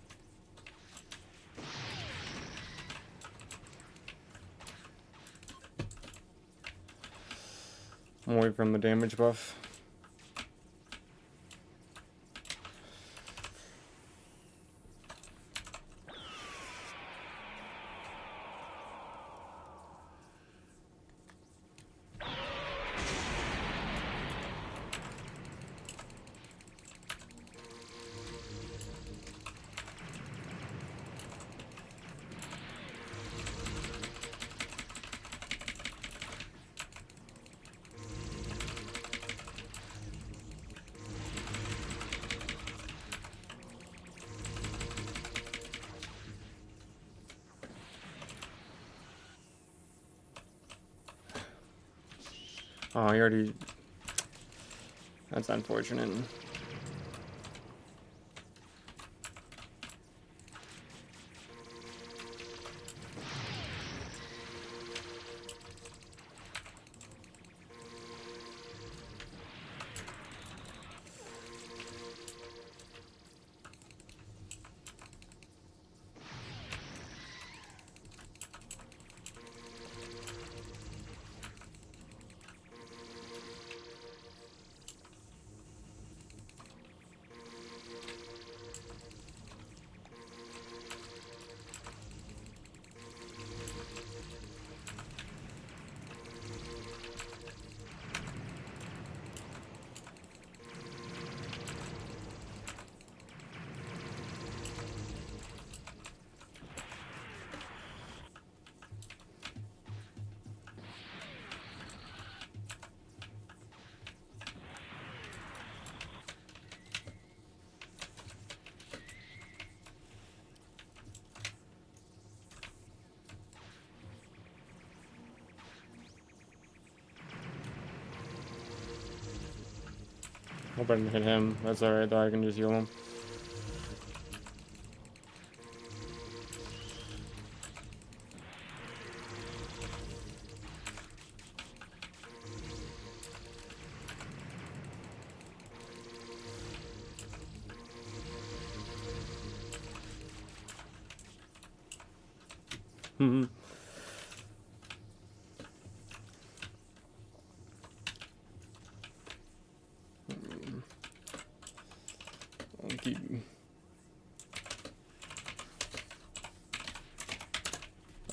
I'm away from the damage buff. Oh, he already... That's unfortunate. Hope I didn't hit him. That's alright though, I can just heal him.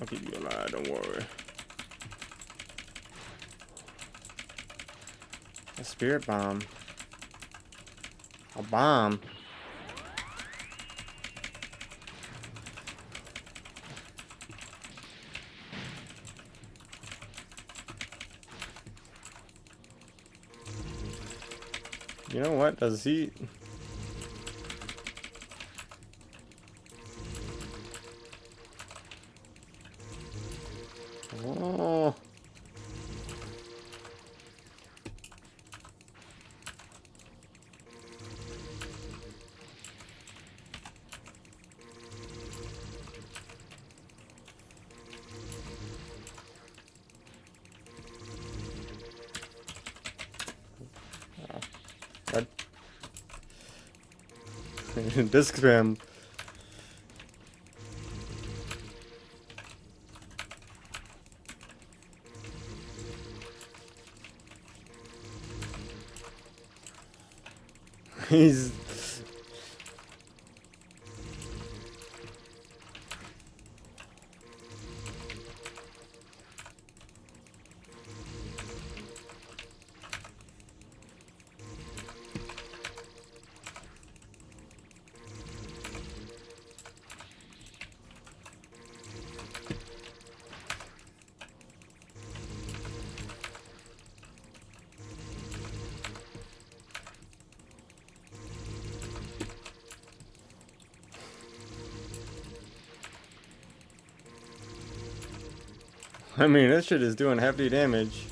I'll keep you alive, don't worry. A spirit bomb. A bomb. You know what? Does he... Oh. What? Disc spam. He's... I mean, this shit is doing hefty damage.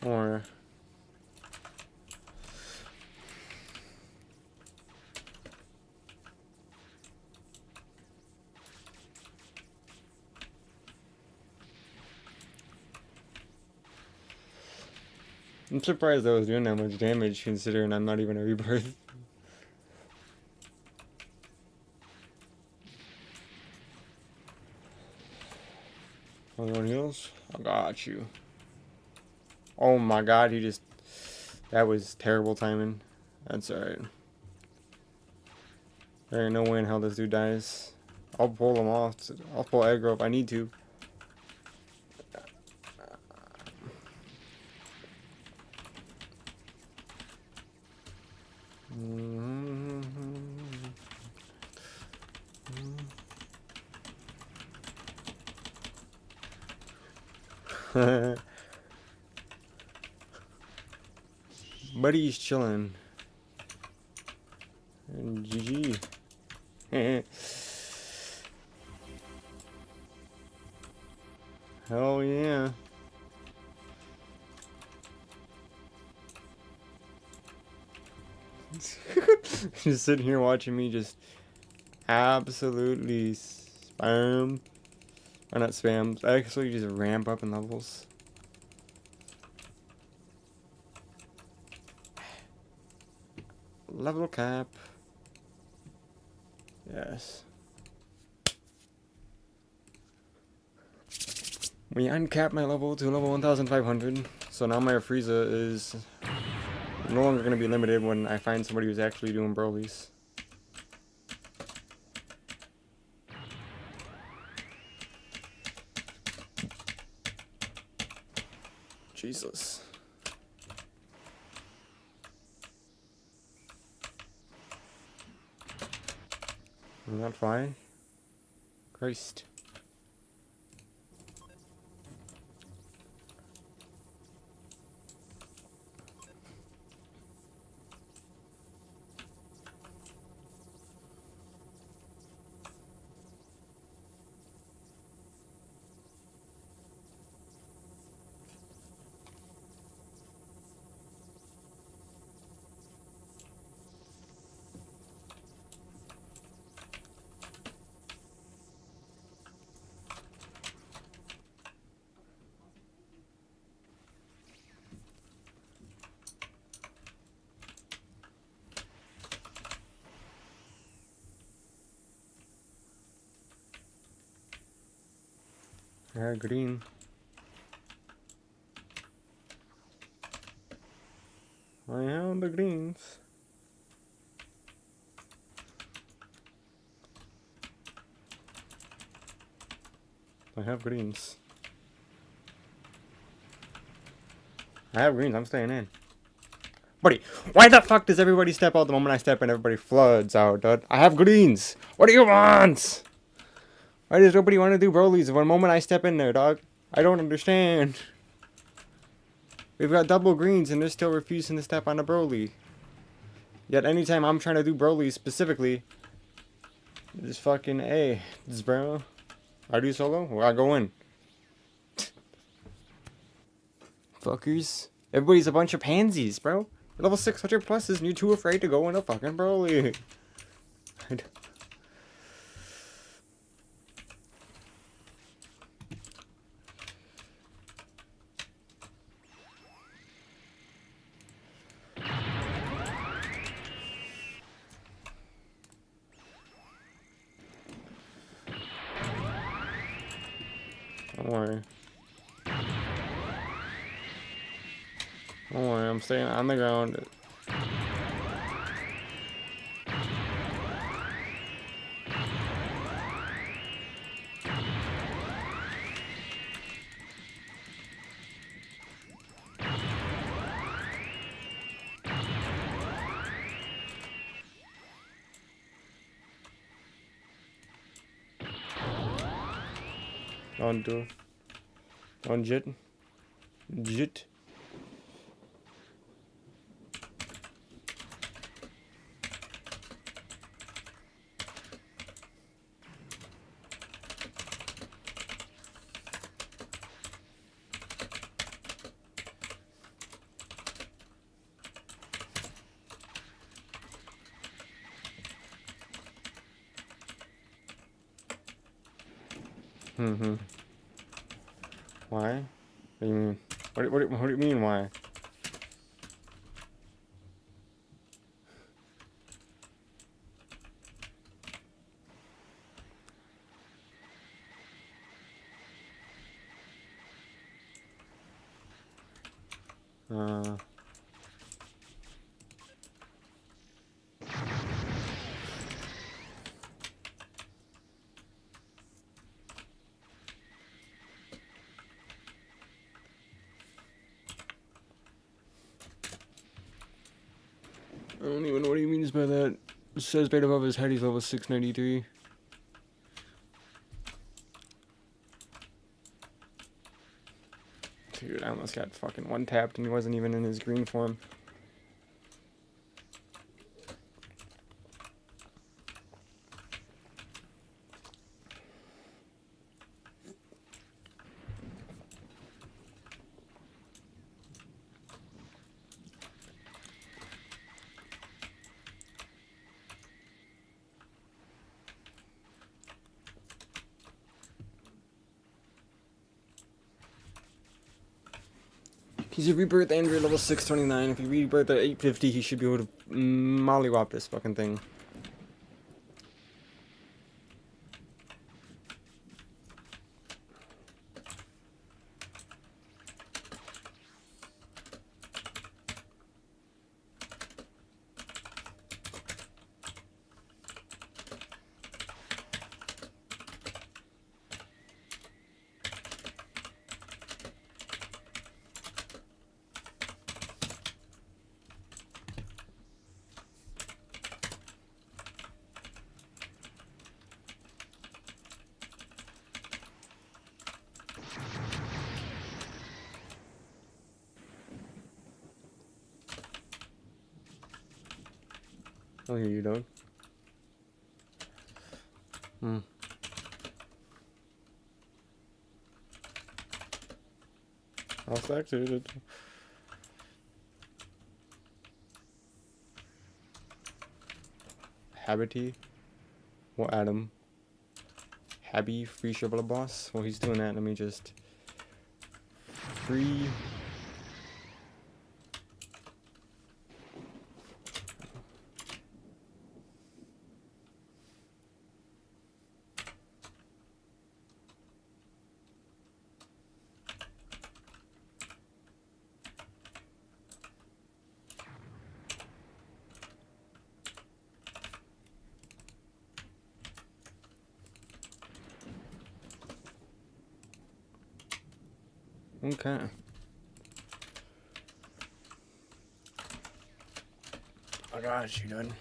Or... I'm surprised I was doing that much damage considering I'm not even a rebirth. Anyone heals? I got you. Oh my god, he just... That was terrible timing. That's alright. There ain't no way in hell this dude dies. I'll pull him off. I'll pull aggro if I need to. Buddy's chilling. And GG. Hell yeah. Just sitting here watching me just absolutely spam. Or not spam, actually just ramp up in levels. Level cap. Yes. We uncapped my level to level 1500. So now my Frieza is no longer going to be limited when I find somebody who's actually doing Broly's. Jesus. I'm not fine. Christ. Yeah, green. I have the greens. I have greens. I have greens, I'm staying in. Buddy, why the fuck does everybody step out the moment I step in? Everybody floods out, dude. I have greens. What do you want? Why does nobody want to do Broly's one moment I step in there, dog? I don't understand. We've got double greens and they're still refusing to step on a Broly. Yet anytime I'm trying to do Broly specifically, this fucking A. This bro. I do solo? Well, I go in. Fuckers. Everybody's a bunch of pansies, bro. You're level 600 pluses and you're too afraid to go in a fucking Broly. Don't worry. Don't worry, I'm staying on the ground. Don't do. Don't jit. Jit. Why? What do you mean? What do you mean, why? Uh, I don't even know what he means by that. It says right above his head he's level 693. Dude, I almost got fucking one-tapped and he wasn't even in his green form. He's a rebirth android level 629. If he rebirth at 850, he should be able to mollywop this fucking thing. I'll hear you, dog. I'll stack to it. Habity. Well, Adam. Habby, free shibboleth boss. While he's doing that, let me just... Free... Okay. I got you, dude.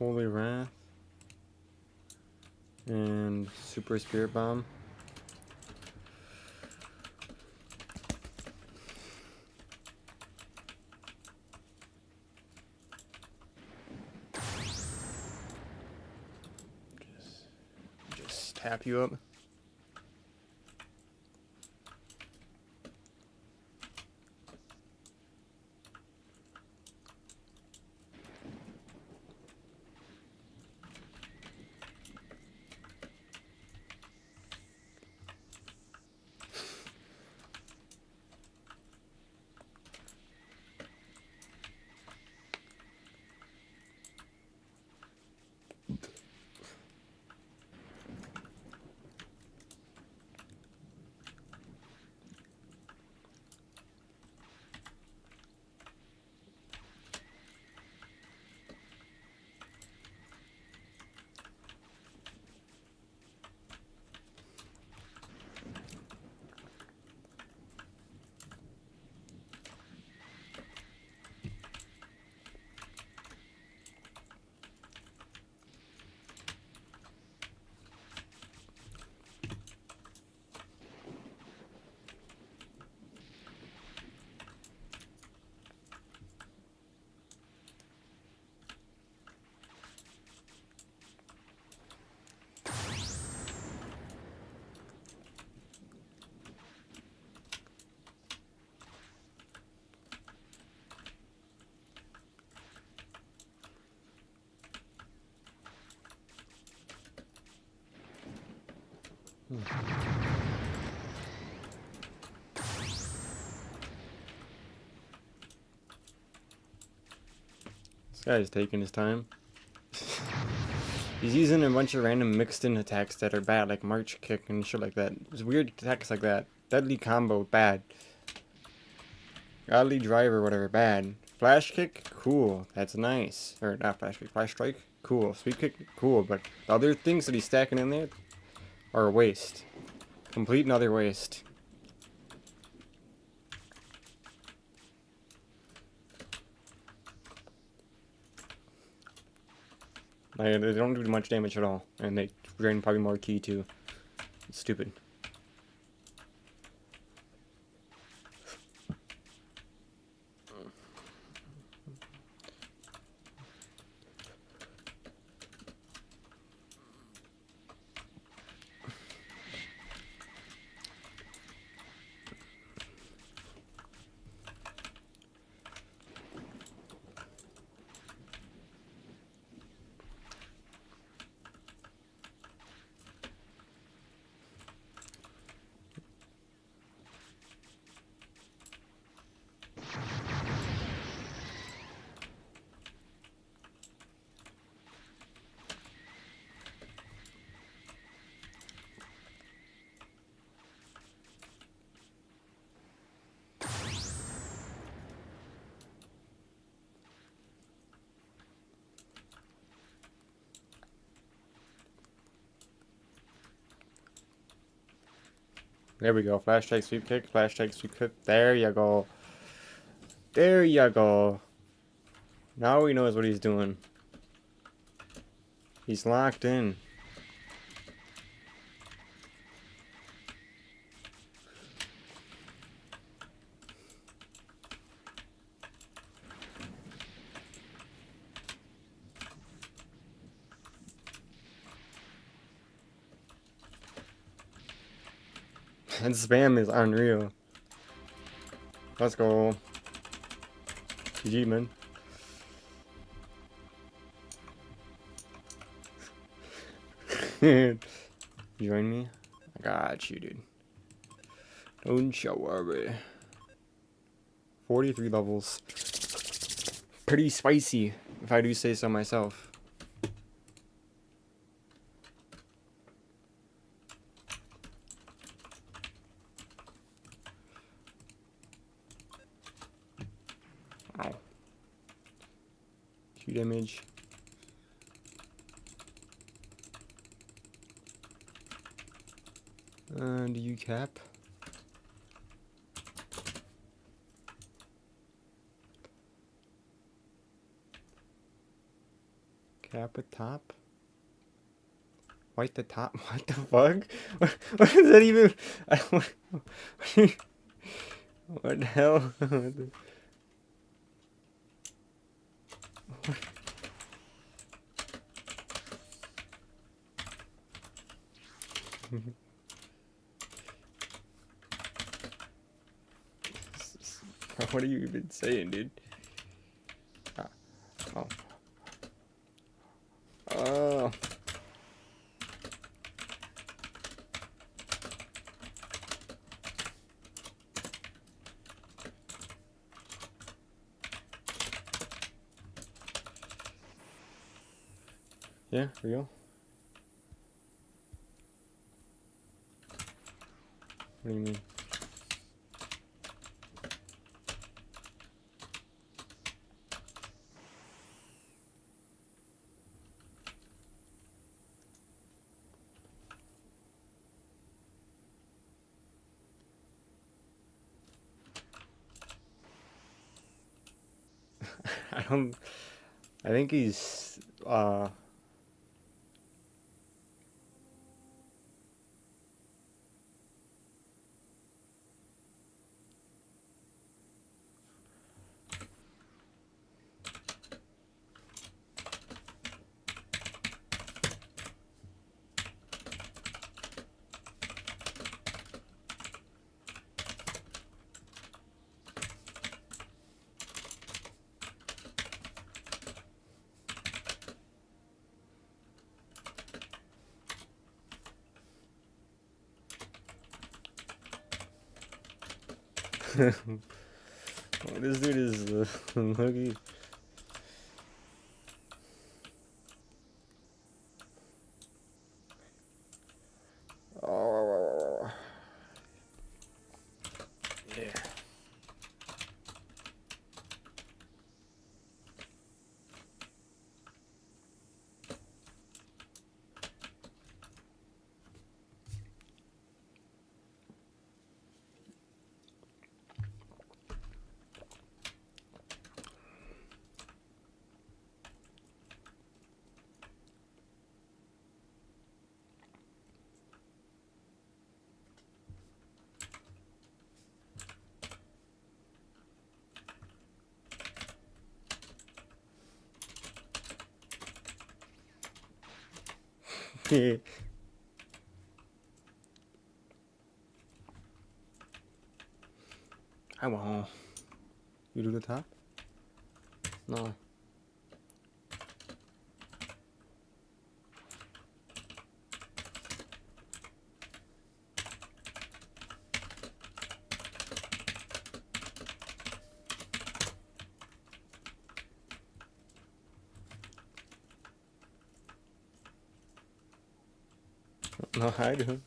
Holy Wrath. And Super Spirit Bomb. Just tap you up. This guy's taking his time. He's using a bunch of random mixed in attacks that are bad, like March Kick and shit like that. There's weird attacks like that. Deadly Combo, bad. Godly Drive or whatever, bad. Flash Kick, cool. That's nice. Or not Flash Kick, Flash Strike, cool. Sweep Kick, cool. But the other things that he's stacking in there are a waste. Complete and utter waste. Like, they don't do much damage at all, and they drain probably more ki too. It's stupid. There we go. Flash Strike, Sweep Kick, Flash Strike, Sweep Kick. There you go. There you go. Now he knows what he's doing. He's locked in. And spam is unreal. Let's go. GG, man. Join me? I got you, dude. Don't you worry. 43 levels. Pretty spicy, if I do say so myself. Ow. Q damage. Do you cap? Cap at top? White the top? What the fuck? What is that even? What the hell? What are you even saying, dude? Oh. Oh. Yeah, real. What do you mean? I think he's this dude is lucky. I won't. You do the top? No. No, I do.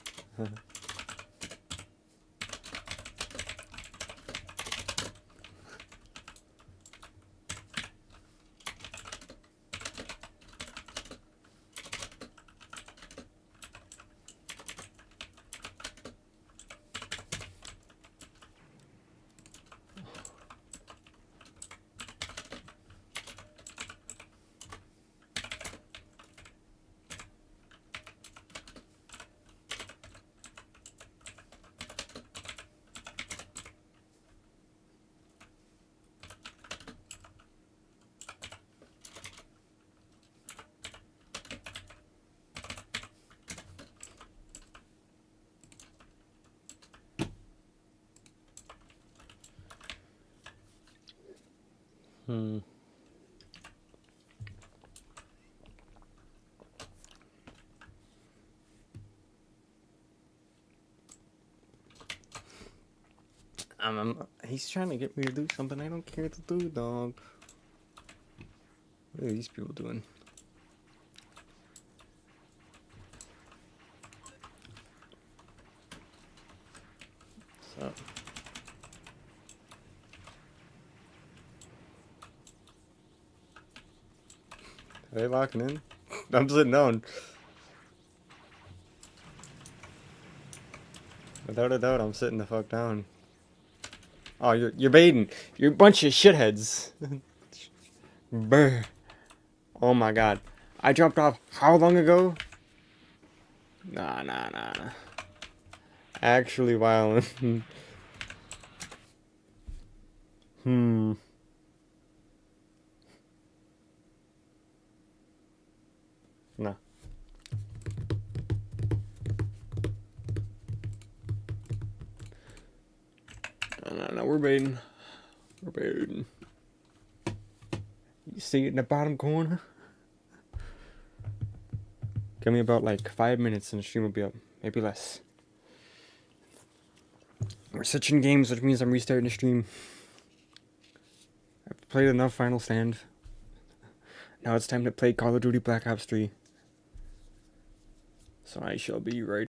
He's trying to get me to do something I don't care to do, dog. What are these people doing? So. Are they locking in? I'm sitting down. Without a doubt, I'm sitting the fuck down. Oh, you're baiting. You're a bunch of shitheads. Brr. Oh my god. I jumped off how long ago? Nah. Actually violent. Nah. No, we're baiting. We're baiting. You see it in the bottom corner? Give me about like 5 minutes and the stream will be up. Maybe less. We're switching games, which means I'm restarting the stream. I've played enough Final Stand. Now it's time to play Call of Duty Black Ops 3. So I shall be right